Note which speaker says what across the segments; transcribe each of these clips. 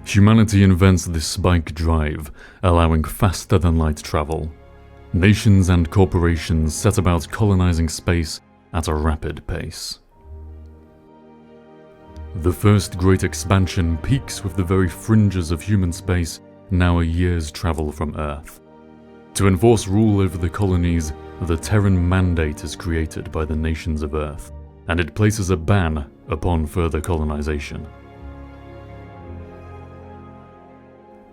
Speaker 1: Humanity invents this spike drive, allowing faster-than-light travel. Nations and corporations set about colonizing space at a rapid pace. The first great expansion peaks with the very fringes of human space, now a year's travel from Earth. To enforce rule over the colonies, the Terran Mandate is created by the nations of Earth, and it places a ban upon further colonization.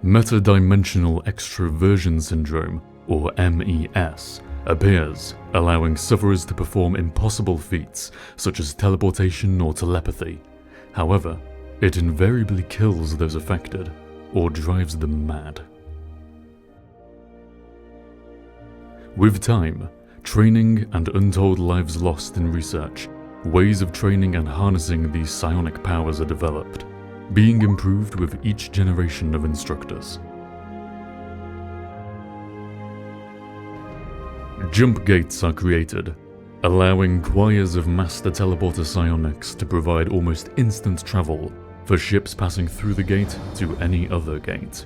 Speaker 1: Metadimensional extroversion syndrome, or MES, appears, allowing sufferers to perform impossible feats such as teleportation or telepathy. However, it invariably kills those affected, or drives them mad. With time, training, and untold lives lost in research, ways of training and harnessing these psionic powers are developed, being improved with each generation of instructors. Jump gates are created, allowing choirs of master teleporter psionics to provide almost instant travel for ships passing through the gate to any other gate.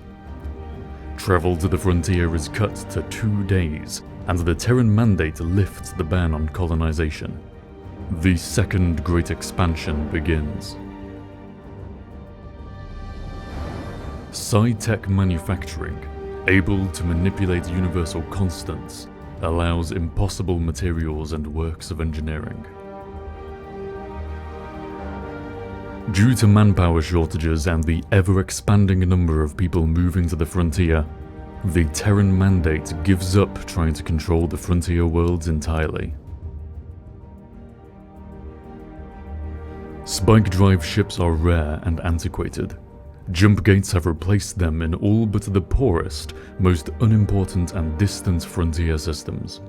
Speaker 1: Travel to the frontier is cut to 2 days, and the Terran Mandate lifts the ban on colonization. The second great expansion begins. Psi-tech manufacturing, able to manipulate universal constants, allows impossible materials and works of engineering. Due to manpower shortages and the ever-expanding number of people moving to the frontier, the Terran Mandate gives up trying to control the frontier worlds entirely. Spike drive ships are rare and antiquated. Jump gates have replaced them in all but the poorest, most unimportant and distant frontier systems.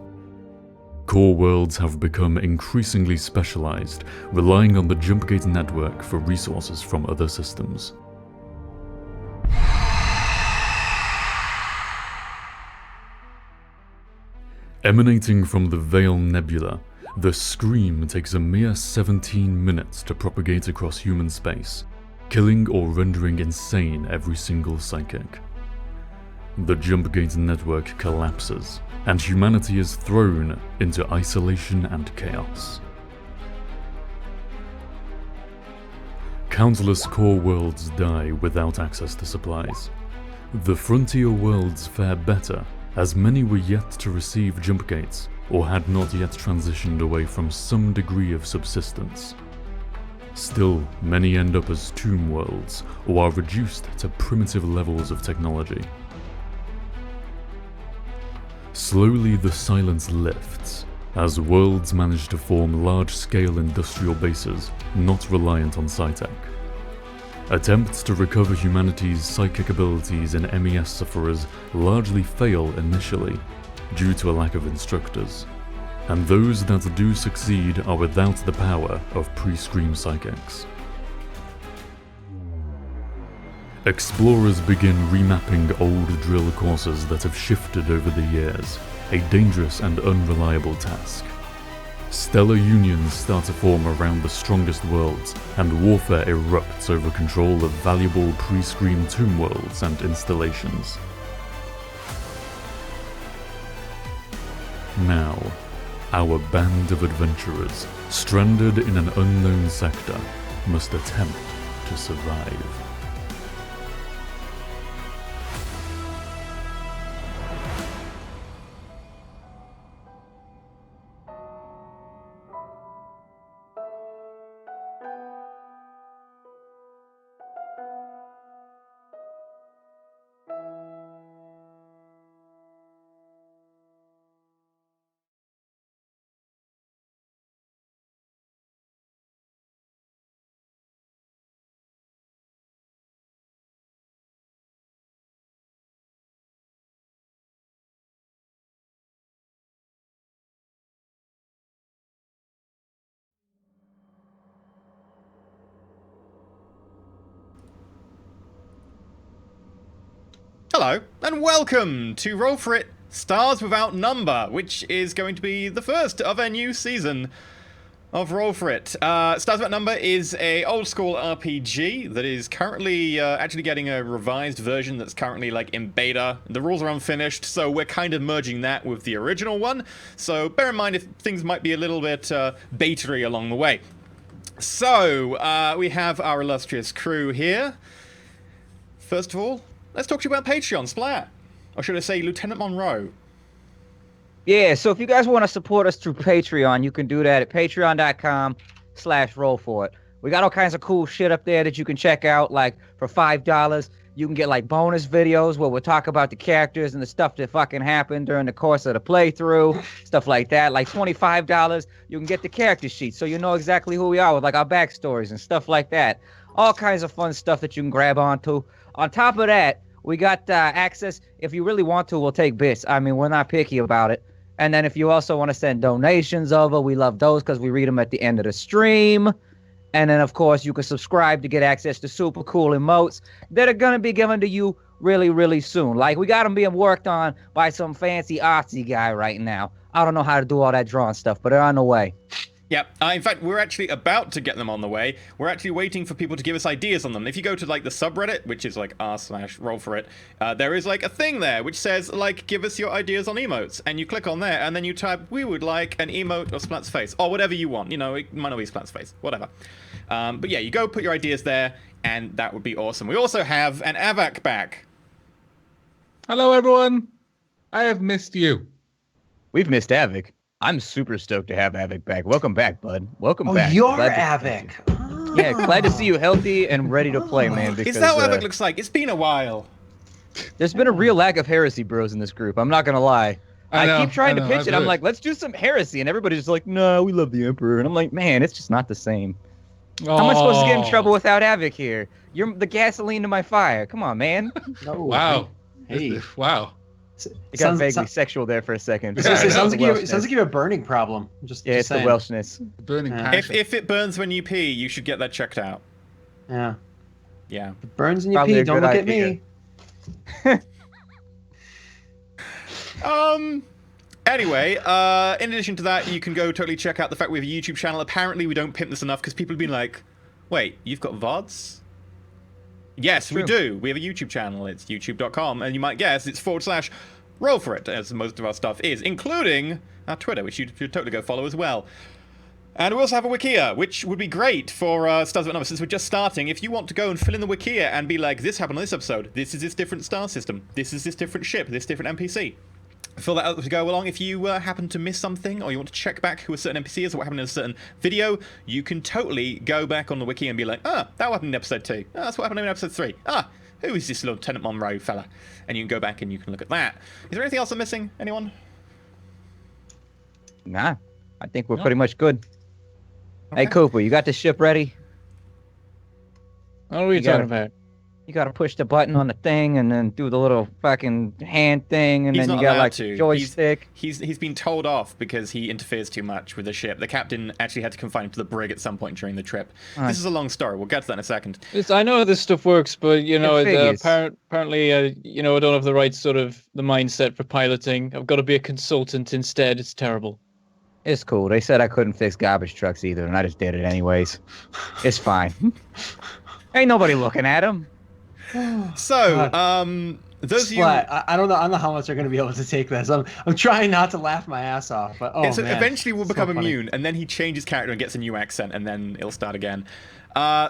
Speaker 1: Core worlds have become increasingly specialized, relying on the jump gate network for resources from other systems. Emanating from the Veil Nebula, the Scream takes a mere 17 minutes to propagate across human space, killing or rendering insane every single psychic. The jump gate network collapses, and humanity is thrown into isolation and chaos. Countless core worlds die without access to supplies. The frontier worlds fare better, as many were yet to receive jump gates, or had not yet transitioned away from some degree of subsistence. Still, many end up as tomb worlds, or are reduced to primitive levels of technology. Slowly the silence lifts, as worlds manage to form large-scale industrial bases not reliant on psi-tech. Attempts to recover humanity's psychic abilities in MES sufferers largely fail initially, due to a lack of instructors. And those that do succeed are without the power of pre-Scream psychics. Explorers begin remapping old drill courses that have shifted over the years, a dangerous and unreliable task. Stellar unions start to form around the strongest worlds, and warfare erupts over control of valuable pre-Scream tomb worlds and installations. Now, our band of adventurers, stranded in an unknown sector, must attempt to survive.
Speaker 2: Hello, and welcome to Roll4It Stars Without Number, which is going to be the first of a new season of Roll4It. Stars Without Number is a old school RPG that is currently actually getting a revised version that's currently like in beta. The rules are unfinished, so we're kind of merging that with the original one. So bear in mind if things might be a little bit beta-y along the way. So we have our illustrious crew here. First of all, let's talk to you about Patreon, Splat. Or should I say Lieutenant Monroe?
Speaker 3: Yeah, so if you guys want to support us through Patreon, you can do that at patreon.com/roll4it. We got all kinds of cool shit up there that you can check out. Like for $5, you can get like bonus videos where we'll talk about the characters and the stuff that fucking happened during the course of the playthrough, stuff like that. Like $25, you can get the character sheet so you know exactly who we are with like our backstories and stuff like that. All kinds of fun stuff that you can grab onto. On top of that, we got access. If you really want to, we'll take bits. I mean, we're not picky about it. And then if you also want to send donations over, we love those because we read them at the end of the stream. And then, of course, you can subscribe to get access to super cool emotes that are going to be given to you really, really soon. Like, we got them being worked on by some fancy artsy guy right now. I don't know how to do all that drawing stuff, but they're on the way.
Speaker 2: Yep. In fact, we're actually about to get them on the way. We're actually waiting for people to give us ideas on them. If you go to like the subreddit, which is like r/Roll4It, there is like a thing there which says like, give us your ideas on emotes, and you click on there, and then you type, we would like an emote of Splat's face, or whatever you want. You know, it might not be Splat's face, whatever. But yeah, you go put your ideas there, and that would be awesome. We also have an Avak back.
Speaker 4: Hello, everyone. I have missed you.
Speaker 3: We've missed Avik. I'm super stoked to have Avik back. Welcome back, bud. Welcome back.
Speaker 5: Oh, you're Avik. Oh.
Speaker 3: Yeah, glad to see you healthy and ready to play, man. Because,
Speaker 2: is that what Avik looks like? It's been a while.
Speaker 3: There's been a real lack of heresy bros in this group. I'm not going to lie. I keep trying to pitch it. I'm like, let's do some heresy. And everybody's just like, no, we love the Emperor. And I'm like, man, it's just not the same. How am I supposed to get in trouble without Avik here? You're the gasoline to my fire. Come on, man.
Speaker 5: No.
Speaker 4: Wow.
Speaker 5: Hey.
Speaker 4: Wow.
Speaker 3: It got vaguely sexual there for a second.
Speaker 5: It sounds like you have a burning problem.
Speaker 3: It's the Welshness.
Speaker 4: Burning passion.
Speaker 2: If it burns when you pee, you should get that checked out.
Speaker 5: Yeah.
Speaker 2: Yeah.
Speaker 5: If it burns when you
Speaker 3: Probably
Speaker 5: pee, don't look at me.
Speaker 2: Anyway, in addition to that, you can go totally check out the fact we have a YouTube channel. Apparently, we don't pimp this enough because people have been like, wait, you've got VODs? Yes, we do. We have a YouTube channel. It's youtube.com, and you might guess it's /Roll4It, as most of our stuff is, including our Twitter, which you should totally go follow as well. And we also have a Wikia, which would be great for Stars Without Number, since we're just starting. If you want to go and fill in the Wikia and be like, this happened on this episode, this is this different star system, this is this different ship, this different NPC. Fill that out to go along. If you happen to miss something, or you want to check back who a certain NPC is or what happened in a certain video, you can totally go back on the wiki and be like, that happened in episode 2. That's what happened in episode 3. Who is this Lieutenant Monroe fella? And you can go back and you can look at that. Is there anything else I'm missing? Anyone?
Speaker 3: Nah, I think we're pretty much good. Okay. Hey, Cooper, you got the ship ready?
Speaker 4: What are we talking about?
Speaker 3: You gotta push the button on the thing and then do the little fucking hand thing, and then you got like the joystick.
Speaker 2: He's been told off because he interferes too much with the ship. The captain actually had to confine him to the brig at some point during the trip. This is a long story. We'll get to that in a second.
Speaker 4: I know how this stuff works, but you know, apparently, you know, I don't have the right sort of the mindset for piloting. I've got to be a consultant instead. It's terrible.
Speaker 3: It's cool. They said I couldn't fix garbage trucks either, and I just did it anyways. It's fine. Ain't nobody looking at him.
Speaker 2: So, those of you...
Speaker 5: I don't know how much they're going to be able to take this. I'm trying not to laugh my ass off, but man.
Speaker 2: Eventually we'll become
Speaker 5: so
Speaker 2: immune, and then he changes character and gets a new accent, and then it'll start again.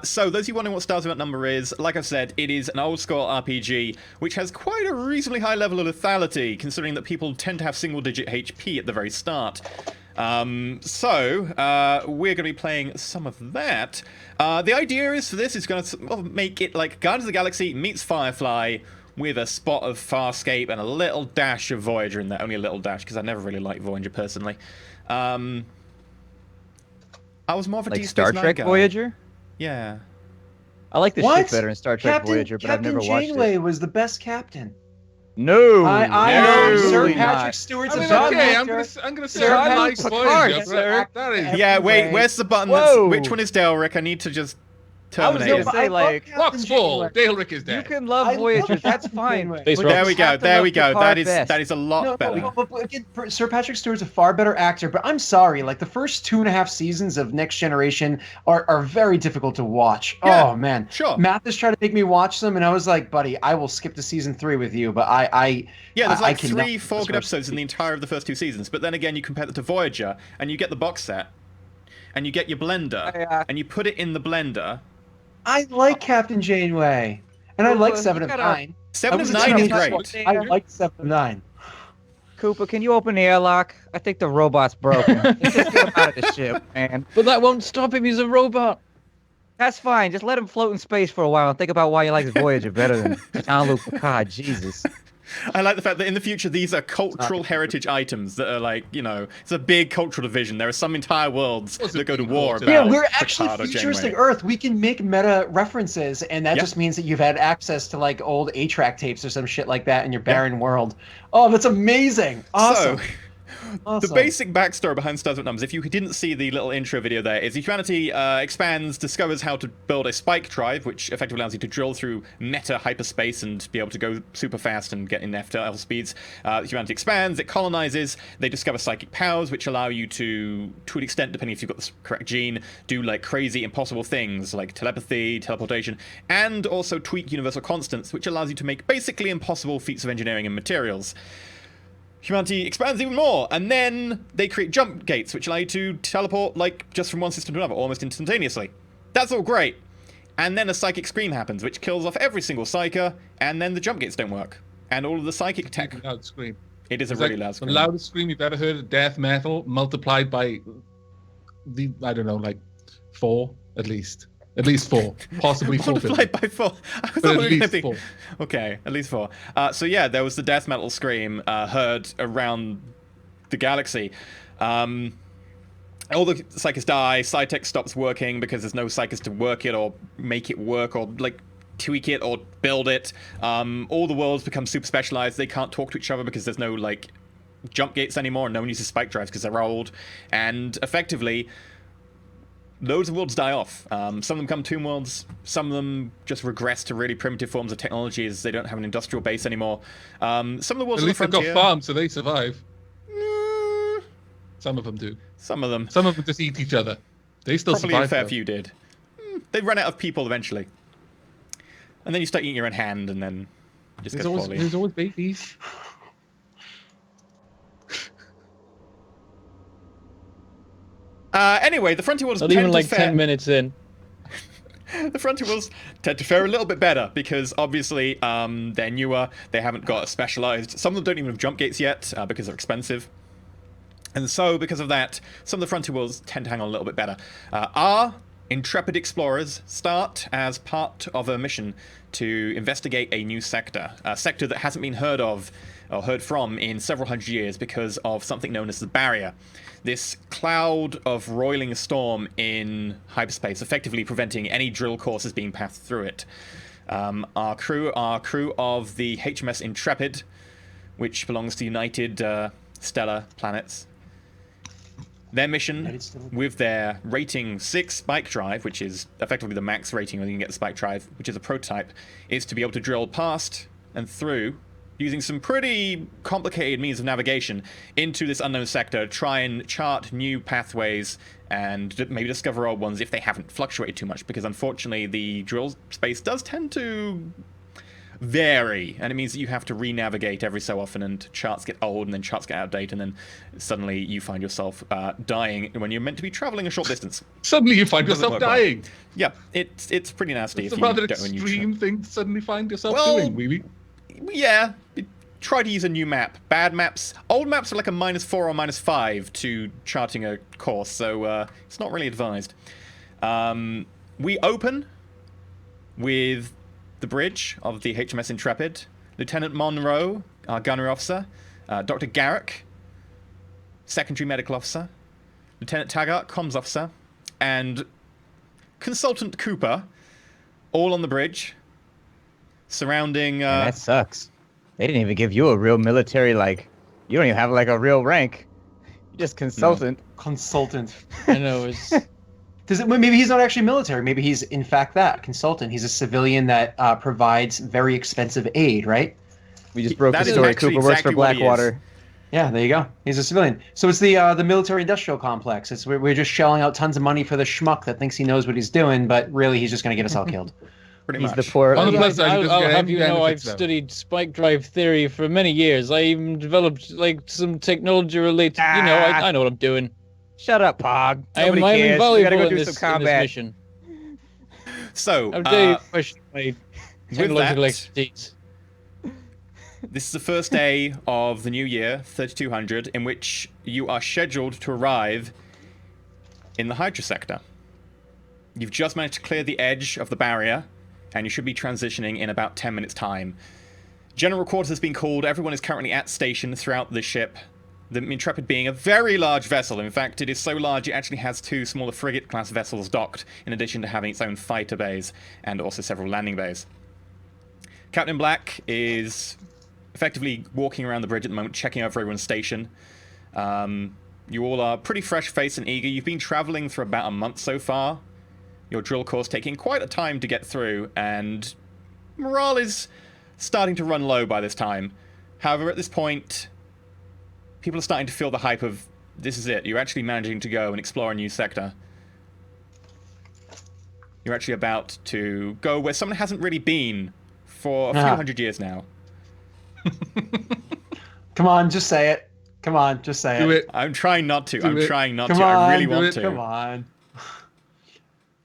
Speaker 2: So, those of you wondering what Stars Without Number is, like I've said, it is an old-school RPG, which has quite a reasonably high level of lethality, considering that people tend to have single-digit HP at the very start. We're going to be playing some of that. The idea is for this is going to make it like Guardians of the Galaxy meets Firefly with a spot of Farscape and a little dash of Voyager in there. Only a little dash, because I never really liked Voyager personally. I was more of a Deep Space Nine guy.
Speaker 3: Star Trek Voyager?
Speaker 2: Yeah.
Speaker 3: I like the ship better in Star Trek Voyager, but I've never watched it.
Speaker 5: Captain Janeway was the best captain.
Speaker 3: No,
Speaker 5: I know Sir Patrick Stewart's
Speaker 4: I mean,
Speaker 5: a dog
Speaker 4: okay,
Speaker 5: actor.
Speaker 4: I'm gonna say I like Voyager, but that is...
Speaker 2: Yeah, wait, where's the buttons? Which one is Delric? I need to just Terminator.
Speaker 3: say, like,
Speaker 6: Rock's full. Dale-Rick is dead.
Speaker 3: You can love Voyagers, that's fine.
Speaker 4: Space
Speaker 3: but
Speaker 4: Rock.
Speaker 2: There
Speaker 3: you
Speaker 2: we go.
Speaker 3: have to
Speaker 2: There
Speaker 3: love
Speaker 2: we go.
Speaker 3: Picard
Speaker 2: That
Speaker 3: best.
Speaker 2: is a lot better.
Speaker 5: But again, Sir Patrick Stewart's a far better actor, but I'm sorry, like the first 2.5 seasons of Next Generation are very difficult to watch.
Speaker 2: Yeah,
Speaker 5: Oh man,
Speaker 2: sure.
Speaker 5: Mathis tried to make me watch them, and I was like, buddy, I will skip to season 3 with you, but
Speaker 2: Yeah, there's like
Speaker 5: cannot
Speaker 2: 3-4 good
Speaker 5: watch
Speaker 2: episodes in the entire of the first 2 seasons. But then again, you compare that to Voyager, and you get the box set, and you get your blender, and you put it in the blender.
Speaker 5: I like Captain Janeway, and I like 7 of 9.
Speaker 2: 7
Speaker 5: I
Speaker 2: of
Speaker 5: was a
Speaker 2: 9 is
Speaker 5: teenage
Speaker 2: great.
Speaker 5: boy. I like 7 of 9.
Speaker 3: Cooper, can you open the airlock? I think the robot's broken. Let's just get him out of the ship, man.
Speaker 4: But that won't stop him. He's a robot.
Speaker 3: That's fine. Just let him float in space for a while and think about why he likes Voyager better than Jean-Luc Picard. Jesus.
Speaker 2: I like the fact that in the future, these are cultural heritage items that are like, you know, it's a big cultural division. There are some entire worlds that go to war about
Speaker 5: Yeah, we're actually
Speaker 2: Picard or
Speaker 5: futuristic
Speaker 2: Janeway.
Speaker 5: Earth. We can make meta references, and that
Speaker 2: Yeah.
Speaker 5: just means that you've had access to like old A-track tapes or some shit like that in your barren world. Oh, that's amazing! Awesome.
Speaker 2: So,
Speaker 5: Awesome.
Speaker 2: the basic backstory behind Stars with Numbers, if you didn't see the little intro video there, is humanity expands, discovers how to build a spike drive, which effectively allows you to drill through meta hyperspace and be able to go super fast and get in FTL speeds. Humanity expands, it colonizes, they discover psychic powers, which allow you to an extent, depending if you've got the correct gene, do like crazy, impossible things like telepathy, teleportation, and also tweak universal constants, which allows you to make basically impossible feats of engineering and materials. Humanity expands even more, and then they create jump gates, which allow you to teleport, like, just from one system to another, almost instantaneously. That's all great. And then a psychic scream happens, which kills off every single psyker, and then the jump gates don't work. And all of the psychic tech...
Speaker 6: Loud scream.
Speaker 2: It is a
Speaker 6: It's
Speaker 2: really
Speaker 6: like
Speaker 2: loud scream.
Speaker 6: The loudest scream you've ever heard of death metal, multiplied by I don't know, like 4 at least. At least 4. Possibly 4.
Speaker 2: Multiplied by 4. I was
Speaker 6: But at
Speaker 2: already
Speaker 6: least
Speaker 2: thinking-
Speaker 6: 4.
Speaker 2: Okay, at least 4. So yeah, there was the death metal scream heard around the galaxy. All the psychers die, Psytech stops working because there's no psychers to work it or make it work or like tweak it or build it. All the worlds become super specialized. They can't talk to each other because there's no like jump gates anymore, and no one uses spike drives because they're old. And effectively, loads of worlds die off. Some of them become tomb worlds. Some of them just regress to really primitive forms of technology as they don't have an industrial base anymore. Some of the worlds
Speaker 6: At
Speaker 2: on the
Speaker 6: least they've got
Speaker 2: frontier...
Speaker 6: farms, so they survive. Some of them do.
Speaker 2: Some of them.
Speaker 6: Some of them just eat each other. They still
Speaker 2: Probably
Speaker 6: survive.
Speaker 2: a fair
Speaker 6: though.
Speaker 2: few did. They run out of people eventually. And then you start eating your own hand, and then it just gets poorly.
Speaker 6: There's always babies.
Speaker 2: Anyway, the frontier worlds
Speaker 4: Not
Speaker 2: tend
Speaker 4: even
Speaker 2: to
Speaker 4: like
Speaker 2: fare...
Speaker 4: 10 minutes in.
Speaker 2: The frontier worlds tend to fare a little bit better because obviously they're newer. They haven't got a specialized. Some of them don't even have jump gates yet because they're expensive. And so, because of that, some of the frontier worlds tend to hang on a little bit better. Our intrepid explorers start as part of a mission to investigate a new sector. A sector that hasn't been heard of or heard from in several hundred years because of something known as the Barrier. This cloud of roiling storm in hyperspace, effectively preventing any drill courses being passed through it. Our crew of the HMS Intrepid, which belongs to United Stellar Planets. Their mission, with their rating 6 spike drive, which is effectively the max rating when you can get the spike drive, which is a prototype, is to be able to drill past and through, using some pretty complicated means of navigation, into this unknown sector, try and chart new pathways, and maybe discover old ones if they haven't fluctuated too much, because unfortunately the drill space does tend to vary, and it means that you have to re-navigate every so often, and charts get old, and then charts get out of date, and then suddenly you find yourself dying when you're meant to be traveling a short distance.
Speaker 6: Suddenly you find
Speaker 2: Doesn't
Speaker 6: yourself
Speaker 2: work well.
Speaker 6: dying.
Speaker 2: Yeah, it's pretty nasty.
Speaker 6: It's
Speaker 2: if
Speaker 6: a
Speaker 2: you
Speaker 6: rather
Speaker 2: don't when you
Speaker 6: extreme thing to suddenly find yourself
Speaker 2: Well,
Speaker 6: doing, Wee-wee.
Speaker 2: Yeah, try to use a new map. Bad maps, old maps are like a -4 or -5 to charting a course, so it's not really advised. We open with the bridge of the HMS Intrepid, Lieutenant Monroe, our gunnery officer, Dr. Garrick, secondary medical officer, Lieutenant Taggart, comms officer, and Consultant Cooper, all on the bridge, surrounding...
Speaker 3: Man, that sucks. They didn't even give you a real military, like, you don't even have, like, a real rank. You're just consultant.
Speaker 5: Consultant.
Speaker 4: I know, it's...
Speaker 5: Maybe he's not actually military. Maybe he's in fact that consultant. He's a civilian that provides very expensive aid, right?
Speaker 3: We just broke
Speaker 2: That
Speaker 3: the
Speaker 2: is
Speaker 3: story.
Speaker 2: actually
Speaker 3: Cooper works for
Speaker 2: exactly what he is.
Speaker 3: Blackwater.
Speaker 5: Yeah, there you go. He's a civilian. So it's the military-industrial complex. We're just shelling out tons of money for the schmuck that thinks he knows what he's doing, but really he's just going to get us all killed.
Speaker 2: Pretty
Speaker 3: He's
Speaker 2: much.
Speaker 3: the poor.
Speaker 6: On the plus side, he doesn't
Speaker 4: I'll
Speaker 6: get
Speaker 4: have
Speaker 6: any
Speaker 4: you know, I've
Speaker 6: benefits, though.
Speaker 4: studied spike drive theory for many years. I even developed like some technology related. You know, I know what I'm doing.
Speaker 3: Shut up, Pog.
Speaker 4: I am
Speaker 3: Nobody cares.
Speaker 4: invaluable
Speaker 3: We gotta go
Speaker 4: in
Speaker 3: do
Speaker 4: this,
Speaker 3: some
Speaker 4: in this
Speaker 3: combat.
Speaker 4: mission.
Speaker 2: So,
Speaker 4: How dare you question my technological
Speaker 2: that-
Speaker 4: expertise?
Speaker 2: this is the first day of the new year, 3200, in which you are scheduled to arrive in the Hydra sector. You've just managed to clear the edge of the barrier, and you should be transitioning in about 10 minutes' time. General quarters has been called. Everyone is currently at station throughout the ship. The Intrepid being a very large vessel. In fact, it is so large it actually has 2 smaller frigate-class vessels docked, in addition to having its own fighter bays, and also several landing bays. Captain Black is effectively walking around the bridge at the moment, checking over everyone's station. You all are pretty fresh-faced and eager. You've been traveling for about a month so far. Your drill course taking quite a time to get through, and morale is starting to run low by this time. However, at this point, people are starting to feel the hype of, this is it. You're actually managing to go and explore a new sector. You're actually about to go where someone hasn't really been for a few hundred years now.
Speaker 5: Come on, just say it. Come on, just say
Speaker 6: Do it.
Speaker 2: I'm trying not to.
Speaker 6: Do it.
Speaker 2: Trying not
Speaker 5: Come
Speaker 2: to. I really
Speaker 5: on,
Speaker 2: want
Speaker 6: it.
Speaker 2: to.
Speaker 5: Come on.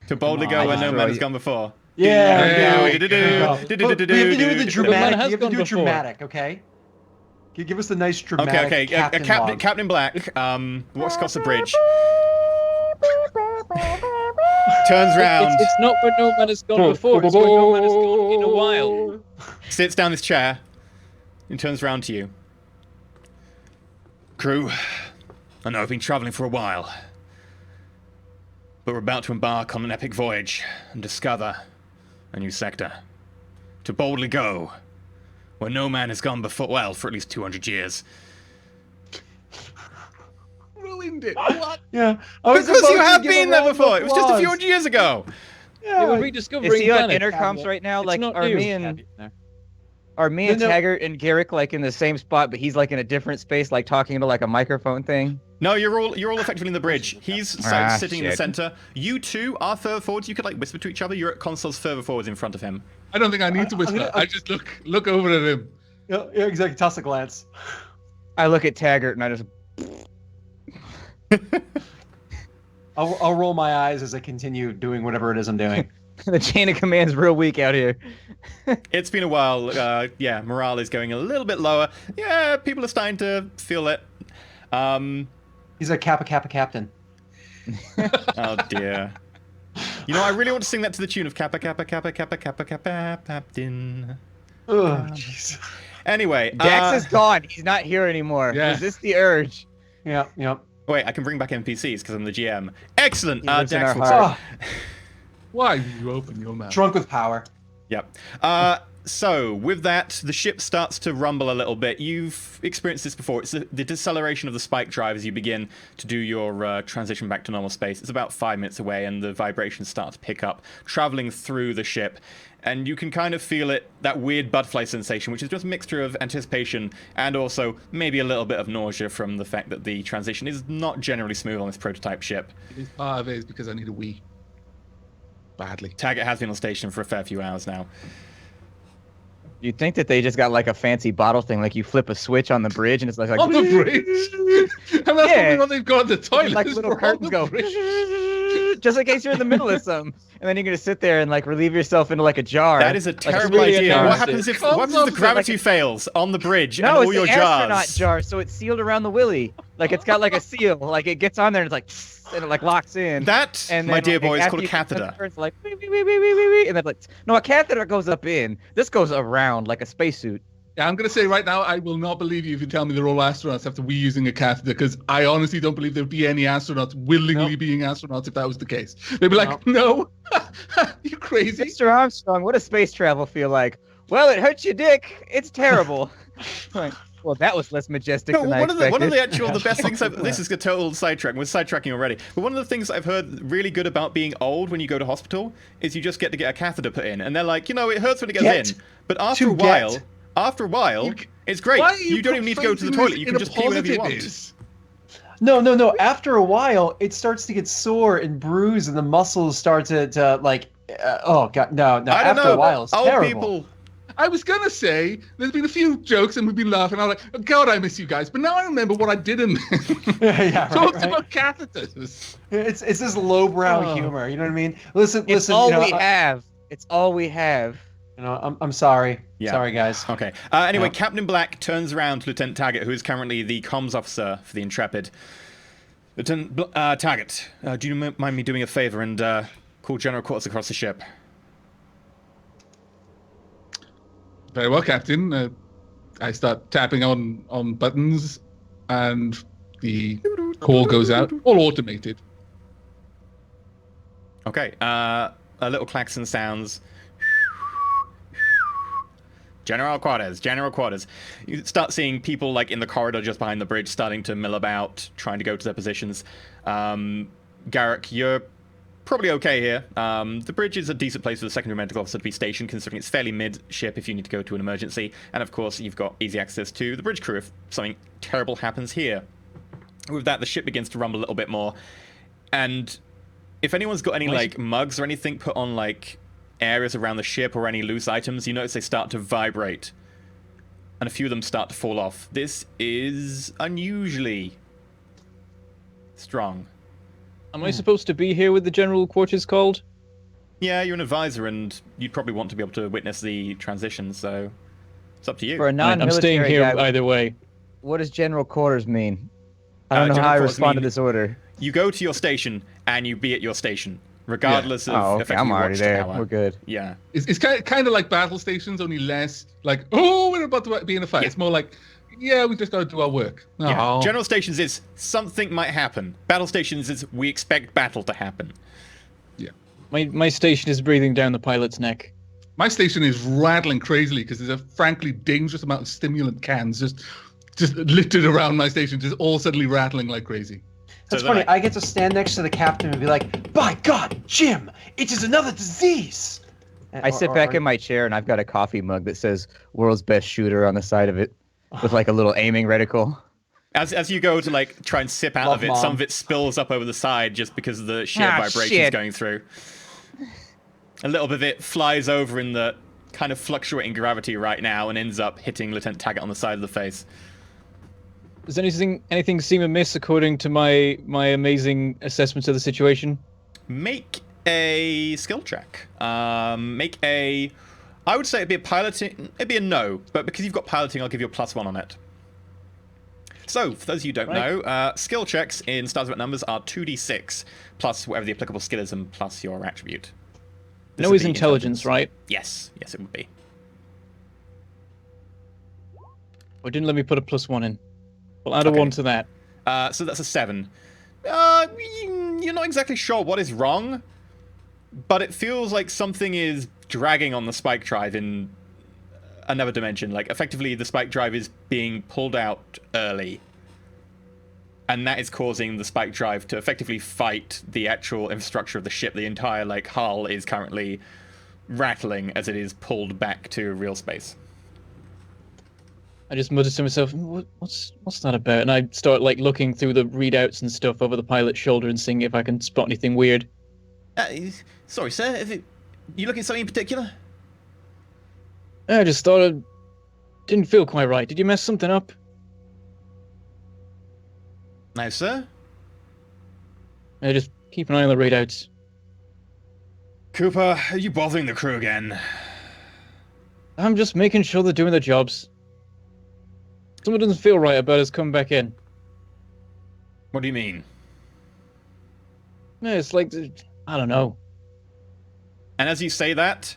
Speaker 2: To boldly
Speaker 5: Come
Speaker 2: go where
Speaker 5: on.
Speaker 2: no man has gone before.
Speaker 5: Yeah,
Speaker 6: Yeah,
Speaker 5: we go. But we have to do it the dramatic.
Speaker 4: has
Speaker 5: You have to
Speaker 4: gone
Speaker 5: do it
Speaker 4: before.
Speaker 5: dramatic, okay? Give us the nice dramatic
Speaker 2: Okay.
Speaker 5: Captain log.
Speaker 2: Captain Black walks across the bridge. Turns round.
Speaker 4: It's not where no man has gone before. It's where no man has gone in a while.
Speaker 2: Sits down this chair. And turns round to you. Crew, I know I've been travelling for a while. But we're about to embark on an epic voyage and discover a new sector. To boldly go where no man has gone before, well, for at least 200 years.
Speaker 6: Ruined it. What?
Speaker 5: Yeah. I was
Speaker 2: Because you
Speaker 5: supposed to
Speaker 2: have
Speaker 5: give a
Speaker 2: been there
Speaker 5: round of
Speaker 2: before. It was just a few
Speaker 5: applause.
Speaker 2: hundred years ago.
Speaker 4: They were
Speaker 5: Yeah.
Speaker 4: rediscovering
Speaker 3: Is he on
Speaker 4: planets.
Speaker 3: intercoms right now?
Speaker 4: It's
Speaker 3: Like,
Speaker 4: not
Speaker 3: are
Speaker 4: you.
Speaker 3: me and
Speaker 5: No.
Speaker 3: Taggart and Garrick like in the same spot, but he's like in a different space, like talking into like a microphone thing?
Speaker 2: No, you're all effectively in the bridge. He's sitting in the
Speaker 3: shit.
Speaker 2: center. You two are further forwards. You could like whisper to each other. You're at consoles further forwards in front of him.
Speaker 6: I don't think I need to whisper. I just look over at him.
Speaker 5: Yeah, exactly. Toss a glance.
Speaker 3: I look at Taggart and I just
Speaker 5: I'll roll my eyes as I continue doing whatever it is I'm doing.
Speaker 3: the chain of command's real weak out here.
Speaker 2: It's been a while. Yeah, morale is going a little bit lower. Yeah, people are starting to feel it.
Speaker 5: He's a Kappa captain.
Speaker 2: Oh dear. You know, I really want to sing that to the tune of Kappa Kappa Kappa Kappa Kappa Kappa Captain.
Speaker 5: Oh, jeez.
Speaker 2: Anyway,
Speaker 3: Dax is gone. He's not here anymore.
Speaker 6: Yeah.
Speaker 3: Resist the urge.
Speaker 5: Yep.
Speaker 2: wait, I can bring back NPCs because I'm the GM. Excellent.
Speaker 3: He lives in
Speaker 2: Dax
Speaker 3: our
Speaker 2: will-
Speaker 3: heart.
Speaker 6: Why do you open your mouth?
Speaker 5: Drunk with power.
Speaker 2: Yep. So, with that, the ship starts to rumble a little bit. You've experienced this before. It's the deceleration of the spike drive as you begin to do your transition back to normal space. It's about 5 minutes away, and the vibrations start to pick up, traveling through the ship. And you can kind of feel it, that weird butterfly sensation, which is just a mixture of anticipation and also maybe a little bit of nausea from the fact that the transition is not generally smooth on this prototype ship.
Speaker 6: It is part of it is because I need a wee. Badly.
Speaker 2: Taggart has been on station for a fair few hours now.
Speaker 3: You'd think that they just got like a fancy bottle thing, like you flip a switch on the bridge and it's like
Speaker 6: On the bridge? And that's
Speaker 3: Yeah.
Speaker 6: probably what they've got in the toilet.
Speaker 3: like
Speaker 6: is
Speaker 3: little
Speaker 6: we're on
Speaker 3: curtains
Speaker 6: the
Speaker 3: go
Speaker 6: bridge.
Speaker 3: just in case you're in the middle of something, and then you're gonna sit there and like relieve yourself into like a jar.
Speaker 2: That is a
Speaker 3: Like,
Speaker 2: terrible
Speaker 4: really
Speaker 2: idea. What
Speaker 4: embarrassing.
Speaker 2: happens if
Speaker 6: Comes
Speaker 2: the
Speaker 6: off
Speaker 2: gravity
Speaker 3: like
Speaker 2: fails on the bridge
Speaker 3: no,
Speaker 2: and all
Speaker 3: it's
Speaker 2: your
Speaker 3: an astronaut
Speaker 2: jars?
Speaker 3: jar, so it's sealed around the willy. Like it's got like a seal. Like it gets on there and it's like and it like locks in.
Speaker 2: That,
Speaker 3: And
Speaker 2: my
Speaker 3: then,
Speaker 2: dear
Speaker 3: like,
Speaker 2: boy, is
Speaker 3: after
Speaker 2: called a
Speaker 3: you flip the
Speaker 2: catheter.
Speaker 3: curtain, It's like wee, wee, wee, wee, wee, wee, wee, and then like no, a catheter goes up in. This goes around like a spacesuit.
Speaker 6: Yeah, I'm going to say right now, I will not believe you if you tell me they're all astronauts after we using a catheter, because I honestly don't believe there'd be any astronauts willingly being astronauts if that was the case. They'd be like, no, you crazy.
Speaker 3: Mr. Armstrong, what does space travel feel like? Well, it hurts your dick. It's terrible. Like, Well, that was less majestic
Speaker 2: No,
Speaker 3: than I expected.
Speaker 2: one of the best things. This is a total sidetrack. We're sidetracking already. But one of the things I've heard really good about being old when you go to hospital is you just get to get a catheter put in, and they're like, it hurts when it goes in, but after a while, it's great. You don't even need to go to the toilet. You can just pee whenever you want.
Speaker 5: No. After a while, it starts to get sore and bruise, and the muscles start to like. Oh god, no.
Speaker 2: I don't
Speaker 5: After
Speaker 2: know.
Speaker 5: a while, it's
Speaker 2: Old
Speaker 5: terrible.
Speaker 2: people.
Speaker 6: I was gonna say there's been a few jokes and we've been laughing. I'm like, oh, God, I miss you guys. But now I remember what I did in there. Talked about catheters.
Speaker 5: It's this lowbrow humor. You know what I mean? Listen.
Speaker 3: It's all we have. It's all we have.
Speaker 5: I'm sorry.
Speaker 2: Yeah.
Speaker 5: Sorry, guys.
Speaker 2: Okay. Anyway, Captain Black turns around to Lieutenant Taggart, who is currently the comms officer for the Intrepid. Lieutenant Taggart, do you mind me doing a favor and call general quarters across the ship?
Speaker 6: Very well, Captain. I start tapping on buttons, and the call goes out, all automated.
Speaker 2: Okay. A little klaxon sounds. General quarters. You start seeing people like in the corridor just behind the bridge starting to mill about, trying to go to their positions. Garrick, you're probably okay here. The bridge is a decent place for the secondary medical officer to be stationed, considering it's fairly mid-ship if you need to go to an emergency. And of course, you've got easy access to the bridge crew if something terrible happens here. With that, the ship begins to rumble a little bit more. And if anyone's got any like mugs or anything put on like areas around the ship or any loose items, you notice they start to vibrate. And a few of them start to fall off. This is unusually strong.
Speaker 4: Am I supposed to be here with the general quarters called?
Speaker 2: Yeah, you're an advisor, and you'd probably want to be able to witness the transition, so it's up to you.
Speaker 3: For a non-military
Speaker 4: I'm staying here
Speaker 3: guy,
Speaker 4: either way.
Speaker 3: What does general quarters mean? I don't know
Speaker 2: general
Speaker 3: how I
Speaker 2: quarters
Speaker 3: respond to
Speaker 2: mean
Speaker 3: this order.
Speaker 2: You go to your station, and you be at your station, regardless of
Speaker 3: Oh, okay,
Speaker 2: effectively
Speaker 3: I'm already there.
Speaker 2: watchtower.
Speaker 3: We're good.
Speaker 2: Yeah.
Speaker 6: It's kind of like battle stations, only less like, oh, we're about to be in a fight.
Speaker 2: Yeah.
Speaker 6: It's more like, yeah, we just got to do our work.
Speaker 2: Yeah.
Speaker 6: Oh.
Speaker 2: General stations is something might happen. Battle stations is we expect battle to happen.
Speaker 6: Yeah.
Speaker 4: My station is breathing down the pilot's neck.
Speaker 6: My station is rattling crazily because there's a frankly dangerous amount of stimulant cans just littered around my station, just all suddenly rattling like crazy.
Speaker 5: That's funny. I get to stand next to the captain and be like, by God, Jim, it is another disease.
Speaker 3: I sit back in my chair and I've got a coffee mug that says "World's Best Shooter" on the side of it, with like a little aiming reticle.
Speaker 2: As you go to like try and sip out of it, some of it spills up over the side just because of the sheer vibrations going through. A little bit of it flies over in the kind of fluctuating gravity right now and ends up hitting Lieutenant Taggart on the side of the face.
Speaker 4: Does anything seem amiss according to my amazing assessment of the situation?
Speaker 2: Make a skill check. I would say it'd be a piloting. It'd be a no, but because you've got piloting, I'll give you a +1 on it. So, for those of you who don't know, skill checks in Stars About Numbers are 2d6 plus whatever the applicable skill is and plus your attribute. This
Speaker 4: No
Speaker 2: would
Speaker 4: is
Speaker 2: be
Speaker 4: intelligence, right?
Speaker 2: Yes, it would be.
Speaker 4: Or didn't let me put a +1 in. We'll add a 1 to that.
Speaker 2: So that's a 7. You're not exactly sure what is wrong, but it feels like something is dragging on the spike drive in another dimension. Like, effectively, the spike drive is being pulled out early. And that is causing the spike drive to effectively fight the actual infrastructure of the ship. The entire, like, hull is currently rattling as it is pulled back to real space.
Speaker 4: I just muttered to myself, what's that about? And I start like looking through the readouts and stuff over the pilot's shoulder and seeing if I can spot anything weird.
Speaker 2: Sorry, sir. You looking at something in particular?
Speaker 4: I just thought it didn't feel quite right. Did you mess something up?
Speaker 2: No, sir.
Speaker 4: I just keep an eye on the readouts.
Speaker 2: Cooper, are you bothering the crew again?
Speaker 4: I'm just making sure they're doing their jobs. Something doesn't feel right about us coming back in.
Speaker 2: What do you mean?
Speaker 4: Yeah, it's like, I don't know.
Speaker 2: And as you say that,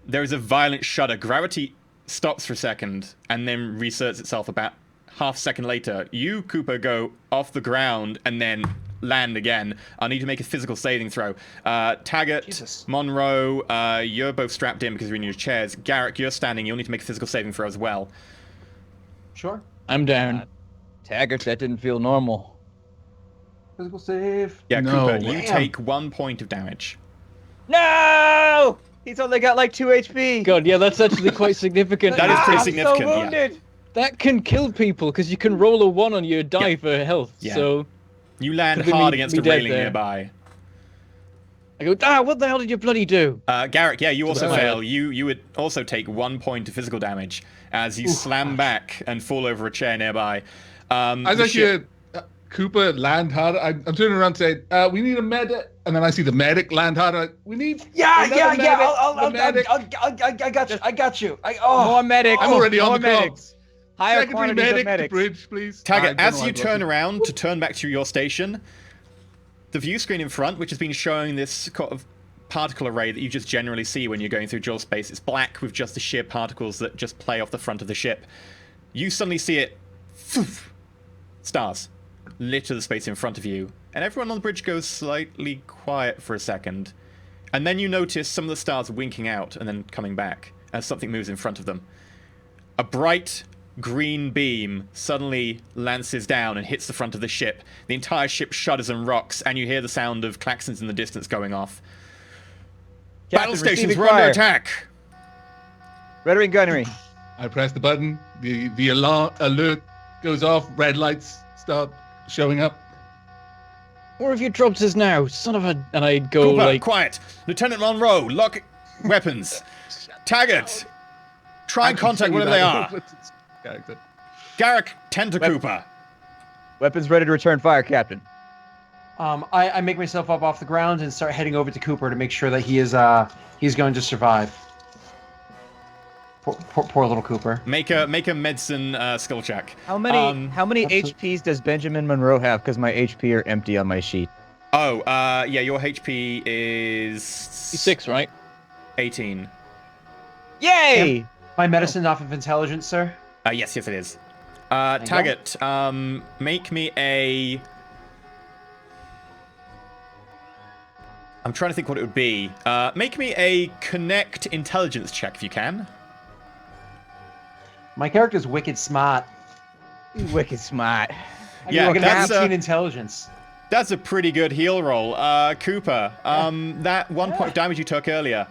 Speaker 2: there is a violent shudder. Gravity stops for a second and then reasserts itself about half a second later. You, Cooper, go off the ground and then land again. I need to make a physical saving throw. Taggart,
Speaker 5: Jesus.
Speaker 2: Monroe, you're both strapped in because you're in your chairs. Garrick, you're standing. You'll need to make a physical saving throw as well.
Speaker 5: Sure.
Speaker 4: I'm down.
Speaker 3: Taggart, that didn't feel normal.
Speaker 5: Physical save.
Speaker 2: Yeah,
Speaker 6: No.
Speaker 2: Cooper, you
Speaker 5: Damn.
Speaker 2: take 1 point of damage.
Speaker 3: No! He's only got like 2 HP.
Speaker 4: God, yeah, that's actually quite significant.
Speaker 2: That is pretty
Speaker 3: I'm
Speaker 2: significant,
Speaker 3: so
Speaker 2: yeah.
Speaker 3: wounded.
Speaker 4: That can kill people because you can roll a 1 on your die for health.
Speaker 2: Yeah.
Speaker 4: So
Speaker 2: You land
Speaker 4: Could've been
Speaker 2: hard
Speaker 4: me-
Speaker 2: against
Speaker 4: me
Speaker 2: a
Speaker 4: dead
Speaker 2: railing
Speaker 4: there.
Speaker 2: nearby.
Speaker 4: I go, what the hell did you bloody do?
Speaker 2: Garrick, yeah, you also
Speaker 4: the
Speaker 2: fail.
Speaker 4: pilot.
Speaker 2: You would also take 1 point of physical damage as you slam back and fall over a chair nearby.
Speaker 6: As
Speaker 2: The
Speaker 6: I
Speaker 2: ship-
Speaker 6: hear Cooper land hard, I'm turning around saying, "We need a medic," and then I see the medic land hard. I'm like, we need.
Speaker 5: Yeah,
Speaker 6: another
Speaker 5: yeah,
Speaker 6: medic,
Speaker 5: yeah.
Speaker 6: the medic.
Speaker 5: I got you. I got you.
Speaker 3: More medics.
Speaker 6: I'm already
Speaker 3: more
Speaker 6: on the clock.
Speaker 3: medics. Higher
Speaker 6: Secondary
Speaker 3: quantities
Speaker 6: medic
Speaker 3: of
Speaker 6: to
Speaker 3: medics.
Speaker 6: bridge, please.
Speaker 2: Taggart,
Speaker 6: I don't
Speaker 2: as
Speaker 6: know
Speaker 2: you
Speaker 6: why I
Speaker 2: turn
Speaker 6: brought
Speaker 2: around to turn back to your station, the view screen in front, which has been showing this sort of particle array that you just generally see when you're going through dual space, it's black with just the sheer particles that just play off the front of the ship. You suddenly see it, stars, litter the space in front of you, and everyone on the bridge goes slightly quiet for a second. And then you notice some of the stars winking out and then coming back as something moves in front of them. A bright green beam suddenly lances down and hits the front of the ship. The entire ship shudders and rocks, and you hear the sound of klaxons in the distance going off. Battle
Speaker 3: Captain,
Speaker 2: stations
Speaker 3: receiving
Speaker 2: were under
Speaker 3: fire.
Speaker 2: attack!
Speaker 3: Rhetoric gunnery.
Speaker 6: I press the button. The alarm alert goes off. Red lights start showing up.
Speaker 4: Where have you dropped us now, son of a? And I go
Speaker 2: Cooper,
Speaker 4: like,
Speaker 2: quiet! Lieutenant Monroe, lock weapons! Taggart, try and contact whatever they are!
Speaker 6: Character.
Speaker 2: Garrick, tend to Cooper!
Speaker 3: Weapons ready to return fire, Captain.
Speaker 5: I make myself up off the ground and start heading over to Cooper to make sure that he's going to survive. Poor little Cooper.
Speaker 2: Make a medicine skill check.
Speaker 3: How many
Speaker 5: absolutely.
Speaker 3: HPs does Benjamin Monroe have? Because my HP are empty on my sheet.
Speaker 2: Oh, yeah, your HP is
Speaker 4: 6, right?
Speaker 2: 18.
Speaker 3: Yay!
Speaker 5: My medicine off of intelligence, sir.
Speaker 2: Yes, it is.
Speaker 5: you.
Speaker 2: Taggart, make me a... I'm trying to think what it would be. Make me a connect intelligence check if you can.
Speaker 5: My character's wicked smart.
Speaker 3: Wicked smart.
Speaker 2: Yeah,
Speaker 5: I can
Speaker 2: that's
Speaker 5: have 18 intelligence.
Speaker 2: That's a pretty good heal roll. Cooper, that 1 point of damage you took earlier.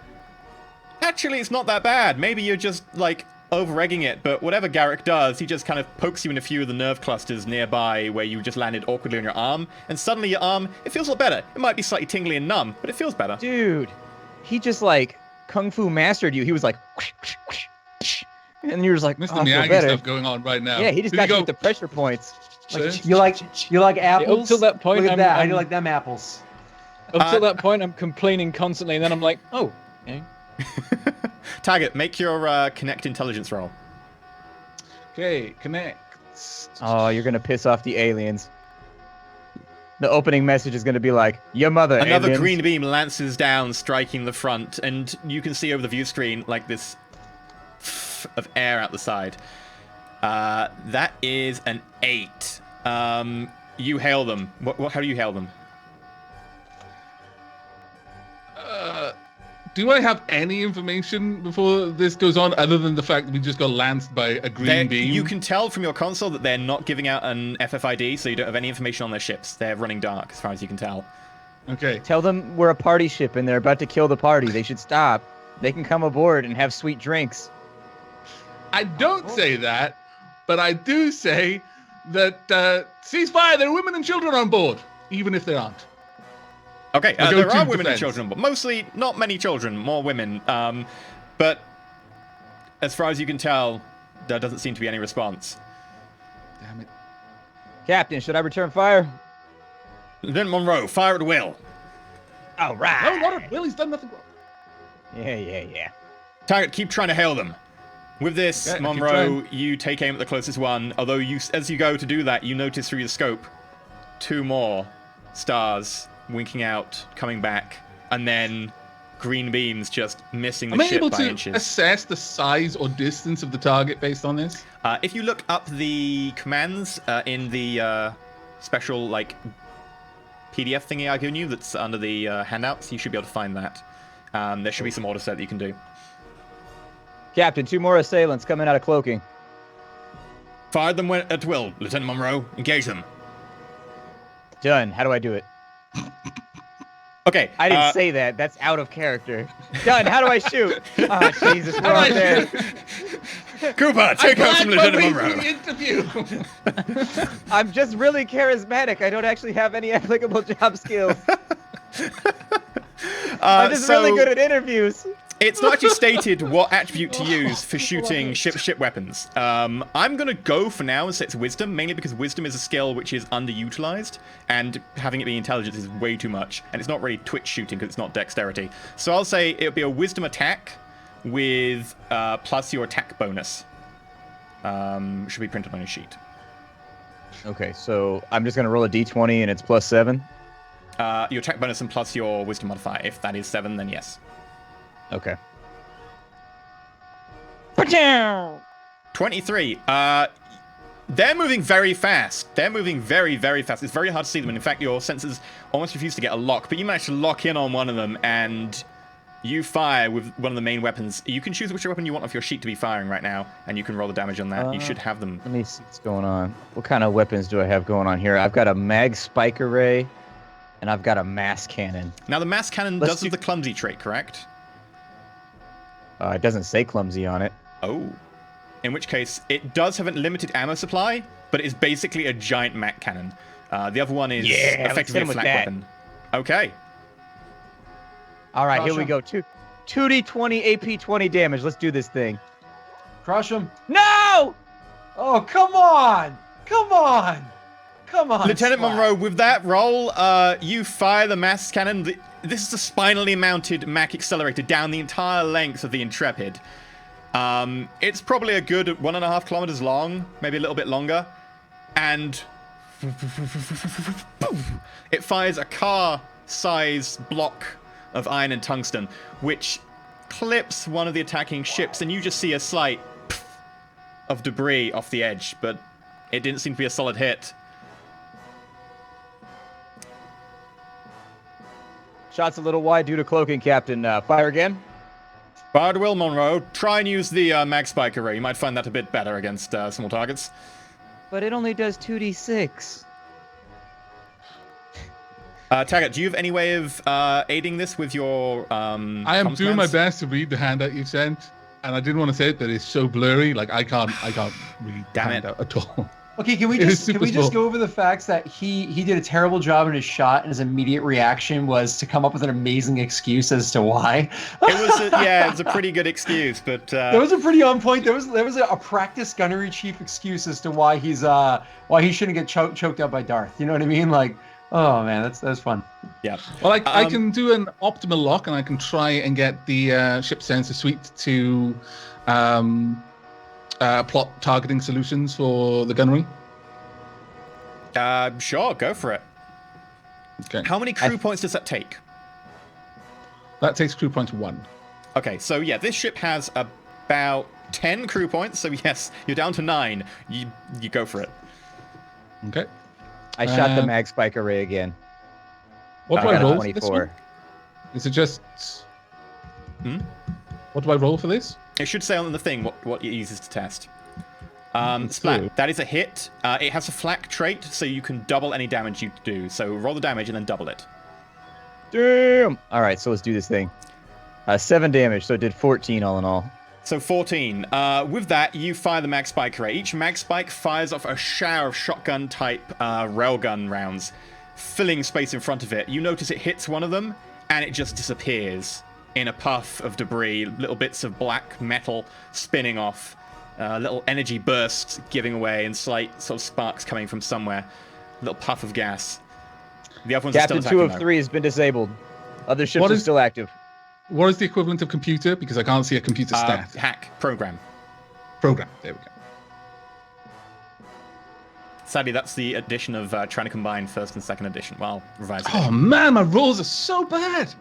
Speaker 2: Actually, it's not that bad. Maybe you're just, like, over-egging it, but whatever Garrick does, he just kind of pokes you in a few of the nerve clusters nearby where you just landed awkwardly on your arm, and suddenly your arm, it feels a lot better. It might be slightly tingly and numb, but it feels better.
Speaker 3: Dude, he just, like, kung fu mastered you. He was like... And you're just like,
Speaker 6: Mr.
Speaker 3: oh, I feel
Speaker 6: Miyagi
Speaker 3: better.
Speaker 6: stuff going on right now.
Speaker 3: Yeah, he just
Speaker 6: Here
Speaker 3: got
Speaker 6: you
Speaker 3: you with the pressure points.
Speaker 5: Like, you like apples?
Speaker 4: Up till that point,
Speaker 5: Look at
Speaker 4: I'm-
Speaker 5: that. How
Speaker 4: I'm-
Speaker 5: do you like them apples?
Speaker 4: Up till that point, I'm complaining constantly, and then I'm like, oh, okay.
Speaker 2: Taggart, make your connect intelligence roll.
Speaker 6: Okay, connect.
Speaker 3: Oh, you're gonna piss off the aliens. The opening message is gonna be like, your mother,
Speaker 2: Another
Speaker 3: aliens.
Speaker 2: green beam lances down, striking the front, and you can see over the view screen like this of air out the side. That is an 8. You hail them. How do you hail them?
Speaker 6: Do I have any information before this goes on, other than the fact that we just got lanced by a green beam?
Speaker 2: You can tell from your console that they're not giving out an FFID, so you don't have any information on their ships. They're running dark, as far as you can tell.
Speaker 6: Okay.
Speaker 3: Tell them we're a party ship and they're about to kill the party. They should stop. They can come aboard and have sweet drinks.
Speaker 6: I don't say that, but I do say that ceasefire. There are women and children on board, even if there aren't.
Speaker 2: Okay,
Speaker 6: We'll go
Speaker 2: there are
Speaker 6: to
Speaker 2: women and
Speaker 6: defense.
Speaker 2: children, but mostly not many children, more women. But as far as you can tell, there doesn't seem to be any response.
Speaker 6: Damn it.
Speaker 3: Captain, should I return fire?
Speaker 2: Lieutenant Monroe, fire at will.
Speaker 3: All right.
Speaker 6: No, not at will. He's done nothing wrong.
Speaker 3: Yeah.
Speaker 2: Taggart, keep trying to hail them. With this,
Speaker 6: Okay, I keep
Speaker 2: Monroe, you take aim at the closest one, although as you go to do that, you notice through your scope 2 more stars winking out, coming back, and then green beams just missing the
Speaker 6: Am I
Speaker 2: ship
Speaker 6: able
Speaker 2: by
Speaker 6: to
Speaker 2: inches.
Speaker 6: assess the size or distance of the target based on this?
Speaker 2: If you look up the commands in the special like PDF thingy I've given you that's under the handouts, you should be able to find that. There should be some order set that you can do.
Speaker 3: Captain, 2 more assailants coming out of cloaking.
Speaker 2: Fire them at will, Lieutenant Monroe. Engage them.
Speaker 3: Done. How do I do it?
Speaker 2: Okay.
Speaker 3: I didn't say that. That's out of character. Done. How do I shoot? Oh, Jesus. We're on there.
Speaker 2: Cooper, take her from Lieutenant Monroe.
Speaker 6: Interview.
Speaker 3: I'm just really charismatic. I don't actually have any applicable job skills. I'm just really good at interviews.
Speaker 2: It's not actually stated what attribute to use for shooting ship weapons. I'm going to go for now and say it's wisdom, mainly because wisdom is a skill which is underutilized, and having it be intelligence is way too much, and it's not really twitch shooting because it's not dexterity. So I'll say it'll be a wisdom attack with plus your attack bonus. Should be printed on your sheet.
Speaker 3: Okay, so I'm just going to roll a d20 and it's +7?
Speaker 2: Your attack bonus and plus your wisdom modifier. If that is 7, then yes.
Speaker 3: Okay.
Speaker 2: 23. They're moving very fast. They're moving very, very fast. It's very hard to see them. And in fact, your sensors almost refuse to get a lock. But you manage to lock in on one of them, and you fire with one of the main weapons. You can choose which weapon you want off your sheet to be firing right now, and you can roll the damage on that. You should have them.
Speaker 3: Let me see what's going on. What kind of weapons do I have going on here? I've got a mag spike array, and I've got a mass cannon.
Speaker 2: Now, the mass cannon does have the clumsy trait, correct?
Speaker 3: It doesn't say clumsy on it.
Speaker 2: Oh. In which case, it does have a limited ammo supply, but it's basically a giant Mac cannon. The other one is effectively a flak weapon. Okay.
Speaker 3: All right, here we go. 2d20 AP 20 damage. Let's do this thing.
Speaker 5: Crush him.
Speaker 3: No!
Speaker 5: Oh, come on! Come on! Come on,
Speaker 2: Lieutenant
Speaker 5: Splat.
Speaker 2: Monroe, with that roll, you fire the mass cannon. This is a spinally mounted Mac accelerator down the entire length of the Intrepid. It's probably a good 1.5 kilometers long, maybe a little bit longer. And it fires a car-sized block of iron and tungsten, which clips one of the attacking ships, and you just see a slight of debris off the edge, but it didn't seem to be a solid hit.
Speaker 3: Shot's a little wide due to cloaking, Captain. Fire again.
Speaker 2: Fire at will, Monroe. Try and use the mag spike array. You might find that a bit better against small targets.
Speaker 3: But it only does 2d6.
Speaker 2: Taggart, do you have any way of aiding this with your
Speaker 6: I am doing my best to read the handout you sent, and I didn't want to say it, but it's so blurry. Like I can't read the handout at all.
Speaker 5: Okay, can we just go over the facts that he did a terrible job in his shot, and his immediate reaction was to come up with an amazing excuse as to why.
Speaker 2: It was a pretty good excuse, but
Speaker 5: that was a pretty on point. There was a practice gunnery chief excuse as to why he shouldn't get choked out by Darth. You know what I mean? Like, oh man, that's fun.
Speaker 2: Yeah.
Speaker 6: Well, I can do an optimal lock, and I can try and get the ship sensor suite to plot targeting solutions for the gunnery.
Speaker 2: Sure, go for it.
Speaker 6: Okay.
Speaker 2: How many crew points does that take?
Speaker 6: That takes crew point 1.
Speaker 2: Okay, so yeah, this ship has about 10 crew points, so yes, you're down to 9. You go for it.
Speaker 6: Okay.
Speaker 3: I shot the mag spike array again.
Speaker 6: What do I roll for this
Speaker 3: 24.
Speaker 6: one? Is it just... What do I roll for this?
Speaker 2: It should say on the thing what it uses to test. Splat, that is a hit. It has a flak trait, so you can double any damage you do. So roll the damage and then double it.
Speaker 3: Damn! All right, so let's do this thing. 7 damage, so it did 14 all in all.
Speaker 2: So 14. With that, you fire the mag spike array. Each mag spike fires off a shower of shotgun-type railgun rounds, filling space in front of it. You notice it hits one of them, and it just disappears in a puff of debris, little bits of black metal spinning off, little energy bursts giving away, and slight sort of sparks coming from somewhere. Little puff of gas. The other ones are still
Speaker 3: Captain 2 of
Speaker 2: attacking,
Speaker 3: 3 has been disabled. Other ships are still active.
Speaker 6: What is the equivalent of computer? Because I can't see a computer stat.
Speaker 2: Hack. Program.
Speaker 6: Program. There we go.
Speaker 2: Sadly, that's the addition of trying to combine first and second edition. Well, revised
Speaker 6: Oh
Speaker 2: edition.
Speaker 6: man, my rolls are so bad.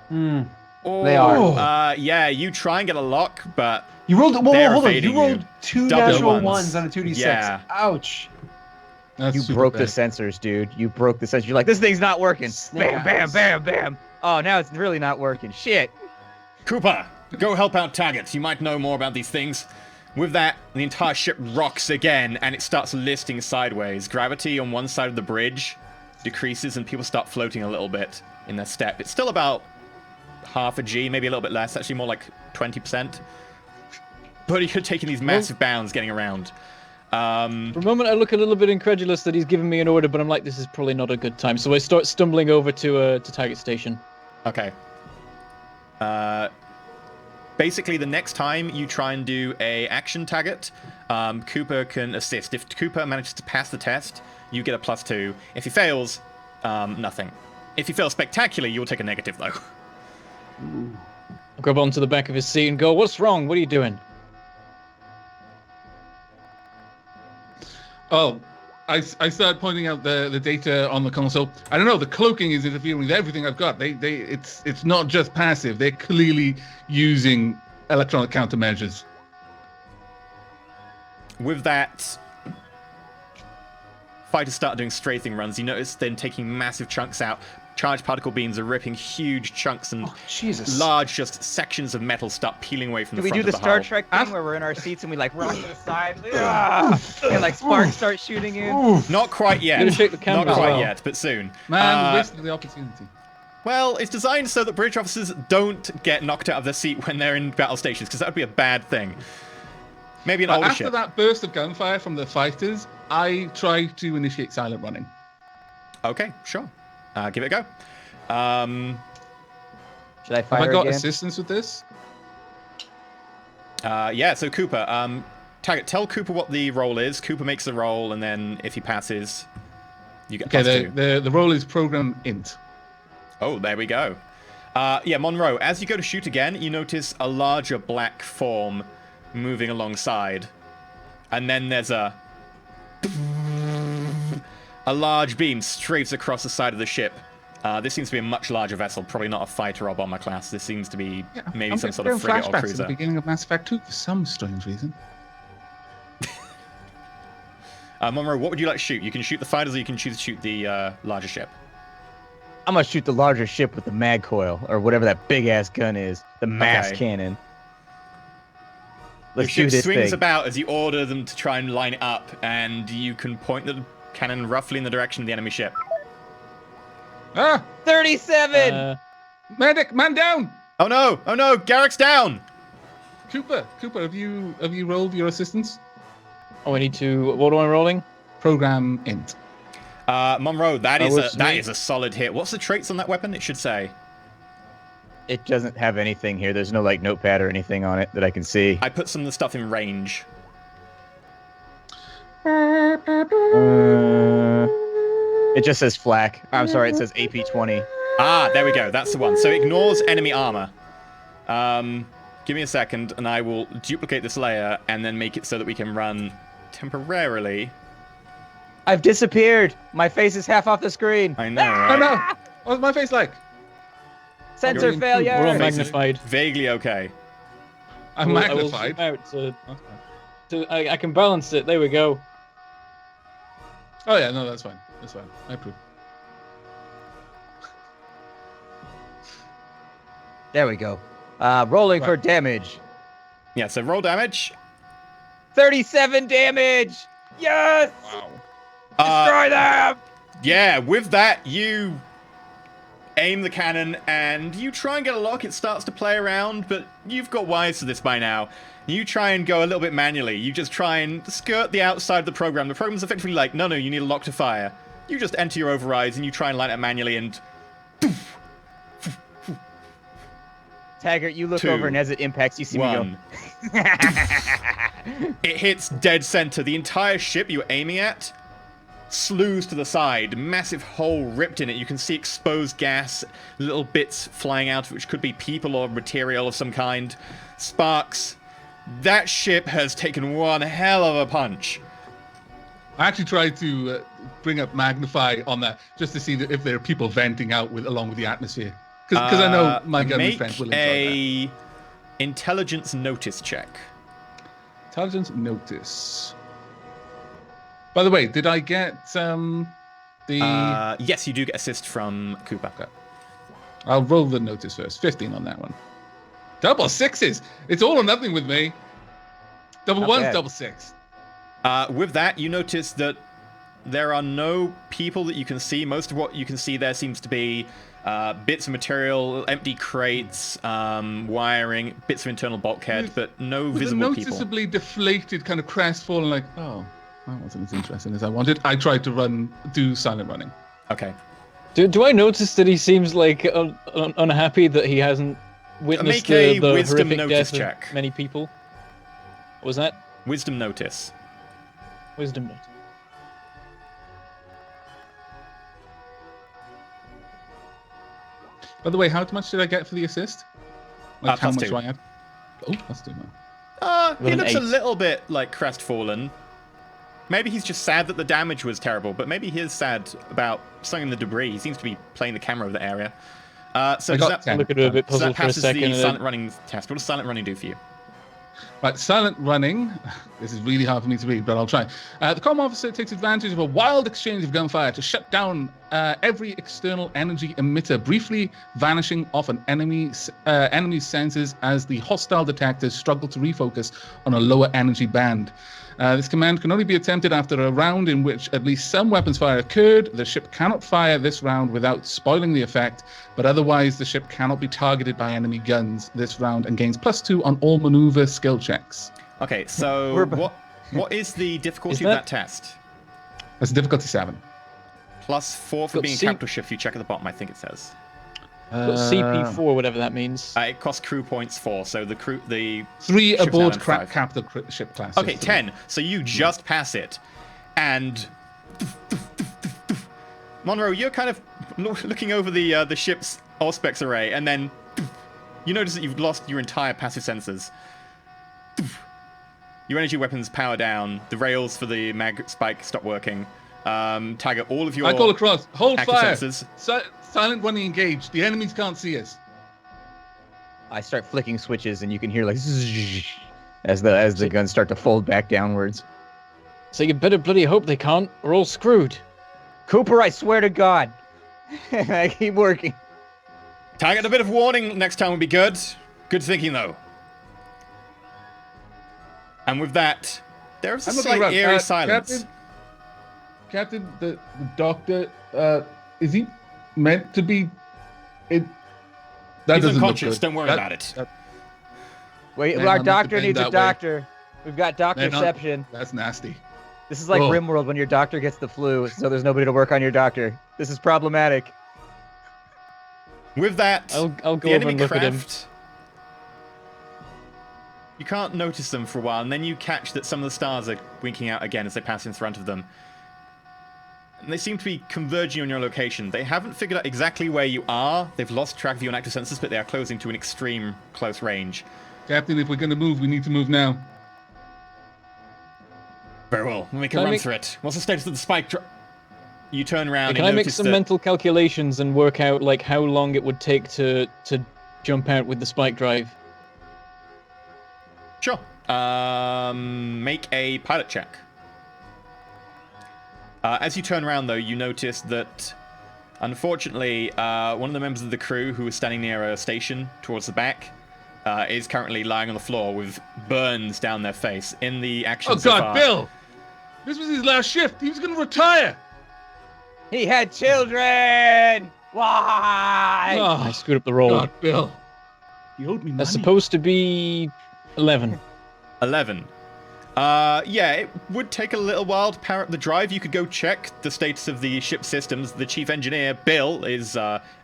Speaker 5: They are.
Speaker 2: Yeah, you try and get a lock, but
Speaker 5: You rolled. Hold on.
Speaker 2: evading
Speaker 5: You rolled
Speaker 2: you.
Speaker 5: 2
Speaker 2: Double
Speaker 5: natural
Speaker 2: ones.
Speaker 5: ones on a 2d6.
Speaker 2: Yeah.
Speaker 5: Ouch.
Speaker 6: That's
Speaker 3: You
Speaker 6: super
Speaker 3: broke
Speaker 6: bad.
Speaker 3: the sensors, dude. You broke the sensors. You're like, this thing's not working.
Speaker 5: Snake
Speaker 3: Bam, bam,
Speaker 5: eyes.
Speaker 3: bam, bam. Oh, now it's really not working. Shit.
Speaker 2: Cooper, go help out Taggart. You might know more about these things. With that, the entire ship rocks again, and it starts listing sideways. Gravity on one side of the bridge decreases, and people start floating a little bit in their step. It's still about half a G, maybe a little bit less, actually more like 20%. But you're taking these massive bounds getting around.
Speaker 4: For a moment, I look a little bit incredulous that he's giving me an order, but I'm like, this is probably not a good time. So I start stumbling over to target station.
Speaker 2: Okay. Basically, the next time you try and do a action target, Cooper can assist. If Cooper manages to pass the test, you get a +2. If he fails, nothing. If he fails spectacularly, you'll take a negative, though.
Speaker 4: I'll grab onto the back of his seat and go, what's wrong? What are you doing?
Speaker 6: Oh, I started pointing out the data on the console. I don't know. The cloaking is interfering with everything I've got. It's not just passive. They're clearly using electronic countermeasures.
Speaker 2: With that, fighters start doing strafing runs. You notice them taking massive chunks out. Charged particle beams are ripping huge chunks, and large just sections of metal start peeling away from the front of the hull.
Speaker 3: Do we do the Star Trek thing where we're in our seats and we like rock to the side and like sparks start shooting in?
Speaker 2: Not quite yet.
Speaker 4: Gonna shake the camera.
Speaker 2: Not quite yet, but soon.
Speaker 6: Man, wasting the opportunity.
Speaker 2: Well, it's designed so that bridge officers don't get knocked out of their seat when they're in battle stations, because that would be a bad thing. Maybe an older
Speaker 6: After
Speaker 2: ship.
Speaker 6: that burst of gunfire from the fighters, I try to initiate silent running.
Speaker 2: Okay, sure. Give it a go.
Speaker 3: Should I fire
Speaker 6: Have I got
Speaker 3: again?
Speaker 6: assistance with this?
Speaker 2: Yeah, so Cooper, Taggart, tell Cooper what the roll is. Cooper makes the roll, and then if he passes, you get +2.
Speaker 6: The roll is program int.
Speaker 2: Oh, there we go. Yeah, Monroe, as you go to shoot again, you notice a larger black form moving alongside. And then there's a large beam strafes across the side of the ship. This seems to be a much larger vessel, probably not a fighter or bomber class. This seems to be maybe some sort of frigate or
Speaker 6: flashbacks
Speaker 2: cruiser.
Speaker 6: at the beginning of Mass Effect 2 for some strange reason.
Speaker 2: Monroe, what would you like to shoot? You can shoot the fighters, or you can choose to shoot the larger ship.
Speaker 3: I'm gonna shoot the larger ship with the mag coil or whatever that big ass gun is, the mass cannon. Let's
Speaker 2: Your
Speaker 3: do
Speaker 2: ship
Speaker 3: this
Speaker 2: swings
Speaker 3: thing.
Speaker 2: about as you order them to try and line it up, and you can point the cannon roughly in the direction of the enemy ship.
Speaker 3: 37.
Speaker 6: Medic, man down!
Speaker 2: Oh no! Oh no! Garrick's down!
Speaker 6: Cooper, have you rolled your assistance?
Speaker 4: Oh, I need to. What am I rolling?
Speaker 6: Program int.
Speaker 2: Monroe, that
Speaker 4: That
Speaker 2: is
Speaker 4: works for me.
Speaker 2: a solid hit. What's the traits on that weapon? It should say.
Speaker 3: It doesn't have anything here. There's no like notepad or anything on it that I can see.
Speaker 2: I put some of the stuff in range.
Speaker 3: It just says flak. I'm sorry, it says AP20.
Speaker 2: Ah, there we go. That's the one. So it ignores enemy armor. Give me a second, and I will duplicate this layer and then make it so that we can run temporarily.
Speaker 3: I've disappeared. My face is half off the screen.
Speaker 2: I know,
Speaker 6: Oh
Speaker 2: right?
Speaker 6: no! What's my face like?
Speaker 3: Sensor
Speaker 2: You're
Speaker 3: failure.
Speaker 4: We're all
Speaker 2: Face is
Speaker 4: magnified.
Speaker 2: Vaguely okay.
Speaker 6: I'm
Speaker 4: I will
Speaker 6: magnified.
Speaker 4: zoom out so I can balance it. There we go.
Speaker 6: Oh yeah, no, that's fine. That's fine. I approve.
Speaker 3: There we go. Rolling for
Speaker 6: Right.
Speaker 3: damage.
Speaker 2: Yeah, so roll damage.
Speaker 3: 37 damage. Yes.
Speaker 6: Wow.
Speaker 3: Destroy them.
Speaker 2: Yeah, with that, you aim the cannon and you try and get a lock. It starts to play around, but you've got wise to this by now. You try and go a little bit manually. You just try and skirt the outside of the program. The program's effectively like, no, you need a lock to fire. You just enter your overrides and you try and line it manually and...
Speaker 3: Taggart, you look
Speaker 2: 2,
Speaker 3: over and as it impacts, you see me go.
Speaker 2: 1. It hits dead center. The entire ship you're aiming at slews to the side. Massive hole ripped in it. You can see exposed gas, little bits flying out, which could be people or material of some kind. Sparks. That ship has taken one hell of a punch.
Speaker 6: I actually tried to bring up magnify on that just to see if there are people venting out along with the atmosphere. Because I know my gunman
Speaker 2: Make
Speaker 6: friend will enjoy
Speaker 2: a intelligence notice check.
Speaker 6: that. Intelligence notice. By the way, did I get the...
Speaker 2: Yes, you do get assist from Cooper.
Speaker 6: Okay. I'll roll the notice first. 15 on that one. Double sixes! It's all or nothing with me. Double
Speaker 3: Not
Speaker 6: ones,
Speaker 3: bad.
Speaker 6: double six.
Speaker 2: With that, you notice that there are no people that you can see. Most of what you can see there seems to be bits of material, empty crates, wiring, bits of internal bulkhead, but no
Speaker 6: With a
Speaker 2: visible people.
Speaker 6: noticeably deflated, kind of crestfallen, like, oh, that wasn't as interesting as I wanted. I tried to do silent running.
Speaker 2: Okay.
Speaker 4: Do I notice that he seems like unhappy that he hasn't witnessed
Speaker 2: Make a
Speaker 4: the
Speaker 2: wisdom
Speaker 4: horrific
Speaker 2: notice
Speaker 4: death
Speaker 2: check.
Speaker 4: of many people? What was that?
Speaker 2: Wisdom notice.
Speaker 4: Wisdom note.
Speaker 6: By the way, how much did I get for the assist? Like, how
Speaker 2: plus
Speaker 6: much
Speaker 2: 2.
Speaker 6: do I have? Oh, that's 2 now.
Speaker 4: With
Speaker 2: He
Speaker 4: an
Speaker 2: looks a
Speaker 4: 8.
Speaker 2: little bit like crestfallen. Maybe he's just sad that the damage was terrible, but maybe he is sad about something in the debris. He seems to be playing the camera of the area. So
Speaker 6: I
Speaker 2: does
Speaker 6: got
Speaker 2: that,
Speaker 6: 10.
Speaker 4: Look at it a bit
Speaker 2: so that
Speaker 4: puzzled for a
Speaker 2: passes
Speaker 4: second.
Speaker 2: the
Speaker 4: and
Speaker 2: silent
Speaker 4: then-
Speaker 2: running test. What does silent running do for you?
Speaker 6: Right, silent running. This is really hard for me to read, but I'll try. The comm officer takes advantage of a wild exchange of gunfire to shut down every external energy emitter, briefly vanishing off an enemy's senses as the hostile detectors struggle to refocus on a lower energy band. This command can only be attempted after a round in which at least some weapons fire occurred. The ship cannot fire this round without spoiling the effect, but otherwise the ship cannot be targeted by enemy guns this round and gains +2 on all maneuver skill checks.
Speaker 2: Okay, so what is the difficulty of that test?
Speaker 6: That's difficulty 7.
Speaker 2: +4 for
Speaker 4: Got
Speaker 2: being
Speaker 4: C-
Speaker 2: capital shift. If you check at the bottom, I think it says.
Speaker 4: Got CP4, whatever that means.
Speaker 2: It costs crew points 4, so the
Speaker 6: 3
Speaker 2: ship's
Speaker 6: aboard
Speaker 2: now in 5.
Speaker 6: capital ship class.
Speaker 2: Okay,
Speaker 6: yes,
Speaker 2: 10. So you just pass it. And Monroe, you're kind of looking over the ship's Auspex array, and then you notice that you've lost your entire passive sensors. Your energy weapons power down. The rails for the mag spike stop working. Tiger, all of your
Speaker 6: I call across. Hold
Speaker 2: active
Speaker 6: fire.
Speaker 2: sensors.
Speaker 6: Silent running engaged. The enemies can't see us.
Speaker 3: I start flicking switches, and you can hear like zzz as the guns start to fold back downwards.
Speaker 4: So you better bloody hope they can't. We're all screwed.
Speaker 3: Cooper, I swear to God, I keep working.
Speaker 2: Tiger, a bit of warning next time would be good. Good thinking, though. And with that, there's a
Speaker 6: I'm looking
Speaker 2: slight
Speaker 6: around.
Speaker 2: eerie silence.
Speaker 6: Captain, the doctor, is he meant to be? That
Speaker 2: He's
Speaker 6: doesn't look
Speaker 2: unconscious.
Speaker 6: good.
Speaker 2: Don't worry about it.
Speaker 3: Wait,
Speaker 6: Man,
Speaker 3: our
Speaker 6: I'm not
Speaker 3: doctor
Speaker 6: bend
Speaker 3: needs a
Speaker 6: that way.
Speaker 3: doctor. We've got
Speaker 6: Man,
Speaker 3: doctorception.
Speaker 6: That's nasty.
Speaker 3: This is like
Speaker 6: Oh.
Speaker 3: RimWorld when your doctor gets the flu, so there's nobody to work on your doctor. This is problematic.
Speaker 2: With that,
Speaker 4: I'll go
Speaker 2: the
Speaker 4: over
Speaker 2: enemy
Speaker 4: and look at him.
Speaker 2: craft, you can't notice them for a while, and then you catch that some of the stars are winking out again as they pass in front of them. And they seem to be converging on your location. They haven't figured out exactly where you are. They've lost track of you on active sensors, but they are closing to an extreme close range.
Speaker 6: Captain, if we're going to move, we need to move now.
Speaker 2: Very well. We'll make a
Speaker 4: Can I
Speaker 2: run
Speaker 4: make-
Speaker 2: for it. What's the status of the spike drop? You turn around
Speaker 4: Can
Speaker 2: and
Speaker 4: I make
Speaker 2: notice
Speaker 4: some
Speaker 2: that...
Speaker 4: mental calculations and work out like how long it would take to jump out with the spike drive?
Speaker 2: Sure. Make a pilot check. As you turn around, though, you notice that, unfortunately, one of the members of the crew who was standing near a station towards the back is currently lying on the floor with burns down their face. In the action
Speaker 6: Oh
Speaker 2: so
Speaker 6: God,
Speaker 2: far,
Speaker 6: Bill! This was his last shift. He was going to retire.
Speaker 3: He had children! Why?
Speaker 4: I screwed up the roll.
Speaker 6: God, Bill. You owed me money.
Speaker 4: That's supposed to be 11.
Speaker 2: 11. Yeah, it would take a little while to power up the drive. You could go check the status of the ship systems. The chief engineer, Bill, is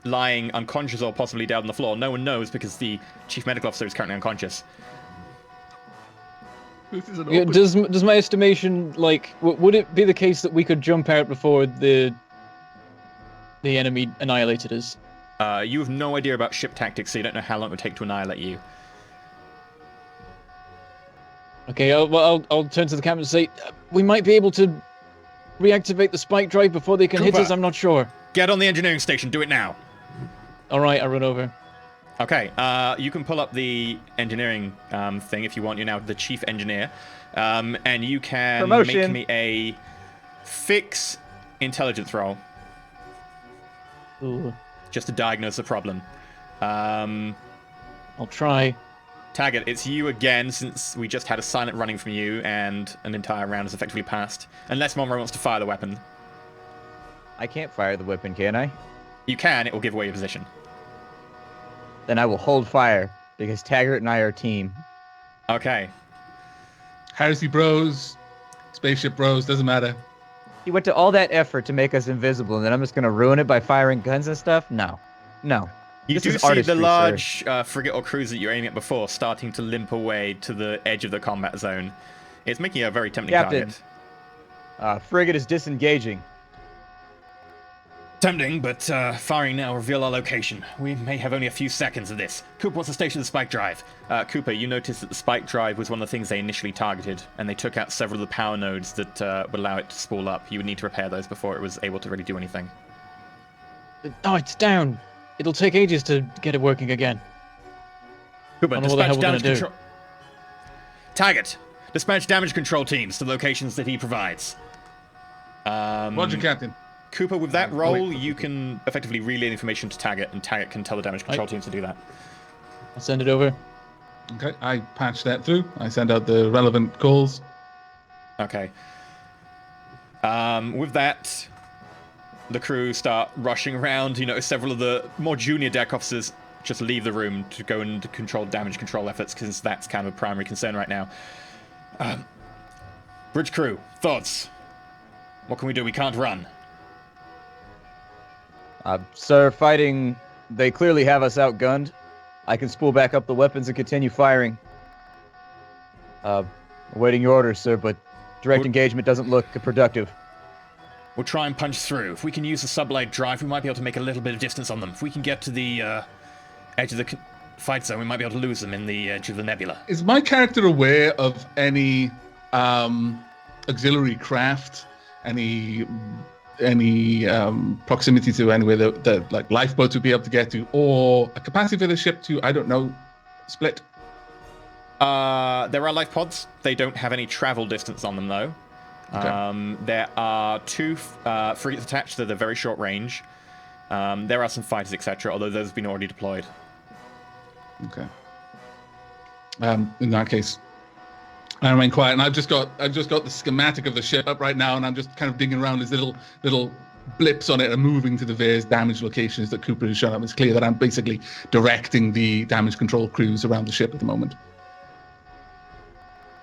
Speaker 2: lying unconscious or possibly dead on the floor. No one knows because the chief medical officer is currently unconscious.
Speaker 6: This is an
Speaker 4: Yeah,
Speaker 6: open...
Speaker 4: does my estimation like would it be the case that we could jump out before the enemy annihilated us?
Speaker 2: You have no idea about ship tactics, so you don't know how long it would take to annihilate you.
Speaker 4: Okay, I'll turn to the captain and say we might be able to reactivate the spike drive before they can hit
Speaker 2: Cooper.
Speaker 4: us. I'm not sure.
Speaker 2: Get on the engineering station. Do it now.
Speaker 4: All right, I run over.
Speaker 2: Okay, you can pull up the engineering thing if you want. You're now the chief engineer. And you can
Speaker 3: Promotion.
Speaker 2: make me a fix intelligence roll
Speaker 4: Ooh,
Speaker 2: just to diagnose the problem.
Speaker 4: I'll try.
Speaker 2: Taggart, it's you again, since we just had a silent running from you and an entire round has effectively passed. Unless Monroe wants to fire the weapon.
Speaker 3: I can't fire the weapon, can I?
Speaker 2: You can, it will give away your position.
Speaker 3: Then I will hold fire, because Taggart and I are a team.
Speaker 2: Okay.
Speaker 6: Heresy bros, spaceship bros, doesn't matter.
Speaker 3: He went to all that effort to make us invisible, and then I'm just going to ruin it by firing guns and stuff? No. No.
Speaker 2: You
Speaker 3: This
Speaker 2: do
Speaker 3: is
Speaker 2: see
Speaker 3: artistry,
Speaker 2: the
Speaker 3: sir.
Speaker 2: large frigate or cruiser that you're aiming at before starting to limp away to the edge of the combat zone. It's making a very tempting
Speaker 3: Captain.
Speaker 2: target.
Speaker 3: Frigate is disengaging.
Speaker 2: Tempting, but firing now will reveal our location. We may have only a few seconds of this. Cooper wants to station the spike drive. Cooper, you noticed that the spike drive was one of the things they initially targeted, and they took out several of the power nodes that would allow it to spool up. You would need to repair those before it was able to really do anything.
Speaker 4: Oh, it's down. It'll take ages to get it working again.
Speaker 2: Cooper,
Speaker 4: I don't know what the hell
Speaker 2: dispatch
Speaker 4: we're
Speaker 2: damage
Speaker 4: gonna do.
Speaker 2: control. Taggart, dispatch damage control teams to locations that he provides.
Speaker 6: Roger, Captain.
Speaker 2: Cooper, with that
Speaker 6: Wait,
Speaker 2: roll,
Speaker 6: wait.
Speaker 2: you can effectively relay the information to Taggart, and Taggart can tell the damage control teams to do that.
Speaker 4: I'll send it over.
Speaker 6: Okay, I patch that through. I send out the relevant calls.
Speaker 2: Okay. With that, the crew start rushing around. You notice several of the more junior deck officers just leave the room to go and control damage control efforts, because that's kind of a primary concern right now. Bridge crew, thoughts? What can we do? We can't run.
Speaker 3: Sir, fighting... They clearly have us outgunned. I can spool back up the weapons and continue firing. Awaiting your orders, sir, but direct engagement doesn't look productive.
Speaker 2: We'll try and punch through. If we can use the sublight drive, we might be able to make a little bit of distance on them. If we can get to the edge of the fight zone, we might be able to lose them in the edge of the nebula.
Speaker 6: Is my character aware of any auxiliary craft, any proximity to anywhere that like lifeboats would be able to get to, or a capacity for the ship to, I don't know, split?
Speaker 2: There are life pods. They don't have any travel distance on them, though.
Speaker 6: Okay.
Speaker 2: There are two frigates attached that are very short range. There are some fighters, etc., although those have been already deployed.
Speaker 6: Okay. In that case, I remain quiet, and I've just got the schematic of the ship up right now, and I'm just kind of digging around these little blips on it and moving to the various damage locations that Cooper has shown up. It's clear that I'm basically directing the damage control crews around the ship at the moment.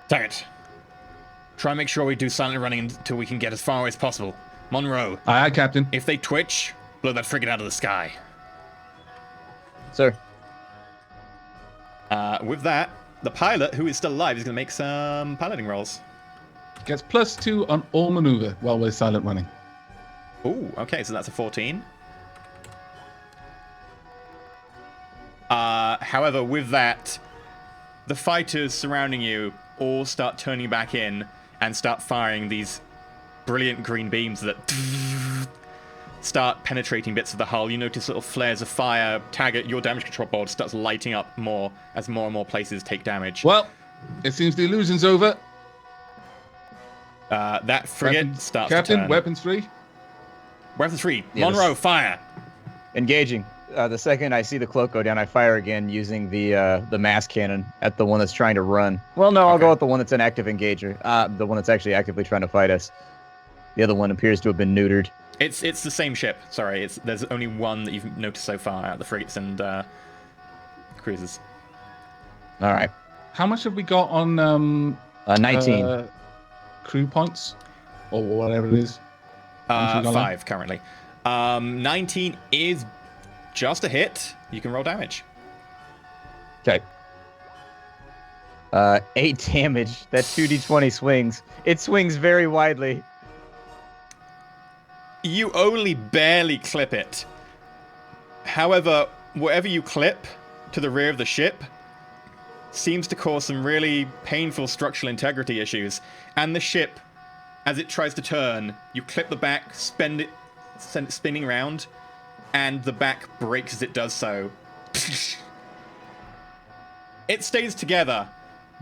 Speaker 2: Taggart, try and make sure we do silent running until we can get as far away as possible. Monroe,
Speaker 6: Aye, aye, Captain.
Speaker 2: if they twitch, blow that frigate out of the sky.
Speaker 3: Sir.
Speaker 2: With that, the pilot, who is still alive, is going to make some piloting rolls.
Speaker 6: Gets +2 on all maneuver while we're silent running.
Speaker 2: Ooh, okay, so that's a 14. However, with that, the fighters surrounding you all start turning back in and start firing these brilliant green beams that start penetrating bits of the hull. You notice little flares of fire. Taggart, your damage control board starts lighting up more as more and more places take damage.
Speaker 6: Well, it seems the illusion's over.
Speaker 2: That frigate starts to
Speaker 6: Captain,
Speaker 2: turn.
Speaker 6: weapons free.
Speaker 2: Weapons free.
Speaker 3: Yes.
Speaker 2: Monroe, fire.
Speaker 3: Engaging. The second I see the cloak go down, I fire again using the mass cannon at the one that's trying to run. Well, no, I'll
Speaker 2: Okay.
Speaker 3: go with the one that's an active engager. The one that's actually actively trying to fight us. The other one appears to have been neutered.
Speaker 2: It's the same ship. Sorry, there's only one that you've noticed so far out of the frigates and cruisers.
Speaker 3: All right.
Speaker 6: How much have we got on
Speaker 3: 19.
Speaker 6: crew points, or whatever it is? How much we got
Speaker 2: 5 currently. 19 is just a hit. You can roll damage.
Speaker 3: Okay. 8 damage. That 2d20 swings. It swings very widely.
Speaker 2: You only barely clip it. However, whatever you clip to the rear of the ship seems to cause some really painful structural integrity issues. And the ship, as it tries to turn, you clip the back, send it spinning around, and the back breaks as it does so. It stays together,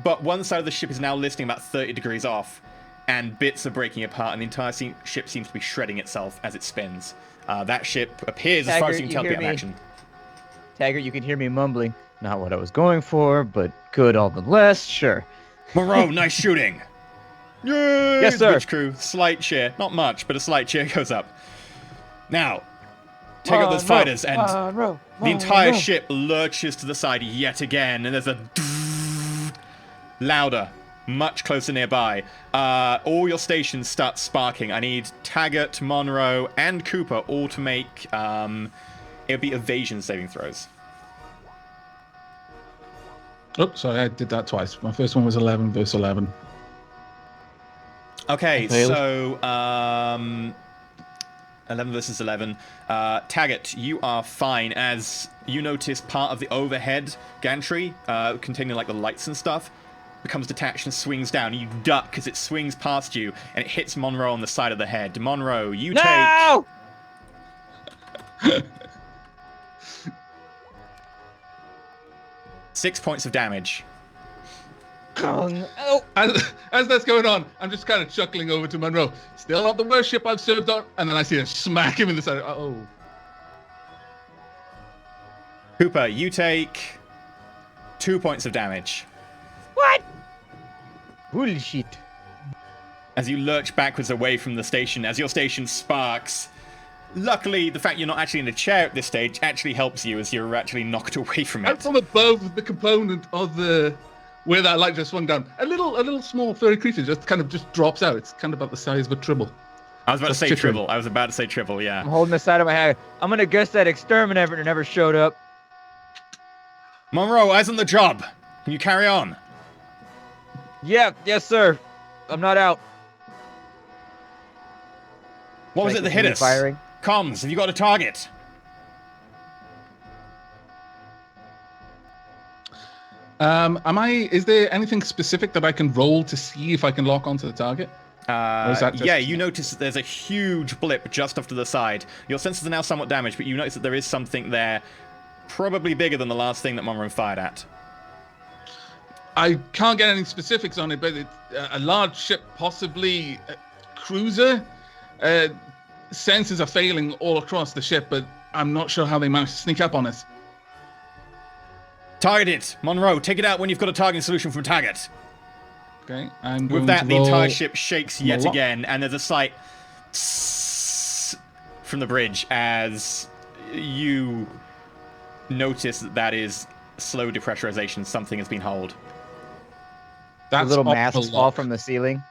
Speaker 2: but one side of the ship is now listing about 30 degrees off, and bits are breaking apart, and the entire ship seems to be shredding itself as it spins. That ship appears, as far as you can tell, to be out of action.
Speaker 3: Taggart, you can hear me mumbling. Not what I was going for, but good all the less. Sure.
Speaker 2: Monroe, nice shooting. Yay!
Speaker 3: Yes, sir.
Speaker 2: Bridge crew, slight cheer. Not much, but a slight cheer goes up. Now, take out those fighters, and the entire ship lurches to the side yet again, and there's a louder, much closer nearby. All your stations start sparking. I need Taggart, Monroe, and Cooper all to make, it would be evasion saving throws.
Speaker 6: Oh, sorry, I did that twice. My first one was 11 versus 11.
Speaker 2: Okay,
Speaker 4: Failed.
Speaker 2: so 11 versus 11. Taggart, you are fine as you notice part of the overhead gantry containing like the lights and stuff becomes detached and swings down. You duck as it swings past you and it hits Monroe on the side of the head. Monroe, you
Speaker 3: No!
Speaker 2: take 6 points of damage.
Speaker 3: Oh,
Speaker 6: As that's going on, I'm just kind of chuckling over to Monroe. Still not the worst ship I've served on. And then I see her smack him in the side. Oh.
Speaker 2: Cooper, you take 2 points of damage.
Speaker 3: what? Bullshit.
Speaker 2: As you lurch backwards away from the station, as your station sparks. Luckily, the fact you're not actually in a chair at this stage actually helps you as you're actually knocked away from
Speaker 6: I'm
Speaker 2: it.
Speaker 6: from above the component of the where that light just swung down. A little small furry creature just drops out. It's kind of about the size of a tribble.
Speaker 2: I was about to say
Speaker 6: Chicken.
Speaker 2: Tribble. I was about to say Tribble, yeah.
Speaker 3: I'm holding the side of my head. I'm gonna guess that exterminator never showed up.
Speaker 2: Monroe, eyes on the job. Can you carry on?
Speaker 3: Yeah, yes, sir. I'm not out.
Speaker 2: What was
Speaker 3: Should
Speaker 2: it
Speaker 3: I
Speaker 2: that hit
Speaker 3: continue
Speaker 2: us?
Speaker 3: firing?
Speaker 2: Comms, have you got a target?
Speaker 6: Is there anything specific that I can roll to see if I can lock onto the target? Or is that just-
Speaker 2: Yeah, you notice that there's a huge blip just off to the side. Your sensors are now somewhat damaged, but you notice that there is something there, probably bigger than the last thing that Monroe fired at.
Speaker 6: I can't get any specifics on it, but it's a large ship, possibly a cruiser. Sensors are failing all across the ship, but I'm not sure how they managed to sneak up on us.
Speaker 2: Target it! Monroe, take it out when you've got a targeting solution from Taggart.
Speaker 6: Okay, I'm going
Speaker 2: With that,
Speaker 6: to
Speaker 2: the
Speaker 6: roll...
Speaker 2: entire ship shakes yet
Speaker 6: Malak.
Speaker 2: again, and there's a slight from the bridge as you notice that is slow depressurization. Something has been holed.
Speaker 3: The
Speaker 6: That's
Speaker 3: little
Speaker 6: optimal
Speaker 3: masks fall
Speaker 6: lock.
Speaker 3: from the ceiling.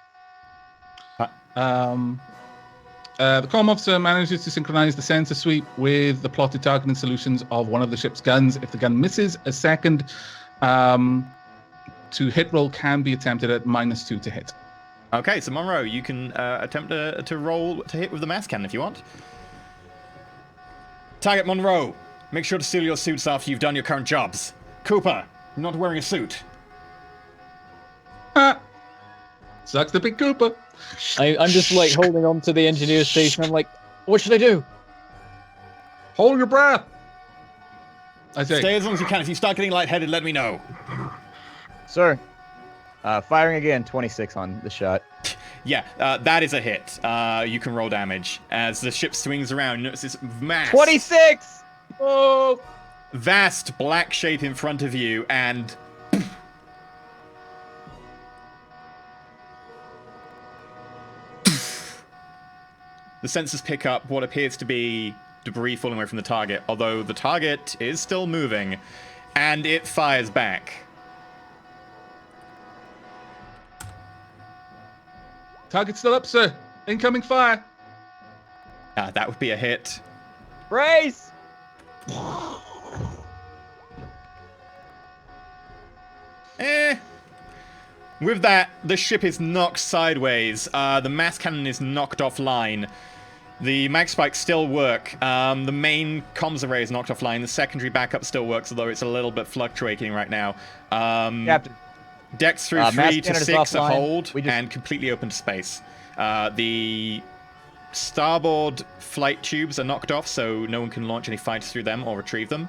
Speaker 6: The comm officer manages to synchronize the sensor sweep with the plotted targeting solutions of one of the ship's guns. If the gun misses, a second to hit roll can be attempted at -2 to hit.
Speaker 2: Okay, so Monroe, you can attempt to roll to hit with the mass cannon if you want. Target Monroe, make sure to seal your suits after you've done your current jobs. Cooper, you're not wearing a suit.
Speaker 6: Ha! Sucks to be Cooper.
Speaker 4: I'm just like holding on to the engineer station. I'm like, what should I do?
Speaker 6: Hold your breath. I say.
Speaker 2: Stay as long as you can. If you start getting lightheaded, let me know.
Speaker 3: Sir. Firing again, 26 on the shot.
Speaker 2: Yeah, that is a hit. You can roll damage. As the ship swings around, you notice this mass...
Speaker 3: 26! Oh!
Speaker 2: Vast black shape in front of you, and... The sensors pick up what appears to be debris falling away from the target, although the target is still moving, and it fires back.
Speaker 6: Target's still up, sir. Incoming fire.
Speaker 2: That would be a hit.
Speaker 3: Brace!
Speaker 2: With that, the ship is knocked sideways. The mass cannon is knocked offline. The mag spikes still work. The main comms array is knocked offline. The secondary backup still works, although it's a little bit fluctuating right now.
Speaker 3: Captain.
Speaker 2: Decks through
Speaker 3: Mass
Speaker 2: 3 to
Speaker 3: cannon is
Speaker 2: 6 are
Speaker 3: offline.
Speaker 2: hold
Speaker 3: We just-
Speaker 2: and completely open to space. The starboard flight tubes are knocked off, so no one can launch any fighters through them or retrieve them.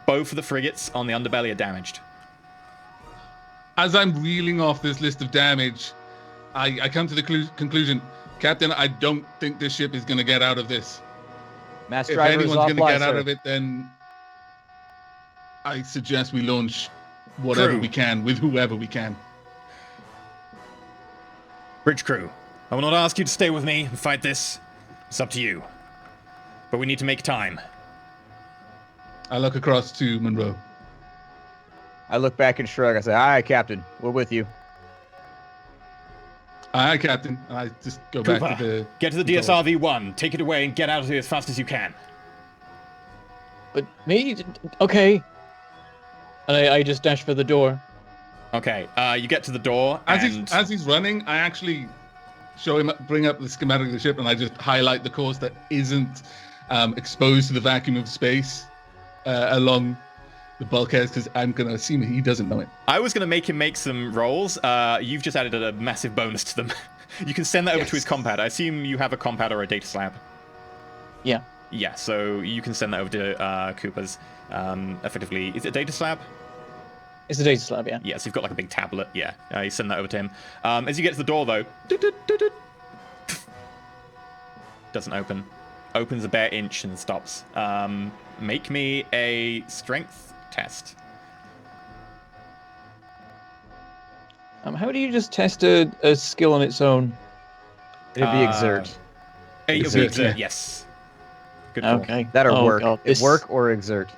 Speaker 2: Both of the frigates on the underbelly are damaged.
Speaker 6: As I'm reeling off this list of damage, I come to the conclusion, Captain, I don't think this ship is going to get out of this.
Speaker 3: Mass
Speaker 6: If
Speaker 3: driver is
Speaker 6: anyone's going to
Speaker 3: offline,
Speaker 6: get out
Speaker 3: sir.
Speaker 6: of it, then I suggest we launch whatever
Speaker 2: Crew.
Speaker 6: we can with whoever we can.
Speaker 2: Bridge crew, I will not ask you to stay with me and fight this. It's up to you. But we need to make time.
Speaker 6: I look across to Monroe.
Speaker 3: I look back and shrug. I say, all right, Captain, we're with you.
Speaker 6: Aye, Captain. And I just go back
Speaker 2: Cooper,
Speaker 6: to the...
Speaker 2: get to the DSRV-1. Take it away and get out of here as fast as you can.
Speaker 4: But me? Okay. And I just dash for the door.
Speaker 2: Okay, you get to the door, and...
Speaker 6: As he's running, I actually show him, bring up the schematic of the ship, and I just highlight the course that isn't exposed to the vacuum of space along the bulkheads, because I'm going to assume he doesn't know it.
Speaker 2: I was going to make him make some rolls. You've just added a massive bonus to them. You can send that over to his compad. I assume you have a compad or a data slab.
Speaker 4: Yeah.
Speaker 2: Yeah, so you can send that over to Cooper's. Effectively, is it a data slab?
Speaker 4: It's a data slab, yeah.
Speaker 2: Yeah, so you've got like a big tablet. Yeah, you send that over to him. As you get to the door, though, doesn't open. Opens a bare inch and stops. Make me a strength test.
Speaker 4: How do you just test a skill on its own?
Speaker 3: It'd be exert.
Speaker 2: It'll be exert, yes. Good call.
Speaker 4: Okay.
Speaker 3: That or work.
Speaker 4: God,
Speaker 3: Work or exert.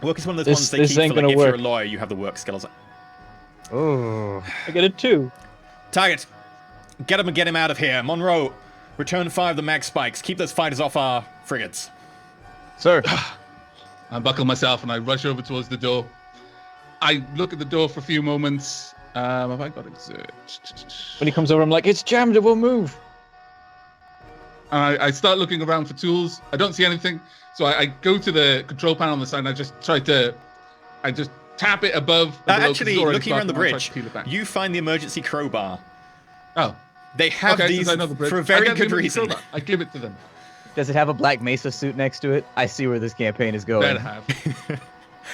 Speaker 2: Work is one of those ones they
Speaker 4: this
Speaker 2: keep
Speaker 4: ain't
Speaker 2: for, like,
Speaker 4: gonna
Speaker 2: if you're a
Speaker 4: work.
Speaker 2: lawyer, you have the work skills.
Speaker 3: Oh.
Speaker 4: I get a 2.
Speaker 2: Target, get him and get him out of here. Monroe, return 5 of the mag spikes. Keep those fighters off our frigates.
Speaker 3: Sir.
Speaker 6: I buckle myself and I rush over towards the door. I look at the door for a few moments. Have I got exert?
Speaker 4: When he comes over, I'm like, it's jammed, it won't move.
Speaker 6: I start looking around for tools. I don't see anything. So I go to the control panel on the side and I just tap it above. and below, 'cause
Speaker 2: Actually,
Speaker 6: it's already
Speaker 2: looking around the
Speaker 6: stuck, and I try
Speaker 2: bridge,
Speaker 6: to peel it back.
Speaker 2: you find the emergency crowbar.
Speaker 6: Oh.
Speaker 2: They have
Speaker 6: Okay,
Speaker 2: these
Speaker 6: since I know the bridge,
Speaker 2: for a
Speaker 6: I
Speaker 2: very
Speaker 6: get the
Speaker 2: good
Speaker 6: emergency
Speaker 2: reason.
Speaker 6: crowbar. I give it to them.
Speaker 3: Does it have a Black Mesa suit next to it? I see where this campaign is going.
Speaker 6: Better have.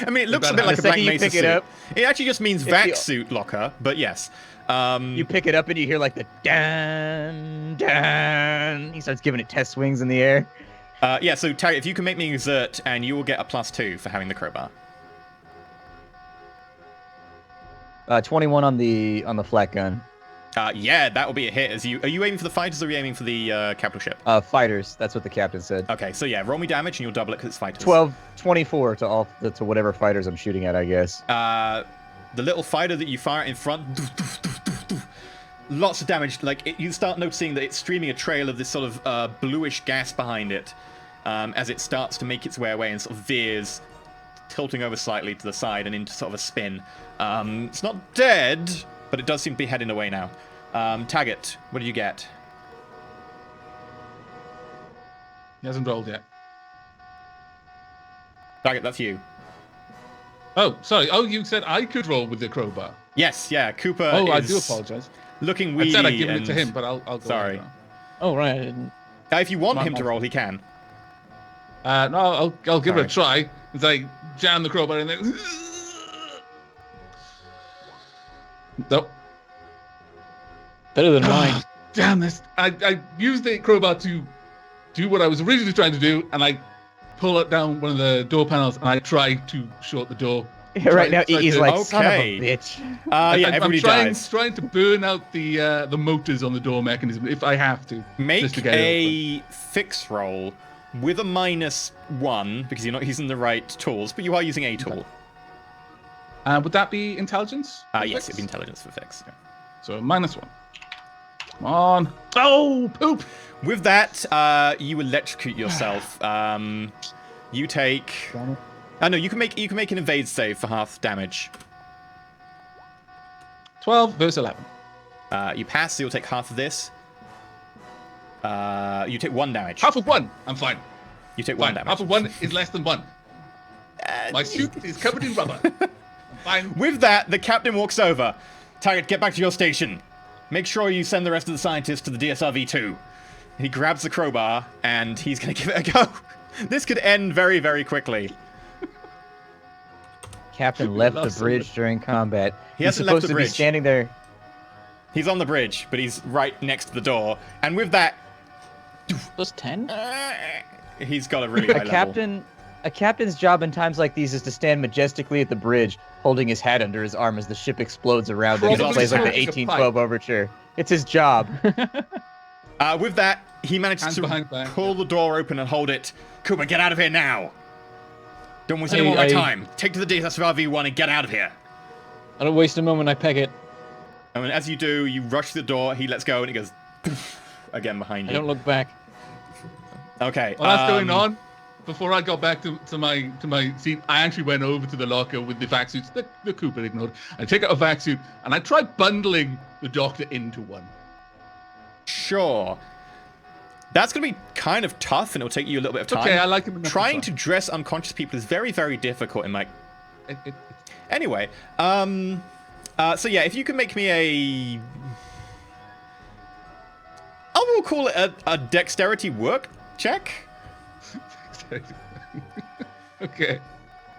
Speaker 2: I mean, it looks a
Speaker 6: better
Speaker 2: bit
Speaker 6: have
Speaker 2: like
Speaker 3: the
Speaker 2: a Black
Speaker 3: second you
Speaker 2: Mesa
Speaker 3: pick
Speaker 2: suit.
Speaker 3: it up-
Speaker 2: It actually just means
Speaker 3: It's
Speaker 2: vac
Speaker 3: the-
Speaker 2: suit locker, but yes.
Speaker 3: You pick it up and you hear like the dun dun. He starts giving it test swings in the air.
Speaker 2: Yeah, so Target, if you can make me exert, and you will get a +2 for having the crowbar.
Speaker 3: 21 on the flat gun.
Speaker 2: Yeah, that will be a hit. Are you aiming for the fighters or are you aiming for the capital ship?
Speaker 3: Fighters. That's what the captain said.
Speaker 2: Okay, so yeah, roll me damage and you'll double it because it's fighters.
Speaker 3: 24 to whatever fighters I'm shooting at, I guess.
Speaker 2: The little fighter that you fire in front, lots of damage. Like you start noticing that it's streaming a trail of this sort of bluish gas behind it as it starts to make its way away and sort of veers, tilting over slightly to the side and into sort of a spin. It's not dead, but it does seem to be heading away now. Taggart, what do you get?
Speaker 6: He hasn't rolled yet.
Speaker 2: Taggart, that's you.
Speaker 6: Oh, sorry. Oh, you said I could roll with the crowbar.
Speaker 2: Yes, yeah, Cooper
Speaker 6: Oh, I
Speaker 2: is
Speaker 6: do apologize.
Speaker 2: looking
Speaker 6: I
Speaker 2: weedy.
Speaker 6: said I'd given it to
Speaker 2: and-
Speaker 6: him, but I'll go.
Speaker 2: Sorry.
Speaker 6: on now.
Speaker 4: Oh, right. I didn't.
Speaker 2: If you want
Speaker 6: My
Speaker 2: him to
Speaker 6: fault.
Speaker 2: roll, he can.
Speaker 6: No, I'll give it a try. It's like jam the crowbar in there. Nope.
Speaker 4: Better than mine.
Speaker 6: Damn this! I used the crowbar to do what I was originally trying to do, and I pull it down one of the door panels, and I try to shut the door.
Speaker 3: Right now,
Speaker 6: Try
Speaker 3: he's
Speaker 6: to-
Speaker 3: like, son of
Speaker 2: Okay.
Speaker 3: a bitch.
Speaker 2: Yeah,
Speaker 6: I'm
Speaker 2: everybody
Speaker 6: trying,
Speaker 2: dies.
Speaker 6: trying to burn out the motors on the door mechanism if I have to.
Speaker 2: Make
Speaker 6: just to get it
Speaker 2: a fix roll with a -1 because you're not using the right tools, but you are using a tool.
Speaker 6: Would that be intelligence? for
Speaker 2: Yes,
Speaker 6: fix?
Speaker 2: it'd be intelligence for fix.
Speaker 6: So -1. Come on. Oh, poop!
Speaker 2: With that, you electrocute yourself. You take. Oh no, you can make an evade save for half damage.
Speaker 6: 12 versus 11.
Speaker 2: You pass, so you'll take half of this. You take 1 damage.
Speaker 6: Half of 1. I'm fine.
Speaker 2: You take 1
Speaker 6: Fine.
Speaker 2: damage.
Speaker 6: Half of 1 is less than 1. My suit is covered in rubber. I'm fine.
Speaker 2: With that, the captain walks over. Taggart, get back to your station. Make sure you send the rest of the scientists to the DSRV-2. He grabs the crowbar, and he's going to give it a go. This could end very, very quickly.
Speaker 3: Captain left the
Speaker 6: Lost
Speaker 3: bridge during combat.
Speaker 2: He
Speaker 3: He's
Speaker 2: hasn't left
Speaker 3: supposed
Speaker 2: the
Speaker 3: to
Speaker 2: bridge.
Speaker 3: be standing there.
Speaker 2: He's on the bridge, but he's right next to the door. And with that,
Speaker 4: Plus 10?
Speaker 2: he's got a really high level.
Speaker 3: Captain A captain's job in times like these is to stand majestically at the bridge, holding his hat under his arm as the ship explodes around him. He
Speaker 6: Probably
Speaker 3: plays like the
Speaker 6: smoking a
Speaker 3: 1812 overture. It's his job.
Speaker 2: With that, he manages
Speaker 6: Hands
Speaker 2: to
Speaker 6: behind back.
Speaker 2: pull the door open and hold it. Cooper, get out of here now! Don't waste any more of my time. Take to the DSSRV1 and get out of here.
Speaker 4: I don't waste a moment, I peg it.
Speaker 2: And as you do, you rush to the door, he lets go, and it goes again behind
Speaker 4: I
Speaker 2: you.
Speaker 4: don't look back.
Speaker 2: Okay.
Speaker 6: While that's going on, before I got back to my seat, I actually went over to the locker with the vac suits that the Cooper ignored. I take out a vac suit and I try bundling the doctor into one.
Speaker 2: Sure. That's going to be kind of tough, and it'll take you a little bit of time.
Speaker 6: Okay, I like him enough.
Speaker 2: Trying to dress unconscious people is very, very difficult in my... Anyway, so yeah, if you can make me a... I will call it a dexterity work check.
Speaker 6: Okay.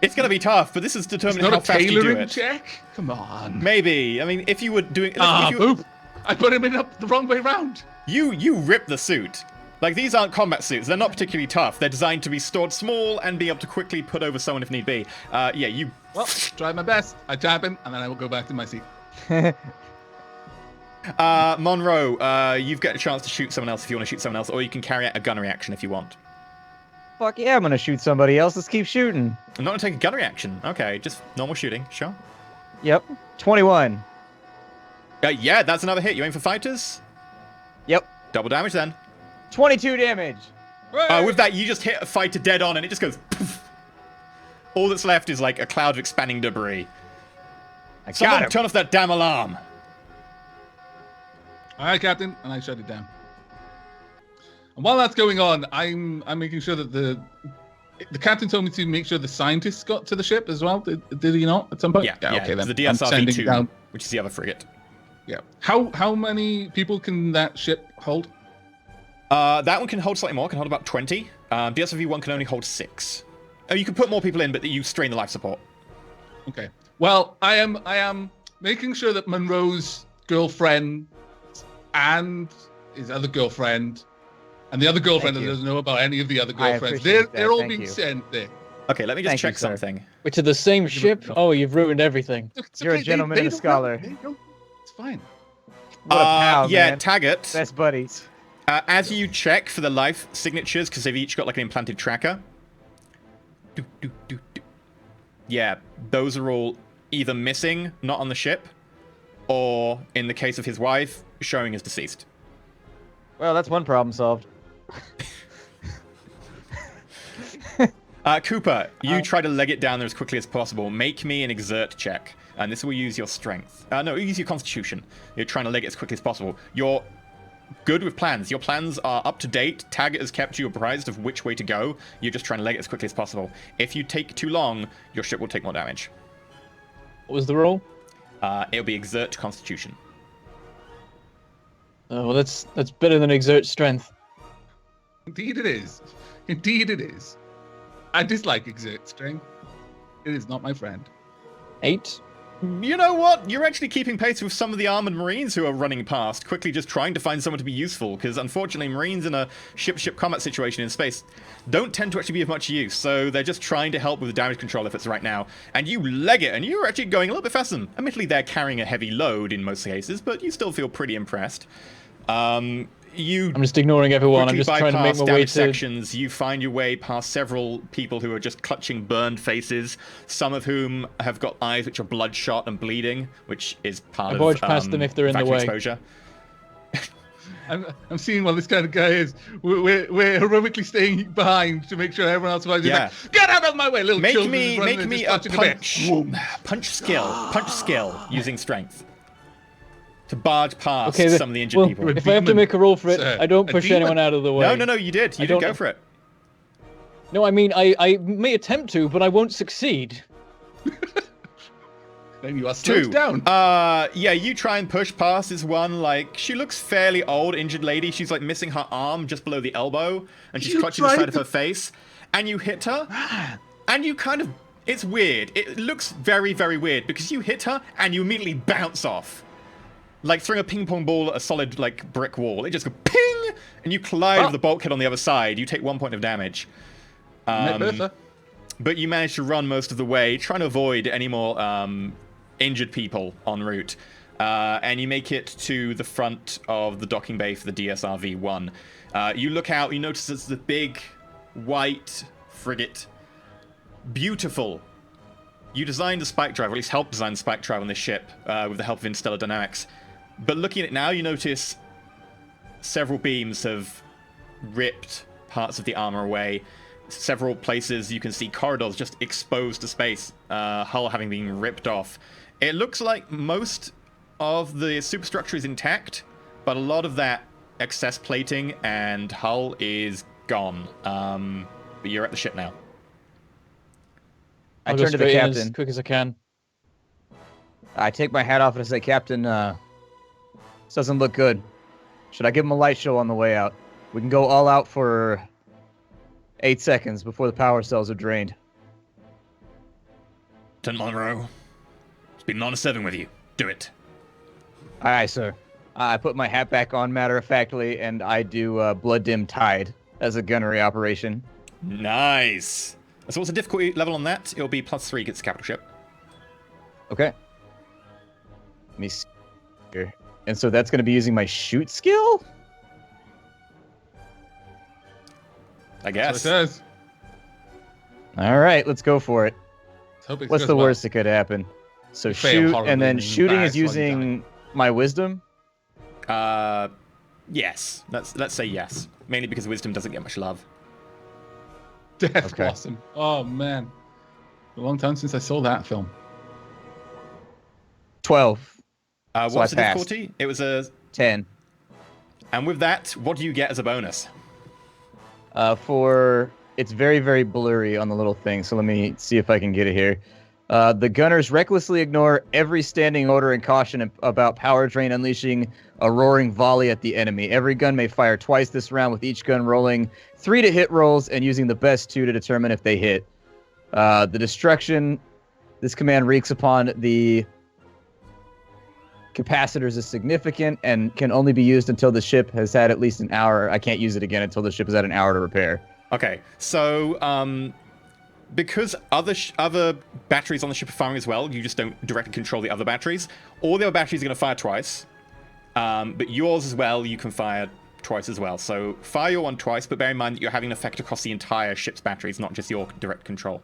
Speaker 2: It's going to be tough, but this is
Speaker 6: It's
Speaker 2: determining
Speaker 6: not
Speaker 2: how
Speaker 6: a
Speaker 2: fast you do
Speaker 6: tailoring
Speaker 2: it.
Speaker 6: check? Come on.
Speaker 2: Maybe. I mean, if you were doing...
Speaker 6: Ah,
Speaker 2: if you,
Speaker 6: boop. I put him in up the wrong way round.
Speaker 2: you rip the suit. Like, these aren't combat suits. They're not particularly tough. They're designed to be stored small and be able to quickly put over someone if need be. Yeah, you...
Speaker 6: Well, try my best. I tap him, and then I will go back to my seat.
Speaker 2: Monroe, you've got a chance to shoot someone else if you want to shoot someone else, or you can carry out a gun reaction if you want.
Speaker 3: Fuck yeah, I'm gonna shoot somebody else. Let's keep shooting.
Speaker 2: I'm not going to take a gun reaction. Okay, just normal shooting. Sure.
Speaker 3: Yep. 21.
Speaker 2: Yeah, that's another hit. You aim for fighters?
Speaker 3: Yep.
Speaker 2: Double damage then.
Speaker 3: 22 damage.
Speaker 2: With that, you just hit a fighter dead on, and it just goes poof. All that's left is like a cloud of expanding debris. Someone
Speaker 3: him.
Speaker 2: turn off that damn alarm.
Speaker 6: All right, Captain, and I shut it down. And while that's going on, I'm making sure that the captain told me to make sure the scientists got to the ship as well. Did he not at some point?
Speaker 2: Yeah,
Speaker 6: Okay then.
Speaker 2: The
Speaker 6: I'm sending
Speaker 2: DSRV-2,
Speaker 6: down.
Speaker 2: which is the other frigate.
Speaker 6: Yeah. How many people can that ship hold?
Speaker 2: That one can hold slightly more. Can hold about 20. DSRV-1 can only hold 6. You can put more people in, but you strain the life support.
Speaker 6: Okay. Well, I am making sure that Monroe's girlfriend and his other girlfriend and the other girlfriend that doesn't know about any of the other girlfriends. They're all being sent there.
Speaker 2: Okay, let me just
Speaker 3: Thank you,
Speaker 2: check
Speaker 3: sir.
Speaker 2: something.
Speaker 4: Wait, to the same ship? Oh, you've ruined everything.
Speaker 6: It's
Speaker 3: You're a gentleman and a
Speaker 6: don't
Speaker 3: scholar.
Speaker 6: know. They don't- It's fine.
Speaker 3: What a pal,
Speaker 2: Yeah,
Speaker 3: man.
Speaker 2: Taggart.
Speaker 3: Best buddies.
Speaker 2: As you check for the life signatures, because they've each got like an implanted tracker. Yeah, those are all either missing, not on the ship, or in the case of his wife, showing as deceased.
Speaker 3: Well, that's one problem solved.
Speaker 2: Cooper, you try to leg it down there as quickly as possible. Make me an exert check, and this will use your strength. No, use your constitution. You're trying to leg it as quickly as possible. You're good with plans. Your plans are up to date. Taggart has kept you apprised of which way to go. You're just trying to leg it as quickly as possible. If you take too long, your ship will take more damage.
Speaker 4: What was the roll?
Speaker 2: It'll be exert constitution.
Speaker 4: Oh, well, that's better than exert strength.
Speaker 6: Indeed it is. Indeed it is. I dislike exert strength. It is not my friend.
Speaker 4: 8.
Speaker 2: You know what? You're actually keeping pace with some of the armored marines who are running past, quickly just trying to find someone to be useful, because unfortunately marines in a ship-to-ship combat situation in space don't tend to actually be of much use, so they're just trying to help with the damage control efforts right now. And you leg it, and you're actually going a little bit faster than them. Admittedly, they're carrying a heavy load in most cases, but you still feel pretty impressed. You
Speaker 4: I'm just ignoring everyone. I'm
Speaker 2: quickly
Speaker 4: just trying to make
Speaker 2: bypass
Speaker 4: my way
Speaker 2: damaged
Speaker 4: to...
Speaker 2: sections. You find your way past several people who are just clutching burned faces, some of whom have got eyes which are bloodshot and bleeding, which is part
Speaker 4: I
Speaker 2: of
Speaker 4: barge past them if they're in the
Speaker 2: vacuum
Speaker 4: way.
Speaker 2: exposure.
Speaker 6: I'm seeing what this kind of guy is. We're heroically staying behind to make sure everyone else survives. He's
Speaker 2: Yeah.
Speaker 6: like, get out of my way, little
Speaker 2: Make
Speaker 6: children.
Speaker 2: me
Speaker 6: running
Speaker 2: make
Speaker 6: and
Speaker 2: me
Speaker 6: just
Speaker 2: a
Speaker 6: clutching bit.
Speaker 2: punch
Speaker 6: Whoom.
Speaker 2: punch skill using strength to barge past
Speaker 4: Okay,
Speaker 2: some of the injured
Speaker 4: well,
Speaker 2: people.
Speaker 4: if I have to make a roll for it,
Speaker 6: Sir,
Speaker 4: I don't
Speaker 6: a
Speaker 4: push
Speaker 6: demon.
Speaker 4: anyone out of the way.
Speaker 2: No, you did. You
Speaker 4: I
Speaker 2: did
Speaker 4: don't
Speaker 2: go
Speaker 4: know.
Speaker 2: for it.
Speaker 4: No, I mean, I may attempt to, but I won't succeed.
Speaker 6: Then you are slowed
Speaker 2: 2.
Speaker 6: down.
Speaker 2: Yeah, you try and push past this one, like, she looks fairly old, injured lady. She's, like, missing her arm just below the elbow, and she's
Speaker 6: You
Speaker 2: clutching the
Speaker 6: tried
Speaker 2: side of
Speaker 6: to-
Speaker 2: her face. And you hit her, and you kind of... It's weird. It looks very, very weird, because you hit her, and you immediately bounce off. Like throwing a ping pong ball at a solid, like, brick wall. It just goes ping! And you collide with the bulkhead on the other side. You take 1 point of damage.
Speaker 6: Met Bertha.
Speaker 2: but you manage to run most of the way, trying to avoid any more injured people en route. And you make it to the front of the docking bay for the DSRV-1. You look out, you notice it's the big white frigate. Beautiful. You designed the spike drive, or at least helped design the spike drive on this ship with the help of Interstellar Dynamics. But looking at it now, you notice several beams have ripped parts of the armor away. Several places you can see corridors just exposed to space, hull having been ripped off. It looks like most of the superstructure is intact, but a lot of that excess plating and hull is gone. But you're at the ship now.
Speaker 3: I
Speaker 4: I'll go
Speaker 3: turn to the
Speaker 4: straight in
Speaker 3: captain.
Speaker 4: as quick as I can.
Speaker 3: I take my hat off and say, Captain, this doesn't look good. Should I give him a light show on the way out? We can go all out for 8 seconds before the power cells are drained.
Speaker 2: Lieutenant Monroe, it's been an honor serving with you. Do it.
Speaker 3: Aye, sir. I put my hat back on, matter-of-factly, and I do Blood Dim Tide as a gunnery operation.
Speaker 2: Nice. So what's the difficulty level on that? It'll be +3 against the capital ship.
Speaker 3: Okay. Let me see here. And so that's going to be using my shoot skill?
Speaker 2: I
Speaker 6: That's
Speaker 2: guess.
Speaker 6: what it says.
Speaker 3: All right, let's go for it.
Speaker 6: Let's hope it
Speaker 3: What's
Speaker 6: goes
Speaker 3: the
Speaker 6: well.
Speaker 3: worst that could happen? So
Speaker 6: You fail
Speaker 3: shoot,
Speaker 6: horribly
Speaker 3: and then
Speaker 6: and you
Speaker 3: shooting
Speaker 6: embarrass
Speaker 3: is
Speaker 6: while you've done
Speaker 3: using my wisdom?
Speaker 2: Yes. Let's say yes. Mainly because wisdom doesn't get much love.
Speaker 6: Death
Speaker 3: Okay.
Speaker 6: Blossom. Oh man, a long time since I saw that film.
Speaker 3: 12.
Speaker 2: What
Speaker 3: So
Speaker 2: was the
Speaker 3: I passed.
Speaker 2: difficulty? It was a...
Speaker 3: 10.
Speaker 2: And with that, what do you get as a bonus?
Speaker 3: It's very, very blurry on the little thing, so let me see if I can get it here. The gunners recklessly ignore every standing order and caution about power drain, unleashing a roaring volley at the enemy. Every gun may fire twice this round, with each gun rolling 3 to hit rolls and using the best 2 to determine if they hit. The destruction this command wreaks upon the capacitors is significant and can only be used until the ship has had at least an hour. I can't use it again until the ship has had an hour to repair.
Speaker 2: Okay, so because other batteries on the ship are firing as well, you just don't directly control the other batteries. All the other batteries are going to fire twice, but yours as well, you can fire twice as well. So fire your one twice, but bear in mind that you're having an effect across the entire ship's batteries, not just your direct control.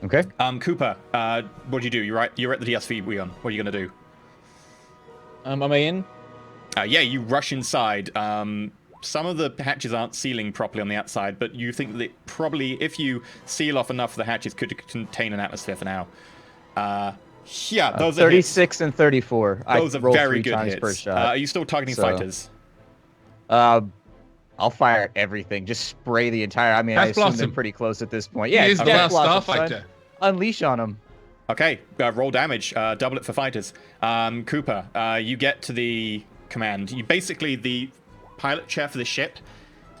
Speaker 3: Okay.
Speaker 2: Cooper, what do you do? You're at the DSV Weon. What are you going to do?
Speaker 4: Am I in?
Speaker 2: Yeah, you rush inside. Some of the hatches aren't sealing properly on the outside, but you think that probably, if you seal off enough of the hatches, could contain an atmosphere for now. Yeah, those are hits.
Speaker 3: 36 and 34.
Speaker 2: Those
Speaker 3: I
Speaker 2: are
Speaker 3: rolled
Speaker 2: very
Speaker 3: 3
Speaker 2: good
Speaker 3: times
Speaker 2: hits.
Speaker 3: per shot.
Speaker 2: Are you still targeting
Speaker 3: So-
Speaker 2: fighters?
Speaker 3: I'll fire everything. Just spray the entire. I mean, I
Speaker 6: Death
Speaker 3: assume they're
Speaker 6: Blossom.
Speaker 3: pretty close at this point. Yeah,
Speaker 6: He
Speaker 3: it's
Speaker 6: is
Speaker 3: Death
Speaker 6: the last
Speaker 3: Blossom, son.
Speaker 6: starfighter.
Speaker 3: Unleash on them.
Speaker 2: Okay, roll damage. Double it for fighters. Cooper, you get to the command. You basically, the pilot chair for the ship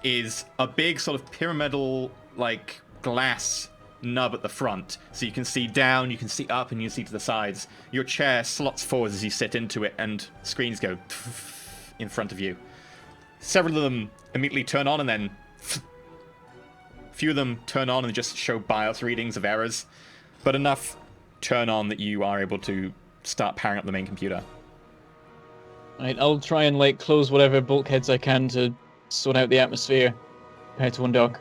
Speaker 2: is a big sort of pyramidal, like, glass nub at the front. So you can see down, you can see up, and you can see to the sides. Your chair slots forward as you sit into it, and screens go in front of you. Several of them immediately turn on, and then a few of them turn on and just show BIOS readings of errors. But enough turn on that you are able to start powering up the main computer.
Speaker 4: Right, I'll try and like close whatever bulkheads I can to sort out the atmosphere. Prepare to undock.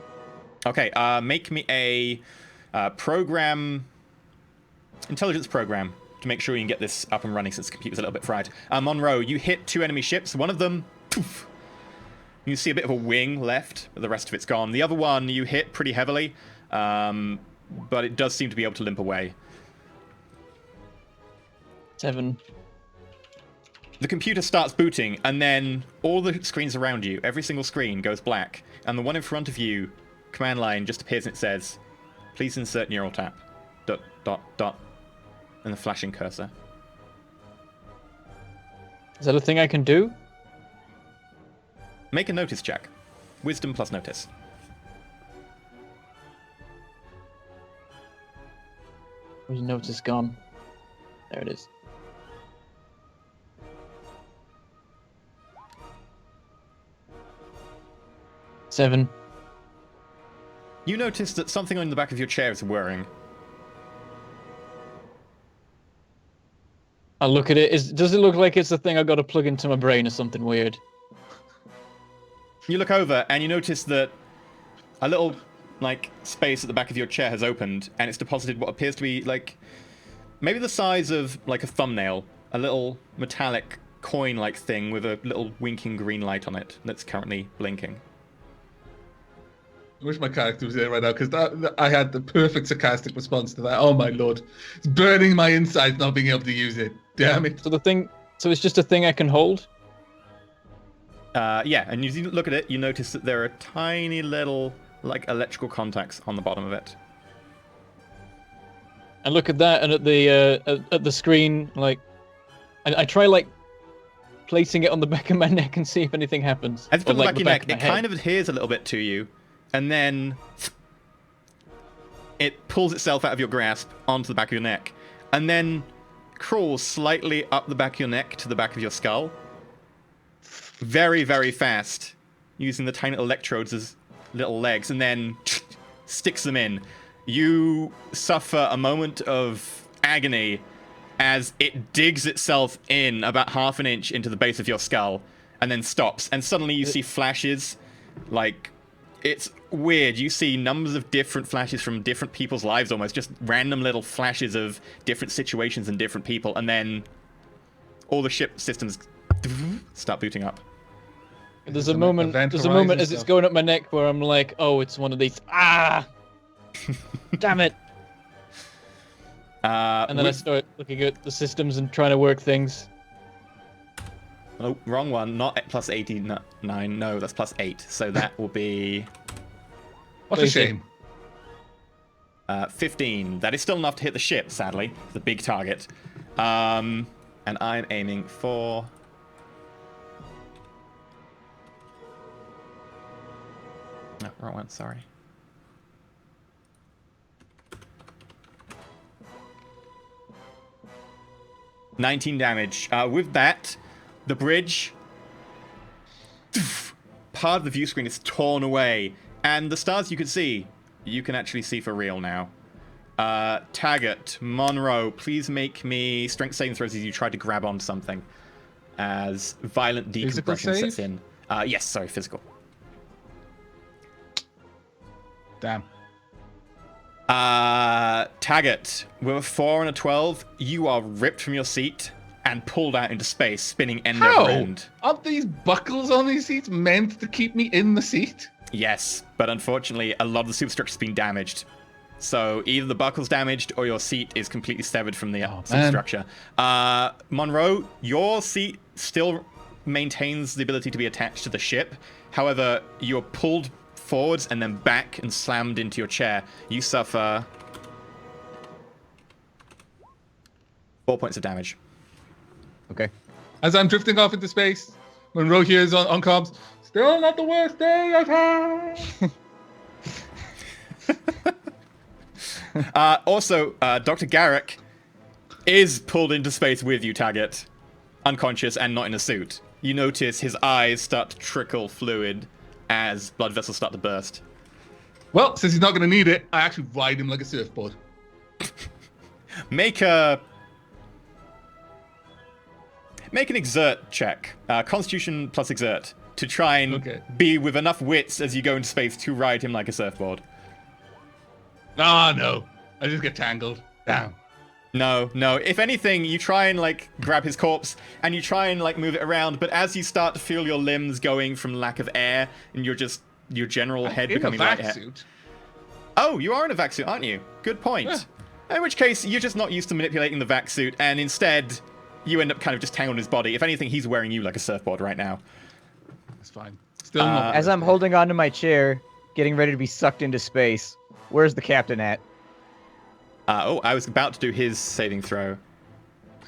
Speaker 2: Okay, make me a intelligence program to make sure you can get this up and running since the computer's a little bit fried. Monroe, you hit 2 enemy ships. One of them, poof, you see a bit of a wing left, but the rest of it's gone. The other one you hit pretty heavily, but it does seem to be able to limp away.
Speaker 4: 7.
Speaker 2: The computer starts booting, and then all the screens around you, every single screen goes black, and the one in front of you, command line, just appears and it says, "Please insert neural tap." ... and the flashing cursor.
Speaker 4: Is that a thing I can do?
Speaker 2: Make a notice check. Wisdom plus notice.
Speaker 4: Where's notice gone? There it is. Seven.
Speaker 2: You notice that something on the back of your chair is whirring.
Speaker 4: I look at it. Does it look like it's a thing I got to plug into my brain or something weird?
Speaker 2: You look over and you notice that a little, like, space at the back of your chair has opened, and it's deposited what appears to be, like, maybe the size of, like, a thumbnail. A little metallic coin-like thing with a little winking green light on it that's currently blinking.
Speaker 6: I wish my character was there right now, because I had the perfect sarcastic response to that. Oh my lord. It's burning my insides not being able to use it. Damn it.
Speaker 4: So it's just a thing I can hold?
Speaker 2: Yeah, and you look at it, you notice that there are tiny little, like, electrical contacts on the bottom of it.
Speaker 4: I look at that and at the screen, like, I try, like, placing it on the back of my neck and see if anything happens.
Speaker 2: As you put it on the back of your neck, it
Speaker 4: my head.
Speaker 2: kind of adheres a little bit to you, and then it pulls itself out of your grasp onto the back of your neck, and then crawls slightly up the back of your neck to the back of your skull. Very, very fast, using the tiny electrodes as little legs, and then sticks them in. You suffer a moment of agony as it digs itself in about half an inch into the base of your skull, and then stops. And suddenly you see flashes, like, it's weird. You see numbers of different flashes from different people's lives, almost just random little flashes of different situations and different people, and then all the ship systems start booting up.
Speaker 4: There's a moment as it's going up my neck where I'm like, oh, it's one of these. Ah! Damn it! And then I start looking at the systems and trying to work things.
Speaker 2: Oh, wrong one. Not plus 89. No, that's plus 8. So that will be...
Speaker 6: What a shame.
Speaker 2: 15. That is still enough to hit the ship, sadly. It's a big target. And I'm aiming for... No, wrong one, sorry. $19 damage. With that, the bridge, part of the view screen is torn away, and the stars you could see, you can actually see for real now. Taggart, Monroe, please make me strength saving throws as you try to grab onto something, as violent decompression sets in. Yes, sorry, physical.
Speaker 6: Damn.
Speaker 2: Taggart, with a 4 and a 12, you are ripped from your seat and pulled out into space, spinning end over end.
Speaker 6: Aren't these buckles on these seats meant to keep me in the seat?
Speaker 2: Yes, but unfortunately, a lot of the superstructure's been damaged. So either the buckle's damaged or your seat is completely severed from the superstructure. Monroe, your seat still maintains the ability to be attached to the ship. However, you're pulled forwards and then back and slammed into your chair. You suffer 4 points of damage.
Speaker 3: Okay.
Speaker 6: As I'm drifting off into space, Monroe hears on comms, still not the worst day I've had.
Speaker 2: Also, Dr. Garrick is pulled into space with you, Taggart, unconscious and not in a suit. You notice his eyes start to trickle fluid as blood vessels start to burst.
Speaker 6: Well, since he's not going to need it, I actually ride him like a surfboard.
Speaker 2: Make an exert check. Constitution plus exert. To try and be with enough wits as you go into space to ride him like a surfboard.
Speaker 6: Ah, no. I just get tangled. Damn.
Speaker 2: No. If anything, you try and, like, grab his corpse, and you try and, like, move it around, but as you start to feel your limbs going from lack of air, and your general head becoming lightheaded. Oh, you are in a vac suit, aren't you? Good point. Yeah. In which case, you're just not used to manipulating the vac suit, and instead, you end up kind of just tangled in his body. If anything, he's wearing you like a surfboard right now.
Speaker 6: That's fine. Still not.
Speaker 3: As I'm holding onto my chair, getting ready to be sucked into space, where's the captain at?
Speaker 2: I was about to do his saving throw.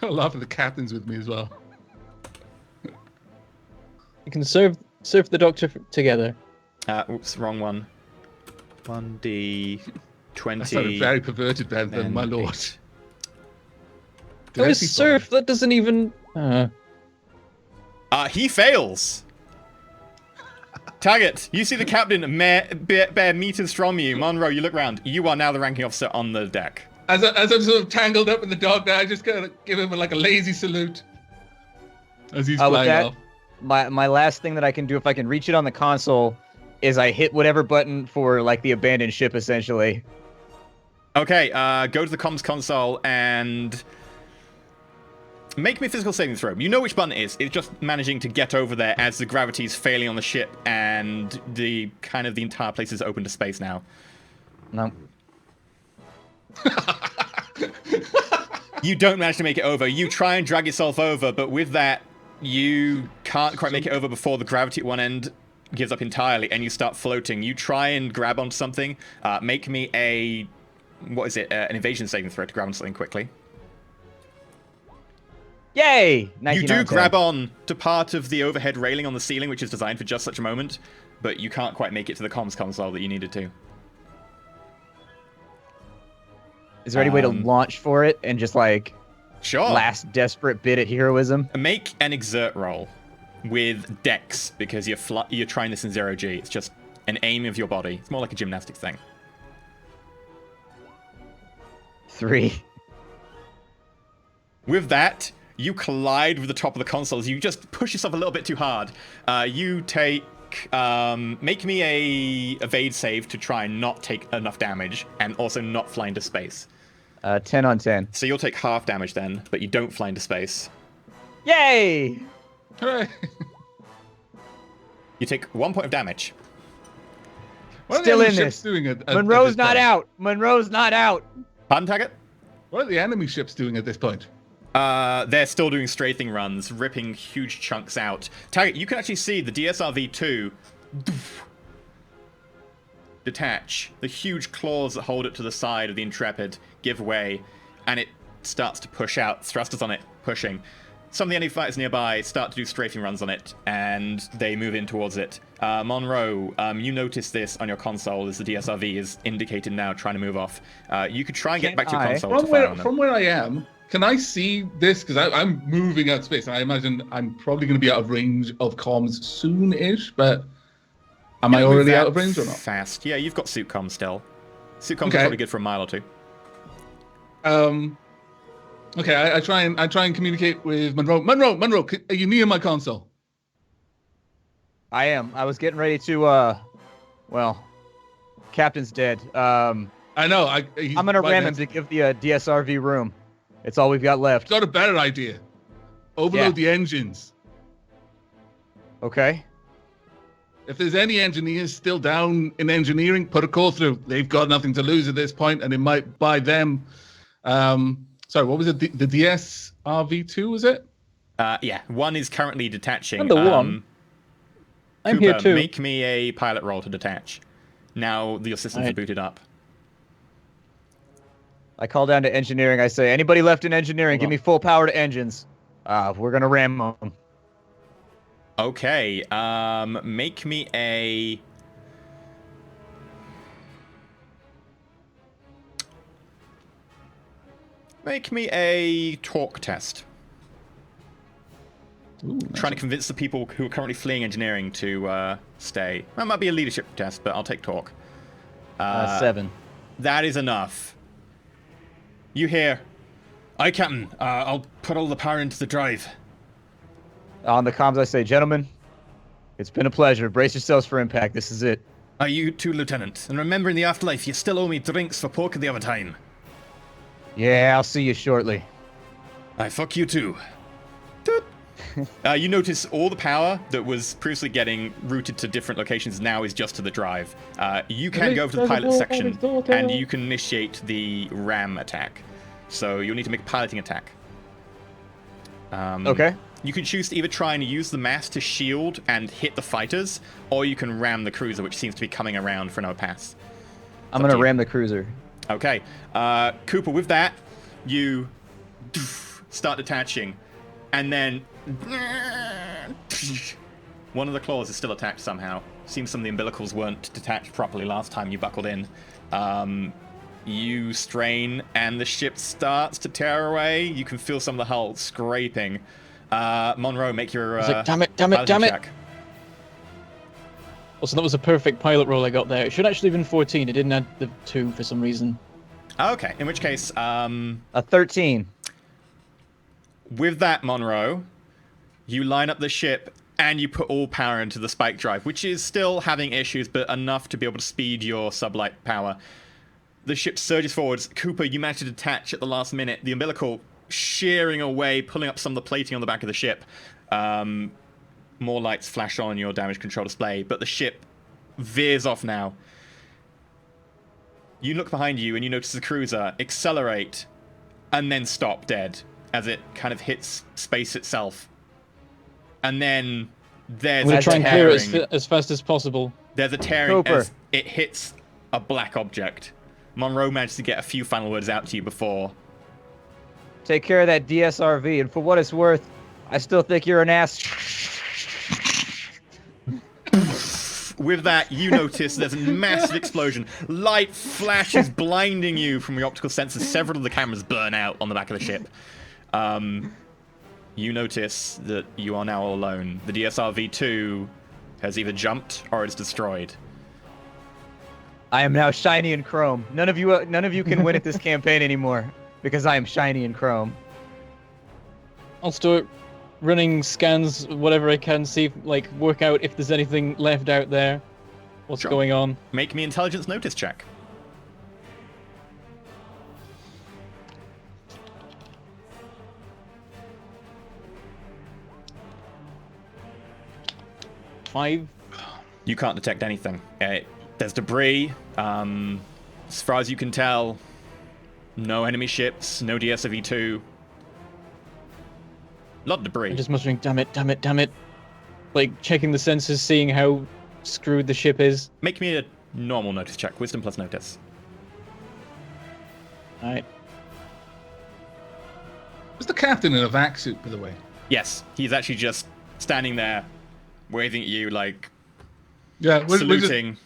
Speaker 6: I laugh at the captain's with me as well.
Speaker 4: You can serve the doctor together.
Speaker 2: Oops, wrong one. 1d20.
Speaker 6: That sounded very perverted then, my lord.
Speaker 4: That is surf. That doesn't even.
Speaker 2: He fails. Taggart, you see the captain bare meters from you. Monroe, you look around. You are now the ranking officer on the deck.
Speaker 6: As I'm sort of tangled up in the dog now, I just kind of give him like a lazy salute as he's flying off.
Speaker 3: My last thing that I can do, if I can reach it on the console, is I hit whatever button for like the abandoned ship, essentially.
Speaker 2: Okay, go to the comms console and make me a physical saving throw. You know which button it is. It's just managing to get over there as the gravity's failing on the ship and the entire place is open to space now.
Speaker 3: No.
Speaker 2: You don't manage to make it over. You try and drag yourself over, but with that, you can't quite make it over before the gravity at one end gives up entirely and you start floating. You try and grab onto something. Make me a... What is it? An evasion saving throw to grab on something quickly.
Speaker 3: Yay!
Speaker 2: You do grab on to part of the overhead railing on the ceiling, which is designed for just such a moment, but you can't quite make it to the comms console that you needed to.
Speaker 3: Is there any way to launch for it and just like
Speaker 2: sure.
Speaker 3: last desperate bit at heroism?
Speaker 2: Make an exert roll with Dex because you're trying this in 0G. It's just an aim of your body. It's more like a gymnastics thing.
Speaker 3: 3.
Speaker 2: With that, you collide with the top of the consoles. You just push yourself a little bit too hard. You take... make me a evade save to try and not take enough damage and also not fly into space.
Speaker 3: 10 on 10.
Speaker 2: So you'll take half damage then, but you don't fly into space.
Speaker 3: Yay!
Speaker 6: Hooray!
Speaker 2: You take 1 point of damage.
Speaker 3: Still in this.
Speaker 6: Doing at
Speaker 3: Monroe's
Speaker 6: this
Speaker 3: not
Speaker 6: point?
Speaker 3: out. Monroe's not out.
Speaker 2: Pardon, Taggart?
Speaker 6: What are the enemy ships doing at this point?
Speaker 2: They're still doing strafing runs, ripping huge chunks out. Taggart, you can actually see the DSRV-2 detach. The huge claws that hold it to the side of the Intrepid give way, and it starts to push out. Thrusters on it, pushing. Some of the enemy fighters nearby start to do strafing runs on it, and they move in towards it. Monroe, you notice this on your console as the DSRV is indicated now, trying to move off. You could try and get back to your console to fire on them.
Speaker 6: From where I am, can I see this? Because I'm moving out of space, and I imagine I'm probably going to be out of range of comms soon-ish, but am I already out of range or not?
Speaker 2: Fast. Yeah, you've got suit comms still. Suit comms are probably good for a mile or two.
Speaker 6: Okay, I try and communicate with Monroe. Monroe, are you near my console?
Speaker 3: I am. I was getting ready to, well, Captain's dead. I'm
Speaker 6: I'm
Speaker 3: gonna ram him to give the DSRV room. It's all we've got left.
Speaker 6: Got a better idea. Overload the engines.
Speaker 3: Okay.
Speaker 6: If there's any engineers still down in engineering, put a call through. They've got nothing to lose at this point, and it might buy them. Sorry, what was it? The DSRV-2, was it?
Speaker 2: Yeah, one is currently detaching.
Speaker 4: I'm the one. I'm
Speaker 2: Cooper,
Speaker 4: here too.
Speaker 2: Make me a pilot roll to detach. Now your systems are booted up.
Speaker 3: I call down to engineering. I say, anybody left in engineering, give me full power to engines. We're gonna ram them.
Speaker 2: Okay, make me a... Make me a talk test.
Speaker 6: Ooh,
Speaker 2: Trying to convince the people who are currently fleeing engineering to stay. That might be a leadership test, but I'll take talk.
Speaker 3: 7.
Speaker 2: That is enough. You hear, "Aye, Captain. I'll put all the power into the drive."
Speaker 3: On the comms, I say, gentlemen, it's been a pleasure. Brace yourselves for impact. This is it.
Speaker 2: Are you too, Lieutenant? And remember, in the afterlife, you still owe me drinks for poker the other time.
Speaker 3: Yeah, I'll see you shortly.
Speaker 2: I fuck you too. Toot. You notice all the power that was previously getting routed to different locations now is just to the drive. You can go to the pilot section and you can initiate the ram attack. So you'll need to make a piloting attack.
Speaker 3: Okay.
Speaker 2: You can choose to either try and use the mast to shield and hit the fighters, or you can ram the cruiser, which seems to be coming around for another pass.
Speaker 3: I'm going to ram the cruiser.
Speaker 2: Okay. Cooper, with that, you start detaching, and then one of the claws is still attached somehow. Seems some of the umbilicals weren't detached properly last time you buckled in. You strain, and the ship starts to tear away. You can feel some of the hull scraping. Monroe, make your
Speaker 4: damn it.
Speaker 2: check.
Speaker 4: Also, that was a perfect pilot roll I got there. It should actually have been 14. It didn't add the 2 for some reason.
Speaker 2: Okay, in which case,
Speaker 3: A 13.
Speaker 2: with that, Monroe, you line up the ship and you put all power into the spike drive, which is still having issues, but enough to be able to speed your sublight power. The ship surges forwards. Cooper, you manage to detach at the last minute. The umbilical shearing away, pulling up some of the plating on the back of the ship. More lights flash on your damage control display, but the ship veers off now. You look behind you and you notice the cruiser accelerate and then stop dead as it kind of hits space itself. And then there's
Speaker 4: I'm going
Speaker 2: a
Speaker 4: to try and clear it
Speaker 2: tearing.
Speaker 4: as fast as possible.
Speaker 2: There's a tearing
Speaker 3: Cooper.
Speaker 2: as it hits a black object. Monroe managed to get a few final words out to you before.
Speaker 3: Take care of that DSRV, and for what it's worth, I still think you're an ass.
Speaker 2: With that, you notice there's a massive explosion. Light flashes blinding you from your optical sensors. Several of the cameras burn out on the back of the ship. You notice that you are now all alone. The DSR-V2 has either jumped or it's destroyed.
Speaker 3: I am now shiny and chrome. None of you can win at this campaign anymore because I am shiny and chrome.
Speaker 4: I'll start running scans, whatever I can, see, work out if there's anything left out there. What's
Speaker 2: Sure.
Speaker 4: going on?
Speaker 2: Make me intelligence notice check.
Speaker 4: Five.
Speaker 2: You can't detect anything. There's debris. As far as you can tell, no enemy ships, no DSV-2. A lot of debris.
Speaker 4: I'm just muttering, damn it. Checking the sensors, seeing how screwed the ship is.
Speaker 2: Make me a normal notice check. Wisdom plus notice.
Speaker 4: Alright.
Speaker 6: Was the captain in a vac suit, by the way?
Speaker 2: Yes, he's actually just standing there, waving at you
Speaker 6: Yeah, we're just
Speaker 2: saluting.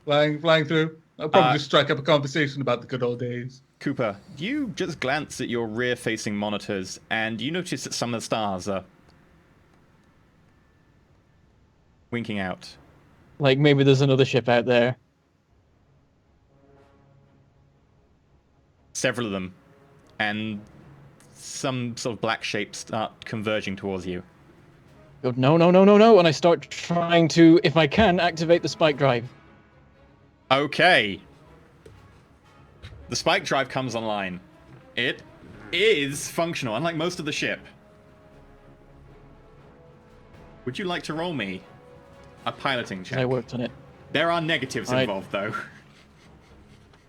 Speaker 6: flying through. I'll probably just strike up a conversation about the good old days.
Speaker 2: Cooper, you just glance at your rear-facing monitors, and you notice that some of the stars are winking out.
Speaker 4: Maybe there's another ship out there.
Speaker 2: Several of them, and some sort of black shapes start converging towards you.
Speaker 4: Go, no, and I start trying to, if I can, activate the spike drive.
Speaker 2: Okay. The spike drive comes online. It is functional, unlike most of the ship. Would you like to roll me a piloting check?
Speaker 4: I worked on it.
Speaker 2: There are negatives
Speaker 4: Alright.
Speaker 2: involved, though.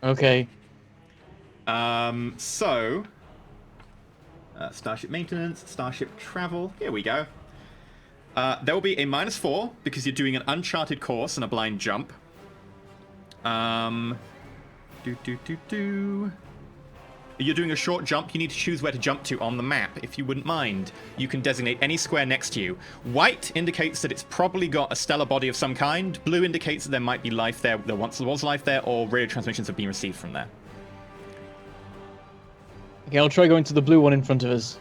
Speaker 4: Okay.
Speaker 2: Starship maintenance, starship travel. Here we go. There will be a -4 because you're doing an uncharted course and a blind jump. You're doing a short jump. You need to choose where to jump to on the map. If you wouldn't mind, you can designate any square next to you. White indicates that it's probably got a stellar body of some kind. Blue indicates that there might be life there. There once was life there, or radio transmissions have been received from there.
Speaker 4: Okay, I'll try going to the blue one in front of us.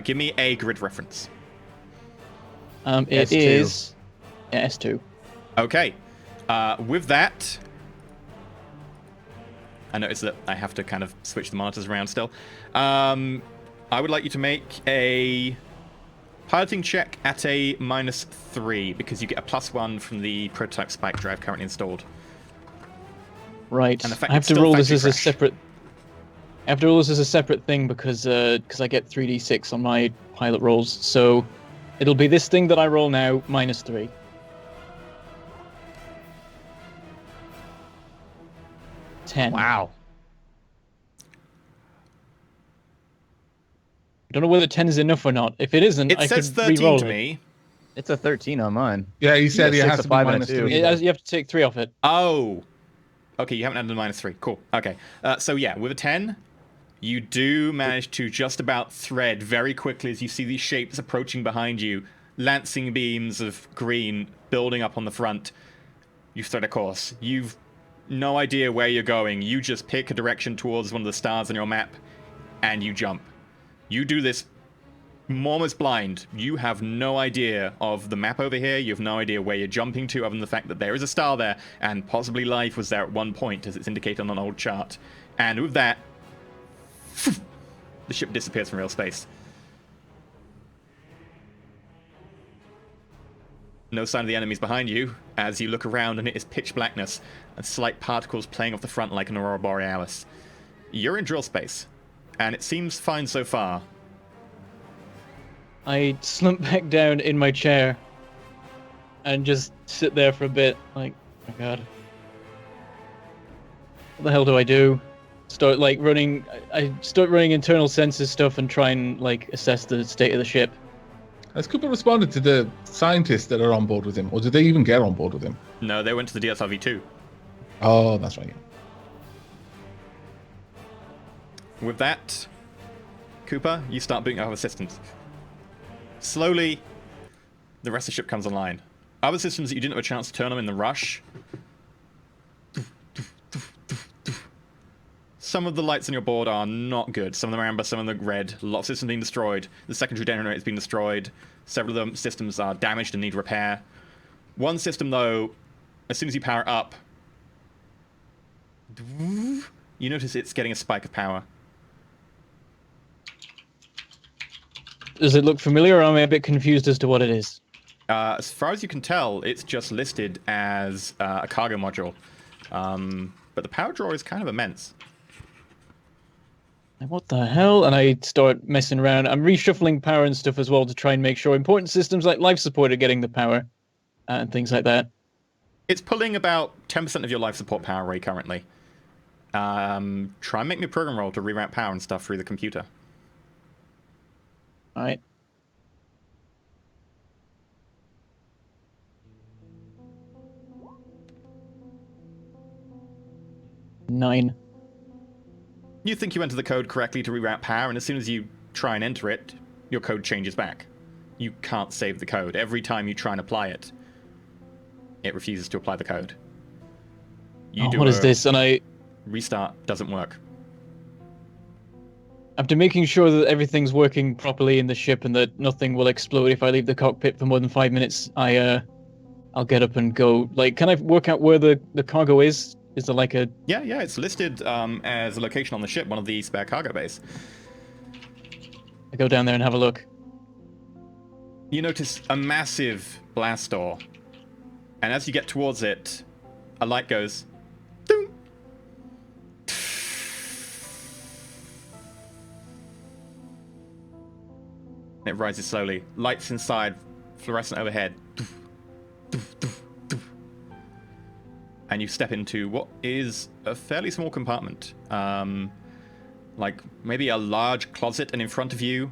Speaker 2: Give me a grid reference.
Speaker 4: It
Speaker 3: S2.
Speaker 4: is S2.
Speaker 2: Okay. With that, I notice that I have to kind of switch the monitors around still. I would like you to make a piloting check at a -3 because you get a +1 from the prototype spike drive currently installed.
Speaker 4: Right.
Speaker 2: And the fact
Speaker 4: I have
Speaker 2: it's
Speaker 4: to
Speaker 2: still
Speaker 4: roll this
Speaker 2: factory
Speaker 4: as a
Speaker 2: fresh.
Speaker 4: separate. I have to roll this as a separate thing because I get 3d6 on my pilot rolls. So it'll be this thing that I roll now -3. Ten.
Speaker 3: Wow.
Speaker 4: I don't know whether 10 is enough or not. If it isn't,
Speaker 2: It
Speaker 4: I
Speaker 2: says
Speaker 4: could
Speaker 2: 13
Speaker 4: re-roll
Speaker 2: to
Speaker 4: it.
Speaker 2: me.
Speaker 3: It's a 13 on mine.
Speaker 6: Yeah, he said
Speaker 3: Yeah,
Speaker 6: he
Speaker 3: 6,
Speaker 6: has
Speaker 3: a
Speaker 6: to be
Speaker 3: 5, and a 2.
Speaker 6: -3.
Speaker 4: You have to take 3 off it.
Speaker 2: Oh. Okay, you haven't added the -3. Cool. Okay. So yeah, with a 10, you do manage to just about thread very quickly as you see these shapes approaching behind you, lancing beams of green building up on the front. You've thread a course. You've no idea where you're going. You just pick a direction towards one of the stars on your map, and you jump. You do this Morm's blind. You have no idea of the map over here. You have no idea where you're jumping to, other than the fact that there is a star there, and possibly life was there at one point, as it's indicated on an old chart. And with that, the ship disappears from real space. No sign of the enemies behind you, as you look around and it is pitch blackness, and slight particles playing off the front like an aurora borealis. You're in drill space, and it seems fine so far.
Speaker 4: I slump back down in my chair and just sit there for a bit, like, oh my god. What the hell do I do? Start like running. I start running internal sensor stuff and try and like assess the state of the ship.
Speaker 6: Has Cooper responded to the scientists that are on board with him, or did they even get on board with him?
Speaker 2: No, they went to the DSRV-2.
Speaker 6: Oh, that's right.
Speaker 2: With that, Cooper, you start booting other systems. Slowly, the rest of the ship comes online. Other systems that you didn't have a chance to turn on in the rush. Some of the lights on your board are not good. Some of them are amber, some of them are red. A lot of systems being destroyed. The secondary generator has been destroyed. Several of the systems are damaged and need repair. One system, though, as soon as you power it up, you notice it's getting a spike of power.
Speaker 4: Does it look familiar, or am I a bit confused as to what it is?
Speaker 2: As far as you can tell, it's just listed as a cargo module. But the power draw is kind of immense.
Speaker 4: Like, what the hell? And I start messing around. I'm reshuffling power and stuff as well to try and make sure important systems like life support are getting the power and things like that.
Speaker 2: It's pulling about 10% of your life support power array currently. Try and make me a program roll to reroute power and stuff through the computer.
Speaker 4: All right. Nine.
Speaker 2: You think you entered the code correctly to reroute power, and as soon as you try and enter it, your code changes back. You can't save the code. Every time you try and apply it, it refuses to apply the code.
Speaker 4: What is this? And I
Speaker 2: restart, doesn't work.
Speaker 4: after making sure that everything's working properly in the ship and that nothing will explode if I leave the cockpit for more than 5 minutes, I'll get up and go. Like, can I work out where the cargo is? Is there like a...
Speaker 2: Yeah, it's listed as a location on the ship, one of the spare cargo bays.
Speaker 4: I go down there and have a look.
Speaker 2: You notice a massive blast door, and as you get towards it, a light goes... Ding! It rises slowly. Lights inside, fluorescent overhead. And you step into what is a fairly small compartment. Like maybe a large closet, and in front of you,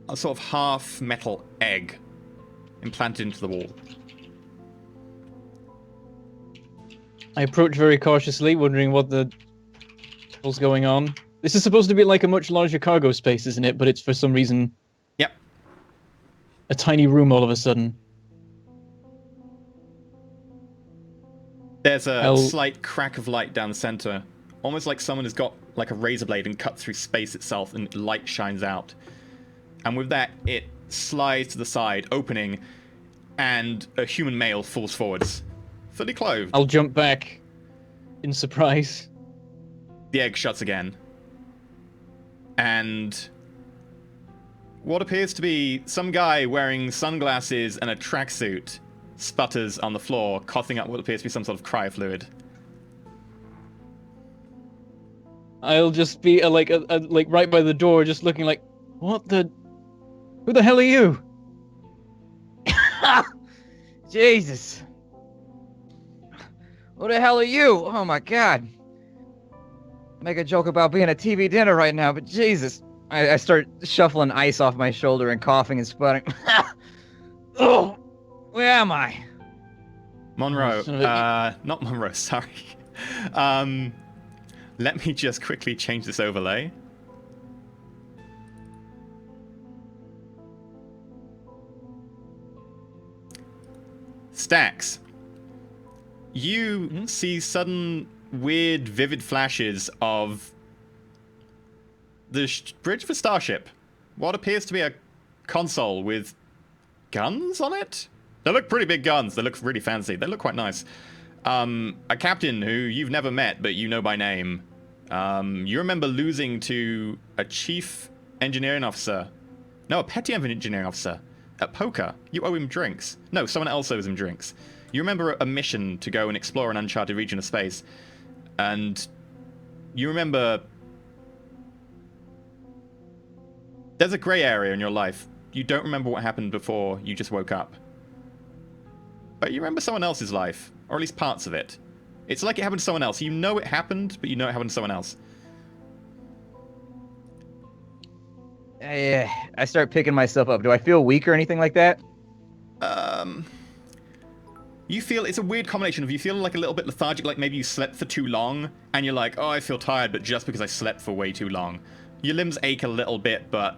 Speaker 2: a sort of half metal egg implanted into the wall.
Speaker 4: I approach very cautiously, wondering what the hell's going on. This is supposed to be like a much larger cargo space, isn't it? But it's for some reason...
Speaker 2: Yep.
Speaker 4: A tiny room all of a sudden.
Speaker 2: There's a slight crack of light down the center, almost like someone has got like a razor blade and cut through space itself, and light shines out. And with that, it slides to the side, opening, and a human male falls forwards, fully clothed.
Speaker 4: I'll jump back in surprise.
Speaker 2: The egg shuts again. And what appears to be some guy wearing sunglasses and a tracksuit sputters on the floor, coughing up what appears to be some sort of cryo fluid.
Speaker 4: I'll just be like right by the door, just looking like, what the... Who the hell are you?
Speaker 3: Jesus. Who the hell are you? Oh my god. Make a joke about being a TV dinner right now, but Jesus. I start shuffling ice off my shoulder and coughing and sputtering. Oh, where am I?
Speaker 2: Monroe. Not Monroe, sorry. Let me just quickly change this overlay. Stacks. You see sudden, weird, vivid flashes of the bridge of a starship. What appears to be a console with guns on it? They look pretty big guns. They look really fancy. They look quite nice. A captain who you've never met, but you know by name. You remember losing to a chief engineering officer. No, a petty engineering officer. At poker. You owe him drinks. No, someone else owes him drinks. You remember a mission to go and explore an uncharted region of space. And you remember... There's a grey area in your life. You don't remember what happened before you just woke up. But you remember someone else's life. Or at least parts of it. It's like it happened to someone else. You know it happened, but you know it happened to someone else.
Speaker 3: Yeah, I start picking myself up. Do I feel weak or anything like that?
Speaker 2: You feel, it's a weird combination of you feel like a little bit lethargic, like maybe you slept for too long, and you're like, oh, I feel tired, but just because I slept for way too long. Your limbs ache a little bit, but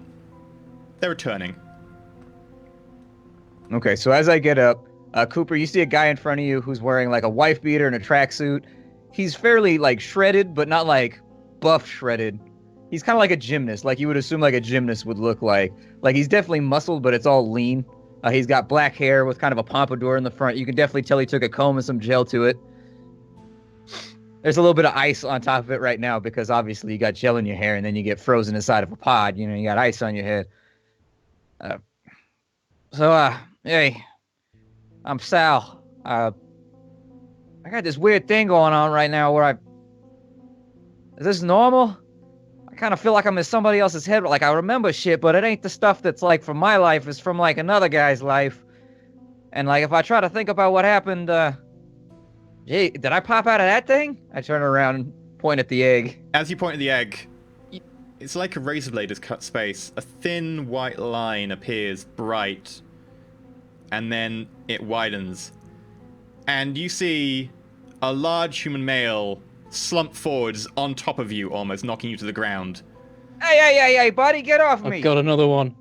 Speaker 2: they're returning. Okay,
Speaker 3: so as I get up, Cooper, you see a guy in front of you who's wearing like a wife beater and a tracksuit. He's fairly like shredded, but not like buff shredded. He's kind of like a gymnast, like you would assume like a gymnast would look like. Like he's definitely muscled, but it's all lean. He's got black hair with kind of a pompadour in the front. You can definitely tell he took a comb and some gel to it. There's a little bit of ice on top of it right now because obviously you got gel in your hair and then you get frozen inside of a pod. You know, you got ice on your head. Hey, I'm Sal. I got this weird thing going on right now where is this normal? I kind of feel like I'm in somebody else's head. Like I remember shit, but it ain't the stuff that's like from my life. It's from like another guy's life. And like if I try to think about what happened, gee, did I pop out of that thing? I turn around and point at the egg.
Speaker 2: As you point at the egg, it's like a razor blade has cut space. A thin white line appears bright, and then it widens. And you see a large human male slump forwards on top of you, almost knocking you to the ground.
Speaker 3: Hey, buddy, get off me!
Speaker 4: I've got another one.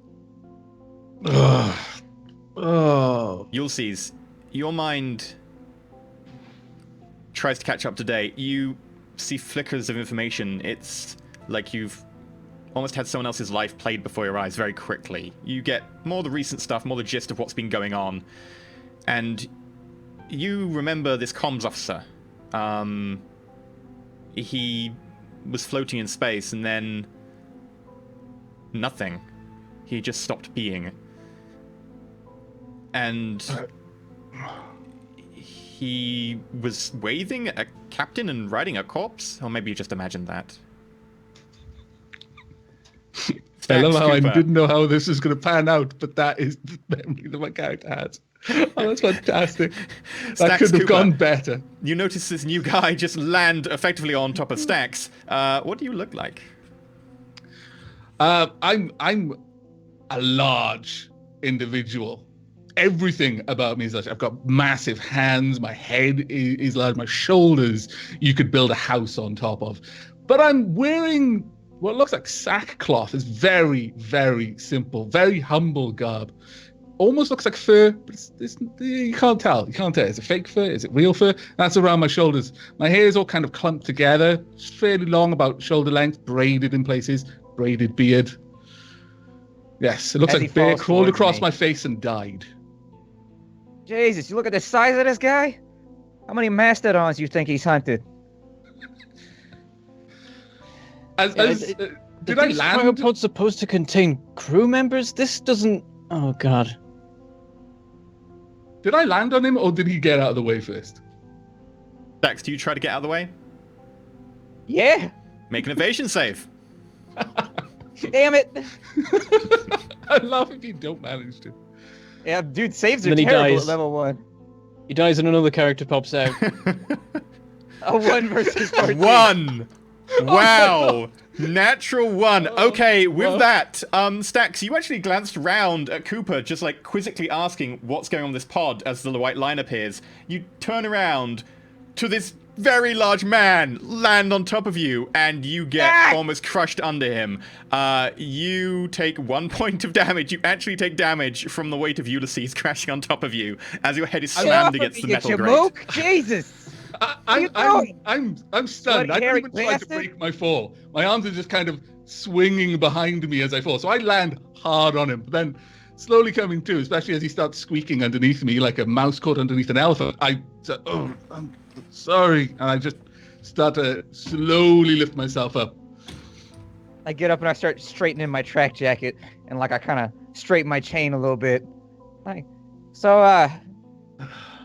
Speaker 5: Oh.
Speaker 2: Ulysses, your mind tries to catch up to date. You see flickers of information. It's like you've almost had someone else's life played before your eyes very quickly. You get more of the recent stuff, more the gist of what's been going on. And you remember this comms officer. He was floating in space and then nothing. He just stopped being. And he was waving at a captain and riding a corpse? Or maybe you just imagined that.
Speaker 6: I love how
Speaker 2: Cooper.
Speaker 6: I didn't know how this was going to pan out, but that is the memory that my character has. Oh, that's fantastic. That
Speaker 2: Stacks
Speaker 6: could have
Speaker 2: Cooper.
Speaker 6: gone better.
Speaker 2: You notice this new guy just land effectively on top of Stacks. What do you look like?
Speaker 6: I'm a large individual. Everything about me is large. I've got massive hands. My head is large. My shoulders you could build a house on top of. But I'm wearing what looks like sackcloth. It's very, very simple, very humble garb. Almost looks like fur, but you can't tell. You can't tell. Is it fake fur? Is it real fur? That's around my shoulders. My hair is all kind of clumped together. It's fairly long, about shoulder length, braided in places, braided beard. Yes, it looks
Speaker 3: As
Speaker 6: like
Speaker 3: he
Speaker 6: a bear
Speaker 3: falls
Speaker 6: crawled
Speaker 3: towards
Speaker 6: across
Speaker 3: me.
Speaker 6: my face and died.
Speaker 3: Jesus, you look at the size of this guy? How many mastodons you think he's hunted?
Speaker 6: Did I
Speaker 4: These
Speaker 6: land?
Speaker 4: cryopods supposed to contain crew members? This doesn't... Oh, God.
Speaker 6: Did I land on him, or did he get out of the way first?
Speaker 2: Stacks, do you try to get out of the way?
Speaker 3: Yeah.
Speaker 2: Make an evasion save.
Speaker 3: Damn it.
Speaker 6: I laugh if you don't manage to.
Speaker 3: Yeah, dude, saves are
Speaker 4: Then he
Speaker 3: terrible
Speaker 4: dies.
Speaker 3: at level 1.
Speaker 4: He dies and another character pops out.
Speaker 3: A 1 versus 14.
Speaker 2: 1! Wow! Natural 1. Okay, with that, Stacks, you actually glanced round at Cooper, just like quizzically asking what's going on with this pod as the white line appears. You turn around to this very large man land on top of you, and you get almost crushed under him. You take 1 point of damage. You actually take damage from the weight of Ulysses crashing on top of you as your head is slammed against the metal grate.
Speaker 3: Jesus!
Speaker 6: I'm stunned. I don't even try to break my fall. My arms are just kind of swinging behind me as I fall. So I land hard on him. But then slowly coming to, especially as he starts squeaking underneath me like a mouse caught underneath an elephant, I say, oh, I'm sorry. And I just start to slowly lift myself up.
Speaker 3: I get up and I start straightening my track jacket, and like I kind of straighten my chain a little bit. Like, so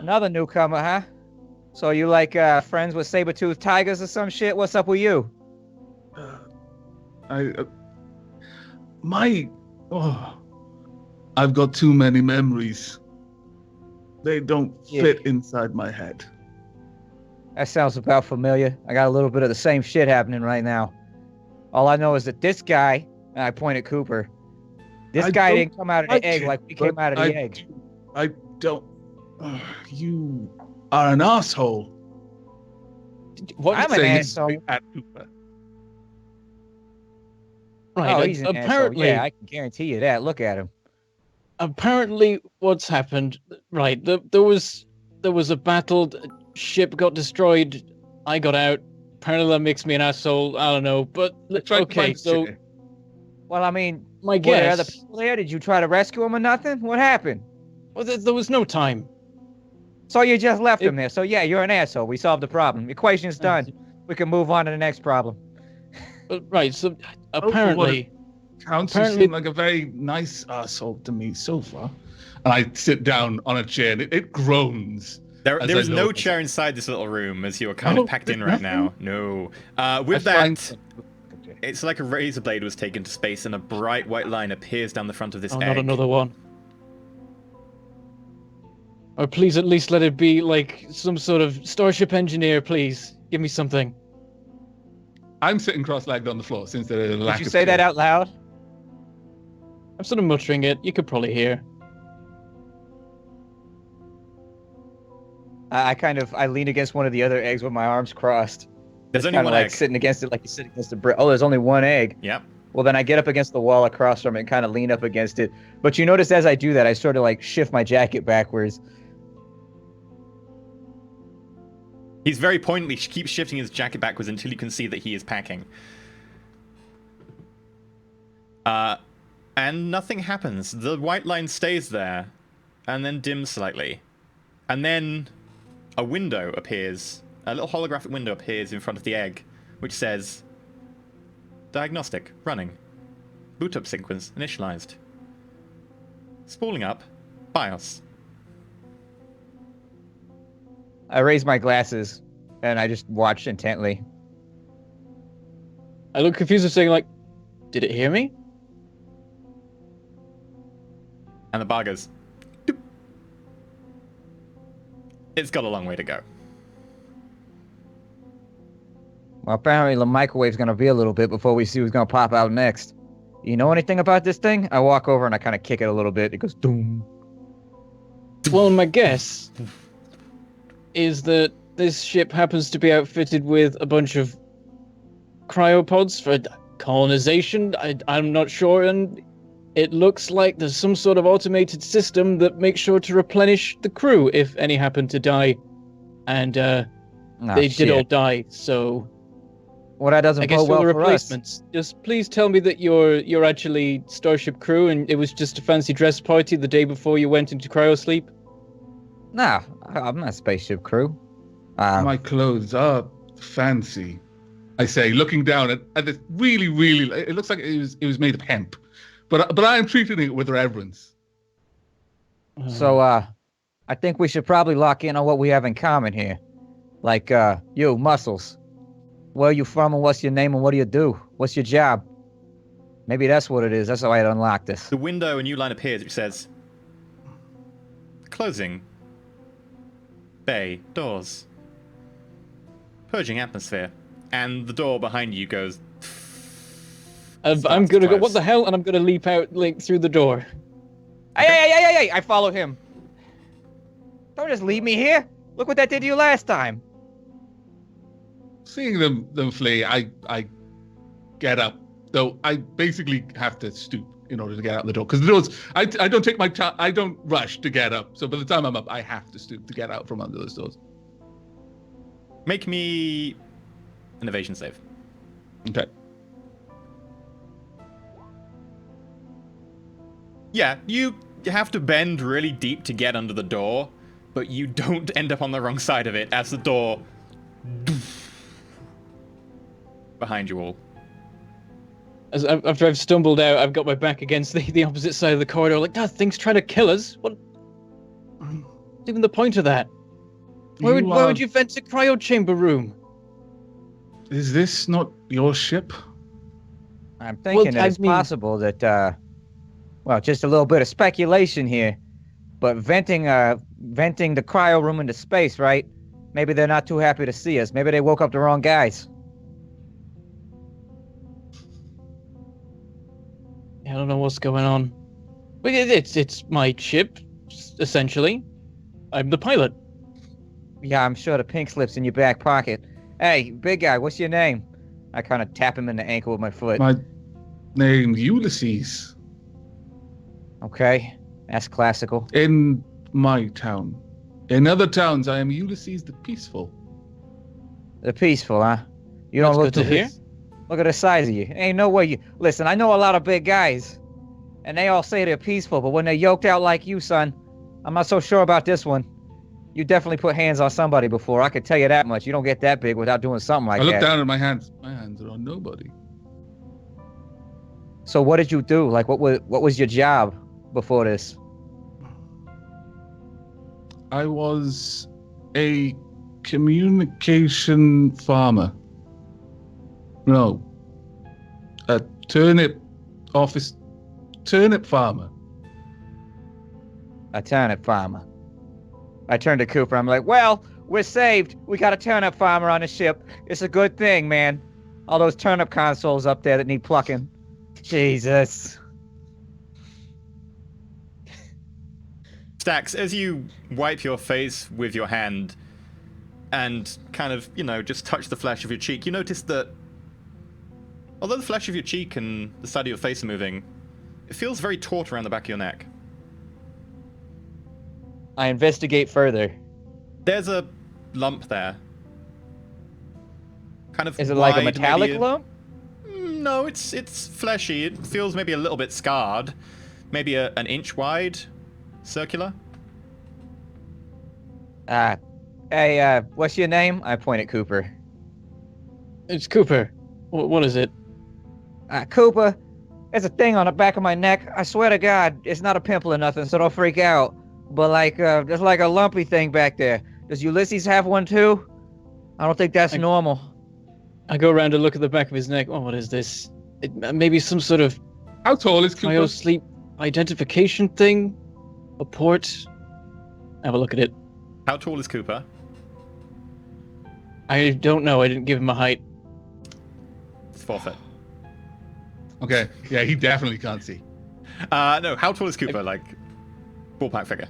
Speaker 3: another newcomer, huh? So you like friends with saber-toothed tigers or some shit? What's up with you?
Speaker 6: I've got too many memories. They don't fit inside my head.
Speaker 3: That sounds about familiar. I got a little bit of the same shit happening right now. All I know is that this guy, and I point at Cooper, this guy didn't come out of the egg like we came out of the egg.
Speaker 6: I don't. You are an asshole.
Speaker 3: I'm an asshole.
Speaker 4: Right.
Speaker 3: Oh, he's an
Speaker 4: apparently,
Speaker 3: asshole. Yeah, I can guarantee you that. Look at him.
Speaker 4: Apparently, what's happened? Right. There was a battle. Ship got destroyed. I got out. Apparently, that makes me an asshole. I don't know. But okay, so.
Speaker 3: Well, I mean,
Speaker 4: my
Speaker 3: were there
Speaker 4: guess.
Speaker 3: other people there? Did you try to rescue him or nothing? What happened?
Speaker 4: Well, there was no time.
Speaker 3: So you just left him there. So yeah, you're an asshole. We solved the problem. Equation's done. We can move on to the next problem.
Speaker 4: Right. So apparently,
Speaker 6: you seem like a very nice asshole to me so far. And I sit down on a chair and it groans.
Speaker 2: There is no chair inside this little room as you are kind of packed in right now. No. With that, it's like a razor blade was taken to space and a bright white line appears down the front of this egg.
Speaker 4: Not another one. Or please at least let it be like some sort of starship engineer, please. Give me something.
Speaker 6: I'm sitting cross-legged on the floor since there is a lack of
Speaker 3: Did you say that out loud?
Speaker 4: I'm sort of muttering it. You could probably hear.
Speaker 3: I lean against one of the other eggs with my arms crossed.
Speaker 2: There's only one egg.
Speaker 3: Sitting against it like you sit against the brick. Oh, there's only one egg.
Speaker 2: Yep.
Speaker 3: Well, then I get up against the wall across from it and kind of lean up against it. But you notice as I do that, I sort of like shift my jacket backwards.
Speaker 2: He's very pointedly keeps shifting his jacket backwards until you can see that he is packing. And nothing happens. The white line stays there, and then dims slightly. And then a window appears. A little holographic window appears in front of the egg, which says, Diagnostic, running. Boot up sequence, initialized. Spooling up, BIOS.
Speaker 3: I raise my glasses, and I just watch intently.
Speaker 4: I look confused and saying, like, did it hear me?
Speaker 2: And the bar goes, doop. It's got a long way to go.
Speaker 3: Well, apparently the microwave's going to be a little bit before we see who's going to pop out next. You know anything about this thing? I walk over and I kind of kick it a little bit. It goes, doom.
Speaker 4: Well, my guess is that this ship happens to be outfitted with a bunch of cryopods for colonization. I'm not sure, and it looks like there's some sort of automated system that makes sure to replenish the crew if any happen to die. And they did all die, so...
Speaker 3: Well, that doesn't
Speaker 4: I guess
Speaker 3: bode well
Speaker 4: for the
Speaker 3: for
Speaker 4: replacements.
Speaker 3: us.
Speaker 4: Just please tell me that you're actually Starship crew and it was just a fancy dress party the day before you went into cryo sleep.
Speaker 3: Nah, I'm not spaceship crew.
Speaker 6: My clothes are fancy, I say, looking down at this really, it looks like it was made of hemp, but I am treating it with reverence.
Speaker 3: So, I think we should probably lock in on what we have in common here. Like, you, Muscles. Where are you from and what's your name and what do you do? What's your job? Maybe that's what it is. That's how I'd unlock this.
Speaker 2: The window, a new line appears which says, Closing. Bay. Doors. Purging atmosphere. And the door behind you goes...
Speaker 4: I'm gonna go, what the hell? And I'm gonna leap out, like, through the door.
Speaker 3: Hey! I follow him. Don't just leave me here. Look what that did to you last time.
Speaker 6: Seeing them flee, I get up. Though I basically have to stoop in order to get out the door. Because the doors, I don't take my time, I don't rush to get up. So by the time I'm up, I have to stoop to get out from under those doors.
Speaker 2: Make me an evasion save.
Speaker 6: Okay.
Speaker 2: Yeah, you have to bend really deep to get under the door, but you don't end up on the wrong side of it as the door behind you all.
Speaker 4: As after I've stumbled out, I've got my back against the opposite side of the corridor. Like, that thing's trying to kill us. What's even the point of that? Why would you vent a cryo chamber room?
Speaker 6: Is this not your ship?
Speaker 3: I'm thinking
Speaker 4: Well,
Speaker 3: it's possible that, well, just a little bit of speculation here, but venting the cryo room into space, right? Maybe they're not too happy to see us. Maybe they woke up the wrong guys.
Speaker 4: I don't know what's going on. But it's my ship, essentially. I'm the pilot.
Speaker 3: Yeah, I'm sure the pink slip's in your back pocket. Hey, big guy, what's your name? I kind of tap him in the ankle with my foot.
Speaker 6: My name's Ulysses.
Speaker 3: Okay, that's classical.
Speaker 6: In my town. In other towns, I am Ulysses the Peaceful.
Speaker 3: The peaceful, huh? You don't
Speaker 4: That's
Speaker 3: look
Speaker 4: good to
Speaker 3: too
Speaker 4: hear.
Speaker 3: Look at the size of you. Ain't no way you... Listen, I know a lot of big guys, and they all say they're peaceful, but when they're yoked out like you, son, I'm not so sure about this one. You definitely put hands on somebody before. I could tell you that much. You don't get that big without doing something like
Speaker 6: I look
Speaker 3: that.
Speaker 6: down at my hands. My hands are on nobody.
Speaker 3: So what did you do? Like, what was your job before this?
Speaker 6: I was a communication farmer. No. A turnip farmer.
Speaker 3: A turnip farmer. I turned to Cooper. I'm like, well, we're saved. We got a turnip farmer on the ship. It's a good thing, man. All those turnip consoles up there that need plucking. Jesus.
Speaker 2: Stax, as you wipe your face with your hand and kind of, just touch the flesh of your cheek, you notice that although the flesh of your cheek and the side of your face are moving, it feels very taut around the back of your neck.
Speaker 3: I investigate further.
Speaker 2: There's a lump there. Kind of
Speaker 3: Is it like a
Speaker 2: wide,
Speaker 3: metallic
Speaker 2: maybe
Speaker 3: lump?
Speaker 2: No, it's fleshy. It feels maybe a little bit scarred. Maybe an inch wide, circular.
Speaker 3: Hey, what's your name? I point at Cooper.
Speaker 4: It's Cooper. What is it?
Speaker 3: Cooper, there's a thing on the back of my neck. I swear to God, it's not a pimple or nothing, so don't freak out. But there's like a lumpy thing back there. Does Ulysses have one too? I don't think that's normal.
Speaker 4: I go around to look at the back of his neck. Oh, what is this? Maybe some sort of
Speaker 6: How tall is Cooper?
Speaker 4: cryo-sleep identification thing? A port? Have a look at it.
Speaker 2: How tall is Cooper?
Speaker 4: I don't know. I didn't give him a height.
Speaker 2: It's 4 foot.
Speaker 6: Okay, yeah, he definitely can't see.
Speaker 2: No, how tall is Cooper? Like, ballpark figure.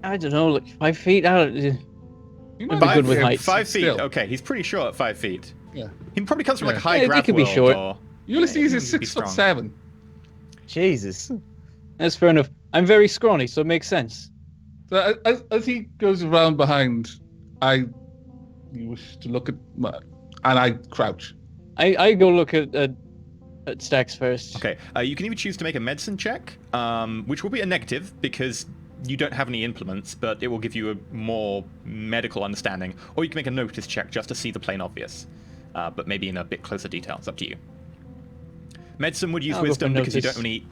Speaker 4: I don't know, like 5 feet?
Speaker 6: He
Speaker 4: I'd be good with heights.
Speaker 2: 5 feet.
Speaker 6: Still.
Speaker 2: Okay, he's pretty short at 5 feet.
Speaker 6: Yeah.
Speaker 2: He probably comes from like
Speaker 6: Yeah.
Speaker 2: high
Speaker 4: Yeah, he
Speaker 2: graph
Speaker 4: could be
Speaker 2: world,
Speaker 4: short.
Speaker 2: or
Speaker 6: Ulysses
Speaker 2: Yeah,
Speaker 6: is
Speaker 2: he'd be
Speaker 6: 6'7".
Speaker 3: Jesus.
Speaker 4: That's fair enough. I'm very scrawny, so it makes sense.
Speaker 6: So as he goes around behind, you wish to look at and I crouch.
Speaker 4: I go look at Stax first.
Speaker 2: Okay, you can either choose to make a medicine check, which will be a negative because you don't have any implements, but it will give you a more medical understanding, or you can make a notice check just to see the plain obvious, but maybe in a bit closer detail. It's up to you. Medicine would use
Speaker 4: I'll go
Speaker 2: wisdom
Speaker 4: for
Speaker 2: because you don't
Speaker 4: notice.
Speaker 2: have any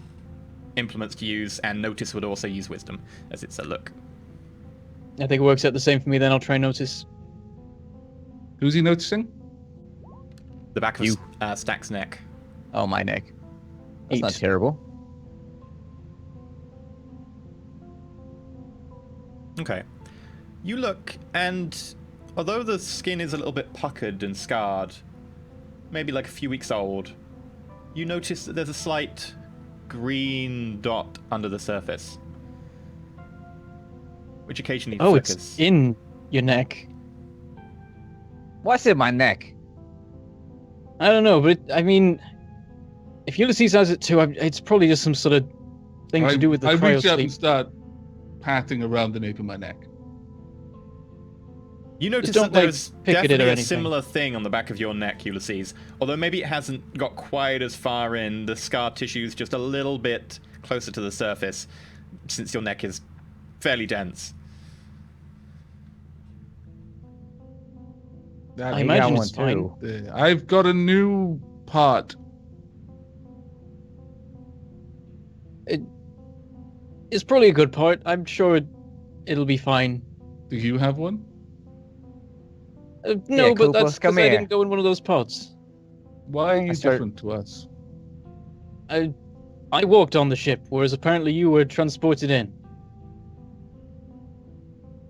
Speaker 2: implements to use, and notice would also use wisdom, as it's a look.
Speaker 4: I think it works out the same for me, then I'll try notice.
Speaker 6: Who's he noticing?
Speaker 2: The back of
Speaker 3: You.
Speaker 2: Stack's neck.
Speaker 3: Oh, my neck. That's
Speaker 4: 8.
Speaker 3: not terrible.
Speaker 2: Okay. You look, and although the skin is a little bit puckered and scarred, maybe like a few weeks old, you notice that there's a slight green dot under the surface, which occasionally
Speaker 4: Oh,
Speaker 2: flickers.
Speaker 4: it's in your neck.
Speaker 3: What's in my neck?
Speaker 4: I don't know, but I mean, if Ulysses has it too, it's probably just some sort of thing to do with the
Speaker 6: I reach up
Speaker 4: cryo-sleep.
Speaker 6: and start patting around the nape of my neck.
Speaker 2: You notice
Speaker 4: don't,
Speaker 2: that there's
Speaker 4: pick at it or
Speaker 2: definitely a
Speaker 4: anything.
Speaker 2: similar thing on the back of your neck, Ulysses. Although maybe it hasn't got quite as far in. The scar tissue's just a little bit closer to the surface, since your neck is fairly dense.
Speaker 6: That
Speaker 4: I
Speaker 6: is-
Speaker 4: imagine
Speaker 3: got
Speaker 4: it's
Speaker 3: one,
Speaker 4: fine.
Speaker 3: too.
Speaker 6: I've got a new part.
Speaker 4: It's probably a good part. I'm sure it'll be fine.
Speaker 6: Do you have one?
Speaker 4: No,
Speaker 3: Yeah,
Speaker 4: but
Speaker 3: Koopa,
Speaker 4: that's
Speaker 3: come
Speaker 4: because I
Speaker 3: here.
Speaker 4: didn't go in one of those pods.
Speaker 6: Why are you
Speaker 3: started-
Speaker 6: different to us?
Speaker 4: I walked on the ship, whereas apparently you were transported in.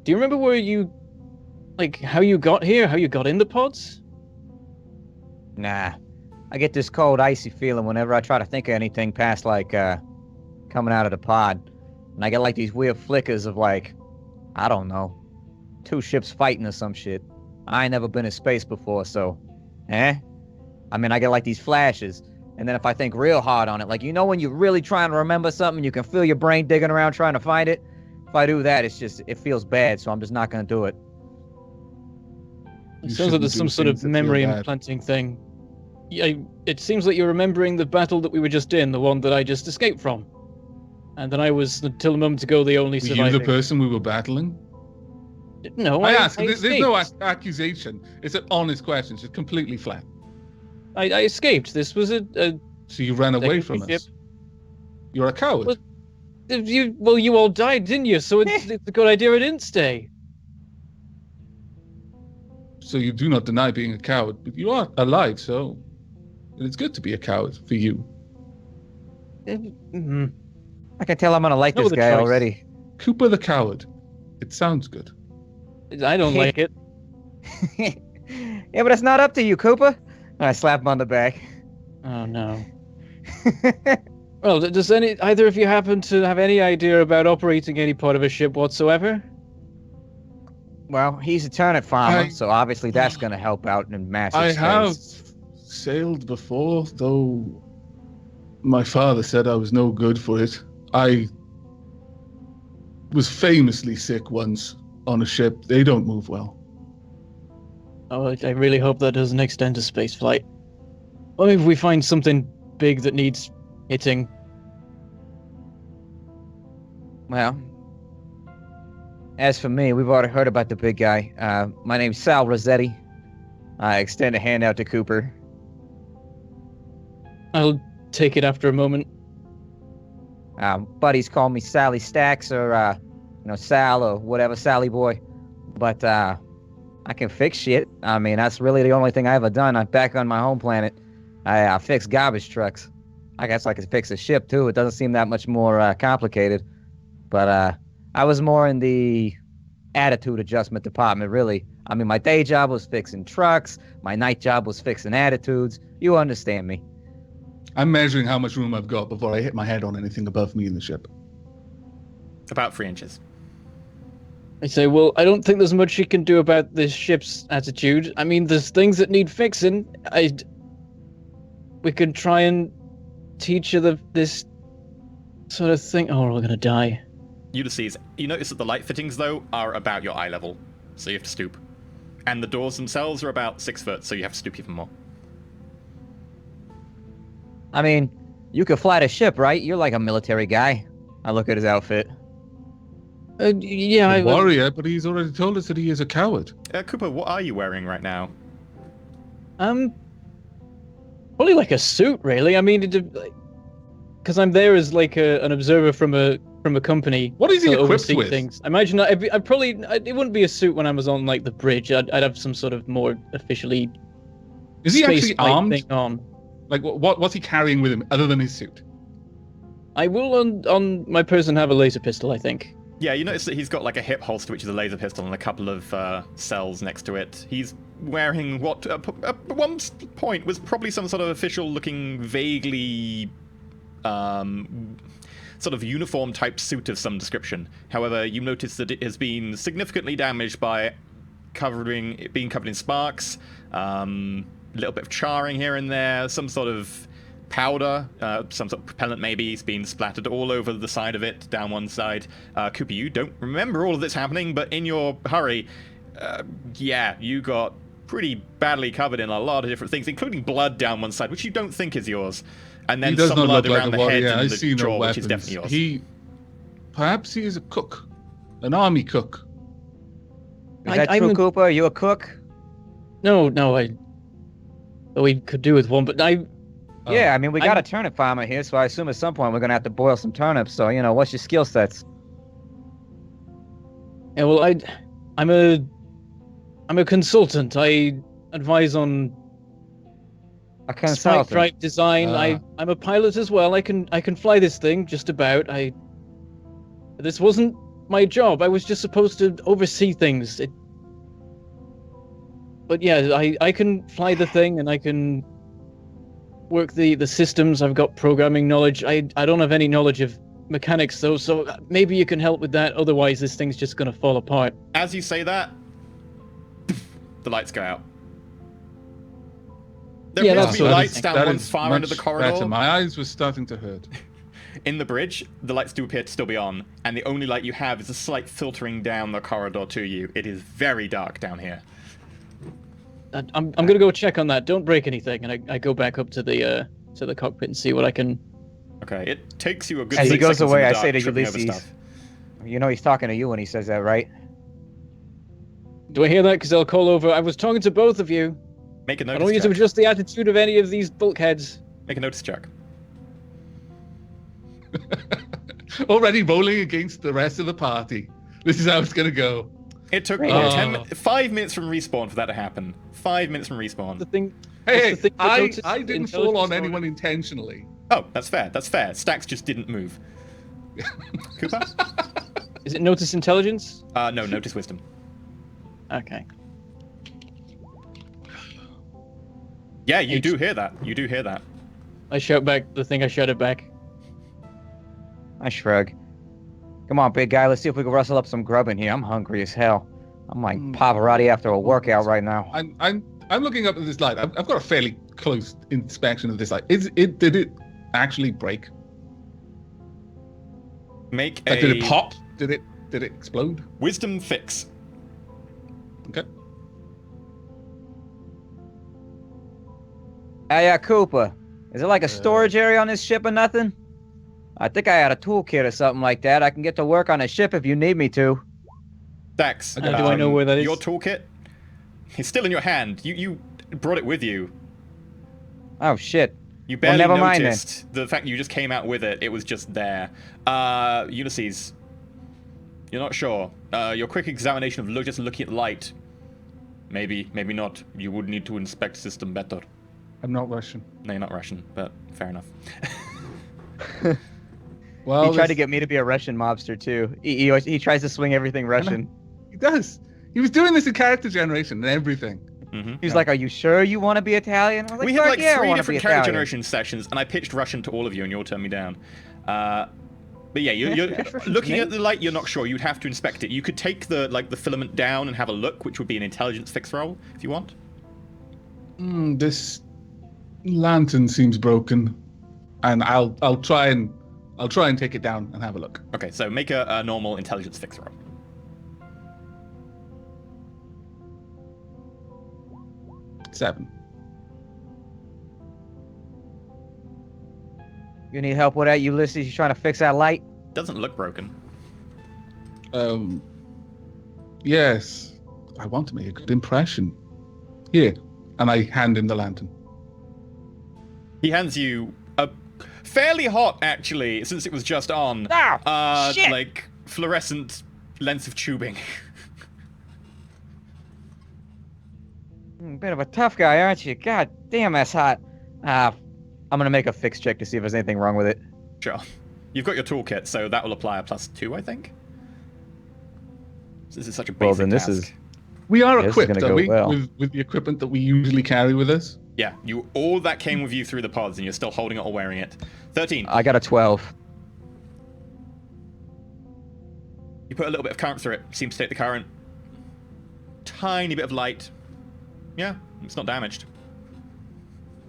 Speaker 4: Do you remember where you, like, how you got here? How you got in the pods?
Speaker 3: Nah. I get this cold, icy feeling whenever I try to think of anything past, like, coming out of the pod. And I get, like, these weird flickers of, like, I don't know, 2 ships fighting or some shit. I ain't never been in space before, so, I mean, I get, like, these flashes. And then if I think real hard on it, like, you know when you're really trying to remember something, you can feel your brain digging around trying to find it? If I do that, it feels bad, so I'm just not gonna do it.
Speaker 4: It
Speaker 6: You
Speaker 4: sounds like there's
Speaker 6: shouldn't
Speaker 4: some
Speaker 6: do
Speaker 4: sort
Speaker 6: things
Speaker 4: of
Speaker 6: that feel
Speaker 4: memory
Speaker 6: bad.
Speaker 4: implanting thing. Yeah, it seems like you're remembering the battle that we were just in, the one that I just escaped from. And then I was, until a moment ago, the only
Speaker 6: Were you
Speaker 4: surviving.
Speaker 6: the person we were battling?
Speaker 4: No,
Speaker 6: I ask.
Speaker 4: I
Speaker 6: There's no
Speaker 4: escaped.
Speaker 6: accusation. It's an honest question. It's just completely flat.
Speaker 4: I escaped. This was a
Speaker 6: So you ran away from
Speaker 4: Second ship.
Speaker 6: us. You're a coward.
Speaker 4: Well, you all died, didn't you? So it's a good idea I didn't stay.
Speaker 6: So you do not deny being a coward, but you are alive, so it's good to be a coward for you.
Speaker 4: Mhm.
Speaker 3: I can tell I'm gonna like
Speaker 4: No
Speaker 3: this
Speaker 4: other
Speaker 3: guy
Speaker 4: choice.
Speaker 3: already.
Speaker 6: Cooper the coward. It sounds good.
Speaker 4: I don't like it.
Speaker 3: Yeah, but it's not up to you, Cooper. I slap him on the back.
Speaker 4: Oh no. Well, does either of you happen to have any idea about operating any part of a ship whatsoever?
Speaker 3: Well, he's a turnip farmer,
Speaker 6: I-
Speaker 3: so obviously that's gonna help out in massive
Speaker 6: I
Speaker 3: space.
Speaker 6: have sailed before, though my father said I was no good for it. I was famously sick once on a ship. They don't move well.
Speaker 4: Oh, I really hope that doesn't extend to spaceflight. Well, if we find something big that needs hitting.
Speaker 3: Well, as for me, we've already heard about the big guy. My name's Sal Rossetti. I extend a hand out to Cooper.
Speaker 4: I'll take it after a moment.
Speaker 3: Buddies call me Sally Stacks or, Sal or whatever, Sally boy. But, I can fix shit. I mean, that's really the only thing I ever done. I'm back on my home planet. I fix garbage trucks. I guess I could fix a ship, too. It doesn't seem that much more, complicated. But, I was more in the attitude adjustment department, really. I mean, my day job was fixing trucks. My night job was fixing attitudes. You understand me.
Speaker 6: I'm measuring how much room I've got before I hit my head on anything above me in the ship.
Speaker 2: About 3 inches.
Speaker 4: I say, well, I don't think there's much you can do about this ship's attitude. I mean, there's things that need fixing. We could try and teach you this sort of thing. Oh, we're all gonna die.
Speaker 2: Ulysses, you notice that the light fittings, though, are about your eye level, so you have to stoop. And the doors themselves are about 6 foot, so you have to stoop even more.
Speaker 3: I mean, you could fly the ship, right? You're like a military guy. I look at his outfit.
Speaker 4: Yeah,
Speaker 6: A warrior, but he's already told us that he is a coward.
Speaker 2: Cooper, what are you wearing right now?
Speaker 4: Probably like a suit, really. I mean, because I'm there as like an observer from a company.
Speaker 6: What is he
Speaker 4: to
Speaker 6: equipped
Speaker 4: oversee
Speaker 6: with?
Speaker 4: things. I imagine it wouldn't be a suit when I was on like the bridge. I'd have some sort of more officially
Speaker 6: Is he actually
Speaker 4: space-like
Speaker 6: armed?
Speaker 4: thing on.
Speaker 6: Like, what's he carrying with him other than his suit?
Speaker 4: I will on my person have a laser pistol, I think.
Speaker 2: Yeah, you notice that he's got like a hip holster, which is a laser pistol, and a couple of cells next to it. He's wearing what at one point was probably some sort of official-looking, vaguely sort of uniform-type suit of some description. However, you notice that it has been significantly damaged by being covered in sparks, a little bit of charring here and there, some sort of powder, some sort of propellant maybe, has been splattered all over the side of it, down one side. Cooper, you don't remember all of this happening, but in your hurry, Yeah, you got pretty badly covered in a lot of different things, including blood down one side, which you don't think is yours. And then
Speaker 6: He does
Speaker 2: some
Speaker 6: not
Speaker 2: blood
Speaker 6: look like
Speaker 2: around
Speaker 6: a
Speaker 2: the
Speaker 6: warrior.
Speaker 2: head
Speaker 6: Yeah, I
Speaker 2: and the
Speaker 6: see no
Speaker 2: jaw, which is
Speaker 6: weapons.
Speaker 2: definitely yours.
Speaker 6: Perhaps he is a cook, an army cook.
Speaker 3: Is that true, Cooper? Are you a cook?
Speaker 4: No, we could do with one, but
Speaker 3: Yeah, I mean, we got a turnip farmer here, so I assume at some point we're gonna have to boil some turnips. So, what's your skill sets?
Speaker 4: Yeah, well, I'm a consultant. I advise on
Speaker 3: A
Speaker 4: sprite
Speaker 3: consultant.
Speaker 4: drive design. I'm a pilot as well. I can fly this thing just about. This wasn't my job. I was just supposed to oversee things. But yeah, I can fly the thing and I can work the systems. I've got programming knowledge. I don't have any knowledge of mechanics though, so maybe you can help with that. Otherwise, this thing's just gonna fall apart.
Speaker 2: As you say that, the lights go out. There appears to be lights down one far end of the corridor.
Speaker 6: Better. My eyes were starting to hurt.
Speaker 2: In the bridge, the lights do appear to still be on, and the only light you have is a slight filtering down the corridor to you. It is very dark down here.
Speaker 4: I'm gonna go check on that. Don't break anything, and I go back up to the cockpit and see what I can.
Speaker 2: Okay, it takes you a good.
Speaker 3: As he
Speaker 2: 6
Speaker 3: goes
Speaker 2: seconds in
Speaker 3: away,
Speaker 2: the
Speaker 3: I
Speaker 2: dark,
Speaker 3: say to
Speaker 2: tripping over
Speaker 3: Ulysses,
Speaker 2: stuff.
Speaker 3: he's talking to you when he says that, right?
Speaker 4: Do I hear that? Because I'll call over. I was talking to both of you.
Speaker 2: Make a
Speaker 4: I
Speaker 2: notice
Speaker 4: don't want you to
Speaker 2: check.
Speaker 4: adjust the attitude of any of these bulkheads.
Speaker 2: Make a notice check.
Speaker 6: Already rolling against the rest of the party. This is how it's gonna go.
Speaker 2: It took
Speaker 3: Right.
Speaker 2: 5 minutes from respawn for that to happen. 5 minutes from respawn.
Speaker 4: The thing.
Speaker 6: Hey,
Speaker 4: the thing that
Speaker 6: I
Speaker 4: noticed
Speaker 6: didn't fall on
Speaker 4: intelligence
Speaker 6: anyone intentionally.
Speaker 2: Oh, that's fair. That's fair. Stacks just didn't move. Cooper?
Speaker 4: Is it notice intelligence?
Speaker 2: No, notice wisdom.
Speaker 4: Okay.
Speaker 2: Yeah, you do hear that. You do hear that.
Speaker 4: I shout back the thing I shouted back.
Speaker 3: I shrug. Come on, big guy. Let's see if we can rustle up some grub in here. I'm hungry as hell. I'm like Pavarotti after a workout right now.
Speaker 6: I'm looking up at this light. I've got a fairly close inspection of this light. Did it actually break?
Speaker 2: Make
Speaker 6: Like,
Speaker 2: a
Speaker 6: did it pop? Did it explode?
Speaker 2: wisdom fix.
Speaker 6: Okay.
Speaker 3: Hey, Cooper. Is it like a storage area on this ship or nothing? I think I had a toolkit or something like that. I can get to work on a ship if you need me to.
Speaker 2: Stacks.
Speaker 4: Do I know where that is?
Speaker 2: Your toolkit? It's still in your hand. You brought it with you.
Speaker 3: Oh, shit.
Speaker 2: You barely
Speaker 3: never mind then.
Speaker 2: noticed the fact you just came out with it. It was just there. Ulysses, you're not sure. Your quick examination of just looking at light. Maybe not. You would need to inspect system better.
Speaker 6: I'm not Russian.
Speaker 2: No, you're not Russian, but fair enough.
Speaker 6: Well,
Speaker 3: He tried to get me to be a Russian mobster, too. He tries to swing everything Russian.
Speaker 6: He does. He was doing this in character generation and everything.
Speaker 3: He's like, are you sure you want to be Italian? I was like,
Speaker 2: We had
Speaker 3: "Fuck
Speaker 2: like
Speaker 3: yeah, I
Speaker 2: 3
Speaker 3: wanna
Speaker 2: different
Speaker 3: be
Speaker 2: character
Speaker 3: Italian."
Speaker 2: generation sessions, and I pitched Russian to all of you, and you all turned me down. But yeah, you're
Speaker 3: Russian
Speaker 2: looking
Speaker 3: to
Speaker 2: at the light. You're not sure. You'd have to inspect it. You could take the filament down and have a look, which would be an intelligence fix roll if you want.
Speaker 6: This lantern seems broken, and I'll try and take it down and have a look.
Speaker 2: Okay, so make a normal intelligence fix roll.
Speaker 6: Seven.
Speaker 3: You need help with that, Ulysses? You trying to fix that light?
Speaker 2: Doesn't look broken.
Speaker 6: Yes. I want to make a good impression. Here, and I hand him the lantern.
Speaker 2: He hands you a fairly hot, actually, since it was just on.
Speaker 3: Shit!
Speaker 2: Like fluorescent length of tubing.
Speaker 3: Bit of a tough guy, aren't you? God damn, that's hot. I'm gonna make a fix check to see if there's anything wrong with it.
Speaker 2: Sure. You've got your toolkit, so that will apply a +2, I think. This is such a basic
Speaker 3: Well, then this
Speaker 2: task.
Speaker 3: is-
Speaker 6: We are
Speaker 3: This is
Speaker 6: equipped,
Speaker 3: gonna
Speaker 6: are
Speaker 3: go
Speaker 6: we?
Speaker 3: well.
Speaker 6: With the equipment that we usually carry with us.
Speaker 2: Yeah, all that came with you through the pods, and you're still holding it or wearing it. 13.
Speaker 3: I got a 12.
Speaker 2: You put a little bit of current through it. Seems to take the current. Tiny bit of light. Yeah, it's not damaged.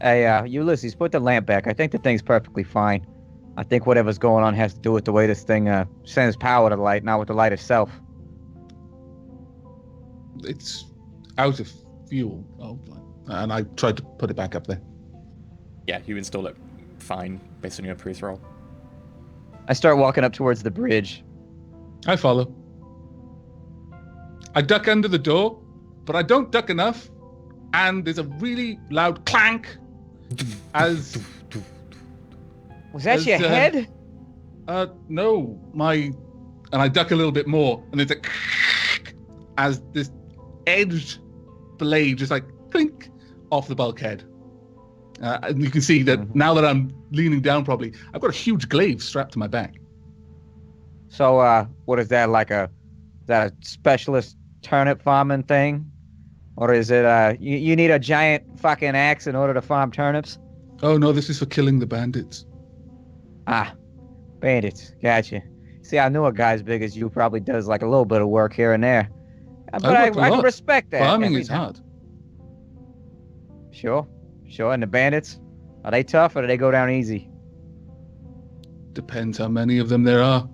Speaker 3: Hey, Ulysses, put the lamp back. I think the thing's perfectly fine. I think whatever's going on has to do with the way this thing sends power to the light, not with the light itself.
Speaker 6: it's out of fuel. Oh, and I tried to put it back up there.
Speaker 2: Yeah, you install it fine based on your previous roll.
Speaker 3: I start walking up towards the bridge.
Speaker 6: I follow. I duck under the door, but I don't duck enough, and there's a really loud clank as...
Speaker 3: Was that your head?
Speaker 6: No, and I duck a little bit more, and there's a as this edged blade just like clink off the bulkhead. And you can see that now that I'm leaning down properly, I've got a huge glaive strapped to my back.
Speaker 3: So, what is that, like is that a specialist turnip farming thing? Or is it, you need a giant fucking axe in order to farm turnips?
Speaker 6: Oh no, this is for killing the bandits.
Speaker 3: Ah, bandits, gotcha. See, I knew a guy as big as you probably does like a little bit of work here and there. But I can respect that.
Speaker 6: Farming is hard.
Speaker 3: Sure. And the bandits, are they tough or do they go down easy?
Speaker 6: Depends how many of them there are.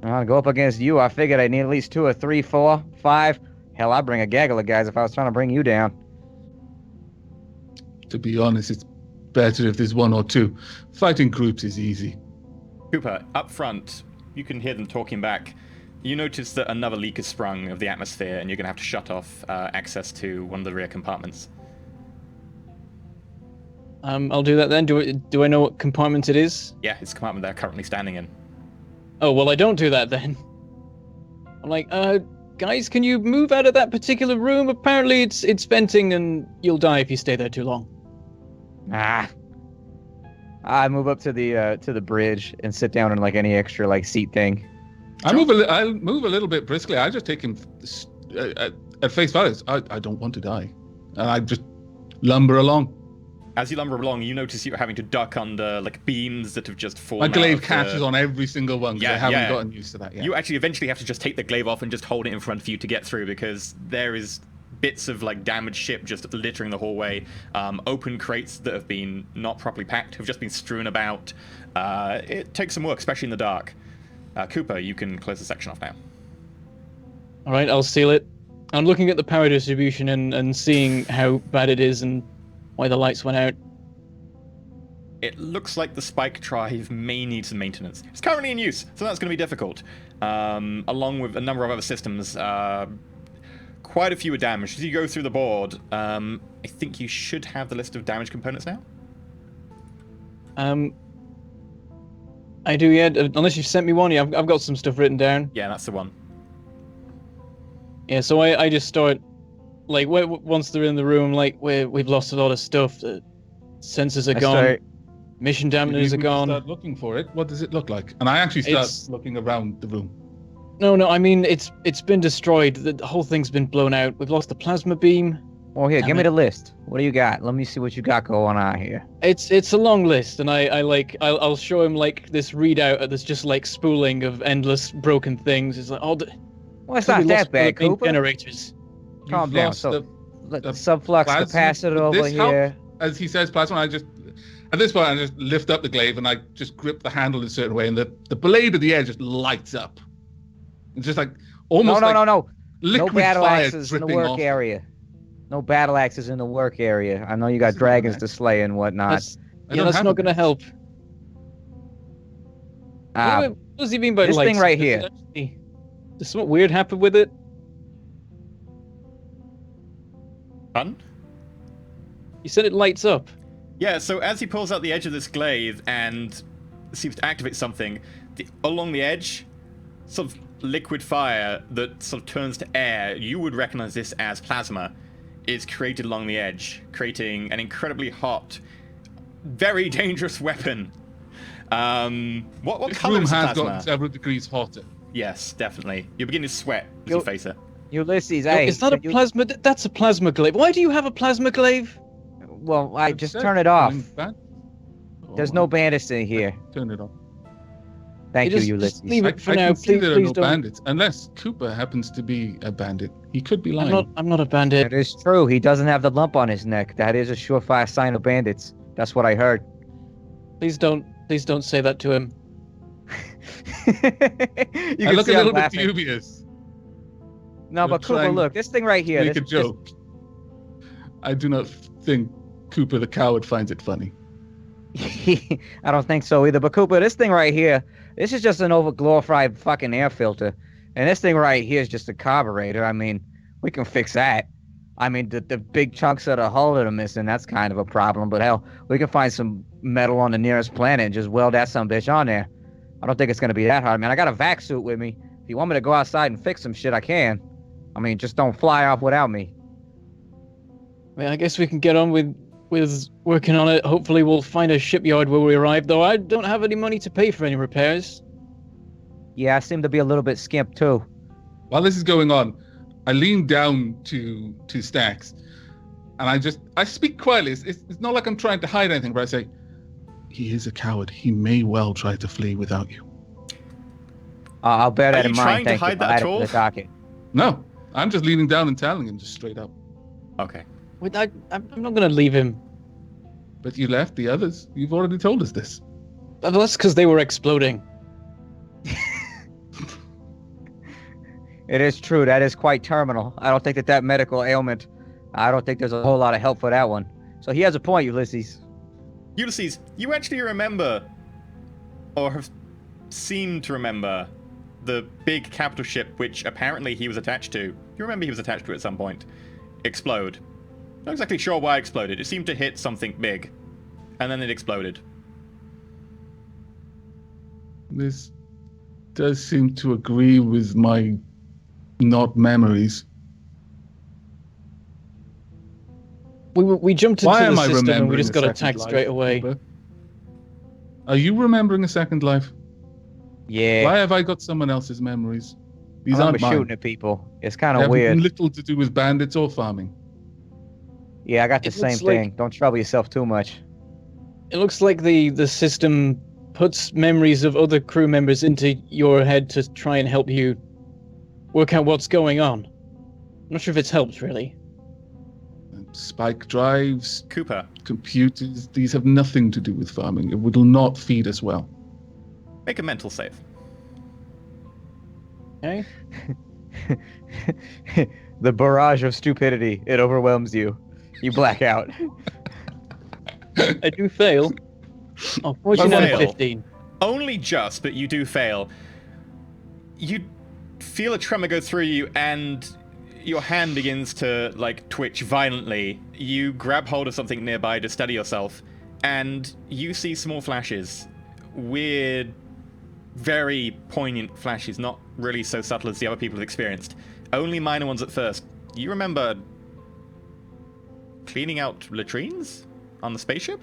Speaker 3: I'll go up against you. I figured I need at least 2 or 3, 4, 5. Hell, I'd bring a gaggle of guys if I was trying to bring you down.
Speaker 6: To be honest, it's better if there's 1 or 2. Fighting groups is easy.
Speaker 2: Cooper, up front, you can hear them talking back. You notice that another leak has sprung of the atmosphere, and you're going to have to shut off access to one of the rear compartments.
Speaker 4: I'll do that then. Do I know what compartment it is?
Speaker 2: Yeah, it's the compartment they're currently standing in.
Speaker 4: Oh, well, I don't do that then. I'm like, guys, can you move out of that particular room? Apparently it's venting and you'll die if you stay there too long.
Speaker 3: I move up to the bridge and sit down in like any extra like seat thing.
Speaker 6: I'll move a little bit briskly. I just take him at face value. I don't want to die. And I just lumber along.
Speaker 2: As you lumber along, you notice you're having to duck under like beams that have just fallen.
Speaker 6: My glaive catches on every single one because I haven't gotten used to that yet.
Speaker 2: You actually eventually have to just take the glaive off and just hold it in front of you to get through because there is bits of like damaged ship just littering the hallway. Open crates that have been not properly packed have just been strewn about. It takes some work, especially in the dark. Cooper, you can close the section off now.
Speaker 4: All right, I'll seal it. I'm looking at the power distribution and seeing how bad it is and why the lights went out.
Speaker 2: It looks like the spike drive may need some maintenance. It's currently in use, so that's going to be difficult. Along with a number of other systems, quite a few are damaged. As you go through the board, I think you should have the list of damaged components now.
Speaker 4: I do, yeah. Unless you've sent me one, yeah, I've got some stuff written down.
Speaker 2: Yeah, that's the one.
Speaker 4: Yeah, so I just start, like, once they're in the room, like, we've lost a lot of stuff. The sensors are gone. Mission dampeners are gone.
Speaker 6: Start looking for it. What does it look like? And I actually start looking around the room.
Speaker 4: No, I mean, it's been destroyed. The whole thing's been blown out. We've lost the plasma beam.
Speaker 3: Well, here, give me the list. What do you got? Let me see what you got going on here.
Speaker 4: It's a long list, and I'll show him like this readout that's just like spooling of endless broken things. It's like
Speaker 3: well, it's not that bad, Cooper.
Speaker 4: Generators.
Speaker 3: Calm down. So, the subflux capacitor over here.
Speaker 6: As he says, plasma. At this point, I just lift up the glaive and I just grip the handle in a certain way, and the blade at the edge just lights up. It's just like almost
Speaker 3: no.
Speaker 6: Liquid
Speaker 3: no battle
Speaker 6: fire
Speaker 3: axes in the
Speaker 6: dripping
Speaker 3: work
Speaker 6: off.
Speaker 3: area. No battle axes in the work area. I know you got dragons to slay and whatnot.
Speaker 4: That's not going to help. What does he mean by
Speaker 3: this
Speaker 4: lights?
Speaker 3: thing right here?
Speaker 4: Does something weird happen with it?
Speaker 2: Fun?
Speaker 4: You said it lights up.
Speaker 2: Yeah, so as he pulls out the edge of this glaive and seems to activate something, along the edge, sort of liquid fire that sort of turns to air, you would recognize this as plasma, is created along the edge, creating an incredibly hot, very dangerous weapon. What
Speaker 6: This
Speaker 2: color
Speaker 6: room
Speaker 2: is
Speaker 6: has
Speaker 2: plasma?
Speaker 6: gotten several degrees hotter.
Speaker 2: Yes, definitely. You're beginning to sweat as you face it.
Speaker 3: Ulysses,
Speaker 4: No,
Speaker 3: hey.
Speaker 4: it's not a plasma. That's a plasma glaive. Why do you have a plasma glaive?
Speaker 3: Well, I just turn it off. There's no bandits in here.
Speaker 6: Turn it off.
Speaker 3: Thank you,
Speaker 4: Just
Speaker 3: Ulysses.
Speaker 4: leave it for
Speaker 6: I
Speaker 4: now.
Speaker 6: can see there are
Speaker 4: Please
Speaker 6: no
Speaker 4: don't.
Speaker 6: bandits, unless Cooper happens to be a bandit. He could be lying.
Speaker 4: I'm not a bandit.
Speaker 3: That is true. He doesn't have the lump on his neck. That is a surefire sign of bandits. That's what I heard.
Speaker 4: Please don't say that to him.
Speaker 3: You
Speaker 6: I
Speaker 3: can
Speaker 6: look
Speaker 3: see
Speaker 6: a
Speaker 3: I'm
Speaker 6: little bit
Speaker 3: laughing.
Speaker 6: dubious.
Speaker 3: No, but Cooper,
Speaker 6: trying
Speaker 3: look, this thing right here.
Speaker 6: Make
Speaker 3: This,
Speaker 6: a joke. I do not think Cooper the coward finds it funny.
Speaker 3: I don't think so either. But Cooper, this thing right here, this is just an overglorified fucking air filter. And this thing right here is just a carburetor. I mean, we can fix that. I mean, the big chunks of the hull that are missing, that's kind of a problem. But hell, we can find some metal on the nearest planet and just weld that sumbitch on there. I don't think it's going to be that hard, man. I got a vac suit with me. If you want me to go outside and fix some shit, I can. I mean, just don't fly off without me.
Speaker 4: I mean, I guess we can get on with working on it. Hopefully we'll find a shipyard where we arrive, though I don't have any money to pay for any repairs.
Speaker 3: Yeah, I seem to be a little bit skimp, too.
Speaker 6: While this is going on, I lean down to Stacks, and I speak quietly. It's not like I'm trying to hide anything, but I say, he is a coward. He may well try to flee without you.
Speaker 3: I'll bear that in mind.
Speaker 2: Are you trying to hide that at all?
Speaker 3: The docket.
Speaker 6: No, I'm just leaning down and telling him just straight up.
Speaker 2: Okay.
Speaker 4: Wait, I'm not going to leave him.
Speaker 6: But you left the others. You've already told us this.
Speaker 4: But that's because they were exploding.
Speaker 3: It is true. That is quite terminal. I don't think that medical ailment, I don't think there's a whole lot of help for that one. So he has a point, Ulysses.
Speaker 2: Ulysses, you actually remember, or have seemed to remember, the big capital ship which apparently he was attached to. You remember he was attached to at some point. Explode. Not exactly sure why it exploded. It seemed to hit something big. And then it exploded.
Speaker 6: This does seem to agree with my not memories.
Speaker 4: We jumped into
Speaker 6: Why am
Speaker 4: the
Speaker 6: I
Speaker 4: system and we
Speaker 6: remembering
Speaker 4: just
Speaker 6: a
Speaker 4: got
Speaker 6: second
Speaker 4: attacked
Speaker 6: life,
Speaker 4: straight away.
Speaker 6: Cooper? Are you remembering a second life?
Speaker 3: Yeah.
Speaker 6: Why have I got someone else's memories? These
Speaker 3: I
Speaker 6: aren't
Speaker 3: remember
Speaker 6: mine.
Speaker 3: shooting at people. It's kind
Speaker 6: They
Speaker 3: of
Speaker 6: have
Speaker 3: weird.
Speaker 6: little to do with bandits or farming.
Speaker 3: Yeah, I got the
Speaker 4: It
Speaker 3: same
Speaker 4: looks like-
Speaker 3: thing. Don't trouble yourself too much.
Speaker 4: It looks like the system puts memories of other crew members into your head to try and help you work out what's going on. I'm not sure if it's helped, really.
Speaker 6: Spike drives,
Speaker 2: Cooper,
Speaker 6: computers, these have nothing to do with farming. It will not feed us well.
Speaker 2: make a mental save.
Speaker 4: Okay?
Speaker 3: The barrage of stupidity, it overwhelms you. You black out.
Speaker 4: I do fail. Oh, fortunately,
Speaker 2: fail.
Speaker 4: 15.
Speaker 2: Only just, but you do fail. You feel a tremor go through you, and your hand begins to, like, twitch violently. You grab hold of something nearby to steady yourself, and you see small flashes. Weird, very poignant flashes, not really so subtle as the other people have experienced. Only minor ones at first. You remember cleaning out latrines on the spaceship?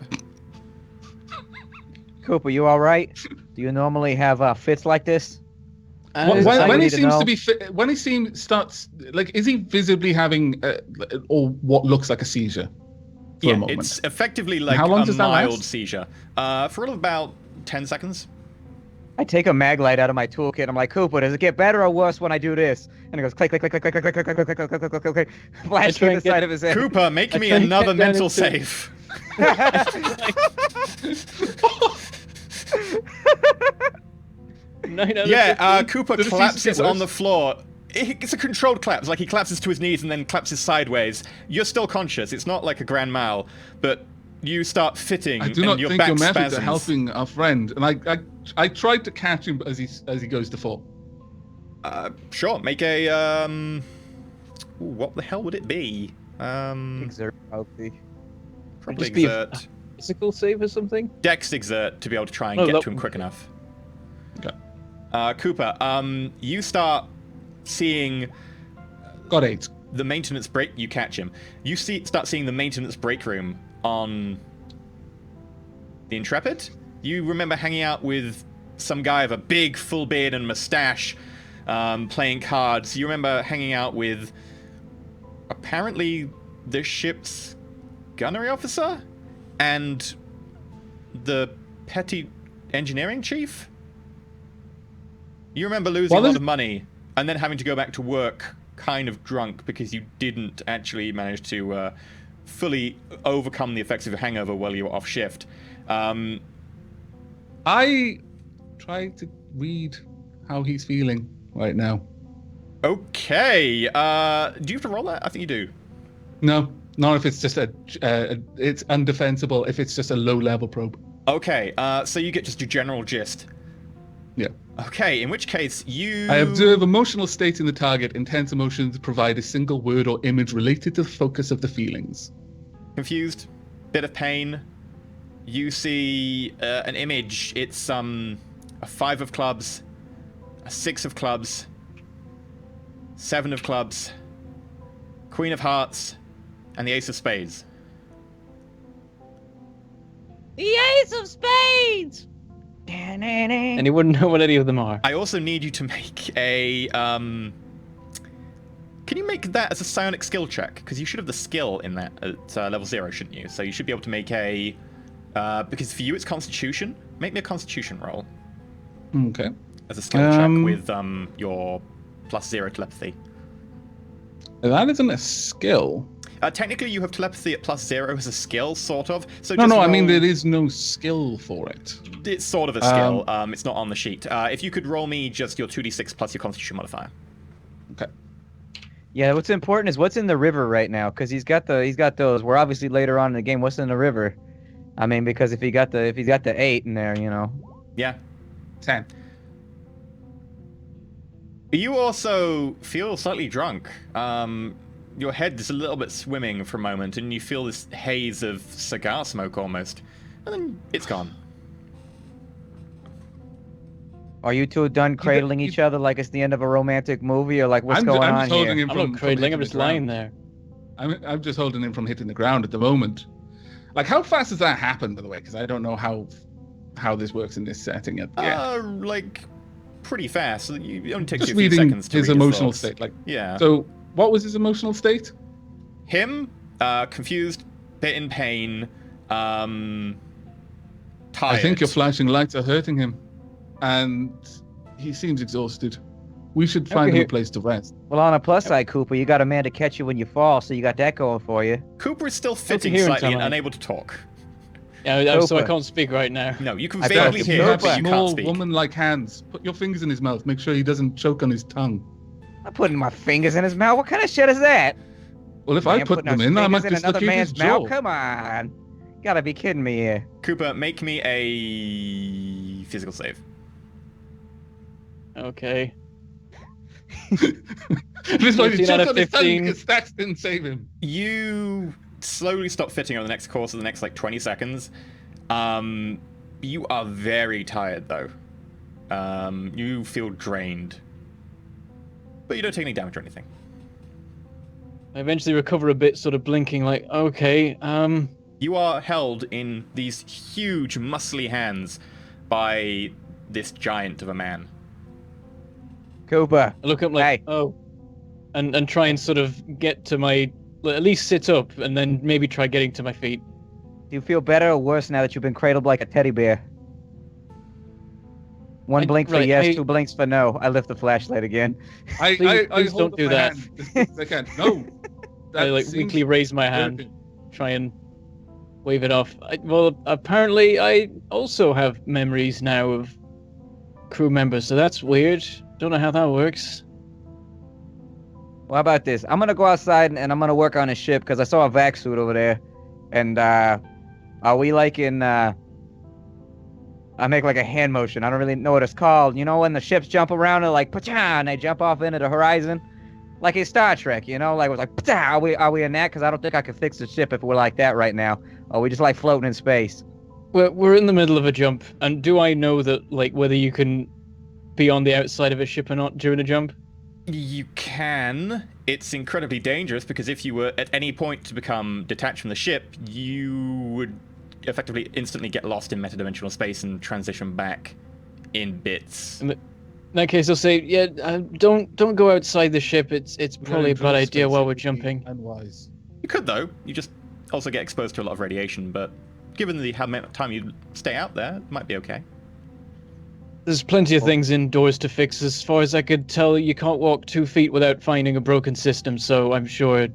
Speaker 3: Cooper, you all right? Do you normally have fits like this?
Speaker 6: When he
Speaker 3: need to
Speaker 6: seems
Speaker 3: know.
Speaker 6: to be, when he starts, like, is he visibly having, or what looks like a seizure? For a moment?
Speaker 2: It's effectively like
Speaker 6: How long
Speaker 2: a
Speaker 6: does that
Speaker 2: mild
Speaker 6: last?
Speaker 2: seizure. For about 10 seconds.
Speaker 3: I take a mag light out of my toolkit. I'm like, Cooper, does it get better or worse when I do this? And it goes click, click, click, click, click, click, click, click, click, click, click, click, click, click, flash
Speaker 4: try
Speaker 3: through the
Speaker 4: and get-
Speaker 3: side of his head.
Speaker 2: Cooper, make
Speaker 4: I
Speaker 2: me
Speaker 4: try and
Speaker 2: another
Speaker 4: get down
Speaker 2: mental
Speaker 4: into-
Speaker 2: save. Yeah, Cooper
Speaker 6: Did it
Speaker 2: collapses
Speaker 6: get
Speaker 2: on
Speaker 6: worse?
Speaker 2: the floor. It's a controlled collapse, like he collapses to his knees and then collapses sideways. You're still conscious. It's not like a grand mal, but you start fitting
Speaker 6: I do
Speaker 2: and
Speaker 6: not
Speaker 2: your
Speaker 6: think
Speaker 2: back
Speaker 6: your methods
Speaker 2: spasms.
Speaker 6: are helping our friend. And I tried to catch him as he goes to fall.
Speaker 2: Sure, make a ooh, what the hell would it be?
Speaker 3: Exert, healthy.
Speaker 2: Probably
Speaker 4: Just be
Speaker 2: exert.
Speaker 4: Physical save or something?
Speaker 2: Dex exert to be able to try and
Speaker 4: Oh,
Speaker 2: get
Speaker 4: that-
Speaker 2: to him quick enough.
Speaker 6: Okay.
Speaker 2: Cooper, you start seeing
Speaker 6: Got 8.
Speaker 2: the maintenance break. You catch him. You start seeing the maintenance break room on the Intrepid. You remember hanging out with some guy with a big full beard and mustache, playing cards. You remember hanging out with apparently the ship's gunnery officer and the petty engineering chief. You remember losing a lot of money and then having to go back to work kind of drunk because you didn't actually manage to fully overcome the effects of your hangover while you were off shift.
Speaker 6: I try to read how he's feeling right now.
Speaker 2: Okay. Do you have to roll that? I think you do.
Speaker 6: No, not if it's just it's undefensible if it's just a low-level probe.
Speaker 2: Okay. So you get just your general gist.
Speaker 6: Yeah.
Speaker 2: Okay. In which case you.
Speaker 6: I observe emotional states in the target. Intense emotions provide a single word or image related to the focus of the feelings.
Speaker 2: Confused, bit of pain. You see an image. It's a 5 of clubs, a 6 of clubs, 7 of clubs, Queen of Hearts, and the Ace of Spades.
Speaker 3: The Ace of Spades!
Speaker 4: And you wouldn't know what any of them are.
Speaker 2: I also need you to make a can you make that as a psionic skill check? Because you should have the skill in that at level 0, shouldn't you? So you should be able to make a because for you it's Constitution. Make me a Constitution roll
Speaker 6: Okay.
Speaker 2: as a skill check with your +0 telepathy.
Speaker 6: That isn't a skill.
Speaker 2: Technically, you have telepathy at +0 as a skill, sort of. So
Speaker 6: No,
Speaker 2: just
Speaker 6: I mean
Speaker 2: roll-
Speaker 6: there is no skill for it.
Speaker 2: It's sort of a skill. It's not on the sheet. If you could roll me just your 2d6 plus your Constitution modifier.
Speaker 6: Okay.
Speaker 3: Yeah, what's important is what's in the river right now, because he's got those. We're obviously later on in the game. What's in the river? I mean, because if he's got the 8 in there, you know.
Speaker 2: Yeah.
Speaker 6: 10.
Speaker 2: You also feel slightly drunk. Your head is a little bit swimming for a moment, and you feel this haze of cigar smoke almost. And then it's gone.
Speaker 3: Are you two done cradling each other like it's the end of a romantic movie, or like what's
Speaker 6: I'm
Speaker 3: going
Speaker 6: just
Speaker 3: on
Speaker 6: holding
Speaker 3: here?
Speaker 6: him
Speaker 4: I'm
Speaker 6: from
Speaker 4: not cradling, I'm
Speaker 6: hitting
Speaker 4: just
Speaker 6: the
Speaker 4: lying
Speaker 6: ground.
Speaker 4: there.
Speaker 6: I'm just holding him from hitting the ground at the moment. Like, how fast does that happen, by the way? Because I don't know how this works in this setting yet.
Speaker 2: Like pretty fast. So it only takes
Speaker 6: Just
Speaker 2: you a few
Speaker 6: reading
Speaker 2: seconds to
Speaker 6: his
Speaker 2: read
Speaker 6: emotional
Speaker 2: thoughts.
Speaker 6: state. Like,
Speaker 2: Yeah.
Speaker 6: so what was his emotional state?
Speaker 2: Him, confused, bit in pain, tired.
Speaker 6: I think your flashing lights are hurting him, and he seems exhausted. We should find him a place to rest.
Speaker 3: Well, on a plus side, Cooper, you got a man to catch you when you fall, so you got that going for you.
Speaker 2: Cooper is still fitting
Speaker 4: hear him,
Speaker 2: slightly and
Speaker 4: Tom.
Speaker 2: unable to talk.
Speaker 4: Yeah, so I
Speaker 3: Cooper.
Speaker 4: can't speak right now.
Speaker 2: No, you can
Speaker 3: I
Speaker 2: vaguely
Speaker 3: bet
Speaker 6: You
Speaker 2: hear,
Speaker 6: have
Speaker 2: but you can't
Speaker 6: small
Speaker 2: speak.
Speaker 6: woman-like hands. Put your fingers in his mouth. Make sure he doesn't choke on his tongue.
Speaker 3: I'm putting my fingers in his mouth. What kind of shit is that?
Speaker 6: Well, if I
Speaker 3: Man
Speaker 6: put
Speaker 3: putting
Speaker 6: them
Speaker 3: his
Speaker 6: in, I
Speaker 3: fingers
Speaker 6: might dislocate
Speaker 3: another
Speaker 6: his
Speaker 3: man's mouth.
Speaker 6: jaw.
Speaker 3: Come on, gotta be kidding me here.
Speaker 2: Cooper, make me a physical save.
Speaker 4: Okay.
Speaker 6: This one, he
Speaker 4: 15 out
Speaker 6: choked
Speaker 4: of
Speaker 6: on his tongue
Speaker 4: 15.
Speaker 6: because Stacks didn't save him.
Speaker 2: You slowly stop fitting over the next course of the next like 20 seconds. You are very tired though. You feel drained, but you don't take any damage or anything.
Speaker 4: I eventually recover a bit, sort of blinking, like, okay,
Speaker 2: You are held in these huge, muscly hands by this giant of a man.
Speaker 3: Cooper,
Speaker 4: I look up like,
Speaker 3: Hey.
Speaker 4: oh, and try and sort of get to my, at least sit up, and then maybe try getting to my feet.
Speaker 3: do you feel better or worse now that you've been cradled like a teddy bear? One blink for
Speaker 4: right,
Speaker 3: yes, 2 blinks for no. I lift the flashlight again.
Speaker 6: I
Speaker 4: Please
Speaker 6: hold
Speaker 4: don't do
Speaker 6: up my
Speaker 4: that.
Speaker 6: hand as quick as I can. No.
Speaker 4: I like
Speaker 6: seems
Speaker 4: weakly raise my hand,
Speaker 6: broken.
Speaker 4: try and wave it off. Well, apparently I also have memories now of crew members, so that's weird. Don't know how that works.
Speaker 3: Well, how about this? I'm gonna go outside and I'm gonna work on a ship because I saw a vac suit over there. And are we like in I make like a hand motion. I don't really know what it's called. You know when the ships jump around and like pa-cha, and they jump off into the horizon? Like in Star Trek, you know? Like it was like pa-cha, are we in that? Because I don't think I could fix the ship if we're like that right now. Or we just like floating in space.
Speaker 4: We're in the middle of a jump, and do I know that, like, whether you can be on the outside of a ship or not during a jump?
Speaker 2: You can. It's incredibly dangerous because if you were at any point to become detached from the ship, you would effectively instantly get lost in metadimensional space and transition back in bits.
Speaker 4: In that case, I'll say, yeah, don't go outside the ship. It's probably a bad idea while we're jumping.
Speaker 6: Unwise.
Speaker 2: You could though. You just also get exposed to a lot of radiation, but given the amount of time you stay out there, it might be okay.
Speaker 4: There's plenty of things indoors to fix. As far as I could tell, you can't walk 2 feet without finding a broken system, so I'm sure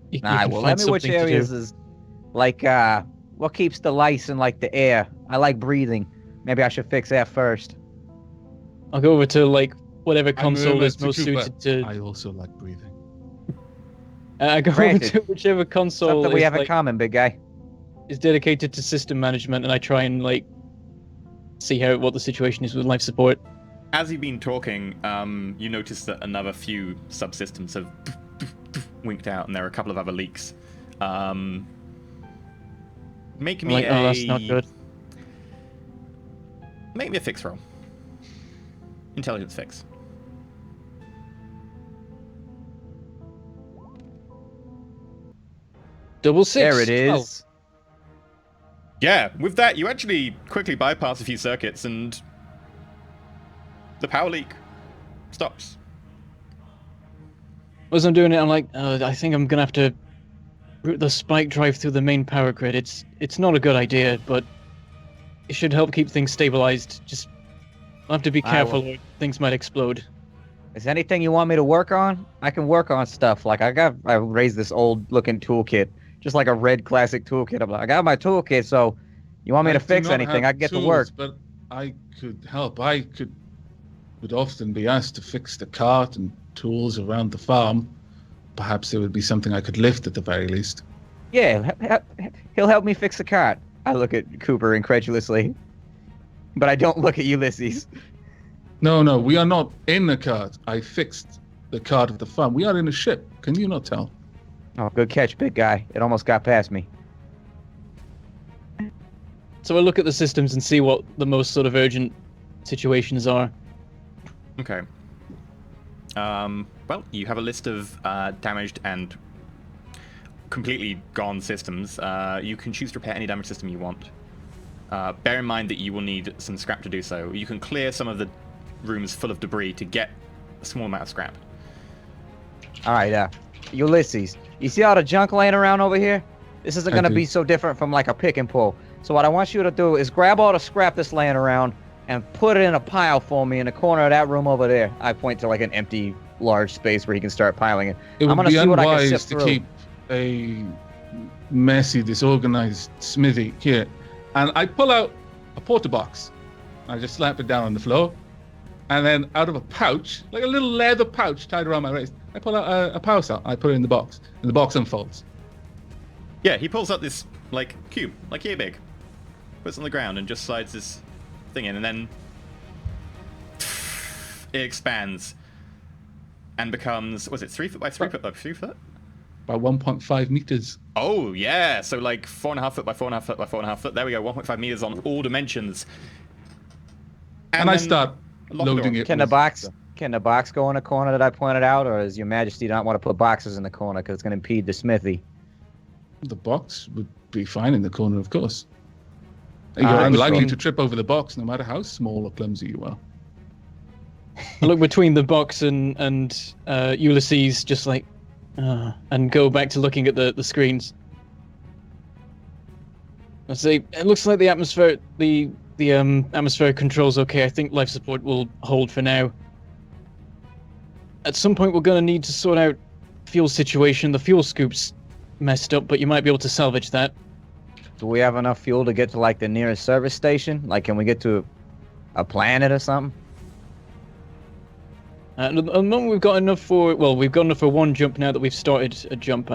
Speaker 4: you
Speaker 3: Nah,
Speaker 4: can
Speaker 3: well,
Speaker 4: find
Speaker 3: let me which
Speaker 4: something to
Speaker 3: areas
Speaker 4: do.
Speaker 3: is like what keeps the lice in like the air. I like breathing. Maybe I should fix that first.
Speaker 4: I'll go over to, like, whatever console
Speaker 6: remember,
Speaker 4: is most
Speaker 6: Trooper,
Speaker 4: suited to.
Speaker 6: I also like breathing.
Speaker 4: I go over
Speaker 3: Granted.
Speaker 4: to whichever console
Speaker 3: Something we
Speaker 4: is,
Speaker 3: have in
Speaker 4: like,
Speaker 3: common, big guy.
Speaker 4: is dedicated to system management, and I try and like see what the situation is with life support.
Speaker 2: As you've been talking, you notice that another few subsystems have winked out, and there are a couple of other leaks. Make me
Speaker 4: Oh, that's not good.
Speaker 2: Make me a fix roll. Intelligence fix.
Speaker 4: Double six.
Speaker 3: There it is.
Speaker 4: 12.
Speaker 2: Yeah, with that, you actually quickly bypass a few circuits, and the power leak stops.
Speaker 4: As I'm doing it, I'm like, I think I'm gonna have to route the spike drive through the main power grid. It's not a good idea, but it should help keep things stabilized. Just I'll have to be careful, or things might explode.
Speaker 3: Is there anything you want me to work on? I can work on stuff. Like I raised this old looking toolkit, just like a red classic toolkit. I'm like, I got my toolkit, so you want me to
Speaker 6: do
Speaker 3: fix
Speaker 6: not
Speaker 3: anything?
Speaker 6: have
Speaker 3: I can get to
Speaker 6: tools,
Speaker 3: work.
Speaker 6: But I could help. Would often be asked to fix the cart and tools around the farm. Perhaps there would be something I could lift at the very least.
Speaker 3: Yeah, he'll help me fix the cart. I look at Cooper incredulously, but I don't look at Ulysses.
Speaker 6: No, we are not in the cart. I fixed the cart at the farm. We are in a ship. Can you not tell?
Speaker 3: Oh, good catch, big guy. It almost got past me.
Speaker 4: So I look at the systems and see what the most sort of urgent situations are.
Speaker 2: Okay. Well, you have a list of damaged and completely gone systems. You can choose to repair any damaged system you want. Bear in mind that you will need some scrap to do so. You can clear some of the rooms full of debris to get a small amount of scrap.
Speaker 3: All right, Ulysses, you see all the junk laying around over here? This isn't
Speaker 6: I
Speaker 3: going to
Speaker 6: do.
Speaker 3: be so different from like a pick and pull. So what I want you to do is grab all the scrap that's laying around and put it in a pile for me in the corner of that room over there. I point to like an empty, large space where he can start piling it.
Speaker 6: It
Speaker 3: I'm
Speaker 6: would
Speaker 3: gonna
Speaker 6: be
Speaker 3: see what I can
Speaker 6: unwise
Speaker 3: sift
Speaker 6: to
Speaker 3: through.
Speaker 6: keep a messy, disorganized smithy here. And I pull out a porta box. I just slap it down on the floor. And then out of a pouch, like a little leather pouch tied around my waist, I pull out a power cell. I put it in the box. And the box unfolds.
Speaker 2: Yeah, he pulls out this, like, cube, like here big. Puts it on the ground and just slides this thing in, and then it expands and becomes, was it 3 foot by 3 foot by 3 foot?
Speaker 6: By 1.5 meters.
Speaker 2: Oh, yeah, so like 4.5 foot by 4.5 foot by 4.5 foot. There we go, 1.5 meters on all dimensions.
Speaker 6: And I
Speaker 2: then
Speaker 6: start
Speaker 2: lock the
Speaker 6: loading
Speaker 2: door.
Speaker 6: it.
Speaker 3: Can the
Speaker 6: with
Speaker 3: box
Speaker 6: stuff.
Speaker 3: can the box go in the corner that I pointed out, or does Your Majesty not want to put boxes in the corner because it's going to impede the smithy?
Speaker 6: The box would be fine in the corner, of course. You're
Speaker 3: Ah,
Speaker 6: unlikely
Speaker 4: between-
Speaker 6: to trip over the box, no matter how small or clumsy you are.
Speaker 4: I look between the box and Ulysses, just like, and go back to looking at the screens. I say, it looks like the atmospheric control's okay. I think life support will hold for now. At some point, we're gonna need to sort out fuel situation. The fuel scoop's messed up, but you might be able to salvage that.
Speaker 3: Do we have enough fuel to get to like the nearest service station? Like, can we get to a planet or something?
Speaker 4: At the moment, we've got enough for one jump now that we've started a jump.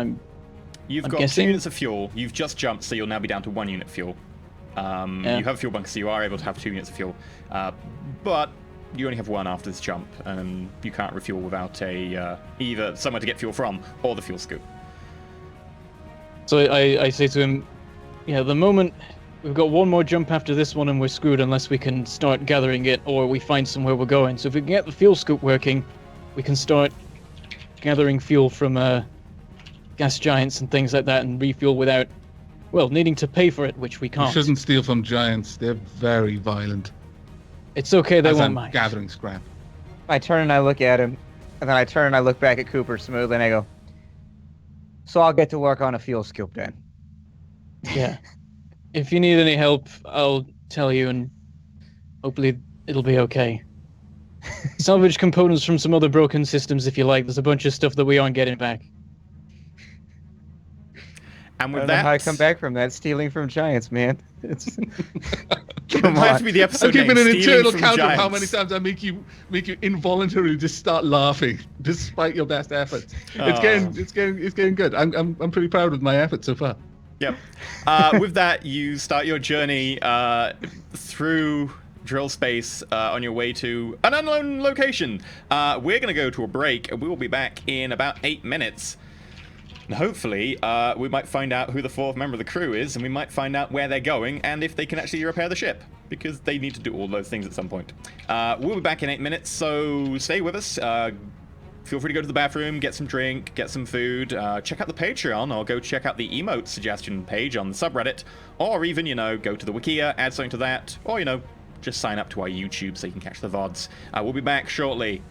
Speaker 2: You've
Speaker 4: I'm
Speaker 2: got
Speaker 4: guessing-
Speaker 2: 2 units of fuel. You've just jumped, so you'll now be down to 1 unit of fuel.
Speaker 4: Yeah.
Speaker 2: You have a fuel bunker, so you are able to have 2 units of fuel. But you only have 1 after this jump, and you can't refuel without either somewhere to get fuel from or the fuel scoop.
Speaker 4: So I say to him, yeah, the moment we've got one more jump after this one and we're screwed unless we can start gathering it or we find somewhere we're going. So if we can get the fuel scoop working, we can start gathering fuel from gas giants and things like that and refuel without, well, needing to pay for it, which we
Speaker 6: You
Speaker 4: can't.
Speaker 6: shouldn't steal from giants. They're very violent.
Speaker 4: It's okay, they
Speaker 6: As
Speaker 4: won't
Speaker 6: I'm
Speaker 4: mind.
Speaker 6: gathering scrap.
Speaker 3: I turn and I look at him, and then I turn and I look back at Cooper smoothly, and I go, so I'll get to work on a fuel scoop then.
Speaker 4: Yeah. If you need any help, I'll tell you and hopefully it'll be okay. Salvage components from some other broken systems if you like. There's a bunch of stuff that we aren't getting back.
Speaker 2: And
Speaker 3: I
Speaker 2: with
Speaker 3: don't know
Speaker 2: that,
Speaker 3: how I come back from that. Stealing from giants, man. It's
Speaker 2: it might be the episode
Speaker 6: I'm keeping
Speaker 2: name,
Speaker 6: an
Speaker 2: Stealing
Speaker 6: internal
Speaker 2: from
Speaker 6: count of how
Speaker 2: Giants.
Speaker 6: many times I make you involuntarily just start laughing despite your best efforts. It's getting good. I'm pretty proud of my efforts so far.
Speaker 2: Yep. With that, you start your journey through drill space on your way to an unknown location. We're going to go to a break, and we will be back in about 8 minutes. And hopefully, we might find out who the fourth member of the crew is, and we might find out where they're going, and if they can actually repair the ship, because they need to do all those things at some point. We'll be back in 8 minutes, so stay with us. Feel free to go to the bathroom, get some drink, get some food, check out the Patreon, or go check out the emote suggestion page on the subreddit, or even, go to the Wikia, add something to that, or, just sign up to our YouTube so you can catch the VODs. We'll be back shortly.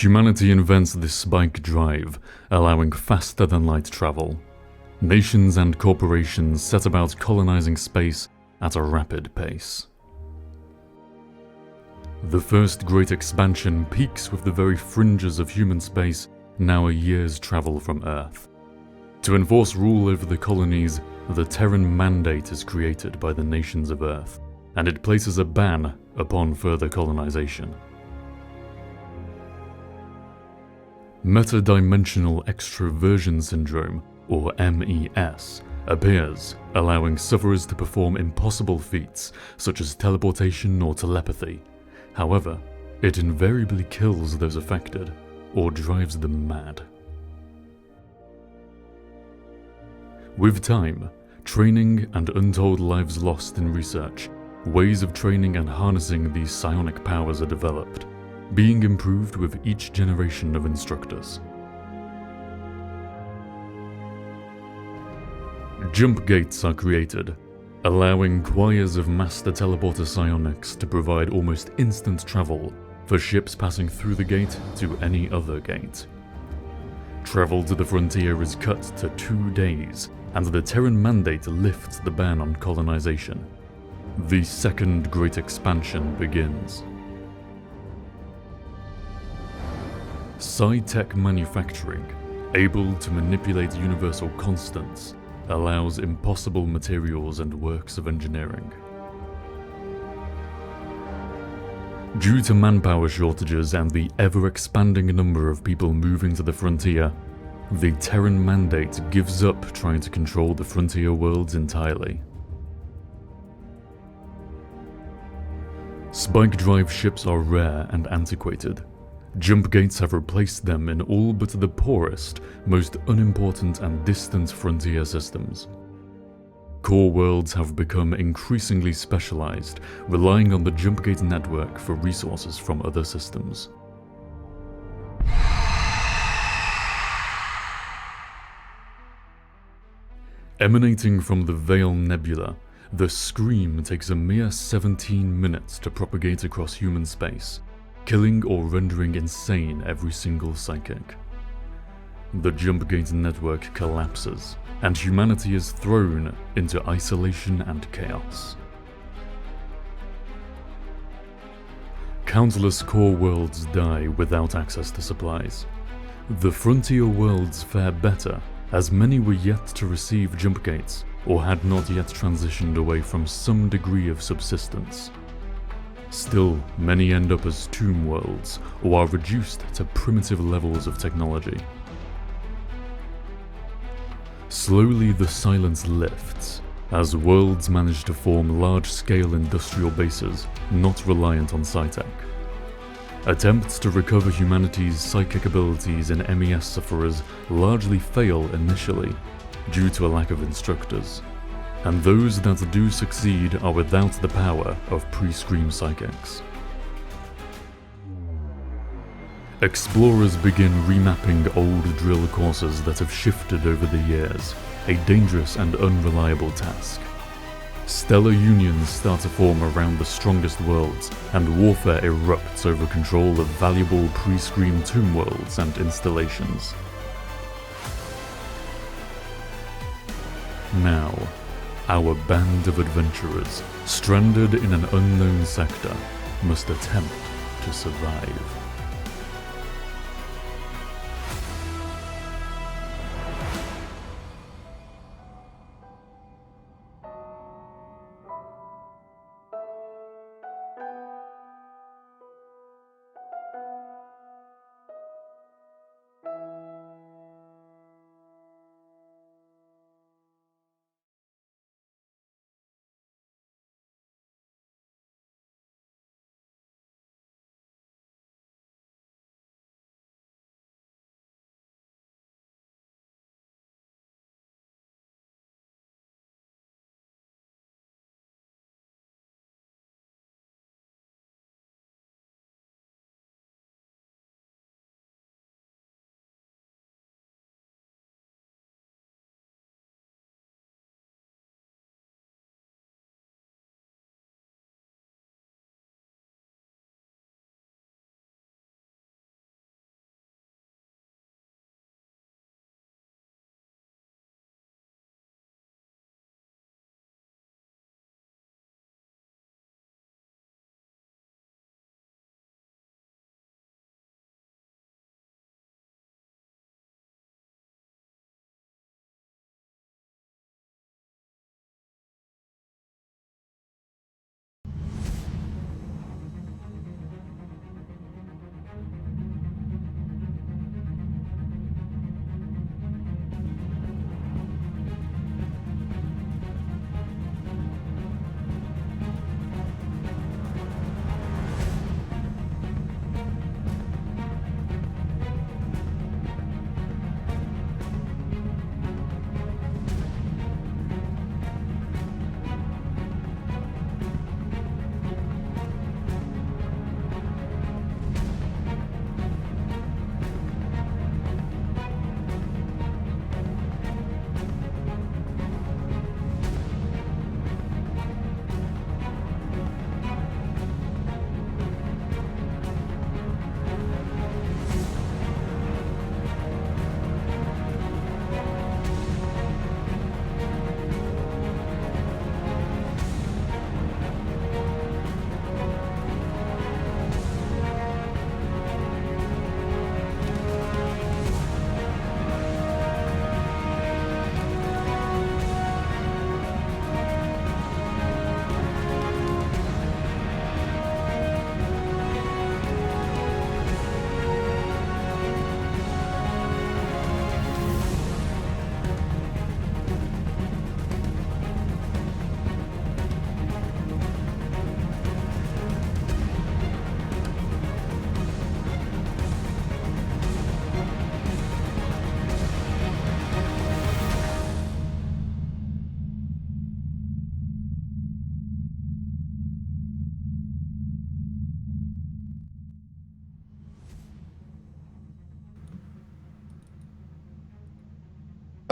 Speaker 1: Humanity invents this spike drive, allowing faster-than-light travel. Nations and corporations set about colonizing space at a rapid pace. The first great expansion peaks with the very fringes of human space, now a year's travel from Earth. To enforce rule over the colonies, the Terran Mandate is created by the nations of Earth, and it places a ban upon further colonization. Metadimensional extroversion syndrome, or MES, appears, allowing sufferers to perform impossible feats such as teleportation or telepathy. However, it invariably kills those affected, or drives them mad. With time, training, and untold lives lost in research, ways of training and harnessing these psionic powers are developed, being improved with each generation of instructors. Jump gates are created, allowing choirs of master teleporter psionics to provide almost instant travel for ships passing through the gate to any other gate. Travel to the frontier is cut to 2 days, and the Terran Mandate lifts the ban on colonization. The second great expansion begins. Psi-tech manufacturing, able to manipulate universal constants, allows impossible materials and works of engineering. Due to manpower shortages and the ever-expanding number of people moving to the frontier, the Terran Mandate gives up trying to control the frontier worlds entirely. Spike drive ships are rare and antiquated. Jump gates have replaced them in all but the poorest, most unimportant and distant frontier systems. Core worlds have become increasingly specialized, relying on the jump gate network for resources from other systems. Emanating from the Veil Nebula, the Scream takes a mere 17 minutes to propagate across human space, killing or rendering insane every single psychic. The jump gate network collapses, and humanity is thrown into isolation and chaos. Countless core worlds die without access to supplies. The frontier worlds fare better, as many were yet to receive jump gates, or had not yet transitioned away from some degree of subsistence. Still, many end up as tomb worlds, or are reduced to primitive levels of technology. Slowly the silence lifts, as worlds manage to form large-scale industrial bases not reliant on psi-tech. Attempts to recover humanity's psychic abilities in MES sufferers largely fail initially, due to a lack of instructors, and those that do succeed are without the power of pre-Scream psychics. Explorers begin remapping old drill courses that have shifted over the years, a dangerous and unreliable task. Stellar unions start to form around the strongest worlds, and warfare erupts over control of valuable pre-Scream tomb worlds and installations. Now, our band of adventurers, stranded in an unknown sector, must attempt to survive.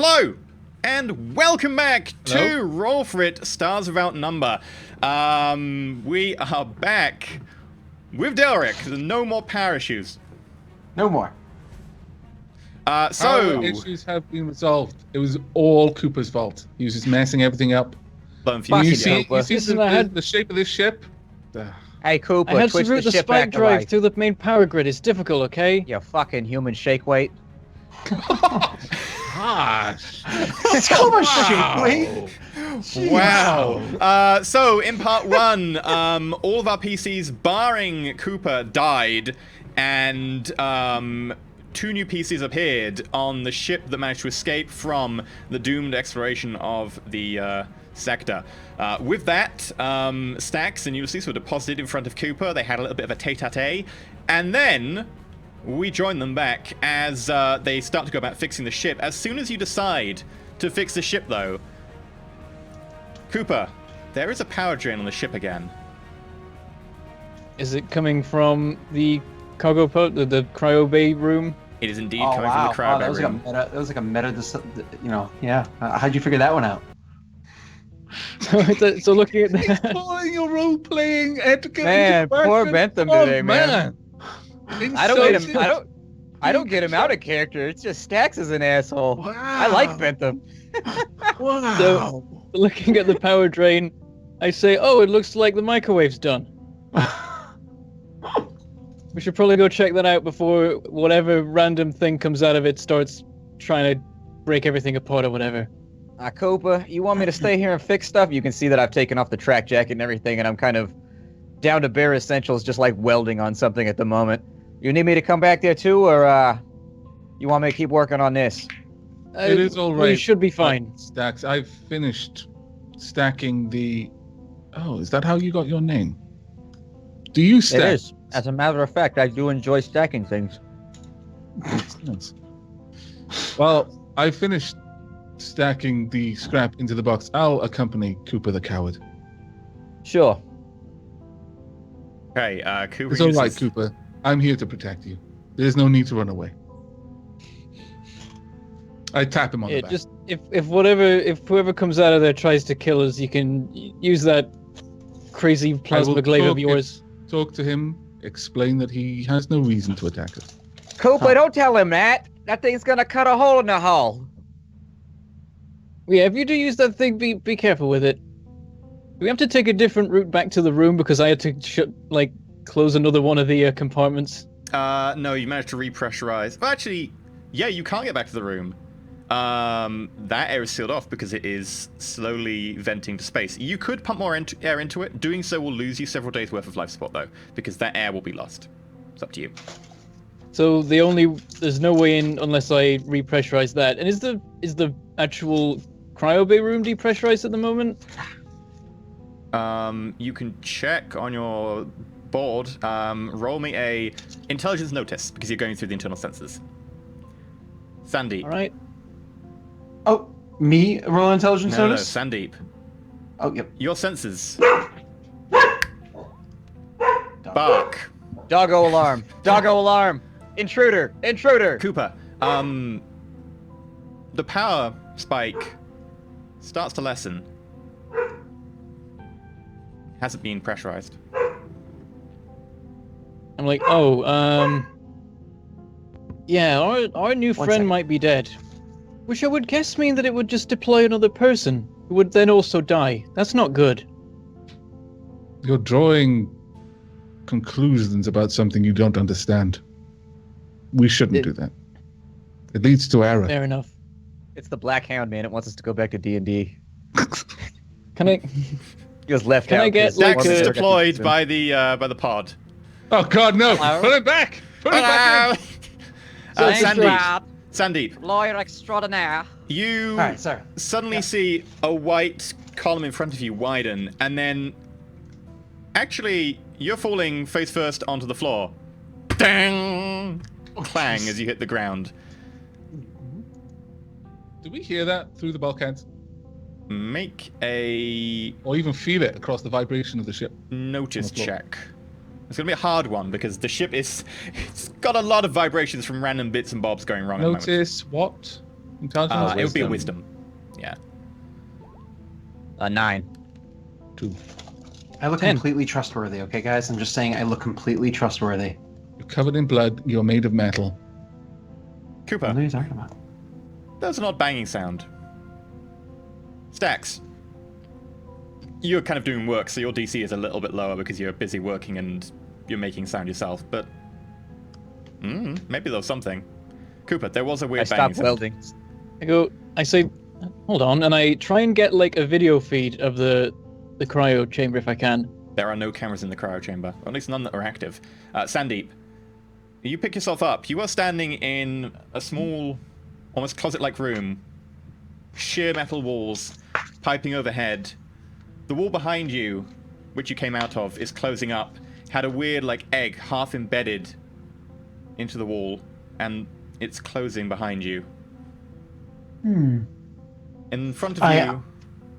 Speaker 2: Hello, and welcome back to Roll for It, Stars Without Number. We are back with Delric. There's no more power issues.
Speaker 5: No more.
Speaker 2: So
Speaker 6: Our issues have been resolved. It was all Cooper's fault. He was just messing everything up.
Speaker 2: Fuck
Speaker 6: You
Speaker 2: you,
Speaker 6: see
Speaker 3: Cooper.
Speaker 6: the shape of this ship?
Speaker 3: Hey, Cooper,
Speaker 4: I had to
Speaker 3: twitch
Speaker 4: route the
Speaker 3: ship
Speaker 4: spike
Speaker 3: back to
Speaker 4: drive
Speaker 3: life.
Speaker 4: through the main power grid. It's difficult, okay?
Speaker 3: You fucking human shake weight.
Speaker 6: Gosh.
Speaker 5: So much shit, wait.
Speaker 2: Wow. So in part 1, all of our PCs, barring Cooper, died, and 2 new PCs appeared on the ship that managed to escape from the doomed exploration of the sector. With that, Stax and Ulysses were deposited in front of Cooper. They had a little bit of a tete-a-tete, and then we join them back as they start to go about fixing the ship. As soon as you decide to fix the ship, though, Cooper, there is a power drain on the ship again.
Speaker 4: Is it coming from the cargo the cryo bay room?
Speaker 2: It is indeed
Speaker 5: Oh,
Speaker 2: coming
Speaker 5: wow.
Speaker 2: from the cryo
Speaker 5: That was
Speaker 2: room.
Speaker 5: that was like a meta, you know, yeah. How'd you figure that one out?
Speaker 4: So looking at
Speaker 6: He's
Speaker 4: that,
Speaker 6: pulling your role-playing etiquette.
Speaker 3: Man,
Speaker 6: into
Speaker 3: poor
Speaker 6: question.
Speaker 3: Bentham
Speaker 6: Oh,
Speaker 3: today, man. I don't get him. I don't get him out of character. It's just Stax is an asshole.
Speaker 6: Wow.
Speaker 3: I like Bentham.
Speaker 6: Wow.
Speaker 4: So- looking at the power drain, I say, "Oh, it looks like the microwave's done. We should probably go check that out before whatever random thing comes out of it starts trying to break everything apart or whatever."
Speaker 3: Cooper, you want me to stay here and fix stuff? You can see that I've taken off the track jacket and everything, and I'm kind of down to bare essentials, just like welding on something at the moment. You need me to come back there too, or you want me to keep working on this?
Speaker 6: It is all
Speaker 4: well, you
Speaker 6: right.
Speaker 4: should be fine.
Speaker 6: Stacks. I've finished stacking the. Oh, is that how you got your name? Do you stack?
Speaker 3: It is. As a matter of fact, I do enjoy stacking things.
Speaker 6: Yes. Well, I finished stacking the scrap into the box. I'll accompany Cooper the coward.
Speaker 3: Sure.
Speaker 2: Okay, Cooper
Speaker 6: It's all right,
Speaker 2: uses-
Speaker 6: Cooper. I'm here to protect you. There's no need to run away. I tap him on
Speaker 4: Yeah,
Speaker 6: the back.
Speaker 4: just if whoever comes out of there tries to kill us, you can use that crazy plasma glaive of yours.
Speaker 6: Talk to him. Explain that he has no reason to attack us.
Speaker 3: Cooper, don't tell him that. That thing's gonna cut a hole in the hull.
Speaker 4: Yeah, if you do use that thing, be careful with it. We have to take a different route back to the room because I had to close another one of the compartments.
Speaker 2: No, you managed to repressurize. Well, actually, yeah, you can't get back to the room. That air is sealed off because it is slowly venting to space. You could pump more air into it. Doing so will lose you several days worth of life support, though, because that air will be lost. It's up to you.
Speaker 4: So there's no way in unless I repressurize that. And is the actual cryo bay room depressurized at the moment?
Speaker 2: You can check on your board. Roll me a intelligence notice because you're going through the internal sensors. Sandeep.
Speaker 4: All right.
Speaker 5: Oh, me roll intelligence
Speaker 2: No,
Speaker 5: notice?
Speaker 2: Sandeep.
Speaker 5: Oh, yep.
Speaker 2: Your senses. Bark.
Speaker 3: Doggo alarm. Doggo alarm. Intruder. Intruder.
Speaker 2: Cooper. The power spike starts to lessen. Hasn't been pressurized.
Speaker 4: I'm like, yeah, our new
Speaker 5: One
Speaker 4: friend
Speaker 5: sec.
Speaker 4: might be dead. Which I would guess mean that it would just deploy another person who would then also die. That's not good.
Speaker 6: You're drawing conclusions about something you don't understand. We shouldn't do that. It leads to error.
Speaker 4: Fair enough.
Speaker 3: It's the Black Hound, man. It wants us to go back to D&D.
Speaker 4: Can I?
Speaker 3: He was left
Speaker 4: Can
Speaker 3: out.
Speaker 4: I get,
Speaker 3: because-
Speaker 4: like,
Speaker 2: Dax is
Speaker 4: a-
Speaker 2: deployed by the pod.
Speaker 6: Oh God, no!
Speaker 3: Hello?
Speaker 6: Put it back! Put it back in!
Speaker 2: Sandeep,
Speaker 3: Lawyer extraordinaire.
Speaker 2: you
Speaker 5: All right, sorry.
Speaker 2: suddenly see a white column in front of you widen, and then actually you're falling face first onto the floor. Dang! Clang as you hit the ground.
Speaker 6: Do we hear that through the bulkheads?
Speaker 2: Make a
Speaker 6: Or even feel it across the vibration of the ship?
Speaker 2: notice
Speaker 6: On the floor.
Speaker 2: check. It's gonna be a hard one because the ship it's got a lot of vibrations from random bits and bobs going wrong at the moment.
Speaker 6: Notice what? Intelligence.
Speaker 2: It would be a wisdom. Yeah.
Speaker 3: 9.
Speaker 6: 2.
Speaker 5: I look
Speaker 4: 10.
Speaker 5: completely trustworthy, okay, guys? I'm just saying I look completely trustworthy.
Speaker 6: You're covered in blood. You're made of metal.
Speaker 2: Cooper,
Speaker 5: What are you talking about?
Speaker 2: there's an odd banging sound. Stax, you're kind of doing work, so your DC is a little bit lower because you're busy working and you're making sound yourself, but maybe there was something. Cooper, there was a
Speaker 3: I
Speaker 2: weird banging
Speaker 3: stopped
Speaker 2: sound.
Speaker 3: welding.
Speaker 4: I say, hold on, and I try and get like a video feed of the cryo chamber if I can.
Speaker 2: There are no cameras in the cryo chamber, or at least none that are active. Sandeep, you pick yourself up. You are standing in a small, almost closet-like room. Sheer metal walls, piping overhead. The wall behind you, which you came out of, is closing up. Had a weird, like, egg half embedded into the wall, and it's closing behind you. In front of you,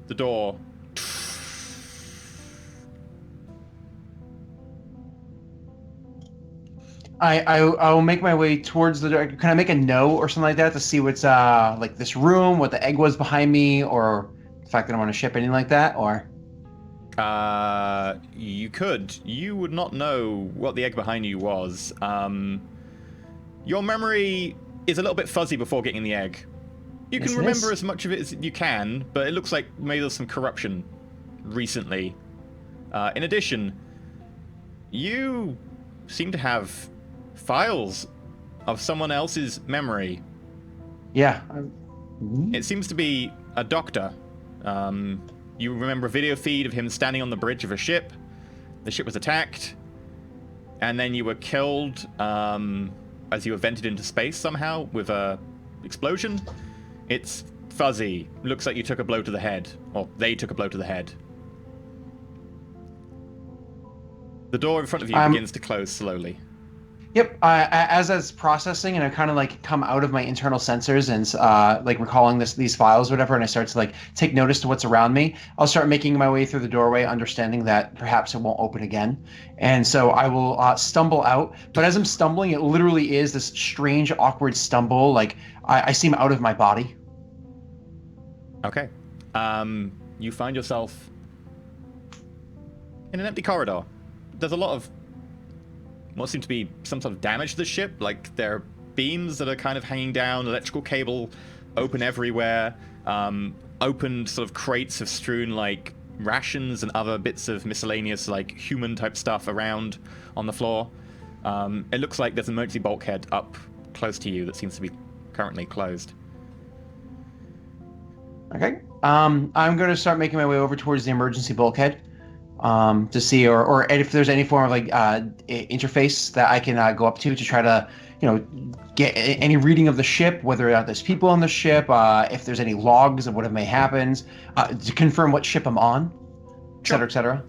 Speaker 2: the door.
Speaker 5: I'll make my way towards the door. Can I make a no or something like that to see what's like this room, what the egg was behind me, or the fact that I'm on a ship, anything like that, or?
Speaker 2: You could. You would not know what the egg behind you was. Your memory is a little bit fuzzy before getting the egg. You can remember as much of it as you can, but it looks like maybe there's some corruption recently. In addition, you seem to have files of someone else's memory.
Speaker 5: Yeah.
Speaker 2: It seems to be a doctor. You remember a video feed of him standing on the bridge of a ship. The ship was attacked, and then you were killed as you were vented into space somehow with a explosion. It's fuzzy. Looks like you took a blow to the head, or they took a blow to the head. The door in front of you begins to close slowly.
Speaker 5: Yep. As that's processing, and I kind of like come out of my internal sensors and like recalling these files, or whatever, and I start to like take notice to what's around me. I'll start making my way through the doorway, understanding that perhaps it won't open again, and so I will stumble out. But as I'm stumbling, it literally is this strange, awkward stumble. Like I seem out of my body.
Speaker 2: Okay. You find yourself in an empty corridor. There's a lot of what seem to be some sort of damage to the ship, like there are beams that are kind of hanging down, electrical cable open everywhere, opened sort of crates have strewn like rations and other bits of miscellaneous like human type stuff around on the floor. It looks like there's an emergency bulkhead up close to you that seems to be currently closed.
Speaker 5: Okay. I'm going to start making my way over towards the emergency bulkhead. To see, or if there's any form of like interface that I can go up to try to, get any reading of the ship, whether or not there's people on the ship, if there's any logs of what may happen, to confirm what ship I'm on, et cetera, et cetera.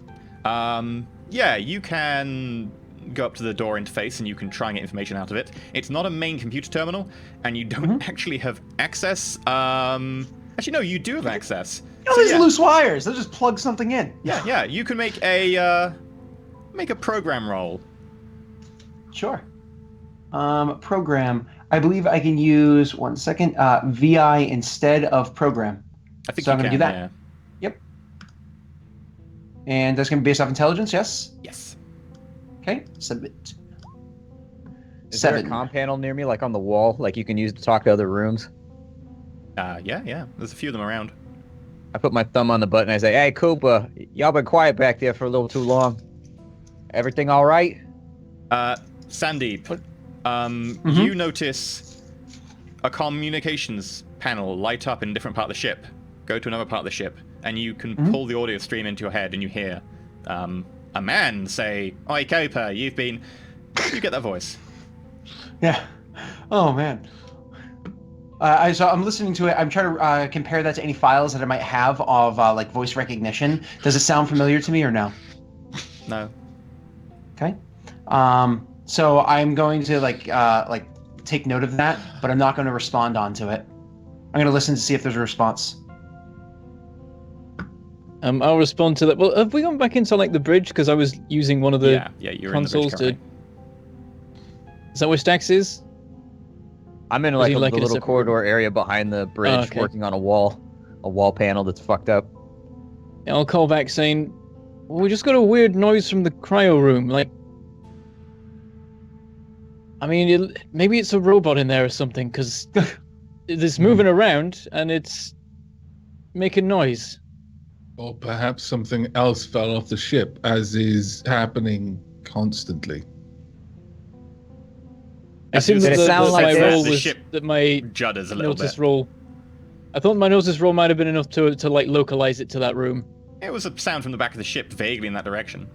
Speaker 2: Yeah, you can go up to the door interface and you can try and get information out of it. It's not a main computer terminal, and you don't actually have access. Actually, no, you do have access.
Speaker 5: These loose wires. They'll just plug something in.
Speaker 2: Yeah. You can make a program roll.
Speaker 5: Sure. Program. I believe I can use 1 second. VI instead of program.
Speaker 2: I think
Speaker 5: so
Speaker 2: you
Speaker 5: I'm going to do that.
Speaker 2: Yeah.
Speaker 5: Yep. And that's going to be based off intelligence. Yes.
Speaker 2: Yes.
Speaker 5: Okay. Submit.
Speaker 3: Is
Speaker 5: 7.
Speaker 3: there a comm panel near me, like on the wall, like you can use to talk to other rooms?
Speaker 2: Yeah. There's a few of them around.
Speaker 3: I put my thumb on the button. I say, "Hey, Cooper, y'all been quiet back there for a little too long. Everything all right?"
Speaker 2: Sandeep, you notice a communications panel light up in a different part of the ship. Go to another part of the ship, and you can pull the audio stream into your head, and you hear a man say, "Oi, Cooper, you've been..." You get that voice.
Speaker 5: Yeah. Oh man. So I'm listening to it. I'm trying to compare that to any files that I might have of like voice recognition. Does it sound familiar to me or no?
Speaker 2: No.
Speaker 5: Okay. So I'm going to like take note of that, but I'm not going to respond onto it. I'm going to listen to see if there's a response.
Speaker 4: I'll respond to that. Well, have we gone back into like the bridge? Because I was using one of the
Speaker 2: you're
Speaker 4: consoles
Speaker 2: in the bridge
Speaker 4: to. Is that where Stax is?
Speaker 3: I'm in
Speaker 4: Was
Speaker 3: like
Speaker 4: he,
Speaker 3: the
Speaker 4: like, in a
Speaker 3: little
Speaker 4: separate room?
Speaker 3: corridor area behind the bridge,
Speaker 4: okay.
Speaker 3: working on a wall panel that's fucked up.
Speaker 4: Yeah, I'll call back saying, well, we just got a weird noise from the cryo room. Like, I mean, maybe it's a robot in there or something, because it's moving around and it's making noise.
Speaker 6: Or perhaps something else fell off the ship, as is happening constantly.
Speaker 4: I assume
Speaker 3: Did
Speaker 4: that,
Speaker 3: it sound like
Speaker 4: my
Speaker 3: this?
Speaker 4: roll
Speaker 2: The
Speaker 4: was
Speaker 2: ship
Speaker 4: that my
Speaker 2: judders a little
Speaker 4: notice
Speaker 2: bit.
Speaker 4: roll. I thought my notice roll might have been enough to like localize it to that room.
Speaker 2: It was a sound from the back of the ship, vaguely in that direction.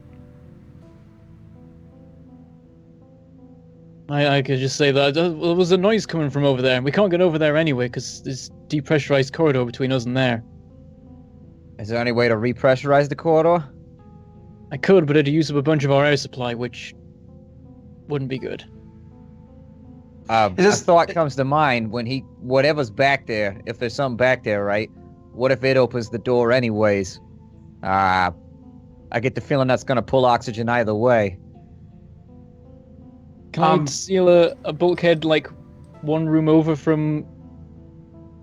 Speaker 4: I could just say that there was a noise coming from over there, and we can't get over there anyway because there's depressurized corridor between us and there.
Speaker 3: Is there any way to repressurize the corridor?
Speaker 4: I could, but it'd use up a bunch of our air supply, which wouldn't be good.
Speaker 3: A thought comes to mind when whatever's back there, if there's something back there, right? What if it opens the door anyways? I get the feeling that's gonna pull oxygen either way.
Speaker 4: Can I seal a bulkhead like one room over from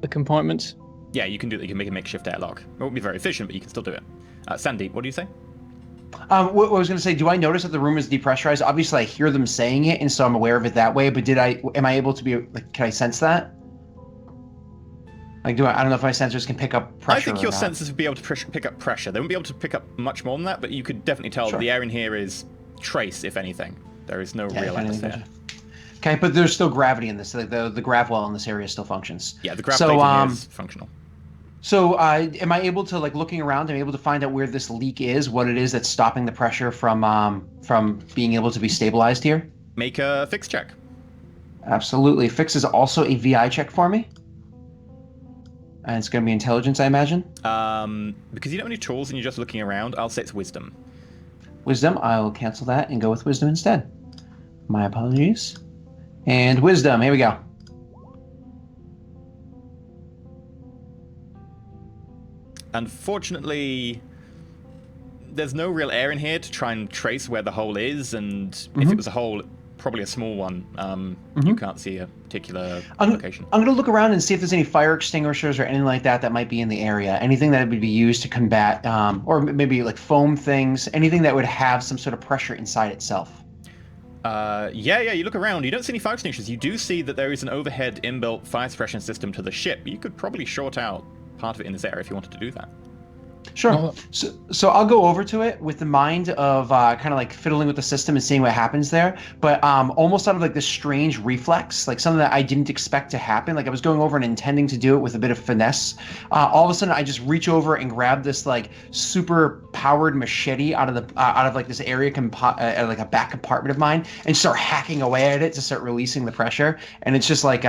Speaker 4: the compartment?
Speaker 2: Yeah, you can do that. You can make a makeshift airlock. It won't be very efficient, but you can still do it. Sandy, what do you say?
Speaker 5: What I was going to say, do I notice that the room is depressurized? Obviously, I hear them saying it, and so I'm aware of it that way. But am I able to be like? Can I sense that? Like, I don't know if my sensors can pick up pressure.
Speaker 2: I think your
Speaker 5: or not.
Speaker 2: sensors would be able to pick up pressure. They won't be able to pick up much more than that, but you could definitely tell that the air in here is trace, if anything. There is no real atmosphere.
Speaker 5: Okay, but there's still gravity in this. Like the grav well in this area still functions.
Speaker 2: Yeah, the grav plate in here is functional.
Speaker 5: So, am I able to, like, looking around, am I able to find out where this leak is, what it is that's stopping the pressure from being able to be stabilized here?
Speaker 2: Make a fix check.
Speaker 5: Absolutely. Fix is also a VI check for me. And it's going to be intelligence, I imagine.
Speaker 2: Because you don't have any tools and you're just looking around, I'll say it's wisdom.
Speaker 5: Wisdom, I'll cancel that and go with wisdom instead. My apologies. And wisdom, here we go.
Speaker 2: Unfortunately, there's no real air in here to try and trace where the hole is, and if it was a hole, probably a small one, you can't see a particular location.
Speaker 5: I'm going to look around and see if there's any fire extinguishers or anything like that that might be in the area. Anything that would be used to combat, or maybe like foam things, anything that would have some sort of pressure inside itself.
Speaker 2: Yeah, you look around. You don't see any fire extinguishers. You do see that there is an overhead inbuilt fire suppression system to the ship. You could probably short out part of it in this area if you wanted to do that.
Speaker 5: Sure. So I'll go over to it with the mind of kind of like fiddling with the system and seeing what happens there, but almost out of like this strange reflex, like something that I didn't expect to happen. Like I was going over and intending to do it with a bit of finesse. All of a sudden, I just reach over and grab this like super powered machete out of like this area like a back compartment of mine, and start hacking away at it to start releasing the pressure. And it's just like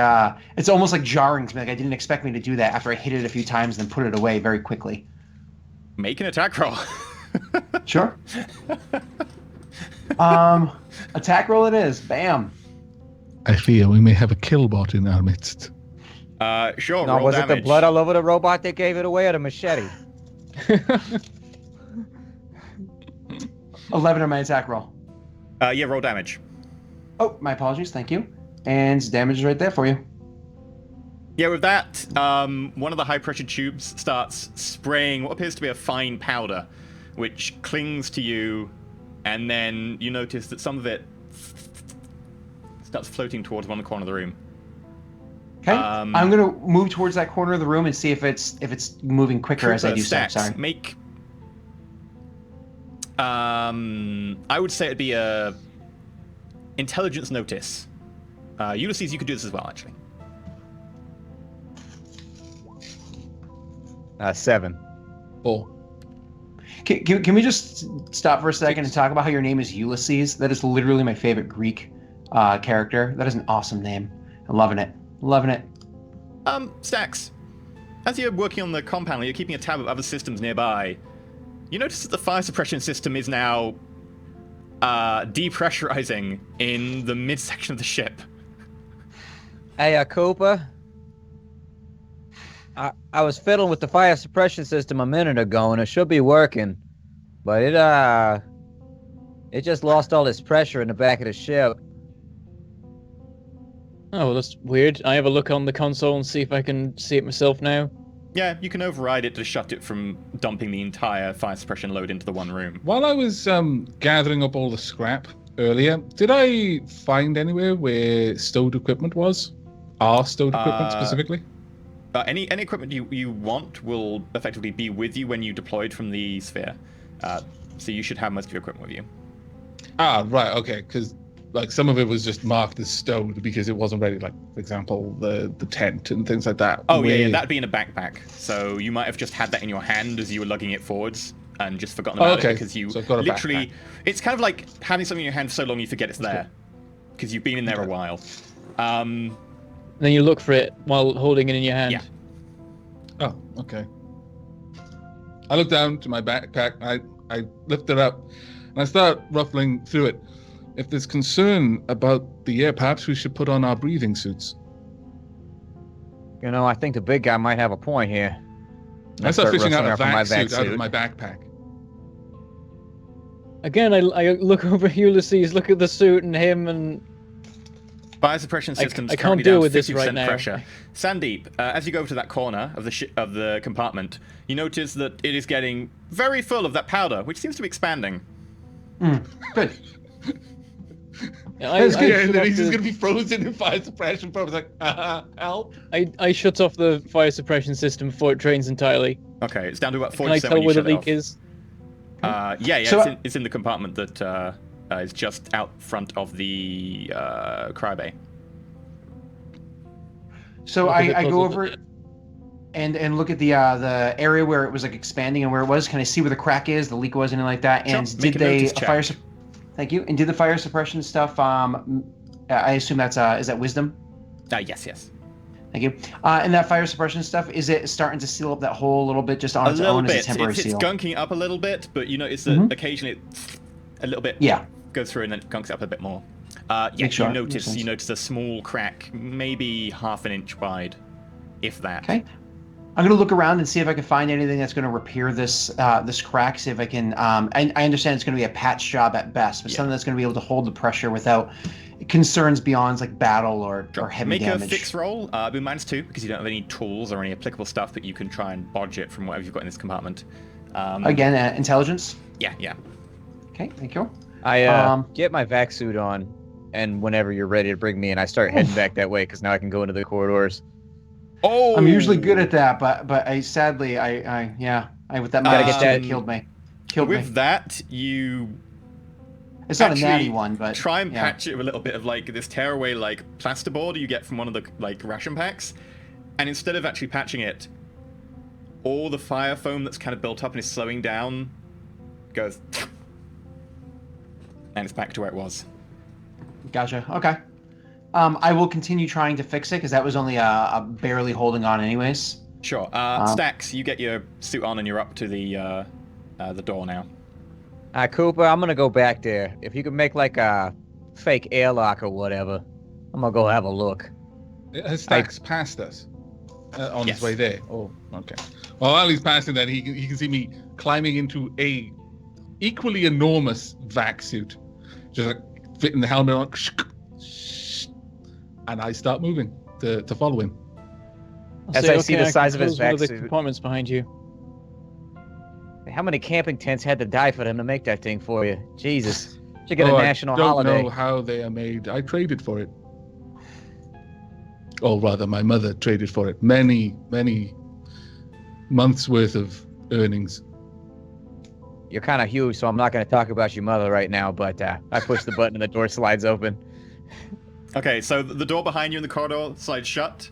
Speaker 5: it's almost like jarring to me. Like I didn't expect me to do that after I hit it a few times and then put it away very quickly.
Speaker 2: Make an attack roll.
Speaker 5: Sure. Attack roll it is. Bam.
Speaker 6: I fear we may have a killbot in our midst.
Speaker 2: Sure,
Speaker 3: No,
Speaker 2: roll
Speaker 3: was
Speaker 2: damage.
Speaker 3: it the blood all over the robot that gave it away, or the machete?
Speaker 5: 11 on my attack roll.
Speaker 2: Yeah, roll damage.
Speaker 5: Oh, my apologies. Thank you. And damage is right there for you.
Speaker 2: Yeah, with that, one of the high-pressure tubes starts spraying what appears to be a fine powder, which clings to you, and then you notice that some of it starts floating towards one corner of the room.
Speaker 5: Okay. I'm going to move towards that corner of the room and see if it's moving quicker as I do so.
Speaker 2: Stacks,
Speaker 5: Sorry.
Speaker 2: make... I would say it'd be a intelligence notice. Ulysses, you could do this as well, actually.
Speaker 3: 7.
Speaker 6: 4.
Speaker 5: Can we just stop for a second and talk about how your name is Ulysses? That is literally my favorite Greek character. That is an awesome name. I'm loving it. Loving it.
Speaker 2: Stacks, as you're working on the compound, you're keeping a tab of other systems nearby. You notice that the fire suppression system is now depressurizing in the midsection of the ship.
Speaker 3: Hey, Cooper. I was fiddling with the fire suppression system a minute ago, and it should be working, but it just lost all its pressure in the back of the ship.
Speaker 4: Oh, well, that's weird. I have a look on the console and see if I can see it myself now.
Speaker 2: Yeah, you can override it to shut it from dumping the entire fire suppression load into the one room.
Speaker 6: While I was gathering up all the scrap earlier, did I find anywhere where stowed equipment was? Our stowed equipment specifically?
Speaker 2: Any equipment you want will effectively be with you when you deployed from the sphere. So you should have most of your equipment with you.
Speaker 6: Ah, right, okay, because like some of it was just marked as stowed because it wasn't ready. Like, for example, the tent and things like that.
Speaker 2: Oh yeah, that'd be in a backpack. So you might have just had that in your hand as you were lugging it forwards and just forgotten about it because you literally. It's kind of like having something in your hand for so long you forget it's there because you've been in there a while.
Speaker 4: Then you look for it while holding it in your hand.
Speaker 2: Yeah.
Speaker 6: Oh, okay. I look down to my backpack. I lift it up and I start ruffling through it. If there's concern about the air, perhaps we should put on our breathing suits.
Speaker 3: You know, I think the big guy might have a point here.
Speaker 6: I start fishing out a vac suit out of my backpack.
Speaker 4: Again, I look over Ulysses, look at the suit and him, and
Speaker 2: fire suppression systems
Speaker 4: I can't deal with this
Speaker 2: 50%
Speaker 4: right now.
Speaker 2: pressure. Sandeep, as you go over to that corner of the compartment, you notice that it is getting very full of that powder, which seems to be expanding.
Speaker 5: Good.
Speaker 6: That's good. And then he's just gonna be frozen in fire suppression. Probably like, help.
Speaker 4: I shut off the fire suppression system before it drains entirely.
Speaker 2: Okay, it's down to about 40%.
Speaker 4: Can I tell where the leak is?
Speaker 2: Yeah,
Speaker 5: So,
Speaker 2: it's in the compartment that is just out front of the cryo bay.
Speaker 5: So I go over and look at the area where it was like expanding and where it was. Can I see where the crack is, the leak was, anything like that? And
Speaker 2: Sure.
Speaker 5: did they fire? Thank you. And did the fire suppression stuff? I assume that's is that wisdom?
Speaker 2: Yes.
Speaker 5: Thank you. And that fire suppression stuff, is it starting to seal up that hole a little bit just on its own as a temporary seal?
Speaker 2: It's gunking up a little bit, but you notice that occasionally a little bit goes through and then gunks up a bit more. You notice a small crack, maybe half an inch wide, if that.
Speaker 5: Okay. I'm going to look around and see if I can find anything that's going to repair this this crack. See if I can. I understand it's going to be a patch job at best, but something that's going to be able to hold the pressure without concerns beyond like battle or heavy damage.
Speaker 2: Make a fix roll. It'll be -2 because you don't have any tools or any applicable stuff that you can try and bodge it from whatever you've got in this compartment.
Speaker 5: Again, intelligence.
Speaker 2: Yeah.
Speaker 5: Okay, thank you.
Speaker 3: I get my vac suit on, and whenever you're ready to bring me in, I start heading back that way because now I can go into the corridors.
Speaker 2: Oh,
Speaker 5: I'm usually good at that, but I sadly with that mask killed me.
Speaker 2: With that, you.
Speaker 5: It's not a natty one, but
Speaker 2: try and patch it with a little bit of like this tearaway like plasterboard you get from one of the like ration packs, and instead of actually patching it, all the fire foam that's kind of built up and is slowing down goes, and it's back to where it was.
Speaker 5: Gotcha. Okay. I will continue trying to fix it because that was only barely holding on, anyways.
Speaker 2: Sure. Stax, you get your suit on and you're up to the door now.
Speaker 3: Cooper, I'm gonna go back there. If you can make like a fake airlock or whatever, I'm gonna go have a look.
Speaker 6: Has Stax passed us on his way there? Oh, okay. Well, while he's passing that, he can see me climbing into a equally enormous vac suit, just like fitting the helmet on, and I start moving to follow him.
Speaker 3: As I see the size of his vac
Speaker 4: one of the
Speaker 3: suit.
Speaker 4: compartments behind you.
Speaker 3: How many camping tents had to die for them to make that thing for you? Jesus. Should get a national holiday.
Speaker 6: I don't know how they are made. I traded for it. Or rather, my mother traded for it. Many, many months worth of earnings.
Speaker 3: You're kind of huge, so I'm not going to talk about your mother right now, but I push the button and the door slides open.
Speaker 2: Okay, so the door behind you in the corridor slides shut,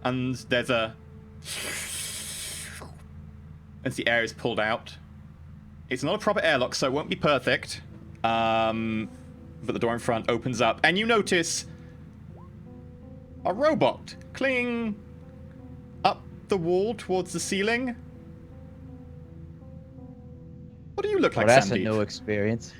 Speaker 2: and there's a... as the air is pulled out. It's not a proper airlock, so it won't be perfect. But the door in front opens up, and you notice a robot clinging up the wall towards the ceiling. What do you look like,
Speaker 3: That's
Speaker 2: Sandeep?
Speaker 3: a new experience.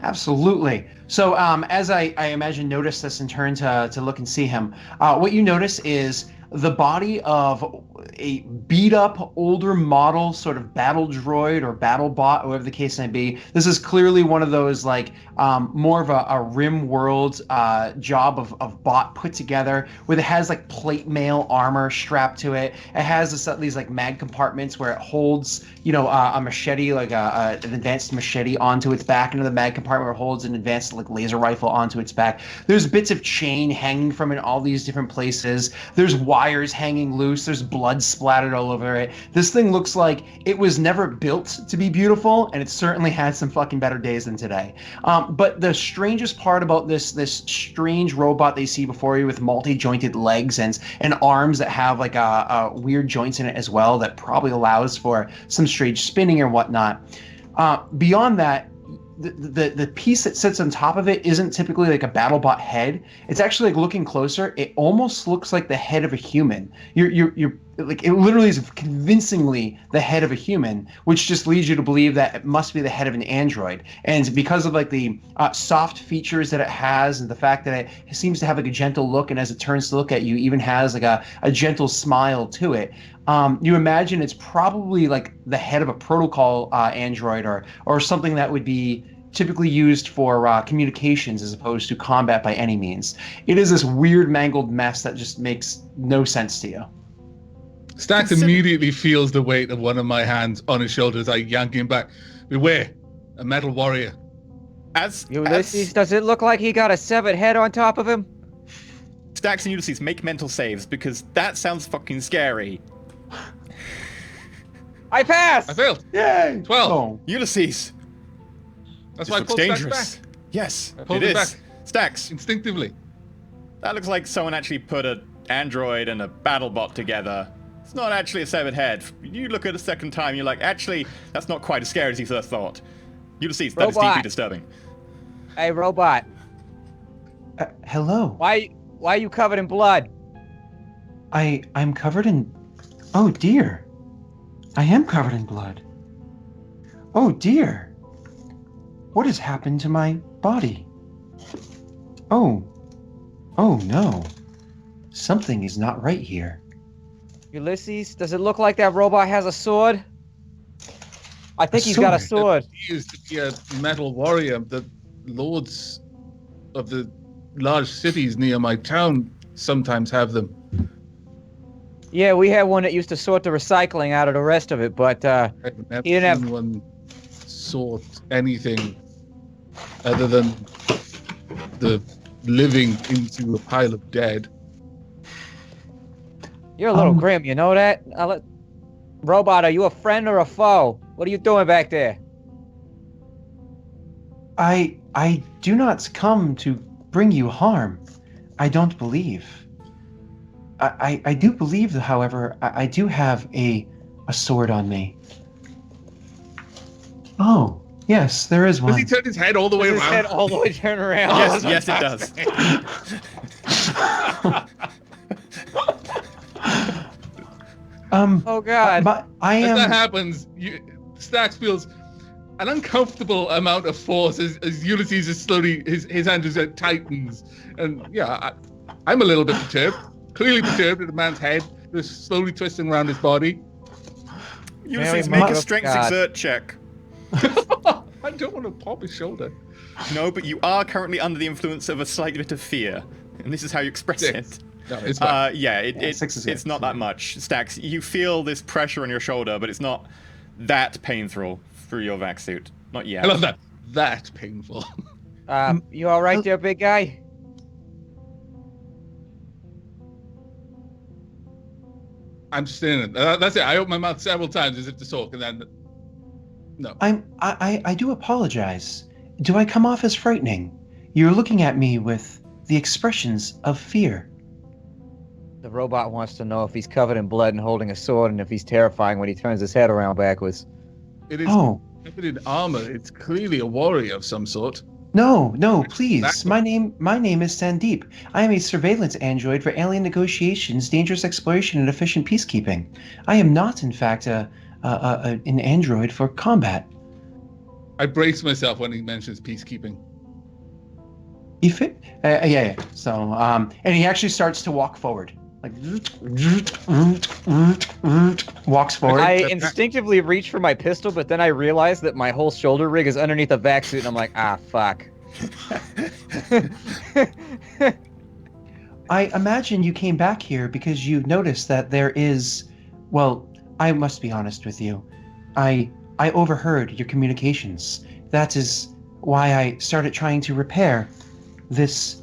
Speaker 5: Absolutely. So as I imagine notice this and turn to look and see him, what you notice is the body of a beat up older model sort of battle droid or battle bot, whatever the case may be. This is clearly one of those like more of a Rim World job of bot put together, where it has like plate mail armor strapped to it. It has these like mag compartments where it holds, you know, a machete, like an advanced machete onto its back. Into the mag compartment where it holds an advanced like laser rifle onto its back. There's bits of chain hanging from it in all these different places. There's wires hanging loose. There's blood splattered all over it. This thing looks like it was never built to be beautiful, and it certainly had some fucking better days than today. But the strangest part about this strange robot they see before you with multi-jointed legs and arms that have like a weird joints in it as well, that probably allows for some strange spinning or whatnot. Beyond that, the piece that sits on top of it isn't typically like a BattleBot head. It's actually, like, looking closer, it almost looks like the head of a human. You're like, it literally is convincingly the head of a human, which just leads you to believe that it must be the head of an android. And because of like the soft features that it has, and the fact that it seems to have like a gentle look, and as it turns to look at you, even has like a gentle smile to it. You imagine it's probably like the head of a protocol android or something that would be typically used for communications as opposed to combat by any means. It is this weird mangled mess that just makes no sense to you.
Speaker 6: Stax immediately feels the weight of one of my hands on his shoulder as I yank him back. Beware, a metal warrior.
Speaker 3: Ulysses, does it look like he got a severed head on top of him?
Speaker 2: Stax and Ulysses, make mental saves, because that sounds fucking scary.
Speaker 3: I passed!
Speaker 6: I failed.
Speaker 5: Yay!
Speaker 6: 12.
Speaker 5: Oh.
Speaker 2: Ulysses!
Speaker 6: That's
Speaker 2: This
Speaker 6: why I
Speaker 2: looks
Speaker 6: pulled Stax
Speaker 2: dangerous.
Speaker 6: back.
Speaker 2: Yes,
Speaker 6: I pulled
Speaker 2: it
Speaker 6: it
Speaker 2: is.
Speaker 6: back.
Speaker 2: Stax,
Speaker 6: Instinctively.
Speaker 2: that looks like someone actually put an android and a BattleBot together. It's not actually a severed head. You look at it a second time, you're like, actually, that's not quite as scary as you first thought. Ulysses, that is
Speaker 3: Robot.
Speaker 2: deeply disturbing.
Speaker 3: Hey, robot.
Speaker 5: Hello.
Speaker 3: Why are you covered in blood?
Speaker 5: I'm covered in... Oh, dear. I am covered in blood. Oh, dear. What has happened to my body? Oh. Oh, no. Something is not right here.
Speaker 3: Ulysses, does it look like that robot has a sword? I think he's got a sword.
Speaker 6: He used to be a metal warrior. The lords of the large cities near my town sometimes have them.
Speaker 3: Yeah, we had one that used to sort the recycling out of the rest of it, but
Speaker 6: I've never
Speaker 3: he didn't
Speaker 6: seen
Speaker 3: have...
Speaker 6: one sort anything other than the living into a pile of dead.
Speaker 3: You're a little grim, you know that? Robot, are you a friend or a foe? What are you doing back there?
Speaker 5: I do not come to bring you harm. I don't believe. I do believe, however, I do have a sword on me. Oh, yes, there is one.
Speaker 6: Does he turn his head all the way
Speaker 3: His
Speaker 6: around?
Speaker 3: head all the way turned around.
Speaker 2: Yes, it does.
Speaker 3: Oh, God.
Speaker 5: But I
Speaker 6: As
Speaker 5: am.
Speaker 6: that happens, Stax feels an uncomfortable amount of force as Ulysses is slowly, his hand just tightens. And yeah, I'm a little bit perturbed. Clearly perturbed at the man's head, just slowly twisting around his body.
Speaker 2: Ulysses,
Speaker 3: Mary,
Speaker 2: make a
Speaker 3: oh,
Speaker 2: strength
Speaker 3: God.
Speaker 2: exert check.
Speaker 6: I don't want to pop his shoulder.
Speaker 2: No, but you are currently under the influence of a slight bit of fear. And this is how you express
Speaker 6: Six.
Speaker 2: it.
Speaker 6: No, it's fine.
Speaker 2: Yeah,
Speaker 5: 6 is
Speaker 2: it's
Speaker 5: good.
Speaker 2: not that much. Stax, you feel this pressure on your shoulder, but it's not that painful through your vac suit. Not yet.
Speaker 6: I love that. That painful.
Speaker 3: You all right there, big guy?
Speaker 6: I'm just in it. That's it. I open my mouth several times as if to talk, and then no.
Speaker 5: I do apologize. Do I come off as frightening? You're looking at me with the expressions of fear.
Speaker 3: The robot wants to know if he's covered in blood and holding a sword, and if he's terrifying when he turns his head around backwards.
Speaker 6: It is
Speaker 5: Oh,
Speaker 6: covered in armor. It's clearly a warrior of some sort.
Speaker 5: no, please.
Speaker 6: Exactly.
Speaker 5: My name is Sandeep. I am a surveillance android for alien negotiations, dangerous exploration, and efficient peacekeeping. I am not, in fact, an android for combat.
Speaker 6: I brace myself when he mentions peacekeeping.
Speaker 5: You fit? Yeah. So, and he actually starts to walk forward. like walks forward.
Speaker 3: I instinctively reach for my pistol, but then I realize that my whole shoulder rig is underneath a vac suit, and I'm like, ah, fuck.
Speaker 5: I imagine you came back here because you noticed that there is, well, I must be honest with you. I overheard your communications. That is why I started trying to repair this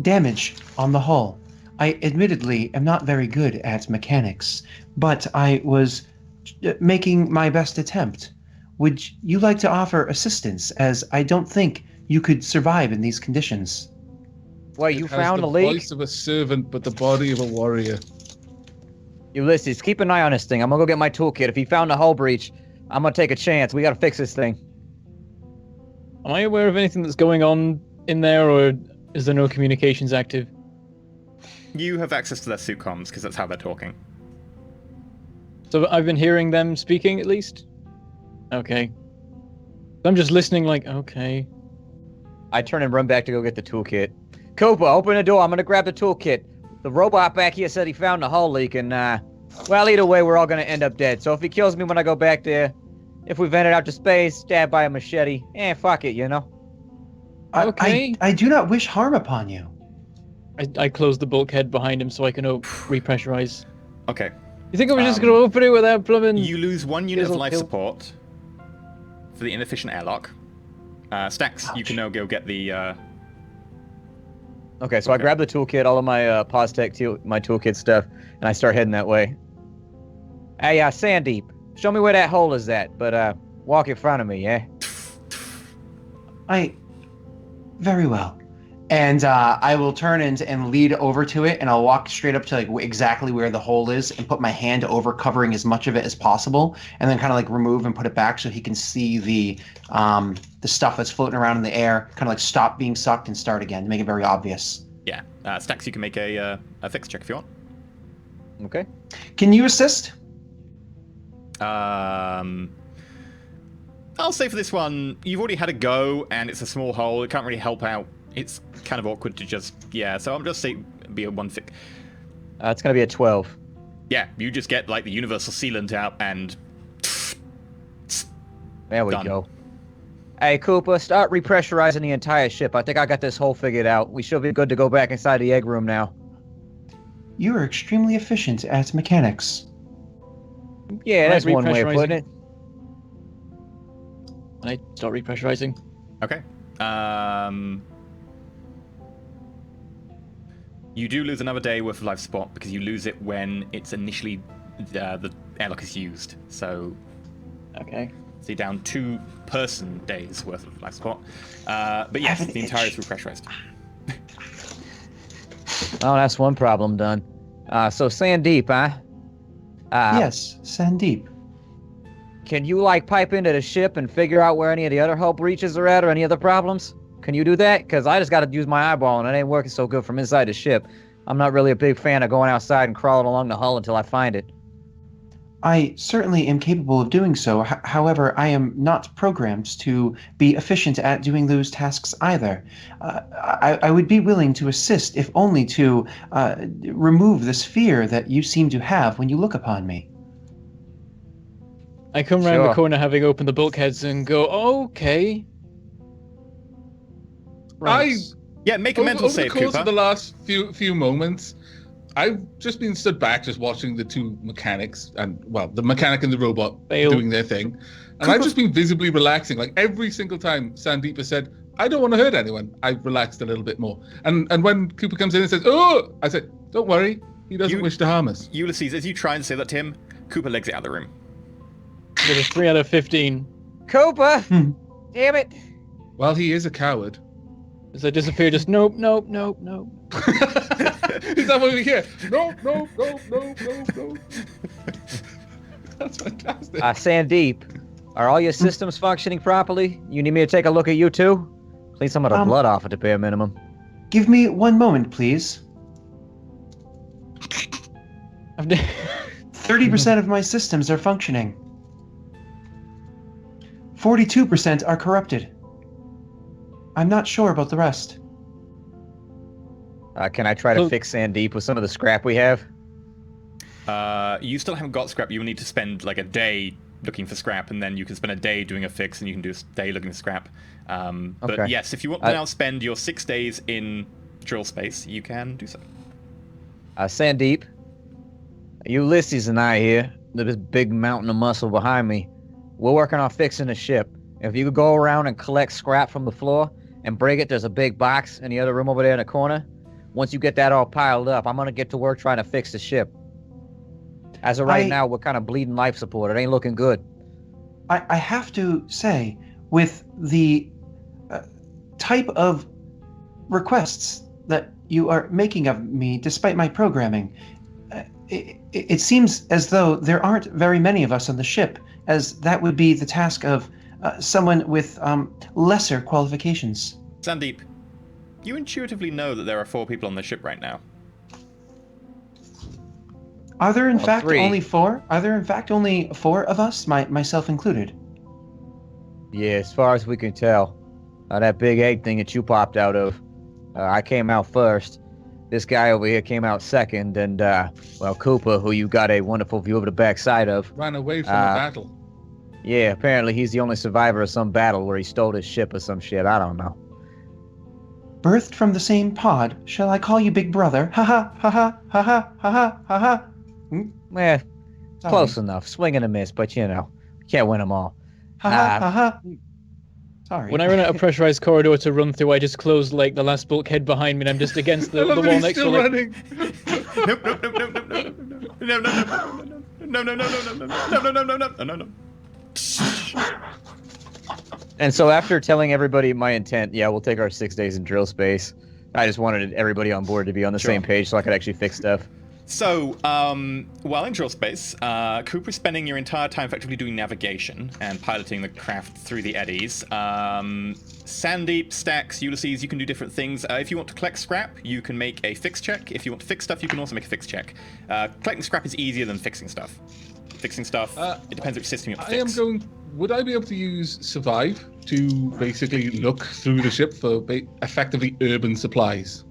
Speaker 5: damage on the hull. I admittedly am not very good at mechanics, but I was making my best attempt. Would you like to offer assistance, as I don't think you could survive in these conditions?
Speaker 3: Well, you
Speaker 6: It has
Speaker 3: found
Speaker 6: the
Speaker 3: a leak?
Speaker 6: voice of a servant, but the body of a warrior.
Speaker 3: Ulysses, keep an eye on this thing. I'm gonna go get my toolkit. If he found a hull breach, I'm gonna take a chance. We gotta fix this thing.
Speaker 4: Am I aware of anything that's going on in there, or is there no communications active?
Speaker 2: You have access to their suit comms because that's how they're talking.
Speaker 4: So I've been hearing them speaking, at least? Okay. I'm just listening like, okay.
Speaker 3: I turn and run back to go get the toolkit. Cooper, open the door. I'm gonna grab the toolkit. The robot back here said he found a hull leak, and, well, either way, we're all gonna end up dead. So if he kills me when I go back there, if we vented out to space, stabbed by a machete, fuck it, you know?
Speaker 4: Okay.
Speaker 5: I do not wish harm upon you.
Speaker 4: I closed the bulkhead behind him so I can repressurize.
Speaker 2: Okay.
Speaker 4: You think I was just going to open it without plumbing?
Speaker 2: You lose 1 unit of
Speaker 4: Fizzle
Speaker 2: life
Speaker 4: kill.
Speaker 2: support for the inefficient airlock. Stacks, you can now go get the.
Speaker 3: Okay, so I grab the toolkit, all of my PosTech, my toolkit stuff, and I start heading that way. Hey, Sandeep, show me where that hole is at, but walk in front of me, yeah?
Speaker 5: Very well. And I will turn and lead over to it, and I'll walk straight up to like exactly where the hole is, and put my hand over, covering as much of it as possible, and then kind of like remove and put it back so he can see the stuff that's floating around in the air, kind of like stop being sucked and start again, to make it very obvious.
Speaker 2: Yeah. Stacks, you can make a fix check if you want.
Speaker 3: Okay.
Speaker 5: Can you assist?
Speaker 2: I'll say for this one, you've already had a go, and it's a small hole. It can't really help out. It's kind of awkward to just, so I'm just saying be a one fix.
Speaker 3: It's gonna be a 12.
Speaker 2: Yeah, you just get like the universal sealant out and
Speaker 3: There we
Speaker 2: Done.
Speaker 3: go. Hey, Cooper, start repressurizing the entire ship. I think I got this hole figured out. We should be good to go back inside the egg room now.
Speaker 5: You are extremely efficient at mechanics.
Speaker 3: Yeah, that's one way of
Speaker 4: repressurizing.
Speaker 3: putting it.
Speaker 4: And I start repressurizing.
Speaker 2: okay. You do lose another day worth of life support because you lose it when it's initially the airlock is used. So
Speaker 4: Okay.
Speaker 2: you're down 2 person days worth of life support. But yes,
Speaker 5: have an
Speaker 2: the entire is
Speaker 5: itch.
Speaker 2: repressurized.
Speaker 3: Oh, that's one problem done. So Sandeep, huh?
Speaker 5: Yes, Sandeep.
Speaker 3: Can you, like, pipe into the ship and figure out where any of the other hull breaches are at or any other problems? Can you do that? Because I just got to use my eyeball, and it ain't working so good from inside the ship. I'm not really a big fan of going outside and crawling along the hull until I find it.
Speaker 5: I certainly am capable of doing so. However, I am not programmed to be efficient at doing those tasks either. I would be willing to assist, if only to remove this fear that you seem to have when you look upon me.
Speaker 4: I come round
Speaker 3: Sure.
Speaker 4: the corner having opened the bulkheads and go, okay. Right.
Speaker 2: Yeah, make a mental
Speaker 6: over
Speaker 2: save,
Speaker 6: the course
Speaker 2: Cooper.
Speaker 6: of the last few moments, I've just been stood back, just watching the 2 mechanics, and well, the mechanic and the robot
Speaker 4: Fail.
Speaker 6: doing their thing, and I've just been visibly relaxing. Like every single time Sandeep has said, "I don't want to hurt anyone," I've relaxed a little bit more. And when Cooper comes in and says, "Oh," I said, "Don't worry, he doesn't wish to harm us."
Speaker 2: Ulysses, as you try and say that to him, Cooper legs it out of the room.
Speaker 4: With a 3 out of 15.
Speaker 3: Cooper! Damn it!
Speaker 6: Well, he is a coward.
Speaker 4: As I disappear, just nope, nope, nope, nope.
Speaker 6: Is that what we hear? No. That's fantastic.
Speaker 3: Sandeep, are all your systems functioning properly? You need me to take a look at you too? Clean some of the blood off at the bare minimum.
Speaker 5: Give me one moment, please.
Speaker 4: I've
Speaker 5: 30% of my systems are functioning. 42% are corrupted. I'm not sure about the rest.
Speaker 3: Can I try to fix Sandeep with some of the scrap we have?
Speaker 2: You still haven't got scrap. You will need to spend like a day looking for scrap, and then you can spend a day doing a fix, and you can do a day looking for scrap. But
Speaker 3: Okay.
Speaker 2: yes, if you want to now spend your 6 days in drill space, you can do so.
Speaker 3: Sandeep, Ulysses and I here, this big mountain of muscle behind me, we're working on fixing the ship. If you could go around and collect scrap from the floor and bring it, there's a big box in the other room over there in the corner. Once you get that all piled up, I'm going to get to work trying to fix the ship. As of right now, we're kind of bleeding life support. It ain't looking good.
Speaker 5: I have to say, with the type of requests that you are making of me, despite my programming, it seems as though there aren't very many of us on the ship, as that would be the task of someone with lesser qualifications.
Speaker 2: Sandeep, you intuitively know that there are 4 people on the ship right now.
Speaker 5: Are there in fact
Speaker 3: 3.
Speaker 5: only 4? Are there in fact only 4 of us, myself included?
Speaker 3: Yeah, as far as we can tell. That big egg thing that you popped out of, I came out first. This guy over here came out second, and, well, Cooper, who you got a wonderful view of the backside of.
Speaker 6: Ran away from a battle.
Speaker 3: Yeah, apparently he's the only survivor of some battle where he stole his ship or some shit. I don't know.
Speaker 5: Birthed from the same pod, shall I call you Big Brother? Ha ha ha ha ha ha ha ha ha.
Speaker 3: Yeah,
Speaker 5: Sorry.
Speaker 3: close enough. Swing and a miss, but you know, can't win them all.
Speaker 5: Ha ha ha ha. Sorry.
Speaker 4: When I run out of pressurized corridor to run through, I just close like the last bulkhead behind me, and I'm just against the wall next to
Speaker 6: still
Speaker 4: like.
Speaker 6: running.
Speaker 2: Nope, nope, nope, nope, nope, nope, no, no, no, no, no, no, no, no, no, no, no, no, no, no.
Speaker 3: And so after telling everybody my intent, yeah, we'll take our 6 days in drill space. I just wanted everybody on board to be on the same page so I could actually fix stuff.
Speaker 2: So, while in drill space, Cooper's spending your entire time effectively doing navigation and piloting the craft through the eddies. Sandeep, Stax, Ulysses, you can do different things. If you want to collect scrap, you can make a fix check. If you want to fix stuff, you can also make a fix check. Collecting scrap is easier than fixing stuff. Fixing stuff, it depends which system you want to fix.
Speaker 6: Would I be able to use survive to basically look through the ship for effectively urban supplies?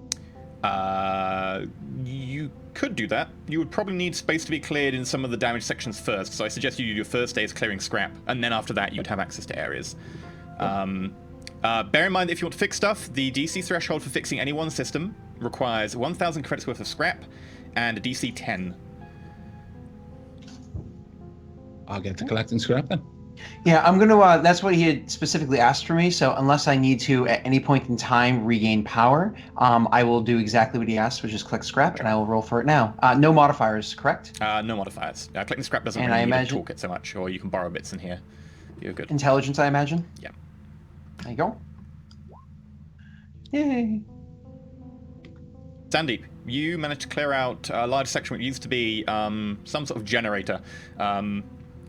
Speaker 2: You could do that. You would probably need space to be cleared in some of the damaged sections first, so I suggest you do your first day as clearing scrap, and then after that you'd have access to areas. Bear in mind that if you want to fix stuff, the DC threshold for fixing any one system requires 1,000 credits worth of scrap and a DC 10.
Speaker 6: I'll get to collecting scrap then.
Speaker 5: Yeah, I'm gonna. That's what he had specifically asked for me. So unless I need to, at any point in time, regain power, I will do exactly what he asked, which is collect scrap, and I will roll for it now. No modifiers, correct?
Speaker 2: No modifiers. Collecting scrap doesn't
Speaker 5: And
Speaker 2: really
Speaker 5: I
Speaker 2: need
Speaker 5: imagine-
Speaker 2: a toolkit so much, or you can borrow bits in here. You're good.
Speaker 5: Intelligence, I imagine.
Speaker 2: Yeah.
Speaker 5: There you go. Yay.
Speaker 2: Sandeep, you managed to clear out a large section where it used to be some sort of generator.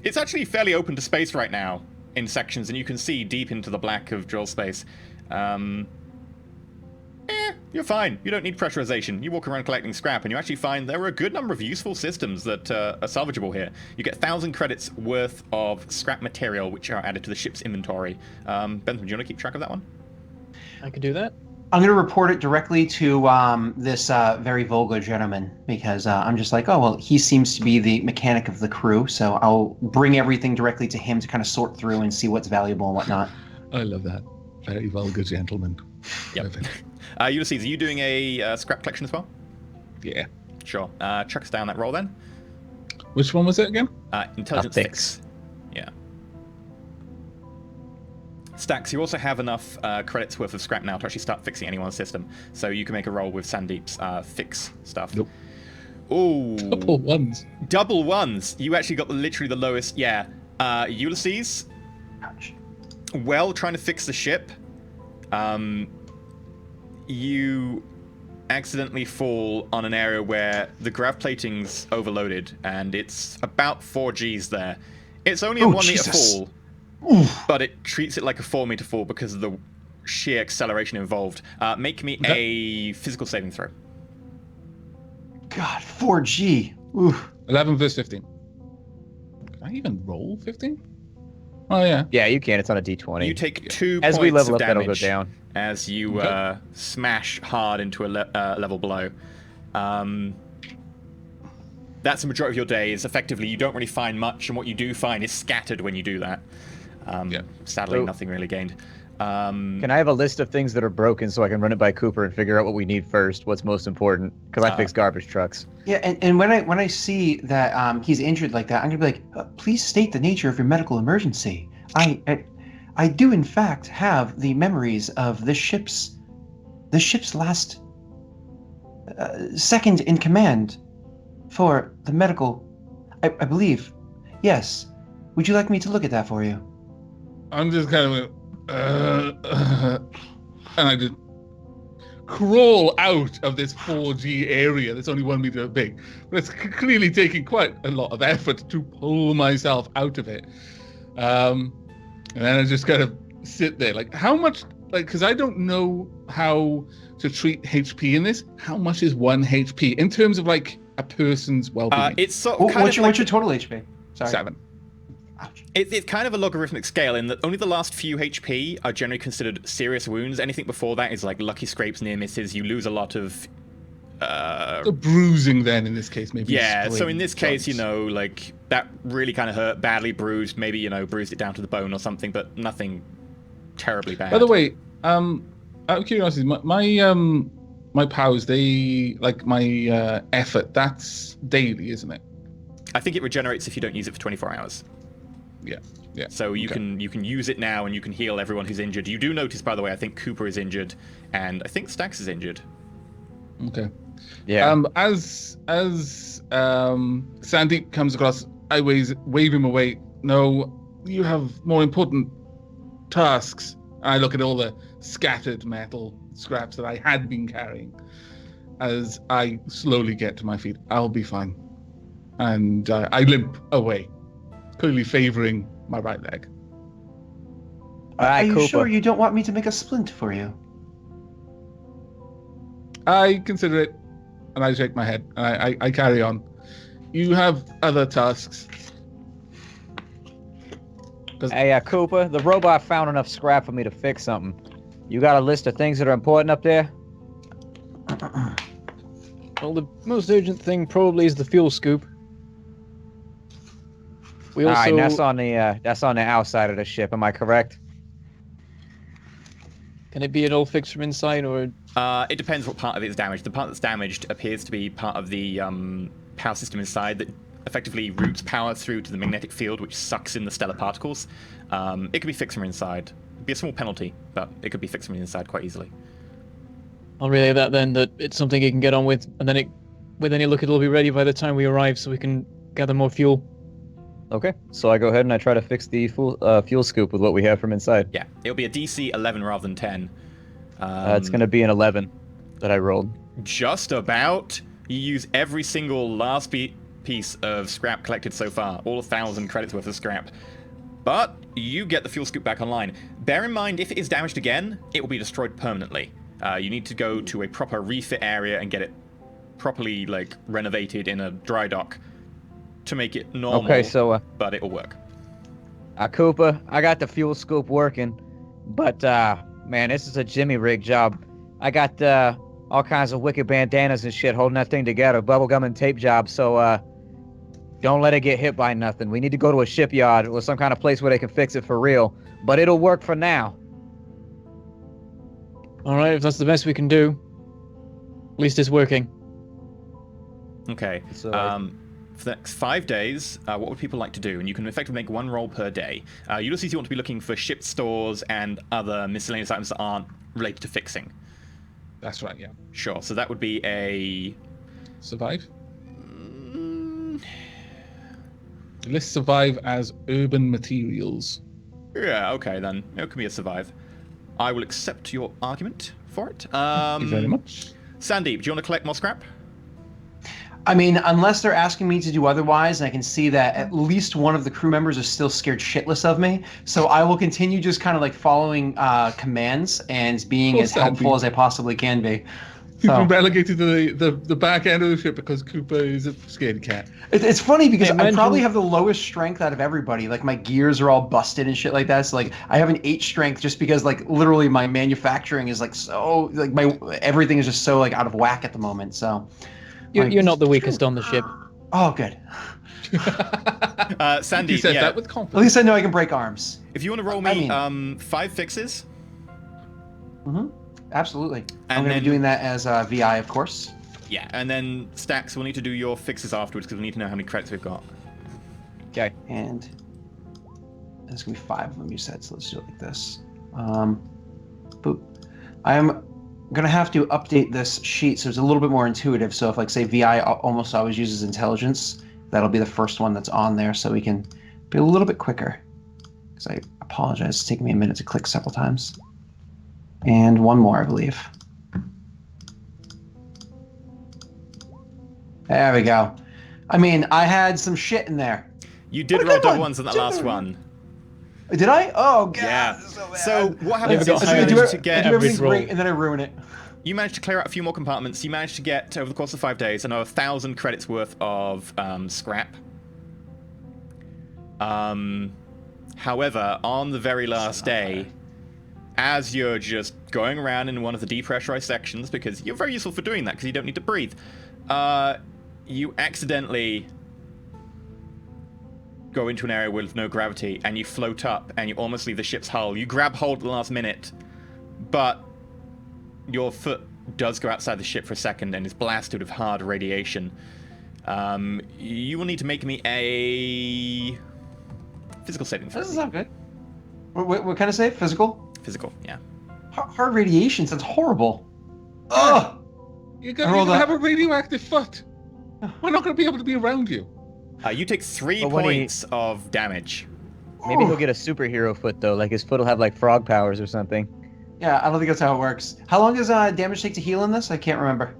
Speaker 2: It's actually fairly open to space right now in sections, and you can see deep into the black of drill space. You're fine. You don't need pressurization. You walk around collecting scrap, and you actually find there are a good number of useful systems that are salvageable here. You get 1,000 credits worth of scrap material, which are added to the ship's inventory. Bentham, do you want to keep track of that one?
Speaker 4: I could do that.
Speaker 5: I'm going to report it directly to this very vulgar gentleman, because I'm just like, oh, well, he seems to be the mechanic of the crew, so I'll bring everything directly to him to kind of sort through and see what's valuable and whatnot.
Speaker 6: I love that. Very vulgar gentleman.
Speaker 2: Yep. Ulysses, are you doing a scrap collection as well?
Speaker 6: Yeah.
Speaker 2: Sure. Chuck us down that roll then.
Speaker 6: Which one was it again?
Speaker 2: Intelligence
Speaker 3: fix.
Speaker 2: 6. Yeah. Stax, you also have enough credits worth of scrap now to actually start fixing anyone's system, so you can make a roll with Sandeep's fix stuff.
Speaker 6: Nope.
Speaker 2: Ooh.
Speaker 6: Double ones.
Speaker 2: Double ones. You actually got literally the lowest. Yeah. Ulysses.
Speaker 5: Ouch.
Speaker 2: Well, trying to fix the ship. You accidentally fall on an area where the grav plating's overloaded, and it's about 4 Gs there. It's only a 1 meter fall.
Speaker 5: Oof.
Speaker 2: But it treats it like a 4 meter fall because of the sheer acceleration involved. Make me a physical saving throw.
Speaker 5: God, 4G. Oof.
Speaker 6: 11 versus 15. Can I even roll 15? Oh yeah.
Speaker 3: Yeah, you can. It's on a D20.
Speaker 2: You take 2
Speaker 3: As
Speaker 2: points
Speaker 3: we level
Speaker 2: of
Speaker 3: up, that'll go
Speaker 2: damage
Speaker 3: down.
Speaker 2: as you
Speaker 6: Okay.
Speaker 2: smash hard into a level below. That's the majority of your days. Effectively, you don't really find much, and what you do find is scattered when you do that. Sadly,
Speaker 3: So-
Speaker 2: nothing really gained.
Speaker 3: Can I have a list of things that are broken so I can run it by Cooper and figure out what we need first? What's most important? Because I fix garbage trucks.
Speaker 5: Yeah, and when I see that he's injured like that, I'm gonna be like, please state the nature of your medical emergency. I do in fact have the memories of the ship's last second in command for the medical. I believe, yes. Would you like me to look at that for you?
Speaker 6: I'm just kind of, and I just crawl out of this 4G area that's only 1 meter big. But it's clearly taking quite a lot of effort to pull myself out of it. And then I just kind of sit there, like, how much, like, because I don't know how to treat HP in this. How much is 1 HP in terms of like a person's well-being?
Speaker 2: It's sort of
Speaker 5: What's your total HP? Sorry.
Speaker 6: 7.
Speaker 5: Ouch.
Speaker 2: It's kind of a logarithmic scale in that only the last few HP are generally considered serious wounds. Anything before that is like lucky scrapes, near misses. You lose a lot of.
Speaker 6: The bruising then in this case, maybe.
Speaker 2: Yeah, so in this case,
Speaker 6: joints.
Speaker 2: like that really kind of hurt, badly bruised. Maybe bruised it down to the bone or something, but nothing terribly bad.
Speaker 6: By the way, out of curiosity, my powers, they like my effort. That's daily, isn't it?
Speaker 2: I think it regenerates if you don't use it for 24 hours.
Speaker 6: Yeah.
Speaker 2: So you can use it now and you can heal everyone who's injured. You do notice, by the way, I think Cooper is injured and I think Stax is injured.
Speaker 6: Okay.
Speaker 3: Yeah.
Speaker 6: As Sandeep comes across, I wave him away. No, you have more important tasks. I look at all the scattered metal scraps that I had been carrying. As I slowly get to my feet, I'll be fine. And I limp away, clearly favoring my right leg.
Speaker 3: All right,
Speaker 5: Are you
Speaker 3: Cooper.
Speaker 5: sure you don't want me to make a splint for you?
Speaker 6: I consider it, and I shake my head, and I carry on. You have other tasks.
Speaker 3: Hey, Cooper, the robot found enough scrap for me to fix something. You got a list of things that are important up there?
Speaker 4: Well, the most urgent thing probably is the fuel scoop. We
Speaker 3: All
Speaker 4: also.
Speaker 3: right, and that's on the outside of the ship. Am I correct?
Speaker 4: Can it be an all fixed from inside, or
Speaker 2: It depends what part of it is damaged. The part that's damaged appears to be part of the power system inside that effectively routes power through to the magnetic field, which sucks in the stellar particles. It could be fixed from inside. It'd be a small penalty, but it could be fixed from the inside quite easily.
Speaker 4: I'll relay that then, that it's something he can get on with, and then with any luck it'll be ready by the time we arrive, so we can gather more fuel.
Speaker 3: Okay, so I go ahead and I try to fix the fuel scoop with what we have from inside.
Speaker 2: Yeah, it'll be a DC 11 rather than 10.
Speaker 3: It's going to be an 11 that I rolled.
Speaker 2: Just about. You use every single last piece of scrap collected so far, all 1,000 credits worth of scrap. But you get the fuel scoop back online. Bear in mind, if it is damaged again, it will be destroyed permanently. You need to go to a proper refit area and get it properly renovated in a dry dock to make it normal.
Speaker 3: Okay, so
Speaker 2: but it'll work.
Speaker 3: Cooper, I got the fuel scoop working, but man, this is a Jimmy rig job. I got all kinds of wicked bandanas and shit holding that thing together, bubblegum and tape job. So don't let it get hit by nothing. We need to go to a shipyard or some kind of place where they can fix it for real. But it'll work for now.
Speaker 4: All right, if that's the best we can do, at least it's working.
Speaker 2: Okay.
Speaker 3: So,
Speaker 2: for the next 5 days, what would people like to do? And you can effectively make 1 roll per day. Ulysses, you want to be looking for ship stores and other miscellaneous items that aren't related to fixing.
Speaker 6: That's right, yeah.
Speaker 2: Sure. So that would be a...
Speaker 6: Survive? List survive as urban materials.
Speaker 2: Yeah, okay, then. It can be a survive. I will accept your argument for it.
Speaker 6: Thank you very much.
Speaker 2: Sandeep, do you want to collect more scrap?
Speaker 5: I mean, unless they're asking me to do otherwise, and I can see that at least one of the crew members is still scared shitless of me. So I will continue just kind of following commands and being as helpful as I possibly can be.
Speaker 6: He's
Speaker 5: So-
Speaker 6: been relegated to the back end of the ship because Koopa is a scaredy cat.
Speaker 5: It's funny because
Speaker 4: Hey,
Speaker 5: I
Speaker 4: imagine-
Speaker 5: probably have the lowest strength out of everybody. Like my gears are all busted and shit like that. So like I have an 8 strength just because like literally my manufacturing is like so like my everything is just so like out of whack at the moment. So
Speaker 4: You're not the weakest on the ship.
Speaker 5: oh good.
Speaker 2: Sandy,
Speaker 6: He said
Speaker 2: yeah.
Speaker 6: that with
Speaker 5: At
Speaker 6: confidence.
Speaker 5: least I know I can break arms.
Speaker 2: If you want to roll
Speaker 5: I
Speaker 2: me
Speaker 5: mean-
Speaker 2: 5 fixes,
Speaker 5: Absolutely. I'm
Speaker 2: And
Speaker 5: going to
Speaker 2: then-
Speaker 5: be doing that as VI, of course.
Speaker 2: yeah, and then Stacks, we'll need to do your fixes afterwards because we need to know how many credits we've got.
Speaker 3: Okay.
Speaker 5: And there's going to be 5 of them, you said, so let's do it like this. Boop. I'm going to have to update this sheet so it's a little bit more intuitive. So if, like, say, VI almost always uses intelligence, that'll be the first one that's on there so we can be a little bit quicker. Because I apologize, it's taking me a minute to click several times. And one more, I believe. There we go. I mean, I had some shit in there.
Speaker 2: You did
Speaker 5: What a
Speaker 2: roll
Speaker 5: good
Speaker 2: double
Speaker 5: one.
Speaker 2: ones on that last one.
Speaker 5: Did I? Oh, God.
Speaker 2: Yeah.
Speaker 5: this is so bad.
Speaker 2: So what happens
Speaker 4: Yeah,
Speaker 2: is
Speaker 4: we
Speaker 2: you
Speaker 4: got
Speaker 5: I
Speaker 4: higher
Speaker 5: do,
Speaker 2: managed to
Speaker 5: I
Speaker 2: get
Speaker 5: do everything
Speaker 4: average roll.
Speaker 5: great, and then I ruin it.
Speaker 2: you managed to clear out a few more compartments. You managed to get over the course of 5 days another 1,000 credits worth of scrap. However, on the very last day, as you're just going around in one of the depressurized sections, because you're very useful for doing that because you don't need to breathe, you accidentally go into an area with no gravity and you float up and you almost leave the ship's hull. You grab hold at the last minute, but your foot does go outside the ship for a second and is blasted with hard radiation. You will need to make me a physical saving throw.
Speaker 5: This is not good. What kind of save? Physical?
Speaker 2: Physical, yeah.
Speaker 5: Hard radiation sounds horrible. Ugh!
Speaker 6: You're
Speaker 5: I rolled
Speaker 6: gonna
Speaker 5: that.
Speaker 6: have a radioactive foot. We're not gonna be able to be around you.
Speaker 2: You take 3
Speaker 3: But when he-
Speaker 2: points of damage.
Speaker 3: Maybe
Speaker 5: Ooh.
Speaker 3: he'll get a superhero foot though, like his foot will have like frog powers or something.
Speaker 5: Yeah, I don't think that's how it works. How long does damage take to heal in this? I can't remember.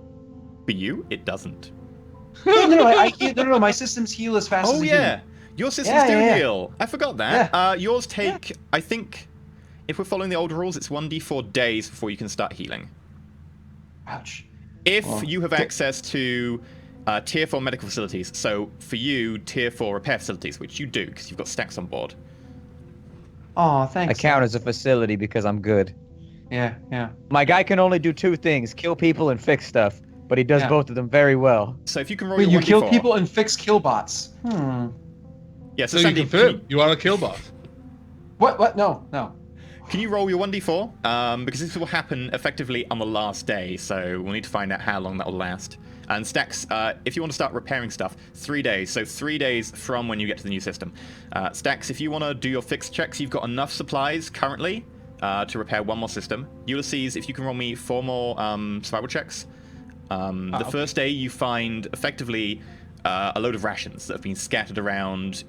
Speaker 2: For you, it doesn't.
Speaker 5: No, my systems heal as fast as
Speaker 2: Oh
Speaker 5: the
Speaker 2: yeah,
Speaker 5: human.
Speaker 2: your systems
Speaker 5: Yeah,
Speaker 2: do
Speaker 5: yeah, yeah.
Speaker 2: heal. I forgot that. Yours take, I think, if we're following the old rules, it's 1d4 days before you can start healing.
Speaker 5: Ouch.
Speaker 2: If
Speaker 5: Well,
Speaker 2: you have access to tier 4 medical facilities, so for you, tier 4 repair facilities, which you do because you've got Stacks on board.
Speaker 5: Oh,
Speaker 3: I
Speaker 5: thanks.
Speaker 3: count as a facility because I'm good.
Speaker 5: Yeah.
Speaker 3: My guy can only do 2 things: kill people and fix stuff. But he does
Speaker 5: Yeah.
Speaker 3: both of them very well.
Speaker 2: So if you can roll
Speaker 5: Wait,
Speaker 2: your
Speaker 5: you
Speaker 2: 1d4.
Speaker 5: kill people and fix kill bots.
Speaker 2: Yeah, so
Speaker 6: So you
Speaker 2: Sandy,
Speaker 6: confirm you are a killbot.
Speaker 5: What? No.
Speaker 2: can you roll your 1d4? Because this will happen effectively on the last day, so we'll need to find out how long that will last. And Stacks, if you want to start repairing stuff, 3 days. So 3 days from when you get to the new system. Stacks, if you want to do your fix checks, you've got enough supplies currently to repair 1 more system. Ulysses, if you can roll me 4 more survival checks. The first day you find effectively a load of rations that have been scattered around.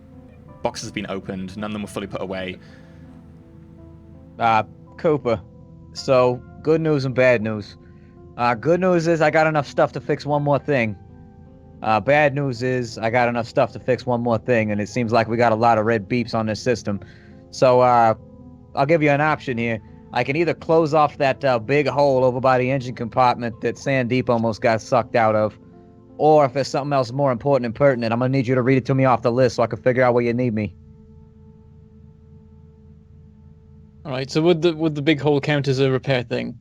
Speaker 2: Boxes have been opened. None of them were fully put away.
Speaker 3: Cooper. So, good news and bad news. Good news is I got enough stuff to fix 1 more thing. Bad news is I got enough stuff to fix 1 more thing, and it seems like we got a lot of red beeps on this system. So, I'll give you an option here. I can either close off that big hole over by the engine compartment that Sandeep almost got sucked out of, or if there's something else more important and pertinent, I'm gonna need you to read it to me off the list so I can figure out where you need me.
Speaker 4: All right. So would the big hole count as a repair thing?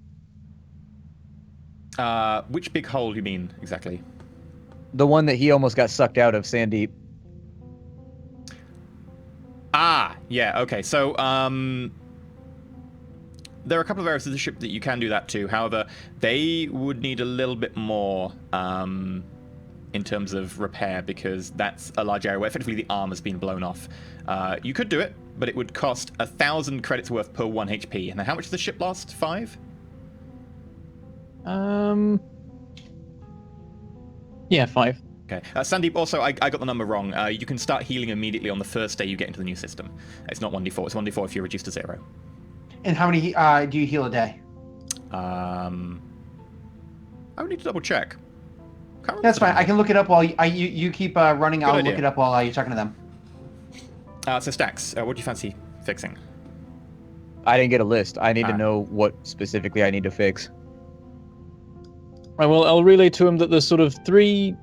Speaker 2: Which big hole do you mean exactly?
Speaker 3: The one that he almost got sucked out of, Sandeep.
Speaker 2: Yeah, okay. So, there are a couple of areas of the ship that you can do that to. However, they would need a little bit more in terms of repair because that's a large area where effectively the arm has been blown off. You could do it, but it would cost 1,000 credits worth per 1 HP. And how much does the ship last? 5?
Speaker 4: Yeah, 5.
Speaker 2: Okay. Sandeep, also, I got the number wrong. You can start healing immediately on the first day you get into the new system. It's not 1d4. It's 1d4 if you're reduced to 0.
Speaker 5: And how many do you heal a day?
Speaker 2: I would need to double check. Can't remember
Speaker 5: That's
Speaker 2: the
Speaker 5: fine. I
Speaker 2: number.
Speaker 5: can look it up while you keep running.
Speaker 2: Good
Speaker 5: I'll
Speaker 2: idea.
Speaker 5: look it up while you're talking to them.
Speaker 2: So Stacks, what do you fancy fixing?
Speaker 3: I didn't get a list. I need to
Speaker 2: Ah.
Speaker 3: know what specifically I need to fix.
Speaker 4: Right, well, I'll relay to him that there's sort of three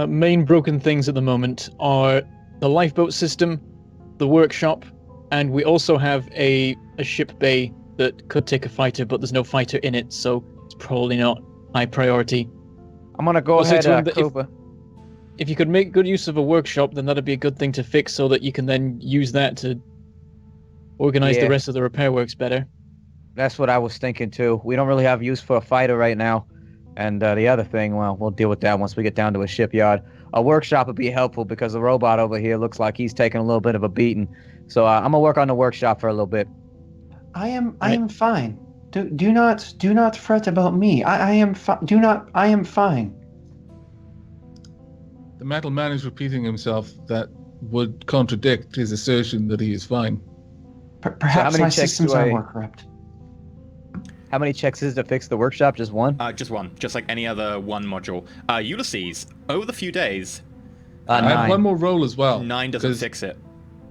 Speaker 4: main broken things at the moment are the lifeboat system, the workshop, and we also have a ship bay that could take a fighter, but there's no fighter in it, so it's probably not high priority.
Speaker 3: I'm gonna go
Speaker 4: I'll say
Speaker 3: ahead,
Speaker 4: to him that
Speaker 3: Cooper.
Speaker 4: If you could make good use of a workshop, then that'd be a good thing to fix so that you can then use that to organize
Speaker 3: Yeah.
Speaker 4: the rest of the repair works better.
Speaker 3: That's what I was thinking too. We don't really have use for a fighter right now. And the other thing, well, we'll deal with that once we get down to a shipyard. A workshop would be helpful because the robot over here looks like he's taking a little bit of a beating. So I'm gonna work on the workshop for a little bit.
Speaker 5: I am fine. Do not fret about me. I am I am fine.
Speaker 6: The metal man is repeating himself. That would contradict his assertion that he is fine.
Speaker 5: Perhaps
Speaker 3: many
Speaker 5: my
Speaker 3: checks
Speaker 5: systems
Speaker 3: do
Speaker 5: are
Speaker 3: I-
Speaker 5: more corrupt.
Speaker 3: How many checks is it to fix the workshop? Just one?
Speaker 2: Just one, just like any other one module. Ulysses, over the few days,
Speaker 6: I have
Speaker 3: 9.
Speaker 6: one more roll as well.
Speaker 2: 9 doesn't
Speaker 6: 'cause
Speaker 2: fix it,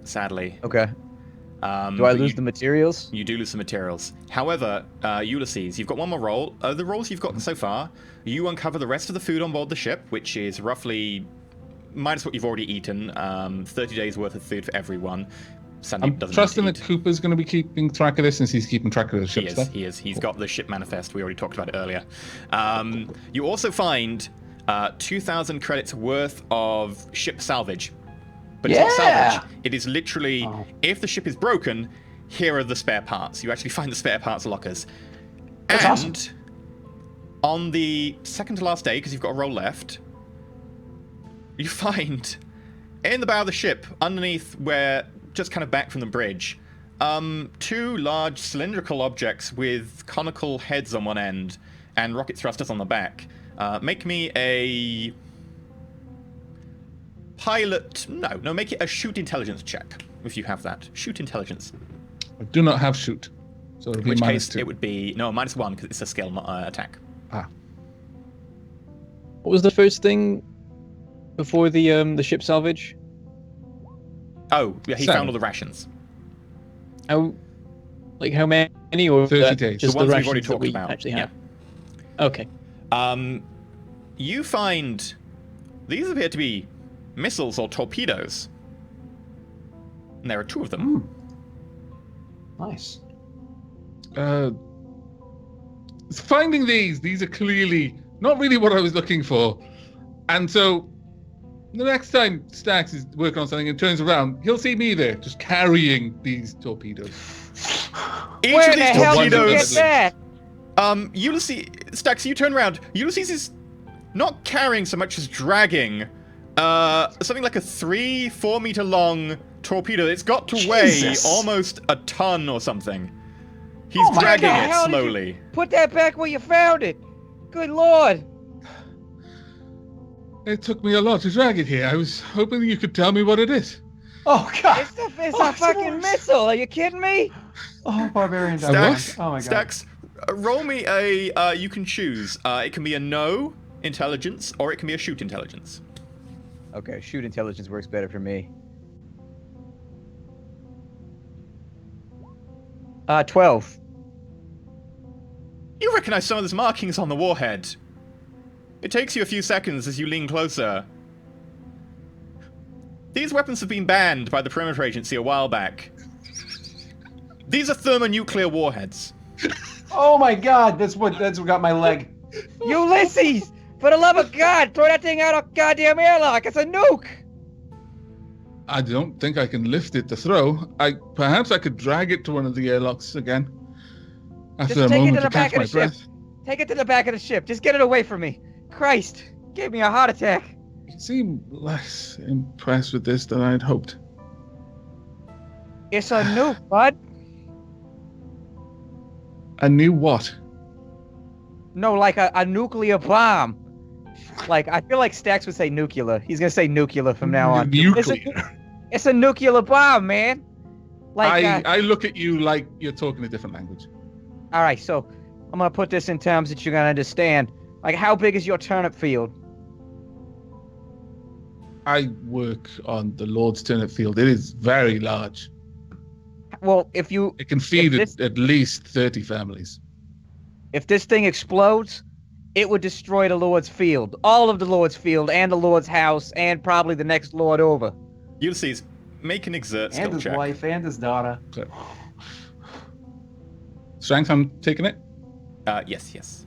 Speaker 2: sadly.
Speaker 3: Okay. Do I
Speaker 2: But
Speaker 3: lose the materials?
Speaker 2: You do lose some materials. However, Ulysses, you've got one more roll. The rolls you've got so far, you uncover the rest of the food on board the ship, which is roughly, minus what you've already eaten, 30 days worth of food for everyone. Sandy
Speaker 6: I'm
Speaker 2: doesn't
Speaker 6: trusting
Speaker 2: need
Speaker 6: that
Speaker 2: to eat.
Speaker 6: Cooper's going to be keeping track of this since he's keeping track of the ship
Speaker 2: He is,
Speaker 6: stuff.
Speaker 2: he is. He's got the ship manifest. We already talked about it earlier. You also find 2,000 credits worth of ship salvage. But it's not
Speaker 5: Yeah!
Speaker 2: salvage. It is literally,
Speaker 5: Oh.
Speaker 2: if the ship is broken, here are the spare parts. You actually find the spare parts lockers.
Speaker 5: That's
Speaker 2: and
Speaker 5: awesome.
Speaker 2: on the second to last day, because you've got a roll left, you find in the bow of the ship, underneath where, just kind of back from the bridge, 2 large cylindrical objects with conical heads on one end and rocket thrusters on the back. Make me a pilot. No, make it a shoot intelligence check if you have that. Shoot intelligence.
Speaker 6: I do not have shoot, so it'll
Speaker 2: In
Speaker 6: be
Speaker 2: which
Speaker 6: minus
Speaker 2: case
Speaker 6: 2.
Speaker 2: it would be -1 because it's a skill, not attack.
Speaker 4: What was the first thing before the ship salvage?
Speaker 2: Oh, yeah, he
Speaker 6: 7.
Speaker 2: found all the rations.
Speaker 4: How many, or
Speaker 6: 30 days.
Speaker 4: just
Speaker 2: The ones we've
Speaker 4: rations
Speaker 2: already
Speaker 4: that
Speaker 2: talked
Speaker 4: we
Speaker 2: about,
Speaker 4: actually
Speaker 2: yeah.
Speaker 4: have? Okay.
Speaker 2: You find these appear to be missiles or torpedoes. And there are 2 of them.
Speaker 5: Nice.
Speaker 6: Finding these are clearly not really what I was looking for. And so the next time Stax is working on something and turns around, he'll see me there just carrying these torpedoes.
Speaker 2: Each
Speaker 3: Where
Speaker 2: of
Speaker 3: the
Speaker 2: these
Speaker 3: hell did you
Speaker 2: torpedoes.
Speaker 3: get that?
Speaker 2: Ulysses, Stax, you turn around. Ulysses is not carrying so much as dragging something like a 3-4 meter long torpedo. It's got to weigh
Speaker 5: Jesus.
Speaker 2: almost a ton or something. He's
Speaker 5: Oh my
Speaker 2: dragging
Speaker 3: God,
Speaker 2: it
Speaker 3: how did you-
Speaker 2: slowly.
Speaker 3: Put that back where you found it. Good lord.
Speaker 6: It took me a lot to drag it here. I was hoping you could tell me what it is.
Speaker 5: Oh God.
Speaker 3: It's
Speaker 5: Oh,
Speaker 3: a fucking
Speaker 5: it's-
Speaker 3: missile. Are you kidding me?
Speaker 5: Oh, barbarian dog.
Speaker 2: Stax,
Speaker 5: Oh my God.
Speaker 2: Stax, roll me a. You can choose. It can be a no intelligence or it can be a shoot intelligence.
Speaker 3: Okay, shoot intelligence works better for me. 12.
Speaker 2: You recognize some of those markings on the warhead. It takes you a few seconds as you lean closer. These weapons have been banned by the Perimeter Agency a while back. These are thermonuclear warheads.
Speaker 5: Oh my God. That's what got my leg.
Speaker 3: Ulysses! For the love of God, throw that thing out a goddamn airlock. It's a nuke.
Speaker 6: I don't think I can lift it to throw. Perhaps I could drag it to one of the airlocks again. After
Speaker 3: Just
Speaker 6: a
Speaker 3: take it
Speaker 6: moment
Speaker 3: to
Speaker 6: to
Speaker 3: the back
Speaker 6: catch my
Speaker 3: of the ship.
Speaker 6: breath.
Speaker 3: Take it to the back of the ship. Just get it away from me. Christ, gave me a heart attack.
Speaker 6: You seem less impressed with this than I'd hoped.
Speaker 3: It's a nuke, bud.
Speaker 6: A new what?
Speaker 3: No, like a nuclear bomb. Like, I feel like Stax would say nuclear. He's gonna say nuclear from now on.
Speaker 6: Nuclear.
Speaker 3: It's a nuclear bomb, man. Like,
Speaker 6: I look at you like you're talking a different language.
Speaker 3: all right, so I'm gonna put this in terms that you're gonna understand. Like, how big is your turnip field?
Speaker 6: I work on the Lord's turnip field. It is very large.
Speaker 3: Well, if you
Speaker 6: It can feed
Speaker 3: If this-
Speaker 6: at least 30 families.
Speaker 3: If this thing explodes, it would destroy the Lord's field. All of the Lord's field and the Lord's house and probably the next Lord over.
Speaker 2: Ulysses, make an exert
Speaker 5: And
Speaker 2: skill
Speaker 5: his
Speaker 2: check.
Speaker 5: wife and his daughter.
Speaker 6: Okay. Strength, I'm taking it.
Speaker 2: Yes.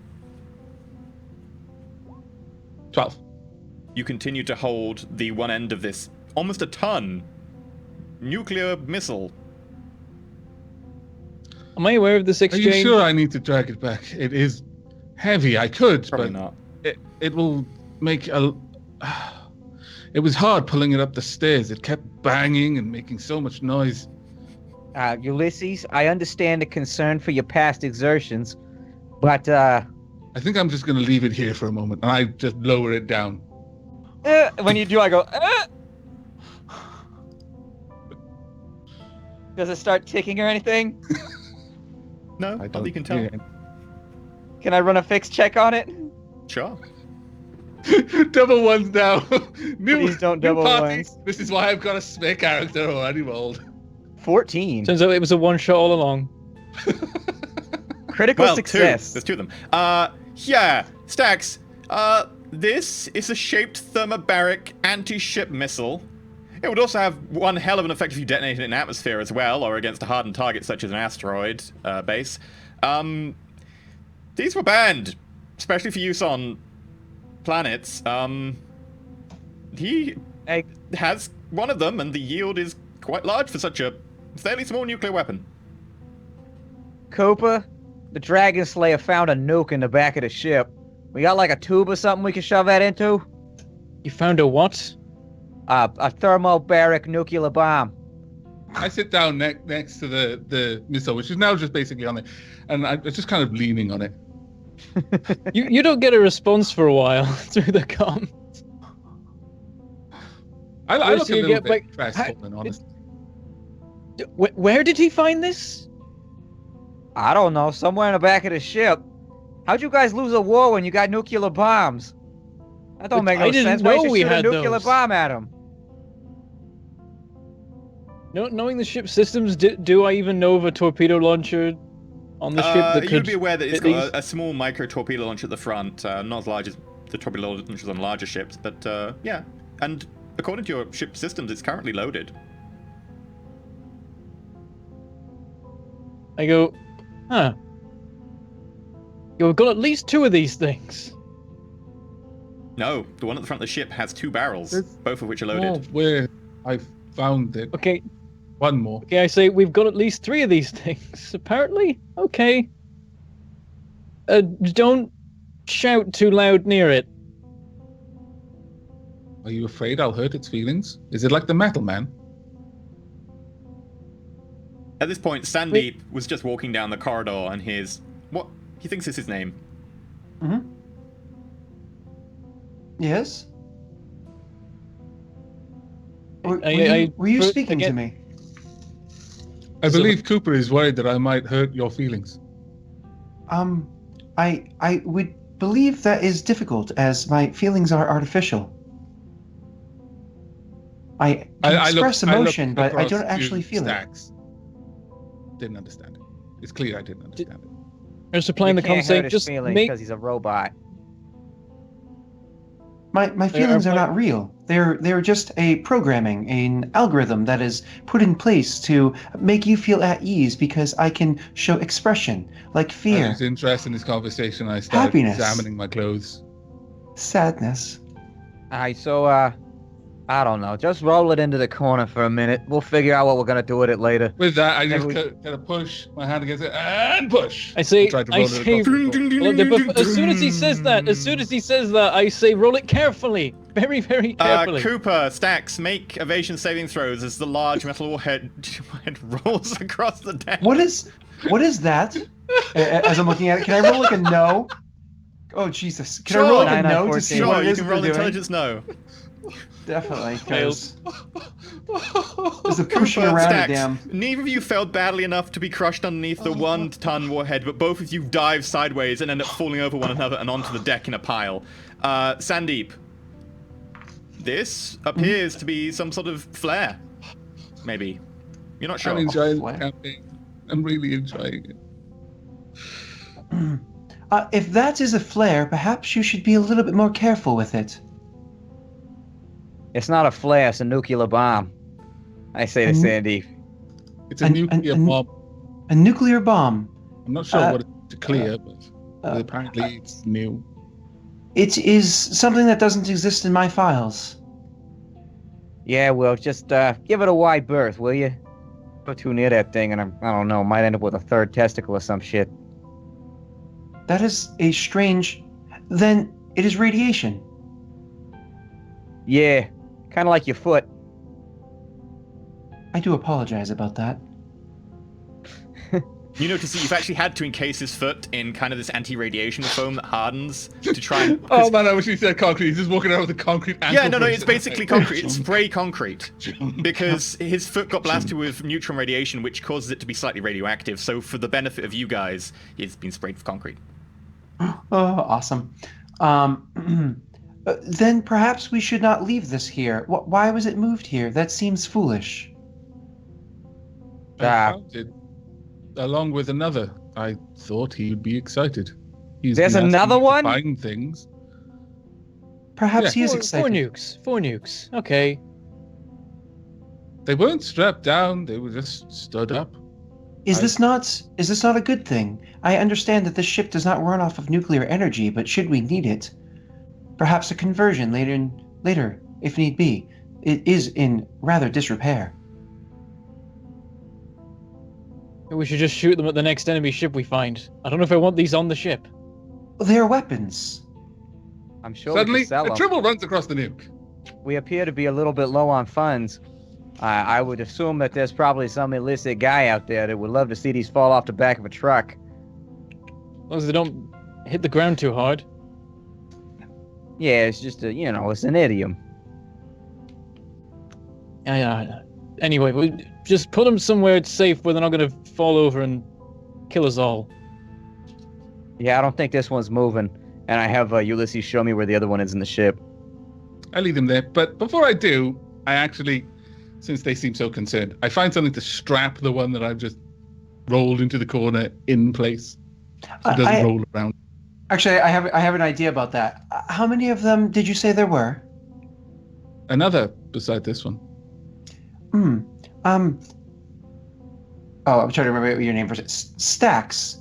Speaker 6: 12.
Speaker 2: You continue to hold the one end of this almost a ton nuclear missile.
Speaker 4: Am I aware of this
Speaker 6: Are
Speaker 4: exchange?
Speaker 6: you sure I need to drag it back? It is heavy. I could,
Speaker 2: Probably
Speaker 6: but
Speaker 2: not.
Speaker 6: it will make a. It was hard pulling it up the stairs. It kept banging and making so much noise.
Speaker 3: Ulysses, I understand the concern for your past exertions, but
Speaker 6: I think I'm just going to leave it here for a moment, and I just lower it down.
Speaker 3: when you do, I go. Does it start ticking or anything?
Speaker 2: No,
Speaker 6: I
Speaker 2: not that
Speaker 6: don't
Speaker 2: you can tell.
Speaker 6: hear
Speaker 3: Can I run a fixed check on it?
Speaker 2: Sure.
Speaker 6: it. Double ones now.
Speaker 3: Please don't double
Speaker 6: party.
Speaker 3: ones.
Speaker 6: This is why I've got a spare character already rolled.
Speaker 3: 14.
Speaker 4: Turns out it was a one shot all along.
Speaker 3: Critical
Speaker 2: Well,
Speaker 3: success.
Speaker 2: There's two of them. Yeah, Stacks. This is a shaped thermobaric anti-ship missile. It would also have one hell of an effect if you detonate it in atmosphere as well, or against a hardened target such as an asteroid base. These were banned, especially for use on planets. He
Speaker 3: Hey,
Speaker 2: has one of them, and the yield is quite large for such a fairly small nuclear weapon.
Speaker 3: Cooper, the Dragon Slayer found a nuke in the back of the ship. We got like a tube or something we can shove that into?
Speaker 4: You found a what?
Speaker 3: A thermobaric nuclear bomb.
Speaker 6: I sit down next to the missile, which is now just basically on it, and I'm just kind of leaning on it.
Speaker 4: You don't get a response for a while through the comm.
Speaker 6: I look
Speaker 4: So
Speaker 6: a
Speaker 4: you
Speaker 6: little
Speaker 4: get
Speaker 6: bit
Speaker 4: back-
Speaker 6: crestfallen, honestly.
Speaker 4: Where did he find this?
Speaker 3: I don't know, somewhere in the back of the ship. How'd you guys lose a war when you got nuclear bombs? That don't
Speaker 4: But
Speaker 3: make no
Speaker 4: I didn't
Speaker 3: sense. Why
Speaker 4: know
Speaker 3: you
Speaker 4: we
Speaker 3: shoot a
Speaker 4: had
Speaker 3: nuclear
Speaker 4: those.
Speaker 3: bomb at him?
Speaker 4: No, knowing the ship systems, do I even know of a torpedo launcher on the ship that could?
Speaker 2: You'd be aware that it's
Speaker 4: fit
Speaker 2: got
Speaker 4: these?
Speaker 2: a small micro torpedo launcher at the front, not as large as the torpedo launchers on larger ships, but yeah. And according to your ship systems, it's currently loaded.
Speaker 4: I go, huh. We've got at least 2 of these things.
Speaker 2: No, the one at the front of the ship has 2 barrels,
Speaker 6: It's-
Speaker 2: both of which are
Speaker 6: Oh,
Speaker 2: loaded.
Speaker 6: where I found it.
Speaker 4: Okay,
Speaker 6: One more.
Speaker 4: okay, I say we've got at least 3 of these things. Apparently, okay. Don't shout too loud near it.
Speaker 6: Are you afraid I'll hurt its feelings? Is it like the Metal Man?
Speaker 2: At this point, Sandeep was just walking down the corridor and hears what he thinks is his name.
Speaker 5: Mm-hmm. Yes? Were you speaking to me?
Speaker 6: I
Speaker 4: So-
Speaker 6: believe Cooper is worried that I might hurt your feelings.
Speaker 5: I would believe that is difficult, as my feelings are artificial. I can express emotion, but I don't actually feel it.
Speaker 6: Didn't understand it. It's clear I didn't understand it.
Speaker 4: I was supplying
Speaker 3: You
Speaker 4: the
Speaker 3: can't hurt
Speaker 4: conversation.
Speaker 3: his
Speaker 4: Just
Speaker 3: feelings
Speaker 4: make.
Speaker 3: because he's a robot.
Speaker 5: My feelings are
Speaker 4: like-
Speaker 5: not real. They're just a programming, an algorithm that is put in place to make you feel at ease because I can show expression, like
Speaker 6: I
Speaker 5: fear,
Speaker 6: was interested in this conversation. I started
Speaker 5: Happiness.
Speaker 6: examining my clothes.
Speaker 5: sadness.
Speaker 3: Alright, so, I don't know. Just roll it into the corner for a minute. We'll figure out what we're gonna do with it later.
Speaker 6: With that, I just
Speaker 3: we-
Speaker 6: kind of push my hand against it and push.
Speaker 4: I say.
Speaker 6: tried to
Speaker 4: I
Speaker 6: roll it
Speaker 4: say.
Speaker 6: across the floor.
Speaker 4: Well, as soon as he says that, I say roll it carefully, very, very carefully.
Speaker 2: Cooper, Stacks, make evasion saving throws as the large metal warhead rolls across the deck.
Speaker 5: What is that? As I'm looking at it, can I roll like a no? Oh Jesus! Can I roll like a
Speaker 3: Sure.
Speaker 5: no to see
Speaker 2: Sure,
Speaker 5: what it
Speaker 2: you
Speaker 5: is
Speaker 2: can
Speaker 5: that
Speaker 2: roll
Speaker 5: they're doing?
Speaker 2: intelligence no.
Speaker 5: Definitely,
Speaker 4: Fails.
Speaker 5: because there's a pushing
Speaker 2: Cooper,
Speaker 5: around
Speaker 2: Stacks,
Speaker 5: it. Damn.
Speaker 2: neither of you failed badly enough to be crushed underneath the 1-ton warhead, but both of you dive sideways and end up falling over one another and onto the deck in a pile. Sandeep, this appears to be some sort of flare. Maybe. You're not
Speaker 6: I'm
Speaker 2: sure.
Speaker 6: enjoying the
Speaker 5: What?
Speaker 6: campaign. I'm really enjoying it.
Speaker 5: If that is a flare, perhaps you should be a little bit more careful with it.
Speaker 3: It's not a flare, it's a nuclear bomb. I say to
Speaker 5: A nu-
Speaker 3: Sandy.
Speaker 6: It's a nuclear bomb.
Speaker 5: A nuclear bomb.
Speaker 6: I'm not sure what it's to clear, but apparently it's new.
Speaker 5: It is something that doesn't exist in my files.
Speaker 3: Yeah, well, just give it a wide berth, will you? Go too near that thing, and I don't know, might end up with a third testicle or some shit.
Speaker 5: That is a strange... Then it is radiation.
Speaker 3: Yeah, kind of like your foot.
Speaker 5: I do apologize about that.
Speaker 2: You notice that you've actually had to encase his foot in kind of this anti-radiation foam that hardens to try and...
Speaker 6: Oh man, I wish he said concrete. He's just walking around with a concrete ankle
Speaker 2: Yeah, no,
Speaker 6: brace.
Speaker 2: it's basically concrete. It's spray concrete. Because his foot got blasted with neutron radiation, which causes it to be slightly radioactive. So for the benefit of you guys, it's been sprayed with concrete.
Speaker 5: Oh, awesome. Then perhaps we should not leave this here. Why was it moved here? That seems foolish.
Speaker 6: I found it along with another. I thought he would be excited.
Speaker 3: There's
Speaker 6: been asking
Speaker 3: another
Speaker 6: me to
Speaker 3: one?
Speaker 6: find things.
Speaker 5: Perhaps
Speaker 6: Yeah.
Speaker 5: he is
Speaker 4: Four
Speaker 5: excited.
Speaker 4: nukes. 4 nukes. Okay.
Speaker 6: They weren't strapped down. They were just stood up.
Speaker 5: Is this not a good thing? I understand that this ship does not run off of nuclear energy, but should we need it, perhaps a conversion later, if need be. It is in rather disrepair.
Speaker 4: We should just shoot them at the next enemy ship we find. I don't know if I want these on the ship.
Speaker 5: They are weapons.
Speaker 3: I'm sure
Speaker 6: Suddenly,
Speaker 3: we can sell
Speaker 6: a
Speaker 3: 'em.
Speaker 6: triple runs across the nuke.
Speaker 3: We appear to be a little bit low on funds. I would assume that there's probably some illicit guy out there that would love to see these fall off the back of a truck.
Speaker 4: As long as they don't hit the ground too hard.
Speaker 3: Yeah, it's just it's an idiom.
Speaker 4: Yeah. Anyway, we just put them somewhere safe where they're not going to fall over and kill us all.
Speaker 3: Yeah, I don't think this one's moving. And I have Ulysses show me where the other one is in the ship.
Speaker 6: I leave them there. But before I do, I actually, since they seem so concerned, I find something to strap the one that I've just rolled into the corner in place. So it doesn't roll around.
Speaker 5: Actually, I have an idea about that. How many of them did you say there were?
Speaker 6: Another beside this one.
Speaker 5: Oh, I'm trying to remember your name for it. Stacks.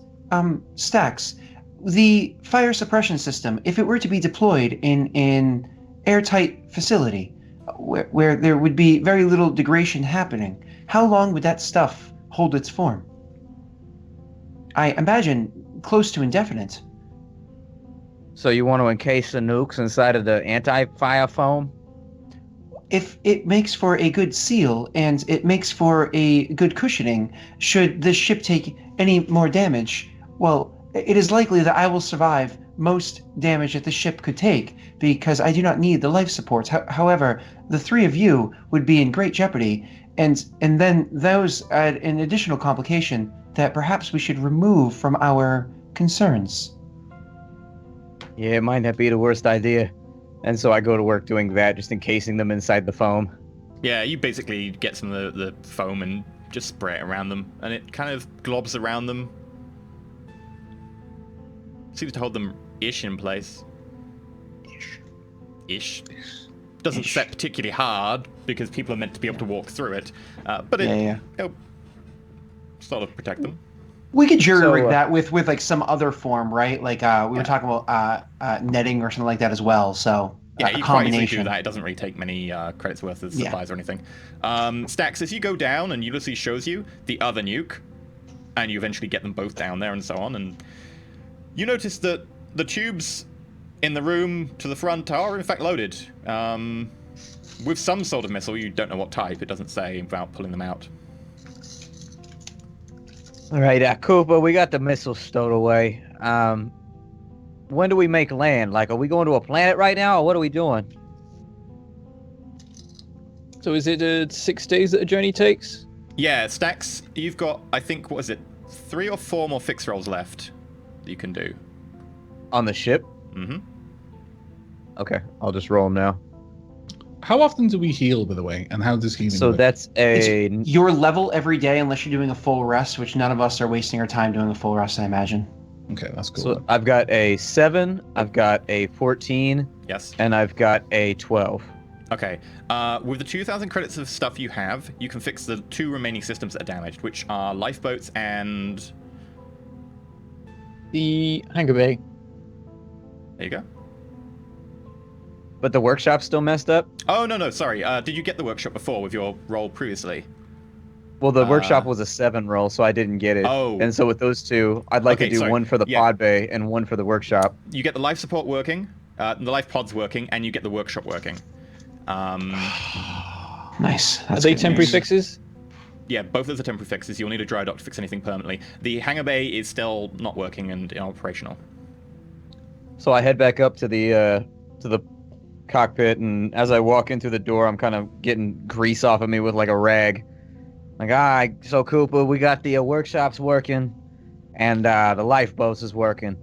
Speaker 5: Stacks. The fire suppression system, if it were to be deployed in an airtight facility where there would be very little degradation happening, how long would that stuff hold its form? I imagine close to indefinite.
Speaker 3: So you want to encase the nukes inside of the anti-fire foam?
Speaker 5: If it makes for a good seal and it makes for a good cushioning, should this ship take any more damage, well, it is likely that I will survive most damage that the ship could take, because I do not need the life supports. However, the three of you would be in great jeopardy, and then those add an additional complication that perhaps we should remove from our concerns.
Speaker 3: Yeah, it might not be the worst idea. And so I go to work doing that, just encasing them inside the foam.
Speaker 2: Yeah, you basically get some of the foam and just spray it around them, and it kind of globs around them. Seems to hold them ish in place. Ish. Doesn't set particularly hard because people are meant to be able to walk through it, but it'll sort of protect them.
Speaker 5: We could jury-rig
Speaker 3: So,
Speaker 5: that with like some other form, right? Like we were talking about netting or something like that as well. So
Speaker 2: Yeah,
Speaker 5: a
Speaker 2: you can quite easily
Speaker 5: combination.
Speaker 2: do that. It doesn't really take many credits worth of
Speaker 5: Yeah.
Speaker 2: supplies or anything. Stacks, as you go down and Ulysses shows you the other nuke, and you eventually get them both down there and so on, and you notice that the tubes in the room to the front are in fact loaded with some sort of missile. You don't know what type. It doesn't say without pulling them out.
Speaker 3: All right, Cooper, we got the missiles stowed away. When do we make land? Like, are we going to a planet right now, or what are we doing?
Speaker 4: So is it 6 days that a journey takes?
Speaker 2: Yeah, Stacks, you've got, I think, what is it, 3 or 4 more fix rolls left that you can do.
Speaker 3: On the ship?
Speaker 2: Mm-hmm.
Speaker 3: Okay, I'll just roll them now.
Speaker 6: How often do we heal, by the way? And how does healing
Speaker 3: So
Speaker 6: work?
Speaker 3: that's a...
Speaker 5: Your level every day, unless you're doing a full rest, which none of us are wasting our time doing a full rest, I imagine.
Speaker 6: Okay, that's cool.
Speaker 4: So I've got a 7, I've got a 14,
Speaker 2: Yes.
Speaker 4: and I've got a 12.
Speaker 2: Okay. With the 2,000 credits of stuff you have, you can fix the 2 remaining systems that are damaged, which are lifeboats and...
Speaker 4: The hangar bay.
Speaker 2: There you go.
Speaker 4: But the workshop's still messed up?
Speaker 2: Oh, no, sorry. Did you get the workshop before with your roll previously?
Speaker 4: Well, the workshop was a 7 roll, so I didn't get it.
Speaker 2: Oh.
Speaker 4: And so with those 2, I'd like
Speaker 2: Okay,
Speaker 4: to do
Speaker 2: sorry.
Speaker 4: one for the
Speaker 2: Yeah.
Speaker 4: pod bay and one for the workshop.
Speaker 2: You get the life support working, the life pods working, and you get the workshop working.
Speaker 5: Nice.
Speaker 4: Are
Speaker 5: That's
Speaker 4: they
Speaker 5: good
Speaker 4: temporary
Speaker 5: news.
Speaker 4: fixes?
Speaker 2: Yeah, both of those are temporary fixes. You'll need a dry dock to fix anything permanently. The hangar bay is still not working and operational.
Speaker 4: So I head back up to the cockpit, and as I walk in through the door, I'm kind of getting grease off of me with like a rag. Like, so Cooper, we got the workshops working, and the lifeboats is working,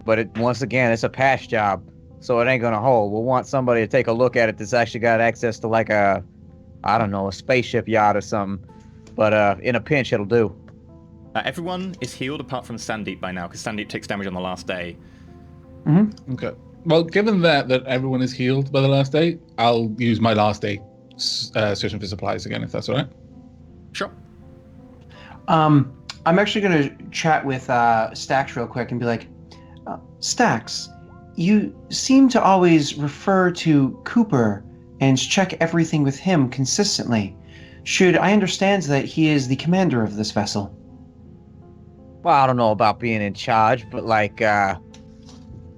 Speaker 4: but once again, it's a patch job, so it ain't gonna hold. We'll want somebody to take a look at it that's actually got access to like a spaceship yacht or something. But in a pinch, it'll do.
Speaker 2: Everyone is healed apart from Sandeep by now, because Sandeep takes damage on the last day.
Speaker 6: Okay. Well, given that everyone is healed by the last day, I'll use my last day searching for supplies again, if that's all right.
Speaker 2: Sure.
Speaker 5: I'm actually going to chat with Stax real quick and be like, Stax, you seem to always refer to Cooper and check everything with him consistently. Should I understand that he is the commander of this vessel?
Speaker 3: Well, I don't know about being in charge, but like,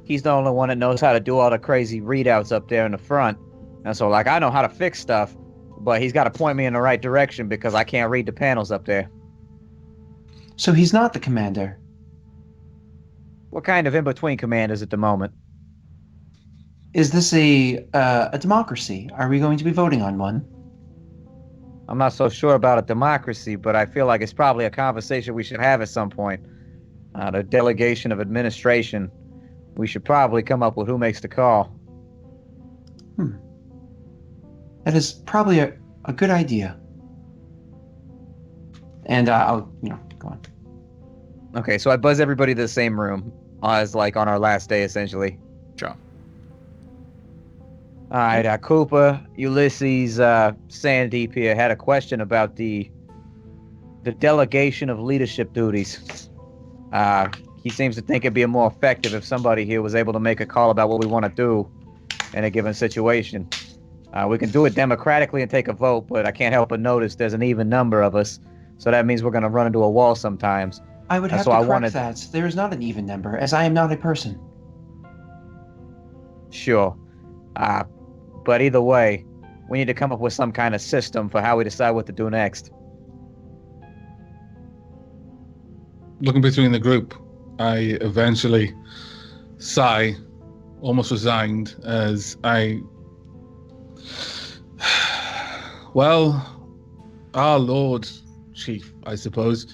Speaker 3: he's the only one that knows how to do all the crazy readouts up there in the front. And so, like, I know how to fix stuff, but he's got to point me in the right direction because I can't read the panels up there.
Speaker 5: So he's not the commander.
Speaker 3: What kind of in-between commanders at the moment?
Speaker 5: Is this a democracy? Are we going to be voting on one?
Speaker 3: I'm not so sure about a democracy, but I feel like it's probably a conversation we should have at some point. The delegation of administration. We should probably come up with who makes the call.
Speaker 5: That is probably a good idea. And I'll, go on.
Speaker 3: Okay, so I buzz everybody to the same room as like on our last day, essentially.
Speaker 2: Sure.
Speaker 3: All right, Cooper, Ulysses, Sandeep here had a question about the delegation of leadership duties. He seems to think it'd be more effective if somebody here was able to make a call about what we want to do in a given situation. We can do it democratically and take a vote, but I can't help but notice there's an even number of us, so that means we're going to run into a wall sometimes.
Speaker 5: I would have to correct that. There is not an even number, as I am not a person.
Speaker 3: Sure. But either way, we need to come up with some kind of system for how we decide what to do next.
Speaker 6: Looking between the group, I eventually sigh, almost resigned, as well, our Lord Chief, I suppose,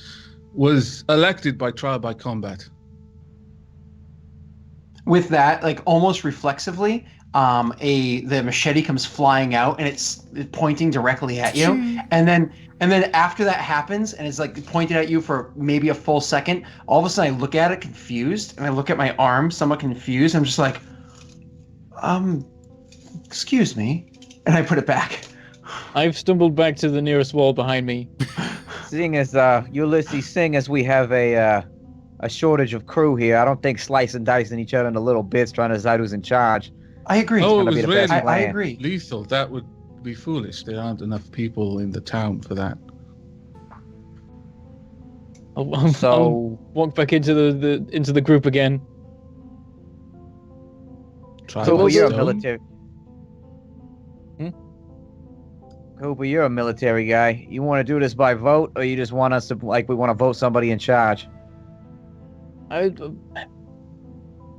Speaker 6: was elected by trial by combat.
Speaker 5: With that, like almost reflexively, the machete comes flying out and it's pointing directly at you, and then after that happens and it's like pointed at you for maybe a full second, all of a sudden I look at it confused, and I look at my arm somewhat confused. I'm just like, excuse me, and I put it back.
Speaker 4: I've stumbled back to the nearest wall behind me.
Speaker 3: Seeing as we have a shortage of crew here, I don't think slicing and dicing each other into little bits trying to decide who's in charge.
Speaker 5: I agree.
Speaker 6: Oh, it
Speaker 3: gonna be
Speaker 6: was
Speaker 3: the
Speaker 6: really
Speaker 3: best plan.
Speaker 5: I agree.
Speaker 6: lethal. That would be foolish. There aren't enough people in the town for that.
Speaker 4: I'll walk back into the group again.
Speaker 6: Try
Speaker 3: Cooper,
Speaker 6: by
Speaker 3: you're a
Speaker 6: stone.
Speaker 3: military. Cooper, you're a military guy. You want to do this by vote, or you just want us to we want to vote somebody in charge?
Speaker 4: Well,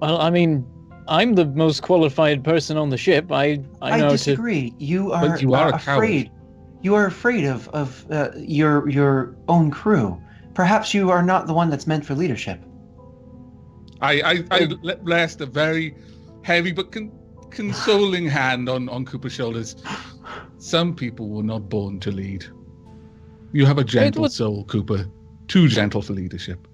Speaker 4: I mean, I'm the most qualified person on the ship. I know
Speaker 5: disagree. You are,
Speaker 6: But you are a
Speaker 5: afraid. You are afraid of your own crew. Perhaps you are not the one that's meant for leadership.
Speaker 6: I rest a very heavy but consoling hand on Cooper's shoulders. Some people were not born to lead. You have a gentle soul, Cooper. Too gentle for leadership.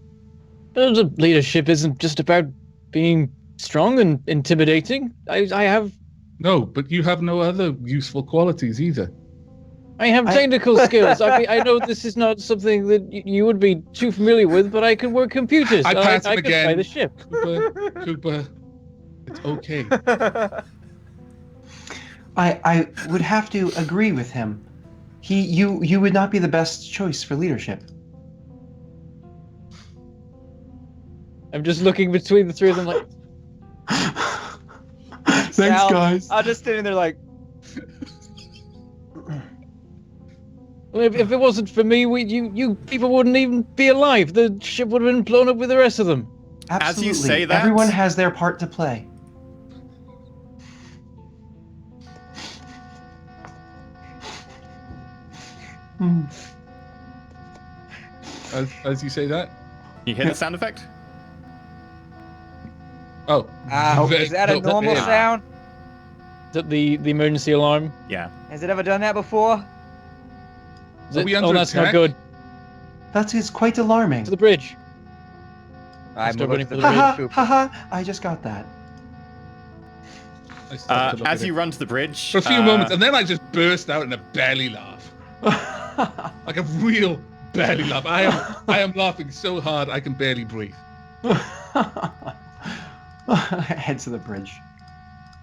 Speaker 4: Leadership isn't just about being strong and intimidating. I have
Speaker 6: No, but you have no other useful qualities either.
Speaker 4: technical skills. I know this is not something that you would be too familiar with, but I can work computers.
Speaker 6: I pass him
Speaker 4: I can fly
Speaker 6: again.
Speaker 4: the ship.
Speaker 6: Cooper, it's okay.
Speaker 5: I would have to agree with him. You would not be the best choice for leadership.
Speaker 4: I'm just looking between the three of them like,
Speaker 5: Thanks,
Speaker 3: Sal,
Speaker 5: guys.
Speaker 3: I'm just sitting there like,
Speaker 4: well, if it wasn't for me, you people wouldn't even be alive. The ship would have been blown up with the rest of them.
Speaker 5: Absolutely.
Speaker 2: As you say that-
Speaker 5: Everyone has their part to play.
Speaker 6: As you say that?
Speaker 2: You hear the sound effect?
Speaker 6: Oh.
Speaker 3: is that a normal
Speaker 6: Yeah.
Speaker 3: sound?
Speaker 4: Is that the emergency alarm?
Speaker 2: Yeah.
Speaker 3: Has it ever done that before?
Speaker 4: Is
Speaker 6: Are
Speaker 4: it-
Speaker 6: we
Speaker 4: oh,
Speaker 6: under
Speaker 4: that's not
Speaker 6: attack?
Speaker 4: good.
Speaker 5: That is quite alarming.
Speaker 4: To the bridge.
Speaker 3: I'm
Speaker 4: Start
Speaker 3: looking
Speaker 4: running
Speaker 3: for
Speaker 4: for
Speaker 3: the
Speaker 4: the
Speaker 5: Haha,
Speaker 3: bridge.
Speaker 5: haha, I just got that.
Speaker 6: I stopped to look
Speaker 2: As
Speaker 6: at
Speaker 2: you
Speaker 6: it.
Speaker 2: run to the bridge,
Speaker 6: For a few moments, and then I just burst out in a belly laugh. Like a real belly laugh. I am laughing so hard I can barely breathe.
Speaker 5: Head to the bridge.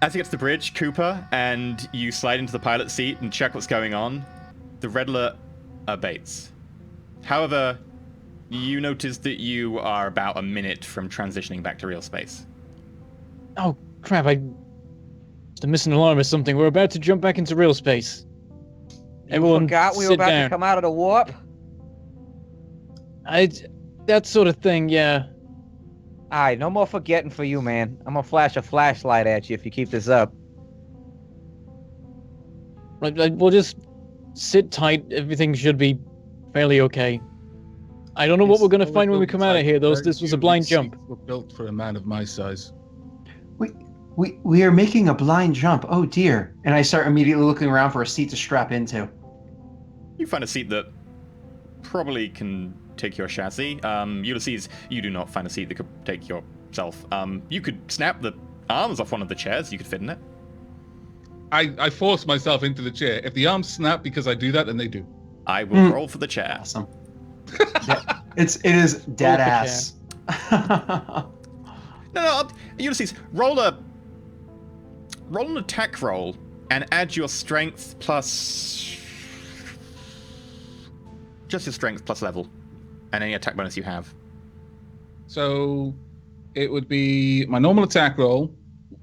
Speaker 2: as you get to the bridge, Cooper, and you slide into the pilot seat and check what's going on, the red alert abates. However, you notice that you are about a minute from transitioning back to real space.
Speaker 4: Oh crap! I missed an alarm or something. We're about to jump back into real space. Everyone,
Speaker 3: Forgot we were
Speaker 4: sit
Speaker 3: about
Speaker 4: down.
Speaker 3: to come out of the warp.
Speaker 4: That sort of thing. Yeah.
Speaker 3: Alright, no more forgetting for you, man. I'm gonna flash a flashlight at you if you keep this up.
Speaker 4: Right, we'll just sit tight. Everything should be fairly okay. I don't know what we're gonna find when we come out of here, though. This was a blind jump.
Speaker 6: Were built for a man of my size.
Speaker 5: We are making a blind jump. Oh dear. And I start immediately looking around for a seat to strap into.
Speaker 2: You find a seat that probably can take your chassis. Ulysses, you do not find a seat that could take yourself. You could snap the arms off one of the chairs. You could fit in it.
Speaker 6: I force myself into the chair. If the arms snap because I do that, then they do.
Speaker 2: I will roll for the chair.
Speaker 5: Awesome. It is dead
Speaker 4: Roll for
Speaker 5: ass.
Speaker 2: No, Ulysses, roll an attack roll and add your strength plus... just your strength plus level. And any attack bonus you have.
Speaker 6: So it would be my normal attack roll,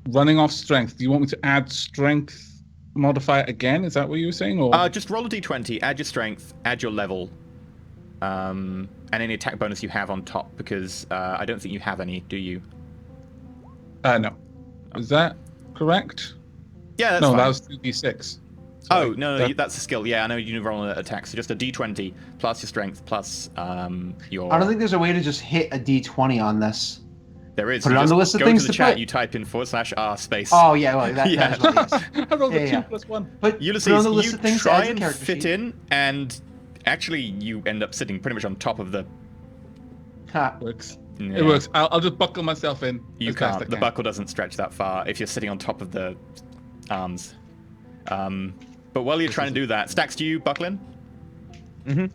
Speaker 6: running off strength. Do you want me to add strength modifier again? Is that what you were saying? Or
Speaker 2: Just roll a d20, add your strength, add your level, and any attack bonus you have on top, because I don't think you have any, do you?
Speaker 6: no. Is that correct?
Speaker 2: Yeah, that's
Speaker 6: No,
Speaker 2: fine.
Speaker 6: that was 2d6.
Speaker 2: Oh, no, that's a skill. Yeah, I know you roll an attack, so just a d20 plus your strength plus your...
Speaker 5: I don't think there's a way to just hit a d20 on this.
Speaker 2: There is.
Speaker 5: Put
Speaker 2: You
Speaker 5: it on
Speaker 2: just
Speaker 5: the list of
Speaker 2: go
Speaker 5: things
Speaker 2: to the
Speaker 5: to
Speaker 2: chat,
Speaker 5: put.
Speaker 2: you type in /r space.
Speaker 5: Oh yeah, well that
Speaker 2: Yeah.
Speaker 5: is what it is.
Speaker 6: I rolled a
Speaker 5: Yeah,
Speaker 6: 2
Speaker 5: yeah.
Speaker 6: + 1.
Speaker 5: But
Speaker 2: Ulysses,
Speaker 5: put it on the list
Speaker 2: you
Speaker 5: of things to
Speaker 2: try
Speaker 5: add to the
Speaker 2: and
Speaker 5: character
Speaker 2: fit
Speaker 5: sheet.
Speaker 2: in, and actually you end up sitting pretty much on top of the...
Speaker 5: Ha.
Speaker 6: Works.
Speaker 2: Yeah.
Speaker 6: It works. I'll just buckle myself in.
Speaker 2: You
Speaker 6: as best I
Speaker 2: can't. The
Speaker 6: can.
Speaker 2: buckle doesn't stretch that far if you're sitting on top of the arms. But while you're trying to do that, Stax, do you buckle in?
Speaker 3: Mm-hmm.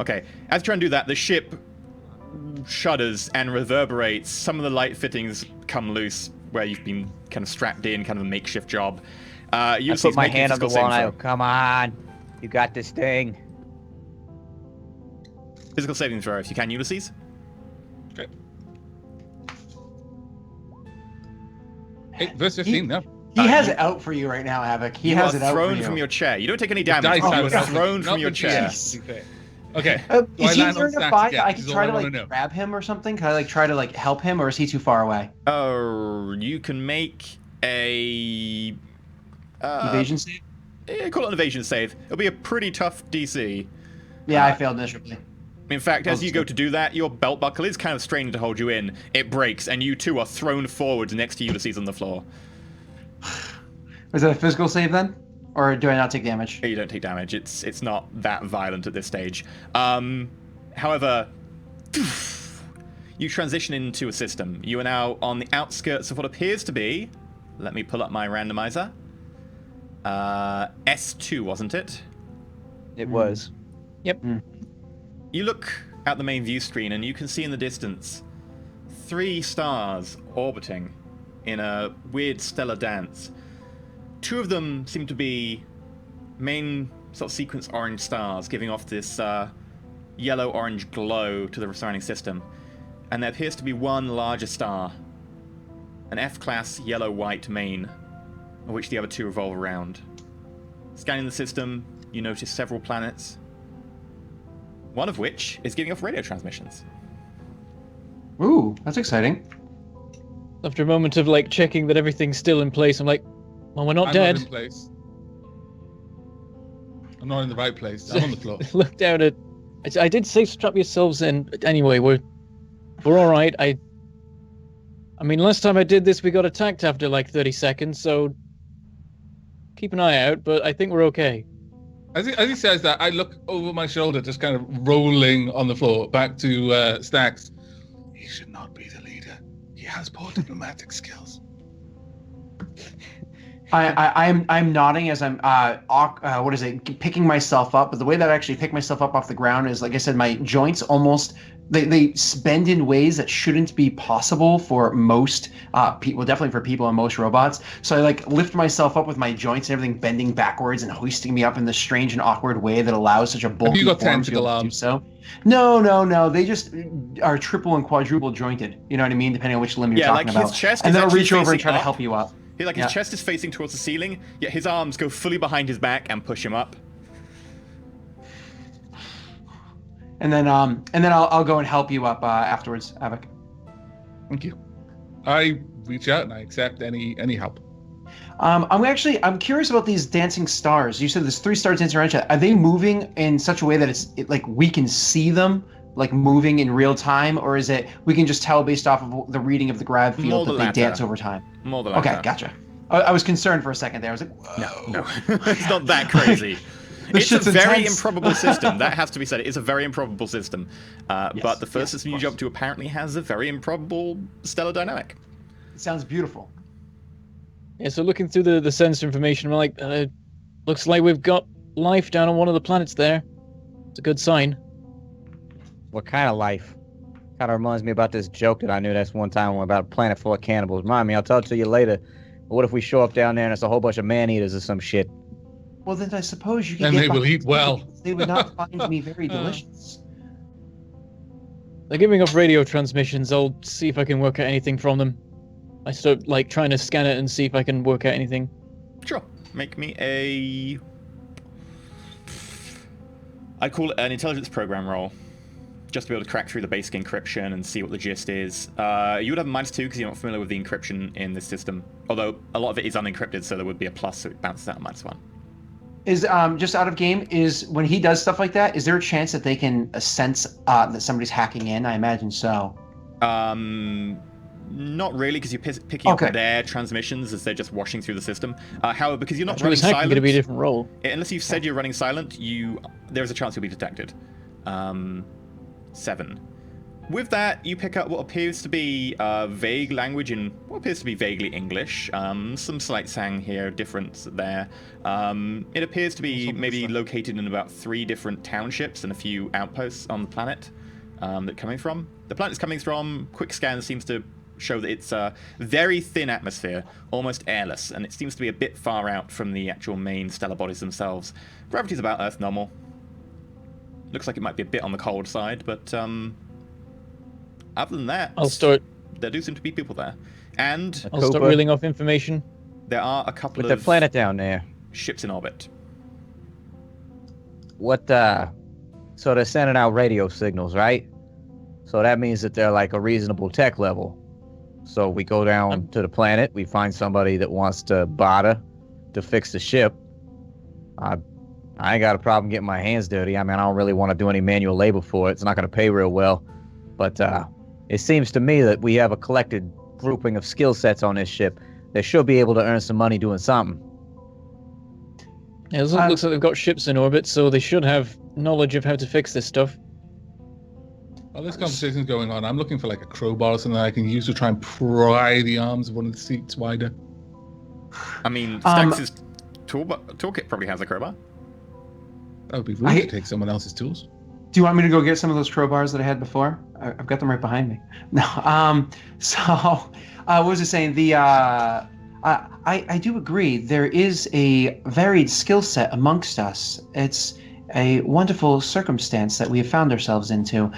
Speaker 2: Okay. As you try and do that, the ship shudders and reverberates. Some of the light fittings come loose where you've been kind of strapped in, kind of a makeshift job.
Speaker 3: I
Speaker 2: Ulysses,
Speaker 3: put my
Speaker 2: make a
Speaker 3: hand on the
Speaker 2: physical
Speaker 3: wall and I go,
Speaker 2: saving
Speaker 3: come on. You got this thing.
Speaker 2: throw. Physical saving throw if you can, Ulysses.
Speaker 6: Okay. 8 versus 15, no.
Speaker 5: He has it out for you right now, Havoc. He has
Speaker 2: You
Speaker 5: it
Speaker 2: are
Speaker 5: out for
Speaker 2: thrown
Speaker 5: you.
Speaker 2: from your chair. You don't take any
Speaker 6: The
Speaker 2: damage.
Speaker 6: dice
Speaker 2: but
Speaker 6: have
Speaker 2: You
Speaker 6: it
Speaker 2: are
Speaker 6: out.
Speaker 2: thrown from
Speaker 6: Not
Speaker 2: your
Speaker 6: the
Speaker 2: chair.
Speaker 6: GS, to be fair. Okay. Do
Speaker 5: Is
Speaker 6: I
Speaker 5: he
Speaker 6: land on
Speaker 5: turned to
Speaker 6: stacks
Speaker 5: fight?
Speaker 6: again?
Speaker 5: I
Speaker 6: This
Speaker 5: could
Speaker 6: is
Speaker 5: try
Speaker 6: all
Speaker 5: to
Speaker 6: I wanna know.
Speaker 5: grab him or something. Can I try to help him, or is he too far away?
Speaker 2: Oh, you can make a...
Speaker 5: Evasion save.
Speaker 2: Call it an evasion save. It'll be a pretty tough DC.
Speaker 5: Yeah, I failed miserably.
Speaker 2: In fact, as
Speaker 5: Oh,
Speaker 2: you go
Speaker 5: so-
Speaker 2: to do that, your belt buckle is kind of straining to hold you in. It breaks, and you two are thrown forward next to Ulysses on the floor.
Speaker 5: Was it a physical save then, or do I not take damage?
Speaker 2: You don't take damage. It's not that violent at this stage. However, you transition into a system. You are now on the outskirts of what appears to be... Let me pull up my randomizer. S2, wasn't it?
Speaker 3: It was.
Speaker 4: Yep.
Speaker 2: You look at the main view screen and you can see in the distance 3 stars orbiting in a weird stellar dance. 2 of them seem to be main sort of sequence orange stars, giving off this yellow-orange glow to the surrounding system. And there appears to be one larger star, an F-class yellow-white main, of which the other 2 revolve around. Scanning the system, you notice several planets, one of which is giving off radio transmissions.
Speaker 5: Ooh, that's exciting.
Speaker 4: After a moment of like checking that everything's still in place, I'm like, well, we're not
Speaker 6: I'm
Speaker 4: dead.
Speaker 6: not in place. I'm not in the right place. I'm on the floor.
Speaker 4: Look down at. I did say strap yourselves in. Anyway, we're all right. I mean, last time I did this, we got attacked after like 30 seconds, so keep an eye out. But I think we're okay.
Speaker 6: As he says that, I look over my shoulder, just kind of rolling on the floor, back to Stacks. He should not be the leader. He has poor diplomatic skills.
Speaker 5: I'm nodding as I'm picking myself up. But the way that I actually pick myself up off the ground is, like I said, my joints almost they bend in ways that shouldn't be possible for most people, definitely for people and most robots. So I like lift myself up with my joints and everything bending backwards and hoisting me up in this strange and awkward way that allows such a bulky form to be able to do so. No. They just are triple and quadruple jointed. You know what I mean? Depending on which limb you're talking about.
Speaker 2: His chest
Speaker 5: and
Speaker 2: is
Speaker 5: then I'll
Speaker 2: actually
Speaker 5: reach over and
Speaker 2: facing
Speaker 5: try to
Speaker 2: up.
Speaker 5: help you up.
Speaker 2: His chest is facing towards the ceiling, yet his arms go fully behind his back and push him up.
Speaker 5: And then I'll go and help you up afterwards, Avik.
Speaker 6: Thank you. I reach out and I accept any help.
Speaker 5: I'm curious about these dancing stars. You said there's 3 stars dancing around each other. Are they moving in such a way that it's like we can see them, like moving in real time, or is it we can just tell based off of the reading of the grav field that they dance over time?
Speaker 2: More the latter.
Speaker 5: Okay, gotcha. I was concerned for a second there. I was like, whoa.
Speaker 2: No. It's not that crazy. It's a very
Speaker 5: intense.
Speaker 2: improbable system. That has to be said. It's a very improbable system.
Speaker 5: Yes,
Speaker 2: but the first
Speaker 5: yes,
Speaker 2: system
Speaker 5: of
Speaker 2: you jump to apparently has a very improbable stellar dynamic.
Speaker 5: It sounds beautiful.
Speaker 4: Yeah, so looking through the sensor information, I'm like, looks like we've got life down on one of the planets there. It's a good sign.
Speaker 3: What kind of life? Kind of reminds me about this joke that I knew that's one time about a planet full of cannibals. Remind me, I'll tell it to you later. But what if we show up down there and it's a whole bunch of man-eaters or some shit?
Speaker 5: Well, then I suppose you can
Speaker 6: And
Speaker 5: get
Speaker 6: they will
Speaker 5: behind
Speaker 6: eat well.
Speaker 5: me. They would not find me very delicious.
Speaker 4: They're giving off radio transmissions. I'll see if I can work out anything from them. I start like trying to scan it and see if I can work out anything.
Speaker 2: Sure. Make me a... I'd call it an intelligence program roll. Just to be able to crack through the basic encryption and see what the gist is. You would have a -2 because you're not familiar with the encryption in this system. Although a lot of it is unencrypted, so there would be a plus, so it bounces out a -1.
Speaker 5: Is just out of game, is when he does stuff like that, is there a chance that they can sense that somebody's hacking in? I imagine so.
Speaker 2: Not really, because you're picking up their transmissions as they're just washing through the system. However, because you're not running silent,
Speaker 4: going to be a different role.
Speaker 2: Unless you've said you're running silent, there's a chance you'll be detected. 7. With that, you pick up what appears to be vague language in what appears to be vaguely English. Some slight sang here, difference there. It appears to be maybe located in about 3 different townships and a few outposts on the planet that coming from. The planet it's coming from, quick scan seems to show that it's a very thin atmosphere, almost airless, and it seems to be a bit far out from the actual main stellar bodies themselves. Gravity's about Earth normal. Looks like it might be a bit on the cold side, but other than that, there do seem to be people there. And
Speaker 4: I'll start reeling off information.
Speaker 2: There are a couple
Speaker 3: with
Speaker 2: of
Speaker 3: the planet down there.
Speaker 2: Ships in orbit.
Speaker 3: What so they're sending out radio signals, right? So that means that they're like a reasonable tech level. So we go down to the planet, we find somebody that wants to barter to fix the ship. I ain't got a problem getting my hands dirty. I mean, I don't really want to do any manual labor for it. It's not going to pay real well. But it seems to me that we have a collected grouping of skill sets on this ship that should be able to earn some money doing something.
Speaker 4: Yeah, it looks like they've got ships in orbit, so they should have knowledge of how to fix this stuff.
Speaker 6: While this conversation's going on, I'm looking for like a crowbar or something I can use to try and pry the arms of one of the seats wider.
Speaker 2: I mean, Stax's toolkit probably has a crowbar.
Speaker 6: That would be rude to take someone else's tools.
Speaker 5: Do you want me to go get some of those crowbars that I had before? I've got them right behind me. No. What was I saying? I do agree. There is a varied skill set amongst us. It's a wonderful circumstance that we have found ourselves into.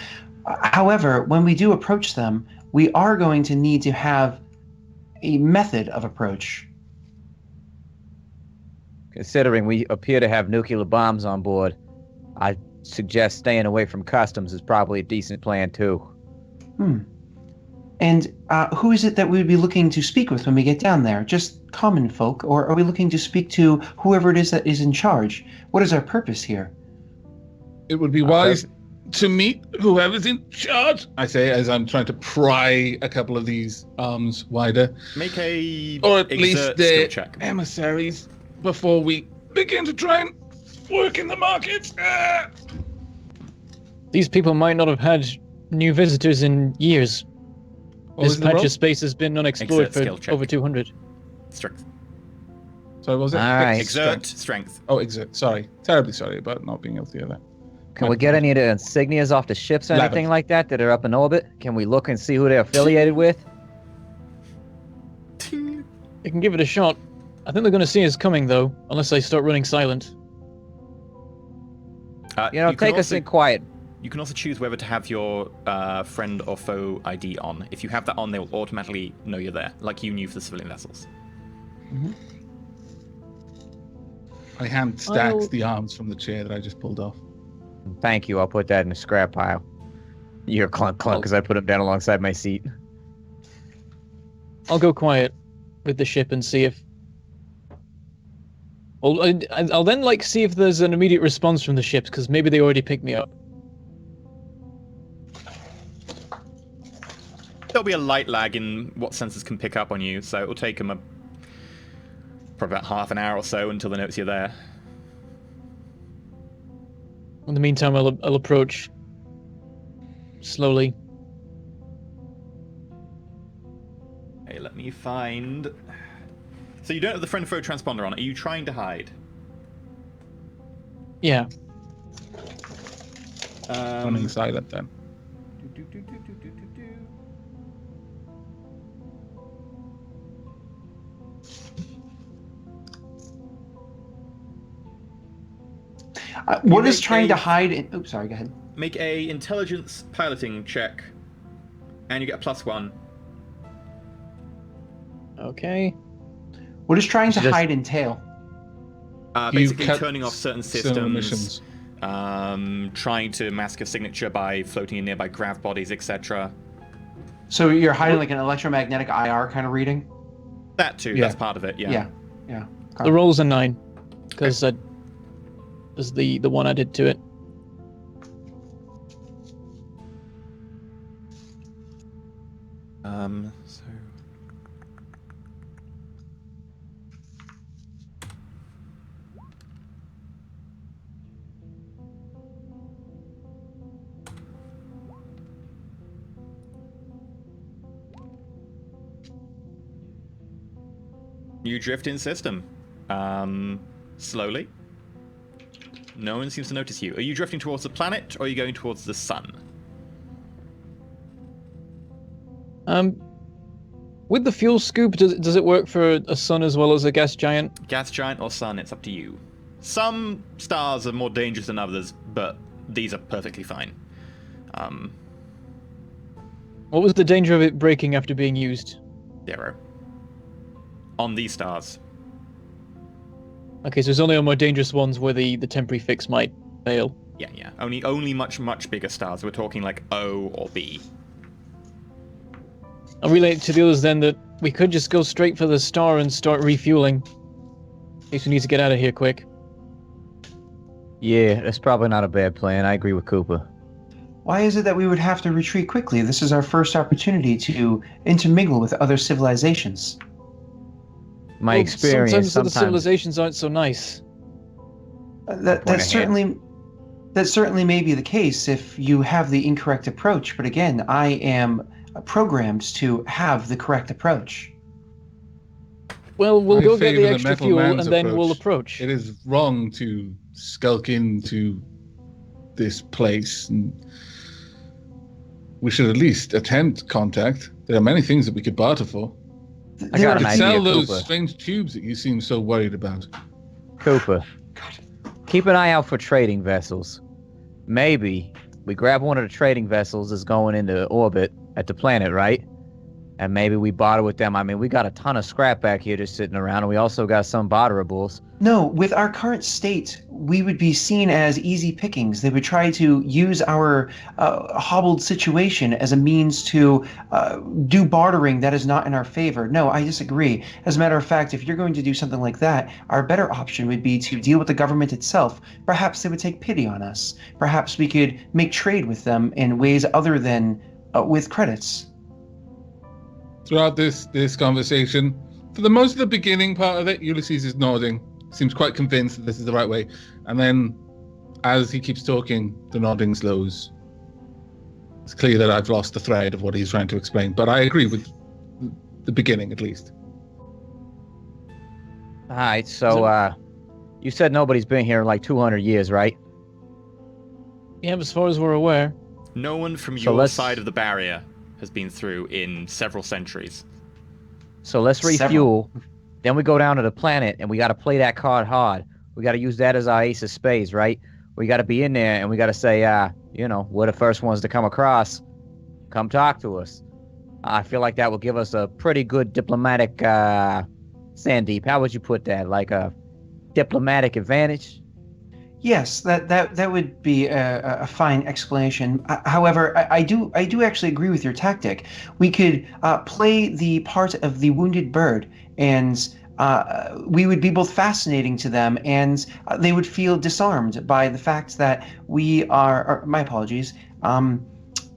Speaker 5: However, when we do approach them, we are going to need to have a method of approach.
Speaker 3: Considering we appear to have nuclear bombs on board, I suggest staying away from customs is probably a decent plan too.
Speaker 5: And who is it that we would be looking to speak with when we get down there? Just common folk, or are we looking to speak to whoever it is that is in charge? What is our purpose here?
Speaker 6: It would be wise to meet whoever's in charge, I say, as I'm trying to pry a couple of these arms wider.
Speaker 2: Make a
Speaker 6: or at least
Speaker 2: skill check.
Speaker 6: emissaries before we begin to try and work in the markets.
Speaker 4: These people might not have had new visitors in years. This patch of space has been unexplored for over 200.
Speaker 2: Strength.
Speaker 6: Sorry, what was it?
Speaker 3: All right.
Speaker 2: Exert strength.
Speaker 6: Oh, exert. Sorry. Terribly sorry about not being able to do that.
Speaker 3: Can we get any of the insignias off the ships or anything like that are up in orbit? Can we look and see who they're affiliated with?
Speaker 4: You can give it a shot. I think they're going to see us coming, though, unless they start running silent.
Speaker 3: Take us in quiet.
Speaker 2: You can also choose whether to have your friend or foe ID on. If you have that on, they will automatically know you're there, like you knew for the civilian vessels.
Speaker 6: Mm-hmm. I hand Stax the arms from the chair that I just pulled off.
Speaker 3: Thank you. I'll put that in the scrap pile. You're clunk because I put them down alongside my seat.
Speaker 4: I'll go quiet with the ship and see if... I'll then see if there's an immediate response from the ships, because maybe they already picked me up.
Speaker 2: There'll be a light lag in what sensors can pick up on you, so it'll take them probably about half an hour or so until they notice you're there.
Speaker 4: In the meantime, I'll approach slowly.
Speaker 2: Hey, let me find... So you don't have the friend foe transponder on. Are you trying to hide?
Speaker 4: Yeah.
Speaker 6: Running silent then.
Speaker 5: What is trying to hide in... Oops, sorry, go ahead.
Speaker 2: Make a intelligence piloting check, and you get a +1.
Speaker 4: Okay.
Speaker 5: What is trying to hide entail?
Speaker 2: Basically turning off certain systems, trying to mask a signature by floating in nearby grav bodies, etc.
Speaker 5: So you're hiding like an electromagnetic IR kind of reading?
Speaker 2: That too, that's part of it,
Speaker 5: Yeah.
Speaker 4: The roll's a 9, because that was the one I did to it.
Speaker 2: So... You drift in system. Slowly. No one seems to notice you. Are you drifting towards the planet, or are you going towards the sun?
Speaker 4: With the fuel scoop, does it work for a sun as well as a gas giant?
Speaker 2: Gas giant or sun, it's up to you. Some stars are more dangerous than others, but these are perfectly fine.
Speaker 4: What was the danger of it breaking after being used?
Speaker 2: 0. On these stars.
Speaker 4: Okay, so it's only on more dangerous ones where the temporary fix might fail.
Speaker 2: Yeah. Only much bigger stars. We're talking like O or B.
Speaker 4: I'll relay it to the others then that we could just go straight for the star and start refueling. In case we need to get out of here quick.
Speaker 3: Yeah, that's probably not a bad plan. I agree with Cooper.
Speaker 5: Why is it that we would have to retreat quickly? This is our first opportunity to intermingle with other civilizations.
Speaker 3: My experience
Speaker 4: sometimes the civilizations aren't so nice.
Speaker 5: That's certainly That certainly may be the case if you have the incorrect approach, but again, I am programmed to have the correct approach.
Speaker 4: Well, we'll
Speaker 6: I
Speaker 4: go get
Speaker 6: favor
Speaker 4: the
Speaker 6: the
Speaker 4: extra
Speaker 6: metal
Speaker 4: fuel
Speaker 6: man's
Speaker 4: and then we'll approach.
Speaker 6: It is wrong to skulk into this place, and we should at least attempt contact. There are many things that we could barter for.
Speaker 3: I got an
Speaker 6: Could
Speaker 3: idea,
Speaker 6: sell those
Speaker 3: Cooper.
Speaker 6: strange tubes that you seem so worried about.
Speaker 3: Cooper, keep an eye out for trading vessels. Maybe we grab one of the trading vessels that's going into orbit at the planet, right? And maybe we barter with them. I mean, we got a ton of scrap back here just sitting around, and we also got some barterables.
Speaker 5: No, with our current state, we would be seen as easy pickings. They would try to use our hobbled situation as a means to do bartering that is not in our favor. No, I disagree. As a matter of fact, if you're going to do something like that, our better option would be to deal with the government itself. Perhaps they would take pity on us. Perhaps we could make trade with them in ways other than with credits.
Speaker 6: Throughout this conversation, for the most of the beginning part of it, Ulysses is nodding, seems quite convinced that this is the right way. And then, as he keeps talking, the nodding slows. It's clear that I've lost the thread of what he's trying to explain, but I agree with the beginning, at least.
Speaker 3: All right, so you said nobody's been here in like 200 years, right?
Speaker 4: Yeah, as far as we're aware.
Speaker 2: No one from
Speaker 3: So
Speaker 2: your
Speaker 3: let's-
Speaker 2: side of the barrier has been through in several centuries.
Speaker 3: So let's refuel. Then we go down to the planet, and we got to play that card hard. We got to use that as our ace of spades, right? We got to be in there, and we got to say, we're the first ones to come across. Come talk to us. I feel like that will give us a pretty good diplomatic, Sandeep, how would you put that? Like a diplomatic advantage?
Speaker 5: Yes, that would be a fine explanation. However, I do actually agree with your tactic. We could play the part of the wounded bird, and we would be both fascinating to them, and they would feel disarmed by the fact that we are. Or, my apologies.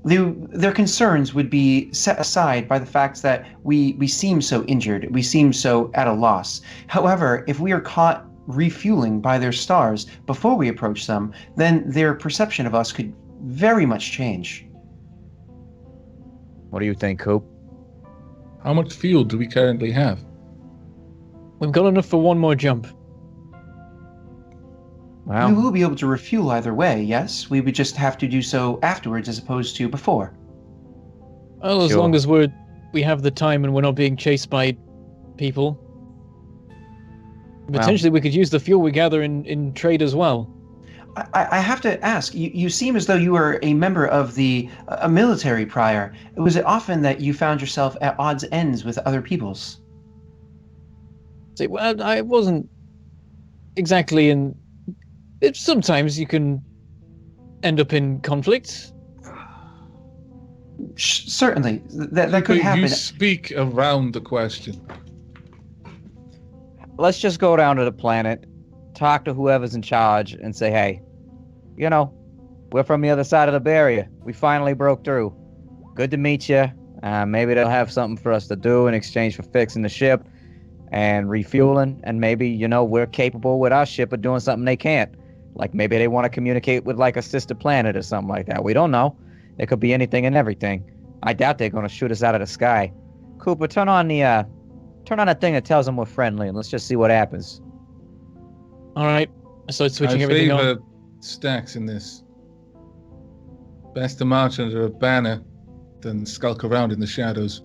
Speaker 5: Their concerns would be set aside by the fact that we seem so injured, we seem so at a loss. However, if we are caught refueling by their stars before we approach them, then their perception of us could very much change.
Speaker 3: What do you think, Coop?
Speaker 6: How much fuel do we currently have?
Speaker 4: We've got enough for one more jump.
Speaker 3: Well,
Speaker 5: We will be able to refuel either way, yes? We would just have to do so afterwards as opposed to before.
Speaker 4: Well, as
Speaker 3: Sure.
Speaker 4: long as we have the time and we're not being chased by people. Potentially, we could use the fuel we gather in trade as well.
Speaker 5: I have to ask, you seem as though you are a member of the a military prior. Was it often that you found yourself at odds ends with other peoples?
Speaker 4: See, well, I wasn't exactly in. Sometimes you can end up in conflict.
Speaker 5: Certainly, that could happen.
Speaker 6: You speak around the question.
Speaker 3: let's just go down to the planet, talk to whoever's in charge, and say, hey, we're from the other side of the barrier. We finally broke through. Good to meet you. Maybe they'll have something for us to do in exchange for fixing the ship and refueling. And maybe, we're capable with our ship of doing something they can't. Like maybe they want to communicate with like a sister planet or something like that. We don't know. It could be anything and everything. I doubt they're going to shoot us out of the sky. Cooper, turn on the thing that tells them we're friendly, and let's just see what happens.
Speaker 4: All right. So switching everything
Speaker 6: I
Speaker 4: on.
Speaker 6: favor stacks in this. Best to march under a banner than skulk around in the shadows.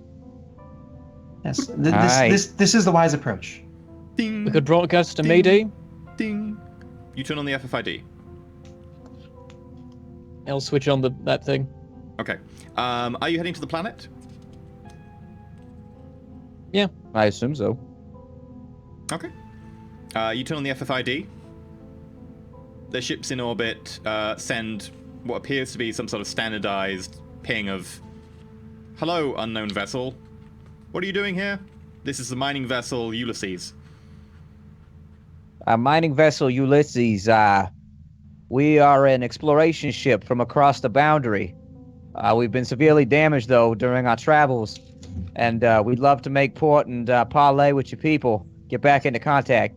Speaker 5: Yes,
Speaker 3: Aye.
Speaker 5: this is the wise approach.
Speaker 2: Ding,
Speaker 4: We could broadcast to
Speaker 2: Ding.
Speaker 4: Mayday.
Speaker 2: ding. You turn on the FFID.
Speaker 4: I'll switch on that thing.
Speaker 2: Okay. Are you heading to the planet?
Speaker 3: I assume so.
Speaker 2: Okay. You turn on the FFID. The ships in orbit send what appears to be some sort of standardized ping of, "Hello, unknown vessel. What are you doing here? This is the mining vessel Ulysses."
Speaker 3: Mining vessel Ulysses, we are an exploration ship from across the boundary. We've been severely damaged, though, during our travels, and we'd love to make port and parlay with your people. Get back into contact.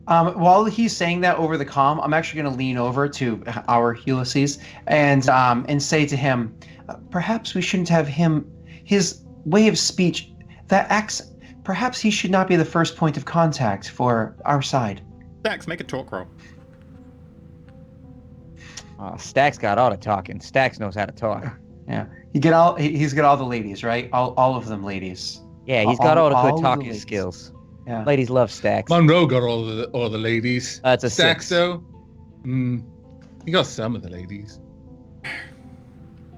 Speaker 5: While he's saying that over the comm, I'm actually going to lean over to our Ulysses and say to him, perhaps we shouldn't have his way of speech, that accent. Perhaps he should not be the first point of contact for our side.
Speaker 2: Stax, make a talk roll.
Speaker 3: Stax got all the talking. Stax knows how to talk.
Speaker 5: Yeah, he's got all the ladies, right? All of them ladies.
Speaker 3: Yeah, he's got all the good
Speaker 5: the
Speaker 3: talking
Speaker 5: ladies.
Speaker 3: skills.
Speaker 5: Yeah.
Speaker 3: Ladies love Stax.
Speaker 6: Monroe got all the ladies.
Speaker 3: That's a 6.
Speaker 6: Saxo, he got some of the ladies.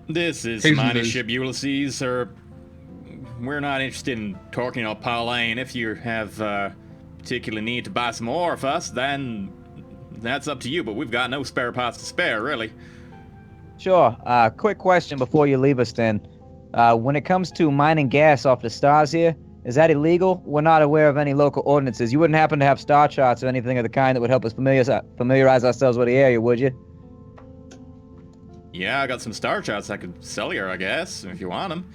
Speaker 2: This is
Speaker 6: Occasionally
Speaker 2: mining
Speaker 6: there's-
Speaker 2: ship Ulysses, or we're not interested in talking or parlaying. If you have particular need to buy some more of us, then that's up to you, but we've got no spare parts to spare, really.
Speaker 3: Sure. Quick question before you leave us then. When it comes to mining gas off the stars here, is that illegal? We're not aware of any local ordinances. You wouldn't happen to have star charts or anything of the kind that would help us familiarize ourselves with the area, would you?
Speaker 2: Yeah, I got some star charts I could sell you, I guess, if you want them.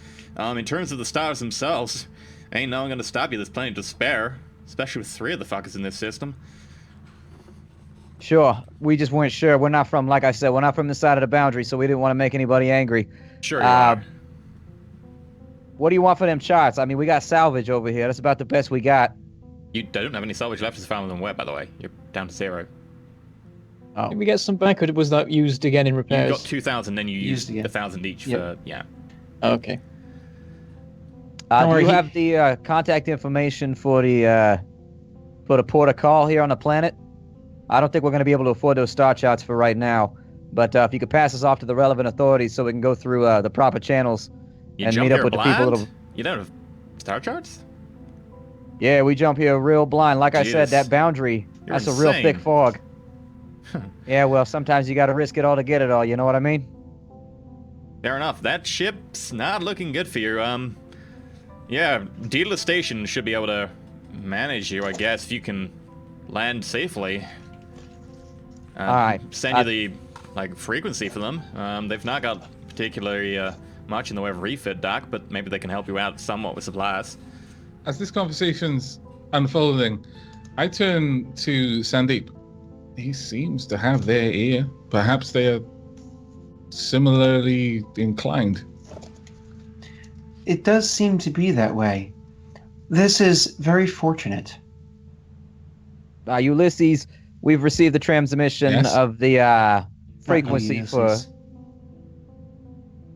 Speaker 2: In terms of the stars themselves, ain't no one gonna stop you. There's plenty to spare, especially with 3 of the fuckers in this system.
Speaker 3: Sure. We just weren't sure. We're not from, like I said, we're not from this side of the boundary, so we didn't want to make anybody angry.
Speaker 2: Sure you are.
Speaker 3: What do you want for them charts? I mean, we got salvage over here. That's about the best we got.
Speaker 2: You don't have any salvage left as found them wet, by the way. You're down to 0.
Speaker 3: Oh.
Speaker 4: Did we get some back, or was that used again in
Speaker 2: You
Speaker 4: repairs?
Speaker 2: got 2,000, then you used
Speaker 5: again.
Speaker 2: 1,000 each
Speaker 5: Yep.
Speaker 2: for, yeah.
Speaker 4: Okay.
Speaker 3: Do
Speaker 5: worry,
Speaker 3: you have the contact information for the port of call here on the planet? I don't think we're going to be able to afford those star charts for right now. But if you could pass us off to the relevant authorities so we can go through the proper channels
Speaker 2: You
Speaker 3: and
Speaker 2: jump
Speaker 3: meet up
Speaker 2: here
Speaker 3: with the people
Speaker 2: blind?
Speaker 3: that'll...
Speaker 2: You don't have star charts?
Speaker 3: Yeah, we jump here real blind. Like I said,
Speaker 2: Jesus.
Speaker 3: that boundary,
Speaker 2: You're
Speaker 3: that's a real thick
Speaker 2: insane.
Speaker 3: fog. Yeah, well, sometimes you got to risk it all to get it all, you know what I mean?
Speaker 2: Fair enough. That ship's not looking good for you. Yeah, Dealer Station should be able to manage you, I guess, if you can land safely.
Speaker 3: Alright.
Speaker 2: Send you the, frequency for them. They've not got particularly much in the way of refit, Doc, but maybe they can help you out somewhat with supplies.
Speaker 6: As this conversation's unfolding, I turn to Sandeep. He seems to have their ear. Perhaps they are similarly inclined.
Speaker 5: It does seem to be that way. This is very fortunate.
Speaker 3: Ulysses, we've received the transmission
Speaker 6: Yes.
Speaker 3: of the frequency
Speaker 5: Ulysses.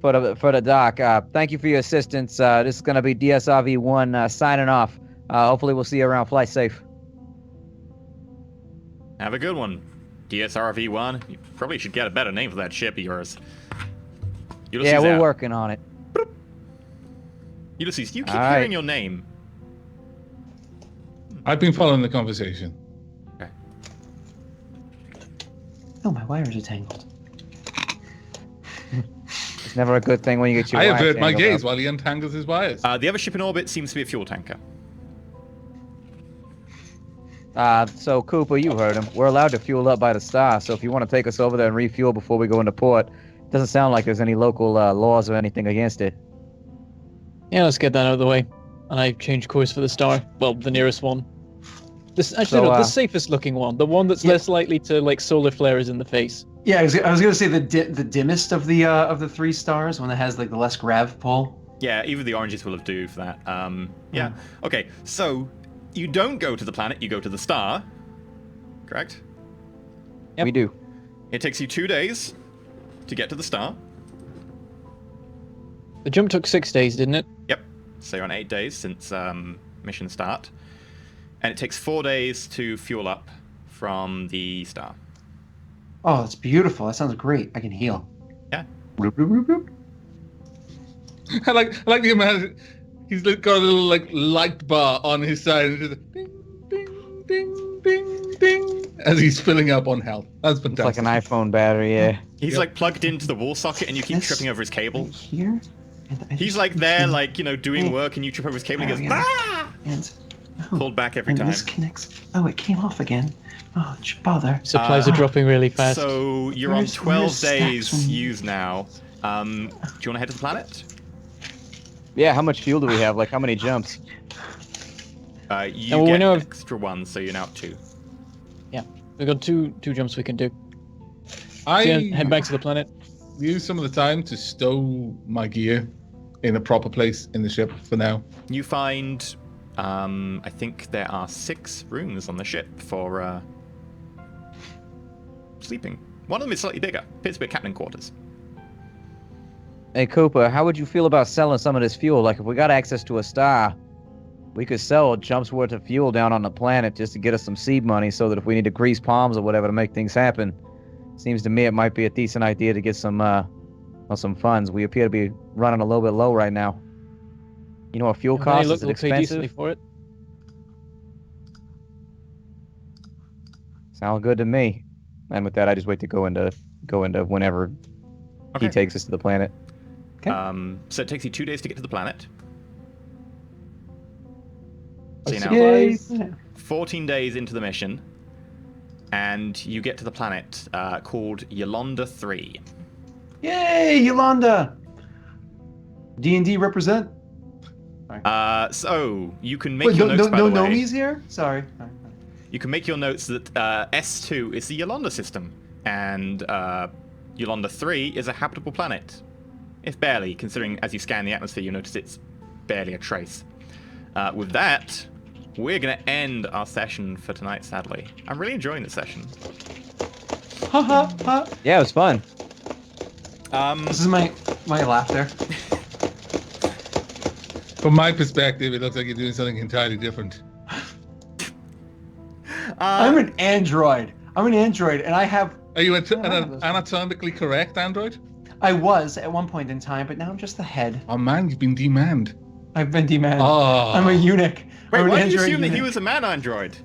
Speaker 3: for the dock. Thank you for your assistance. This is going to be DSRV-1 signing off. Hopefully we'll see you around. Fly safe.
Speaker 2: Have a good one, DSRV-1. You probably should get a better name for that ship of yours. Ulysses
Speaker 3: Yeah, we're
Speaker 2: out.
Speaker 3: working on it.
Speaker 2: Ulysses, you keep
Speaker 3: Alright.
Speaker 2: hearing your name.
Speaker 6: I've been following the conversation.
Speaker 2: Okay.
Speaker 5: Oh, my wires are tangled.
Speaker 3: It's never a good thing when you get your
Speaker 6: I
Speaker 3: wires
Speaker 6: avert my
Speaker 3: tangled
Speaker 6: gaze
Speaker 3: up.
Speaker 6: while he untangles his wires.
Speaker 2: The other ship in orbit seems to be a fuel tanker.
Speaker 3: So Cooper, you heard him. We're allowed to fuel up by the star, so if you want to take us over there and refuel before we go into port, it doesn't sound like there's any local laws or anything against it.
Speaker 4: Yeah, let's get that out of the way. And I change course for the star. Well, the nearest one. This actually
Speaker 3: So,
Speaker 4: no, the safest looking one. The one that's less likely to solar flares in the face.
Speaker 5: Yeah, I was gonna say the dimmest of the 3 stars, one that has the less grav pull.
Speaker 2: Yeah, even the oranges will have do for that. Yeah. Okay, so you don't go to the planet, you go to the star. Correct?
Speaker 4: Yep.
Speaker 3: We do.
Speaker 2: It takes you 2 days to get to the star.
Speaker 4: The jump took 6 days, didn't it?
Speaker 2: Yep. So you're on 8 days since mission start. And it takes 4 days to fuel up from the star.
Speaker 5: Oh, that's beautiful. That sounds great. I can heal.
Speaker 2: Yeah.
Speaker 5: Bloop, bloop, bloop, bloop.
Speaker 6: I like the imagine. He's got a little light bar on his side, and just ding, ding, ding, ding, ding, as he's filling up on health. That's
Speaker 3: It's like
Speaker 6: fantastic.
Speaker 3: an iPhone battery, yeah.
Speaker 2: He's plugged into the wall socket and you keep
Speaker 5: This-
Speaker 2: tripping over his cable.
Speaker 5: Right here. And I
Speaker 2: He's
Speaker 5: just-
Speaker 2: there, doing work and you trip over his cable and he goes,
Speaker 5: Yeah.
Speaker 2: ah!
Speaker 5: And,
Speaker 2: Pulled back every
Speaker 5: and
Speaker 2: time.
Speaker 5: this connects. Oh, it came off again. Oh, bother.
Speaker 4: Supplies are dropping really fast.
Speaker 2: So you're on
Speaker 5: Where's
Speaker 2: 12
Speaker 5: Stax
Speaker 2: days
Speaker 5: when-
Speaker 2: used now. Do you want to head to the planet?
Speaker 3: Yeah, how much fuel do we have? Like, how many jumps?
Speaker 2: You
Speaker 4: well, we
Speaker 2: get
Speaker 4: know
Speaker 2: an
Speaker 4: if-
Speaker 2: extra one, so you're now at 2.
Speaker 4: We've got two jumps we can do.
Speaker 6: I
Speaker 4: Head back to the planet.
Speaker 6: use some of the time to stow my gear in a proper place in the ship for now.
Speaker 2: You find, I think there are 6 rooms on the ship for sleeping. One of them is slightly bigger. Appears to be captain quarters.
Speaker 3: Hey, Cooper, how would you feel about selling some of this fuel? Like, if we got access to a star, we could sell a jump's worth of fuel down on the planet just to get us some seed money so that if we need to grease palms or whatever to make things happen. Seems to me it might be a decent idea to get some funds. We appear to be running a little bit low right now. You know what fuel costs? Is it
Speaker 4: We'll pay decently
Speaker 3: expensive?
Speaker 4: for it.
Speaker 3: Sound good to me. And with that, I just wait to go into whenever
Speaker 2: Okay.
Speaker 3: he takes us to the planet.
Speaker 2: So it takes you 2 days to get to the planet. So
Speaker 5: Yay.
Speaker 2: 14 days into the mission, and you get to the planet called Yolanda 3.
Speaker 5: Yay, Yolanda! D&D represent.
Speaker 2: So you can make
Speaker 5: Wait,
Speaker 2: your notes, by the way.
Speaker 5: Nomi's here? Sorry.
Speaker 2: You can make your notes that S2 is the Yolanda system, and Yolanda 3 is a habitable planet. If barely, considering as you scan the atmosphere, you notice it's barely a trace. With that, we're going to end our session for tonight, sadly. I'm really enjoying this session.
Speaker 5: Ha ha ha.
Speaker 3: Yeah, it was fun.
Speaker 5: This is my laughter.
Speaker 6: From my perspective, it looks like you're doing something entirely different.
Speaker 5: I'm an android. And I have.
Speaker 6: Are you
Speaker 5: have
Speaker 6: an
Speaker 5: those.
Speaker 6: anatomically correct android?
Speaker 5: I was at one point in time, but now I'm just the head.
Speaker 6: Oh man, you've been demanned.
Speaker 5: I've been demanded.
Speaker 6: Oh.
Speaker 5: I'm a eunuch.
Speaker 2: Wait,
Speaker 5: I'm an
Speaker 2: why did you
Speaker 5: android
Speaker 2: assume that he
Speaker 5: eunuch.
Speaker 2: was a man android?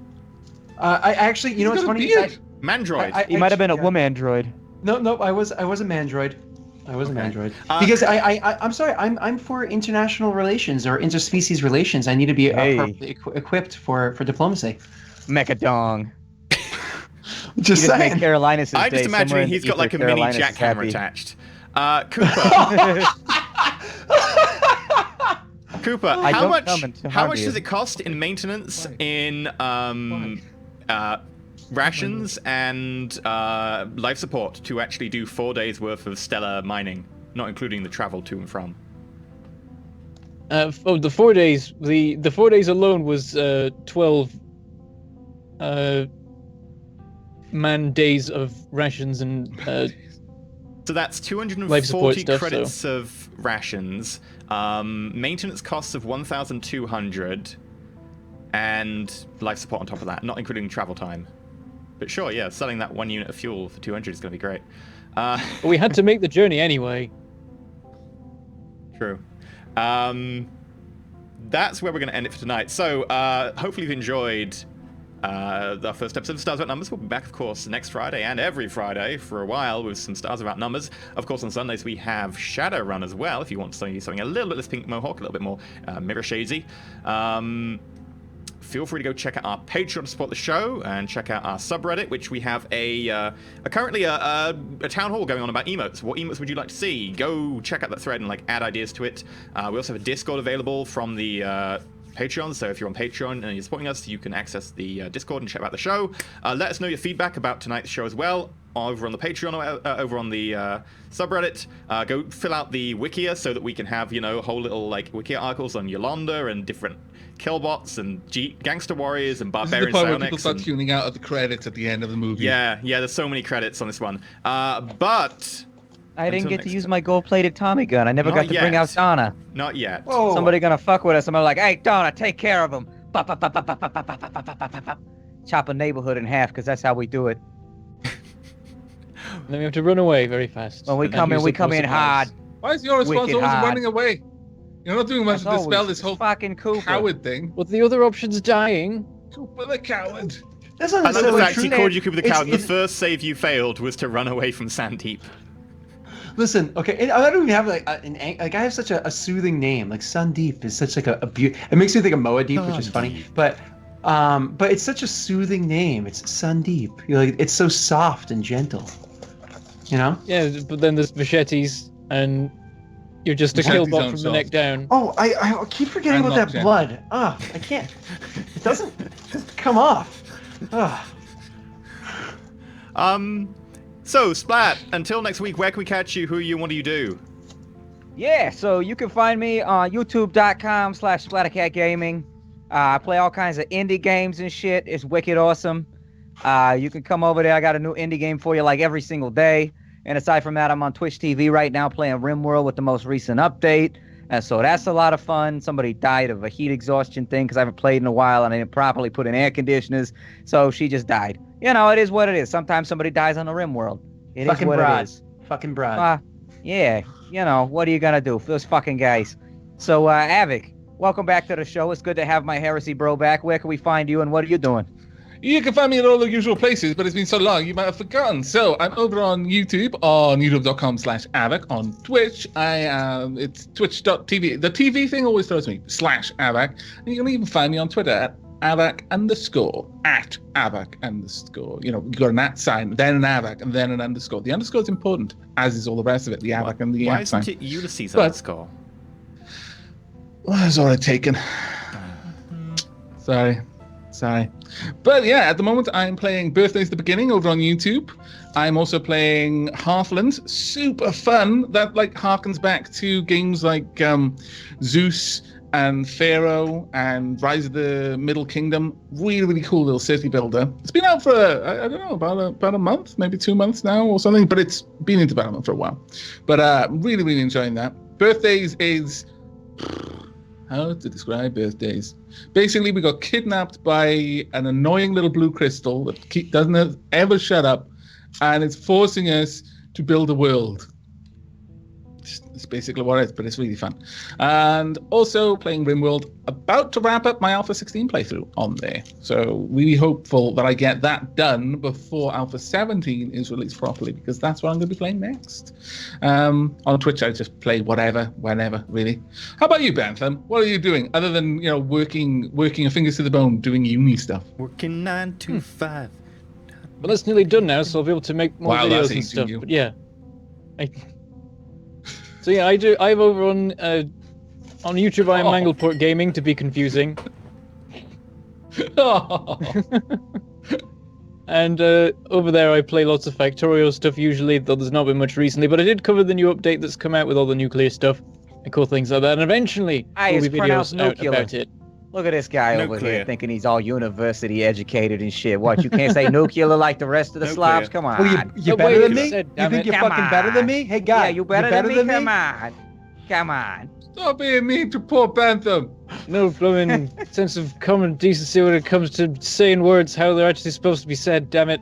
Speaker 5: I actually, you know what's
Speaker 6: He's got a
Speaker 5: funny?
Speaker 6: beard.
Speaker 2: Mandroid.
Speaker 3: He might have been a
Speaker 5: yeah.
Speaker 3: woman android.
Speaker 5: No, I was a mandroid. I was a mandroid.
Speaker 2: Uh,
Speaker 5: Because I'm sorry, I'm for international relations or interspecies relations. I need to be
Speaker 3: Hey.
Speaker 5: appropriately equipped for diplomacy.
Speaker 3: Mechadong.
Speaker 5: Just
Speaker 3: You just make
Speaker 5: saying.
Speaker 3: Carolinas'
Speaker 2: I'm just
Speaker 3: day. Somewhere
Speaker 2: imagining
Speaker 3: in the
Speaker 2: he's got
Speaker 3: ether,
Speaker 2: like a mini
Speaker 3: Carolinas is
Speaker 2: jackhammer
Speaker 3: happy.
Speaker 2: attached. Cooper, Cooper,
Speaker 3: I
Speaker 2: how
Speaker 3: don't
Speaker 2: much
Speaker 3: come to
Speaker 2: how
Speaker 3: harm
Speaker 2: much
Speaker 3: you.
Speaker 2: does it cost in maintenance, in rations and life support to actually do 4 days worth of stellar mining, not including the travel to and from?
Speaker 4: The 4 days. The 4 days alone was 12 man days of rations and
Speaker 2: So that's
Speaker 4: Life support
Speaker 2: 240
Speaker 4: stuff,
Speaker 2: credits of rations, maintenance costs of 1,200, and life support on top of that, not including travel time. But sure, yeah, selling that 1 unit of fuel for 200 is going to be great.
Speaker 4: but we had to make the journey anyway.
Speaker 2: True. That's where we're going to end it for tonight. So hopefully you've enjoyed our first episode of Stars About Numbers. We'll be back, of course, next Friday and every Friday for a while with some Stars About Numbers. Of course, on Sundays we have Shadowrun as well, if you want something a little bit less pink mohawk, a little bit more mirror shadesy. Feel free to go check out our Patreon to support the show, and check out our subreddit, which we have currently a town hall going on about emotes. What emotes would you like to see? Go check out that thread and add ideas to it. We also have a Discord available from the Patreon, so if you're on Patreon and you're supporting us, you can access the Discord and check out the show. Let us know your feedback about tonight's show as well, over on the Patreon or over on the subreddit. Go fill out the Wikia so that we can have, whole little Wikia articles on Yolanda and different killbots and gangster warriors and
Speaker 6: This is the
Speaker 2: barbarian
Speaker 6: part where people
Speaker 2: psionics.
Speaker 6: start tuning out of the credits at the end of the movie.
Speaker 2: Yeah, there's so many credits on this one. But
Speaker 3: I didn't
Speaker 2: Until
Speaker 3: get to
Speaker 2: next
Speaker 3: use
Speaker 2: time.
Speaker 3: my gold-plated Tommy gun. I never
Speaker 2: Not
Speaker 3: got to bring
Speaker 2: yet.
Speaker 3: out Donna.
Speaker 2: not yet.
Speaker 5: Whoa.
Speaker 3: Somebody gonna fuck with us. Somebody like, hey, Donna, take care of him. Chop a neighborhood in half, because that's how we do it.
Speaker 4: And then we have to run away very fast.
Speaker 3: When we
Speaker 4: and then
Speaker 3: come in,
Speaker 4: use
Speaker 3: we
Speaker 4: the
Speaker 3: come in
Speaker 4: supplies.
Speaker 3: hard.
Speaker 6: Why is your response
Speaker 3: Wicked
Speaker 6: always
Speaker 3: hard.
Speaker 6: running away? You're not doing much
Speaker 3: As
Speaker 6: to dispel
Speaker 3: always,
Speaker 6: this whole
Speaker 3: fucking Cooper.
Speaker 6: coward thing.
Speaker 4: Well, the other option's dying.
Speaker 6: Cooper the coward.
Speaker 5: That's not
Speaker 2: I love the
Speaker 5: necessarily
Speaker 2: fact
Speaker 5: true.
Speaker 2: he called you Cooper the
Speaker 5: It's-
Speaker 2: Coward. The
Speaker 5: it's-
Speaker 2: first save you failed was to run away from Sandeep.
Speaker 5: Listen, okay, and I don't even have I have such a soothing name. Like Sandeep is such a beauty. It makes me think of Moadeep, which is funny, but it's such a soothing name. It's Sandeep. It's so soft and gentle. You know?
Speaker 4: Yeah, but then there's machetes, and you're just a
Speaker 6: Machetes
Speaker 4: killbot
Speaker 6: aren't
Speaker 4: from the neck
Speaker 6: soft.
Speaker 4: down.
Speaker 5: Oh, I keep forgetting
Speaker 6: I'm
Speaker 5: about
Speaker 6: not
Speaker 5: that
Speaker 6: gentle.
Speaker 5: blood. I can't. It doesn't come off.
Speaker 2: So, Splat, until next week, where can we catch you? Who are you? What do you do?
Speaker 3: Yeah, so you can find me on youtube.com/SplatterCatGaming. I play all kinds of indie games and shit. It's wicked awesome. You can come over there. I got a new indie game for you like every single day. And aside from that, I'm on Twitch TV right now playing RimWorld with the most recent update. And so that's a lot of fun. Somebody died of a heat exhaustion thing because I haven't played in a while and I didn't properly put in air conditioners. So she just died. You know, it is what it is. Sometimes somebody dies on the RimWorld. It
Speaker 5: Fucking
Speaker 3: is what
Speaker 5: broad.
Speaker 3: it is.
Speaker 5: Fucking broad.
Speaker 3: Yeah, you know, what are you going to do for those fucking guys? So, Avic, welcome back to the show. It's good to have my heresy bro back. Where can we find you and what are you doing?
Speaker 6: You can find me at all the usual places, but it's been so long you might have forgotten. So I'm over on YouTube, on youtube.com/Avic. On Twitch, it's twitch.tv. The TV thing always throws me, /Avic. And you can even find me on Twitter at @Avic_, at @Avic_. You know, you got an @ sign, then an Avic, and then an underscore. The underscore is important, as is all the rest of it, the Avic and the
Speaker 2: Why
Speaker 6: @ sign.
Speaker 2: isn't it Ulysses underscore?
Speaker 6: Well, that's already taken. Sorry. But yeah, at the moment I'm playing Birthday's the Beginning over on YouTube. I'm also playing Hearthlands. Super fun. That like harkens back to games like Zeus and Pharaoh and Rise of the Middle Kingdom. Really, really cool little city builder. It's been out for, I don't know, about a month, maybe 2 months now or something, but it's been in development for a while. But really, really enjoying that. Birthdays is... How to describe Birthdays? Basically, we got kidnapped by an annoying little blue crystal that doesn't ever shut up, and it's forcing us to build a world. It's basically what it is, but it's really fun. And also playing RimWorld, about to wrap up my Alpha 16 playthrough on there. So really hopeful that I get that done before Alpha 17 is released properly, because that's what I'm going to be playing next. On Twitch, I just play whatever, whenever, really. How about you, Bentham? What are you doing other than, you know, working your fingers to the bone, doing uni stuff?
Speaker 2: Working 9 to 5.
Speaker 4: Well, that's nearly done now, so I'll be able to make more
Speaker 6: Wow, that's
Speaker 4: videos and
Speaker 6: easy,
Speaker 4: stuff.
Speaker 6: you.
Speaker 4: But yeah. So yeah, I'm over on YouTube. I'm Mangleport Gaming, to be confusing. And over there I play lots of Factorio stuff usually, though there's not been much recently. But I did cover the new update that's come out with all the nuclear stuff and cool things like that. And eventually there'll be videos out about it.
Speaker 3: Look at this guy over
Speaker 2: Nuclear.
Speaker 3: here thinking he's all university educated and shit. What, you can't say nuclear like the rest of the Slavs? Come on.
Speaker 5: Well, you
Speaker 4: No,
Speaker 5: better
Speaker 4: wait,
Speaker 5: than
Speaker 4: you
Speaker 5: me?
Speaker 4: said,
Speaker 5: You
Speaker 4: damn
Speaker 5: think
Speaker 4: it.
Speaker 5: you're
Speaker 3: Come
Speaker 5: fucking better
Speaker 3: on.
Speaker 5: than me? Hey, guy,
Speaker 3: Yeah, you better than me? Come on.
Speaker 6: Stop being mean to poor Bentham.
Speaker 4: No blooming sense of common decency when it comes to saying words how they're actually supposed to be said, damn it.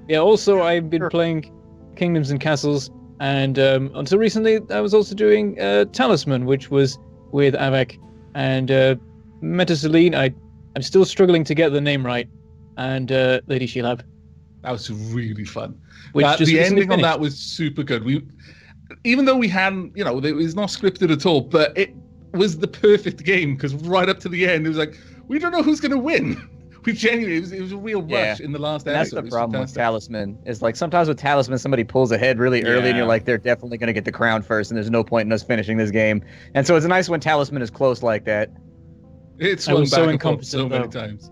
Speaker 4: Yeah, also I've been playing Kingdoms and Castles, and until recently I was also doing Talisman, which was with Avak and Metazoline. I'm still struggling to get the name right, and Lady Sheilab.
Speaker 6: That was really fun.
Speaker 4: Which just
Speaker 6: the
Speaker 4: recently
Speaker 6: ending on that
Speaker 4: finished.
Speaker 6: was super good. Even though we hadn't, you know, it was not scripted at all, but it was the perfect game, because right up to the end, it was like, we don't know who's going to win. We genuinely, it was a real rush in the last
Speaker 3: And that's
Speaker 6: episode.
Speaker 3: the
Speaker 6: It was
Speaker 3: problem with
Speaker 6: fantastic.
Speaker 3: Talisman, is like sometimes with Talisman somebody pulls ahead really early and you're
Speaker 2: Yeah.
Speaker 3: like, they're definitely going to get the crown first and there's no point in us finishing this game. And so it's nice when Talisman is close like that.
Speaker 6: It
Speaker 4: I
Speaker 6: swung
Speaker 4: was
Speaker 6: back
Speaker 4: so
Speaker 6: and forth so
Speaker 4: incompetent,
Speaker 6: many
Speaker 4: though.
Speaker 6: times.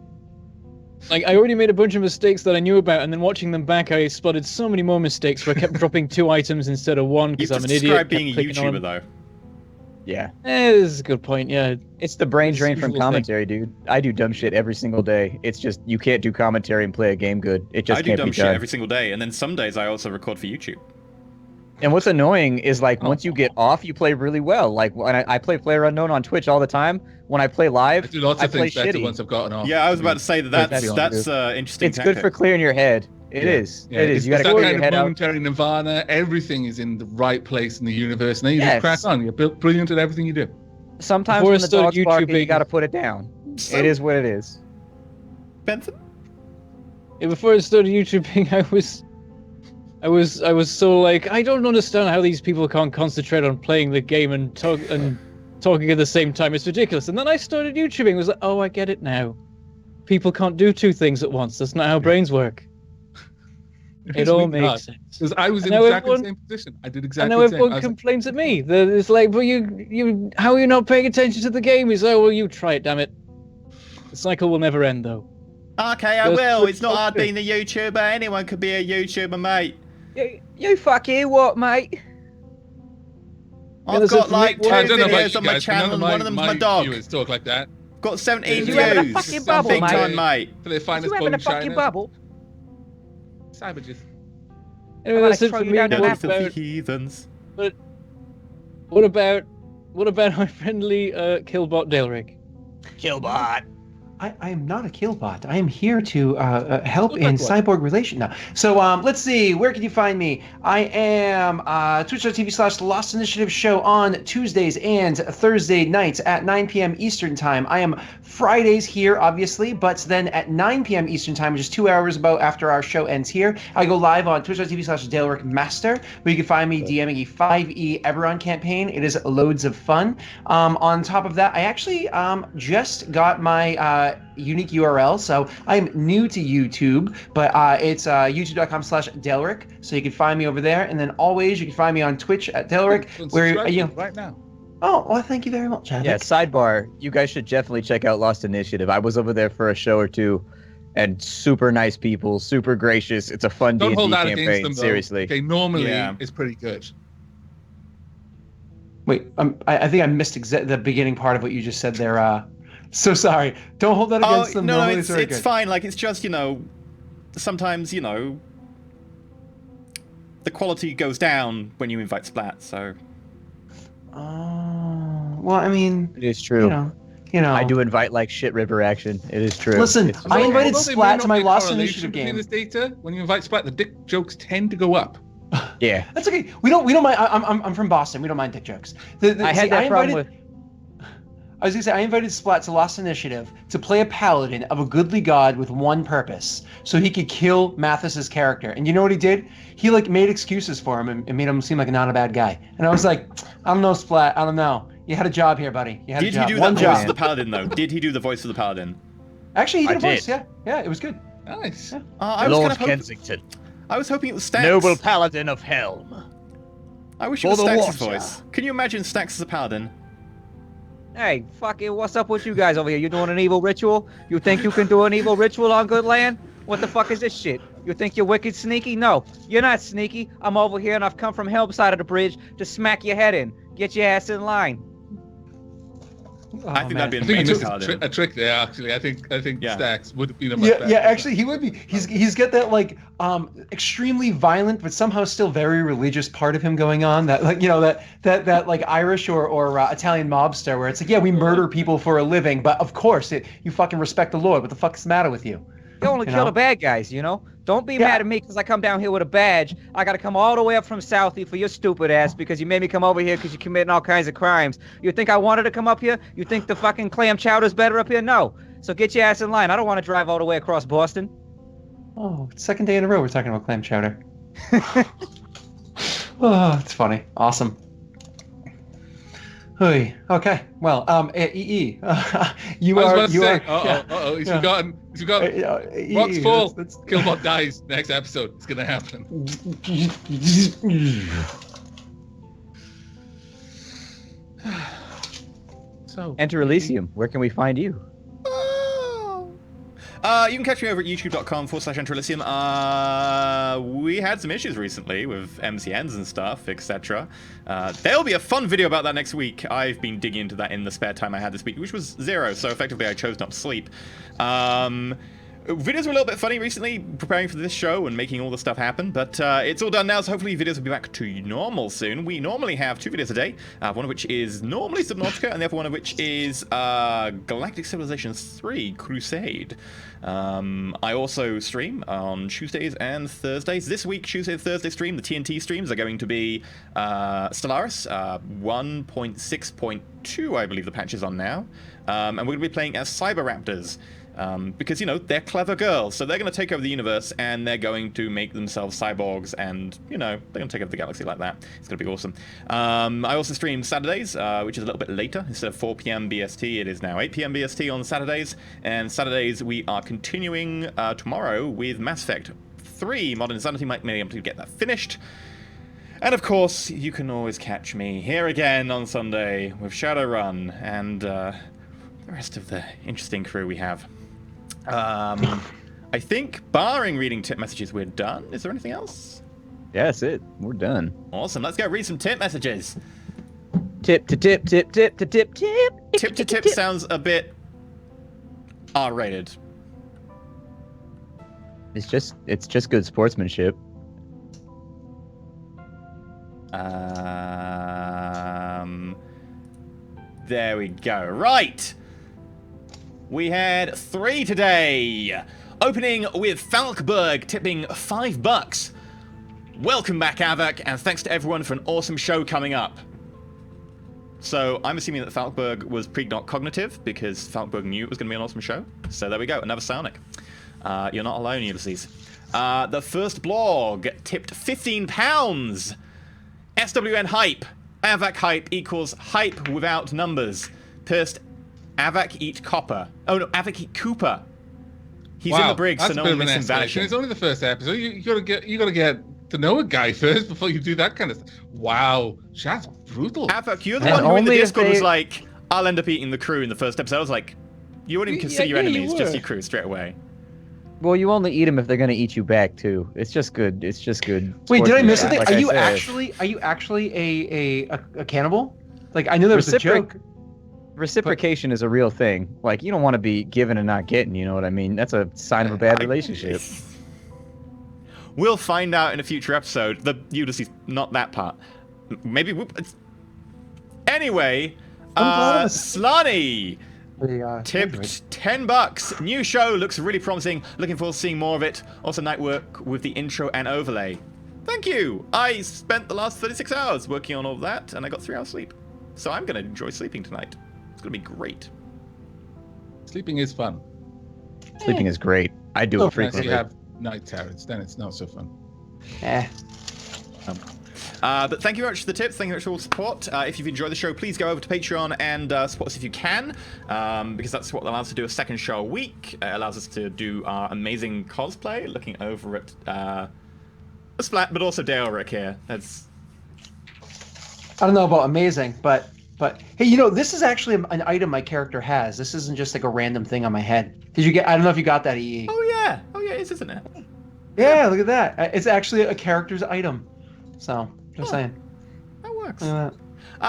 Speaker 4: Like, I already made a bunch of mistakes that I knew about, and then watching them back, I spotted so many more mistakes where I kept dropping 2 items instead of 1
Speaker 2: You've
Speaker 4: because I'm
Speaker 2: just
Speaker 4: an idiot.
Speaker 2: described being a
Speaker 4: kept clicking on
Speaker 2: YouTuber,
Speaker 4: them.
Speaker 2: though.
Speaker 3: Yeah.
Speaker 4: This is a good point, yeah.
Speaker 3: It's the brain
Speaker 4: It's
Speaker 3: drain
Speaker 4: the
Speaker 3: from
Speaker 4: usual thing.
Speaker 3: commentary, dude. I do dumb shit every single day. It's just, you can't do commentary and play a game good. It just
Speaker 2: I do
Speaker 3: can't
Speaker 2: dumb
Speaker 3: be
Speaker 2: shit
Speaker 3: done.
Speaker 2: every single day, and then some days I also record for YouTube.
Speaker 3: And what's annoying is like once you get off, you play really well. Like when I play PlayerUnknown on Twitch all the time. When I play
Speaker 6: I
Speaker 3: live,
Speaker 6: do lots
Speaker 3: I
Speaker 6: of
Speaker 3: play
Speaker 6: things better
Speaker 3: shitty.
Speaker 6: once I've gotten off.
Speaker 2: Yeah, I was about to say that's
Speaker 3: That's
Speaker 2: interesting.
Speaker 3: It's good for clearing your head. It is.
Speaker 6: Yeah,
Speaker 3: It is.
Speaker 6: it's
Speaker 3: You got to
Speaker 6: that
Speaker 3: clear
Speaker 6: kind
Speaker 3: your
Speaker 6: of
Speaker 3: head out.
Speaker 6: momentary nirvana. Everything is in the right place in the universe, and then you
Speaker 3: Yes.
Speaker 6: just crack on. You're brilliant at everything you do.
Speaker 3: Sometimes
Speaker 4: Before I
Speaker 3: when the
Speaker 4: started
Speaker 3: dog's barking, you
Speaker 4: YouTubing-
Speaker 3: got to put it down.
Speaker 2: So,
Speaker 3: It is what it is.
Speaker 2: Bentham?
Speaker 4: Yeah, before I started YouTubing, I was so like, I don't understand how these people can't concentrate on playing the game and talking at the same time. It's ridiculous. And then I started YouTubing. I was like, oh, I get it now. People can't do 2 things at once. That's not how brains work. It
Speaker 6: It's
Speaker 4: all
Speaker 6: really
Speaker 4: makes
Speaker 6: hard.
Speaker 4: sense.
Speaker 6: Because I was in
Speaker 4: And now
Speaker 6: exactly
Speaker 4: everyone-
Speaker 6: the same position. I did
Speaker 4: And
Speaker 6: exactly
Speaker 4: now
Speaker 6: the same.
Speaker 4: everyone
Speaker 6: I was like,
Speaker 4: complains at me. It's like, well, you, how are you not paying attention to the game? He's like, well, you try it, damn it. The cycle will never end, though.
Speaker 2: Okay, I
Speaker 4: Just
Speaker 2: will.
Speaker 4: put
Speaker 2: It's not hard
Speaker 4: something.
Speaker 2: being a YouTuber. Anyone could be a YouTuber, mate.
Speaker 3: You fucking what, mate?
Speaker 2: I've
Speaker 4: that's it
Speaker 2: got
Speaker 4: for me.
Speaker 2: like
Speaker 4: Well,
Speaker 2: 2
Speaker 6: I don't know about
Speaker 2: videos
Speaker 6: you
Speaker 2: on my
Speaker 6: guys, but
Speaker 2: channel,
Speaker 6: none
Speaker 2: and
Speaker 6: of
Speaker 2: one of them's my dog.
Speaker 6: viewers talk like that.
Speaker 2: Got 17
Speaker 3: You having a
Speaker 2: views.
Speaker 3: fucking bubble,
Speaker 2: Big
Speaker 3: mate?
Speaker 2: time, mate.
Speaker 6: For their
Speaker 3: You
Speaker 6: finest
Speaker 3: having a
Speaker 6: bone
Speaker 3: fucking
Speaker 6: china.
Speaker 3: bubble?
Speaker 6: Savages.
Speaker 4: Anyway,
Speaker 3: Well,
Speaker 4: that's
Speaker 3: I
Speaker 4: it
Speaker 3: throw
Speaker 4: for
Speaker 3: you
Speaker 4: me.
Speaker 3: down the
Speaker 4: What
Speaker 3: map.
Speaker 2: Filthy
Speaker 4: about,
Speaker 2: heathens.
Speaker 4: what about our friendly Killbot Delric?
Speaker 3: Killbot.
Speaker 5: I am not a killbot. I am here to help
Speaker 4: Look
Speaker 5: in
Speaker 4: like one.
Speaker 5: cyborg relation now. So let's see. Where can you find me? I am twitch.tv/Lost Initiative show on Tuesdays and Thursday nights at 9 p.m. Eastern time. I am Fridays here, obviously, but then at 9 p.m. Eastern time, which is 2 hours about after our show ends here, I go live on twitch.tv/DaleRickMaster, where you can find me DMing a 5e Everon campaign. It is loads of fun. On top of that, I actually just got my unique URL, so I'm new to YouTube, but it's youtube.com/Delric, so you can find me over there, and then always you can find me on Twitch at Delric, where you know.
Speaker 6: right now.
Speaker 5: Oh, well, thank you very much, Havoc.
Speaker 3: Yeah, sidebar. You guys should definitely check out Lost Initiative. I was over there for a show or two, and super nice people, super gracious. It's a fun
Speaker 6: Don't
Speaker 3: D&D
Speaker 6: hold that
Speaker 3: campaign.
Speaker 6: against them, though.
Speaker 3: Seriously.
Speaker 6: Okay, normally
Speaker 2: Yeah.
Speaker 6: it's pretty good.
Speaker 5: Wait, I think I missed the beginning part of what you just said there. So sorry. Don't hold that against them.
Speaker 2: No,
Speaker 5: Normally
Speaker 2: it's
Speaker 5: very good.
Speaker 2: fine. Like, it's just, sometimes, the quality goes down when you invite Splat, so.
Speaker 5: Oh, well, I mean,
Speaker 3: It is true.
Speaker 5: you know.
Speaker 3: I do invite like shit river action. It is true.
Speaker 5: Listen,
Speaker 3: It's
Speaker 5: I
Speaker 3: true.
Speaker 5: invited
Speaker 6: Although there
Speaker 5: Splat
Speaker 6: may
Speaker 5: to
Speaker 6: not
Speaker 5: my
Speaker 6: be a
Speaker 5: Lost
Speaker 6: correlation
Speaker 5: Initiative
Speaker 6: between
Speaker 5: game.
Speaker 6: this data, when you invite Splat, the dick jokes tend to go up.
Speaker 3: Yeah.
Speaker 5: That's okay. We don't mind. I'm from Boston. We don't mind dick jokes.
Speaker 3: I had that problem with.
Speaker 5: I was gonna say I invited Splat to Lost Initiative to play a paladin of a goodly god with one purpose, so he could kill Mathis's character. And you know what he did? He made excuses for him and made him seem like not a bad guy. And I was like, I don't know, Splat. I don't know. You had a job here, buddy. You had a
Speaker 2: Did
Speaker 5: job.
Speaker 2: he do
Speaker 5: One
Speaker 2: that voice
Speaker 5: job.
Speaker 2: of the paladin, though? Did he do the voice of the paladin?
Speaker 5: Actually, he did
Speaker 3: I
Speaker 5: a voice.
Speaker 3: did.
Speaker 5: Yeah, it was good.
Speaker 6: Nice.
Speaker 2: I was
Speaker 3: Lord
Speaker 2: kind of
Speaker 3: Kensington,
Speaker 2: I was hoping it was Stax.
Speaker 3: noble paladin of Helm.
Speaker 2: I wish it
Speaker 3: for
Speaker 2: was
Speaker 3: the
Speaker 2: Stax's
Speaker 3: Watcher.
Speaker 2: voice. Can you imagine Stax as a paladin?
Speaker 3: Hey, fucking, what's up with you guys over here? You doing an evil ritual? You think you can do an evil ritual on good land? What the fuck is this shit? You think you're wicked sneaky? No, you're not sneaky. I'm over here and I've come from Helm side of the bridge to smack your head in. Get your ass in line.
Speaker 2: I think that'd be
Speaker 6: I
Speaker 2: an
Speaker 6: think you
Speaker 2: amazing
Speaker 6: missed
Speaker 2: paladin.
Speaker 6: a trick there. Actually, I think
Speaker 2: Yeah.
Speaker 6: Stax would have been a much
Speaker 5: Yeah,
Speaker 6: better.
Speaker 5: yeah. Actually, he would be. He's got that extremely violent but somehow still very religious part of him going on. That that like Irish or Italian mobster where it's like, yeah, we murder people for a living, but of course you fucking respect the Lord. What the fuck is the matter with you?
Speaker 3: You only
Speaker 5: You
Speaker 3: kill
Speaker 5: know?
Speaker 3: the bad guys, you know? Don't be
Speaker 5: Yeah.
Speaker 3: mad at me because I come down here with a badge. I gotta come all the way up from Southie for your stupid ass because you made me come over here because you're committing all kinds of crimes. You think I wanted to come up here? You think the fucking clam chowder's better up here? No. So get your ass in line. I don't want to drive all the way across Boston.
Speaker 5: Oh, second day in a row we're talking about clam chowder. Oh, it's funny. Awesome. Hey, okay. Well, EE, you
Speaker 6: I was
Speaker 5: are
Speaker 6: about to
Speaker 5: you
Speaker 6: say,
Speaker 5: are.
Speaker 6: he's
Speaker 5: yeah.
Speaker 6: forgotten. He's forgotten.
Speaker 5: EE,
Speaker 6: Rock's full.
Speaker 5: that's-
Speaker 6: Killbot dies next episode. It's gonna happen. So
Speaker 3: Enter Elysium. Where can we find you?
Speaker 2: You can catch me over at youtube.com/Elysium. We had some issues recently with MCNs and stuff, etc. There'll be a fun video about that next week. I've been digging into that in the spare time I had this week, which was 0, so effectively I chose not to sleep. Videos were a little bit funny recently, preparing for this show and making all the stuff happen, but it's all done now, so hopefully videos will be back to normal soon. We normally have 2 videos a day, one of which is normally Subnautica, and the other one of which is Galactic Civilization 3 Crusade. I also stream on Tuesdays and Thursdays. This week, Tuesday and Thursday stream, the TNT streams are going to be Stellaris 1.6.2, I believe the patch is on now, and we're going to be playing as Cyber Raptors. Because, they're clever girls, so they're going to take over the universe, and they're going to make themselves cyborgs, and, they're going to take over the galaxy like that. It's going to be awesome. I also stream Saturdays, which is a little bit later. Instead of 4 p.m. BST, it is now 8 p.m. BST on Saturdays, and Saturdays we are continuing tomorrow with Mass Effect 3 Modern Insanity. Might be able to get that finished. And of course, you can always catch me here again on Sunday with Shadowrun and the rest of the interesting crew we have. I think, barring reading tip messages, we're done. Is there anything else?
Speaker 3: Yeah, that's it. We're done.
Speaker 2: Awesome. Let's go read some tip messages.
Speaker 3: Tip to tip, tip, tip to tip, tip.
Speaker 2: Tip to tip sounds a bit R-rated.
Speaker 3: It's just good sportsmanship.
Speaker 2: There we go. Right. We had 3 today. Opening with Falkberg tipping $5. Welcome back, Avak, and thanks to everyone for an awesome show coming up. So I'm assuming that Falkberg was precognitive because Falkberg knew it was going to be an awesome show. So there we go, another Psionic. You're not alone, Ulysses. The first blog tipped £15. SWN hype. Avak hype equals hype without numbers. First, Avak eat copper. Oh no, Avak eat Cooper. He's in the brig, so no one misses him vanishing.
Speaker 6: It's only the first episode. You gotta get to know a guy first before you do that kind of stuff. Wow, that's brutal.
Speaker 2: Avak, you're the one who in the Discord was like, I'll end up eating the crew in the first episode. I was like, you wouldn't even consider your enemies, just your crew straight away.
Speaker 3: Well, you only eat them if they're gonna eat you back too. It's just good. It's just good.
Speaker 5: Wait, did I miss
Speaker 3: sportsmanship,
Speaker 5: something?
Speaker 3: like
Speaker 5: Are you actually a cannibal? Like I knew there was a joke.
Speaker 3: Reciprocation is a real thing. Like you don't want to be giving and not getting. You know what I mean? That's a sign of a bad relationship.
Speaker 2: We'll find out in a future episode. The Ulysses, not that part. Maybe. Anyway, Slani tipped $10. New show looks really promising. Looking forward to seeing more of it. Also, night work with the intro and overlay. Thank you. I spent the last 36 hours working on all of that, and I got 3 hours sleep. So I'm going to enjoy sleeping tonight. It's going to be great.
Speaker 6: Sleeping is fun.
Speaker 3: Sleeping is great. I do it frequently.
Speaker 6: Unless you have night terrors, then it's not so fun.
Speaker 2: But thank you very much for the tips. Thank you very much for all the support. If you've enjoyed the show, please go over to Patreon and support us if you can, because that's what allows us to do a second show a week. It allows us to do our amazing cosplay, looking over at Splat, but also Daelric here. That's...
Speaker 5: I don't know about amazing, but hey, this is actually an item my character has. This isn't just like a random thing on my head. Did you get? I don't know if you got that, EE.
Speaker 2: Oh yeah, it is, isn't it?
Speaker 5: Yeah, look at that. It's actually a character's item. So just saying.
Speaker 2: That works.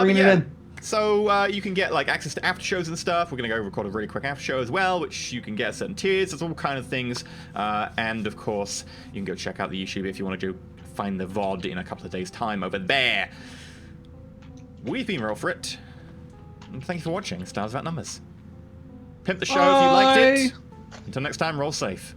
Speaker 5: Bringing it in.
Speaker 2: So you can get like access to after shows and stuff. We're gonna go record a really quick after show as well, which you can get at certain tiers. There's all kind of things, and of course you can go check out the YouTube if you want to find the VOD in a couple of days' time over there. We've been Roll4It. And thank you for watching Stars About Numbers. Pimp the show if you liked it. Until next time, roll safe.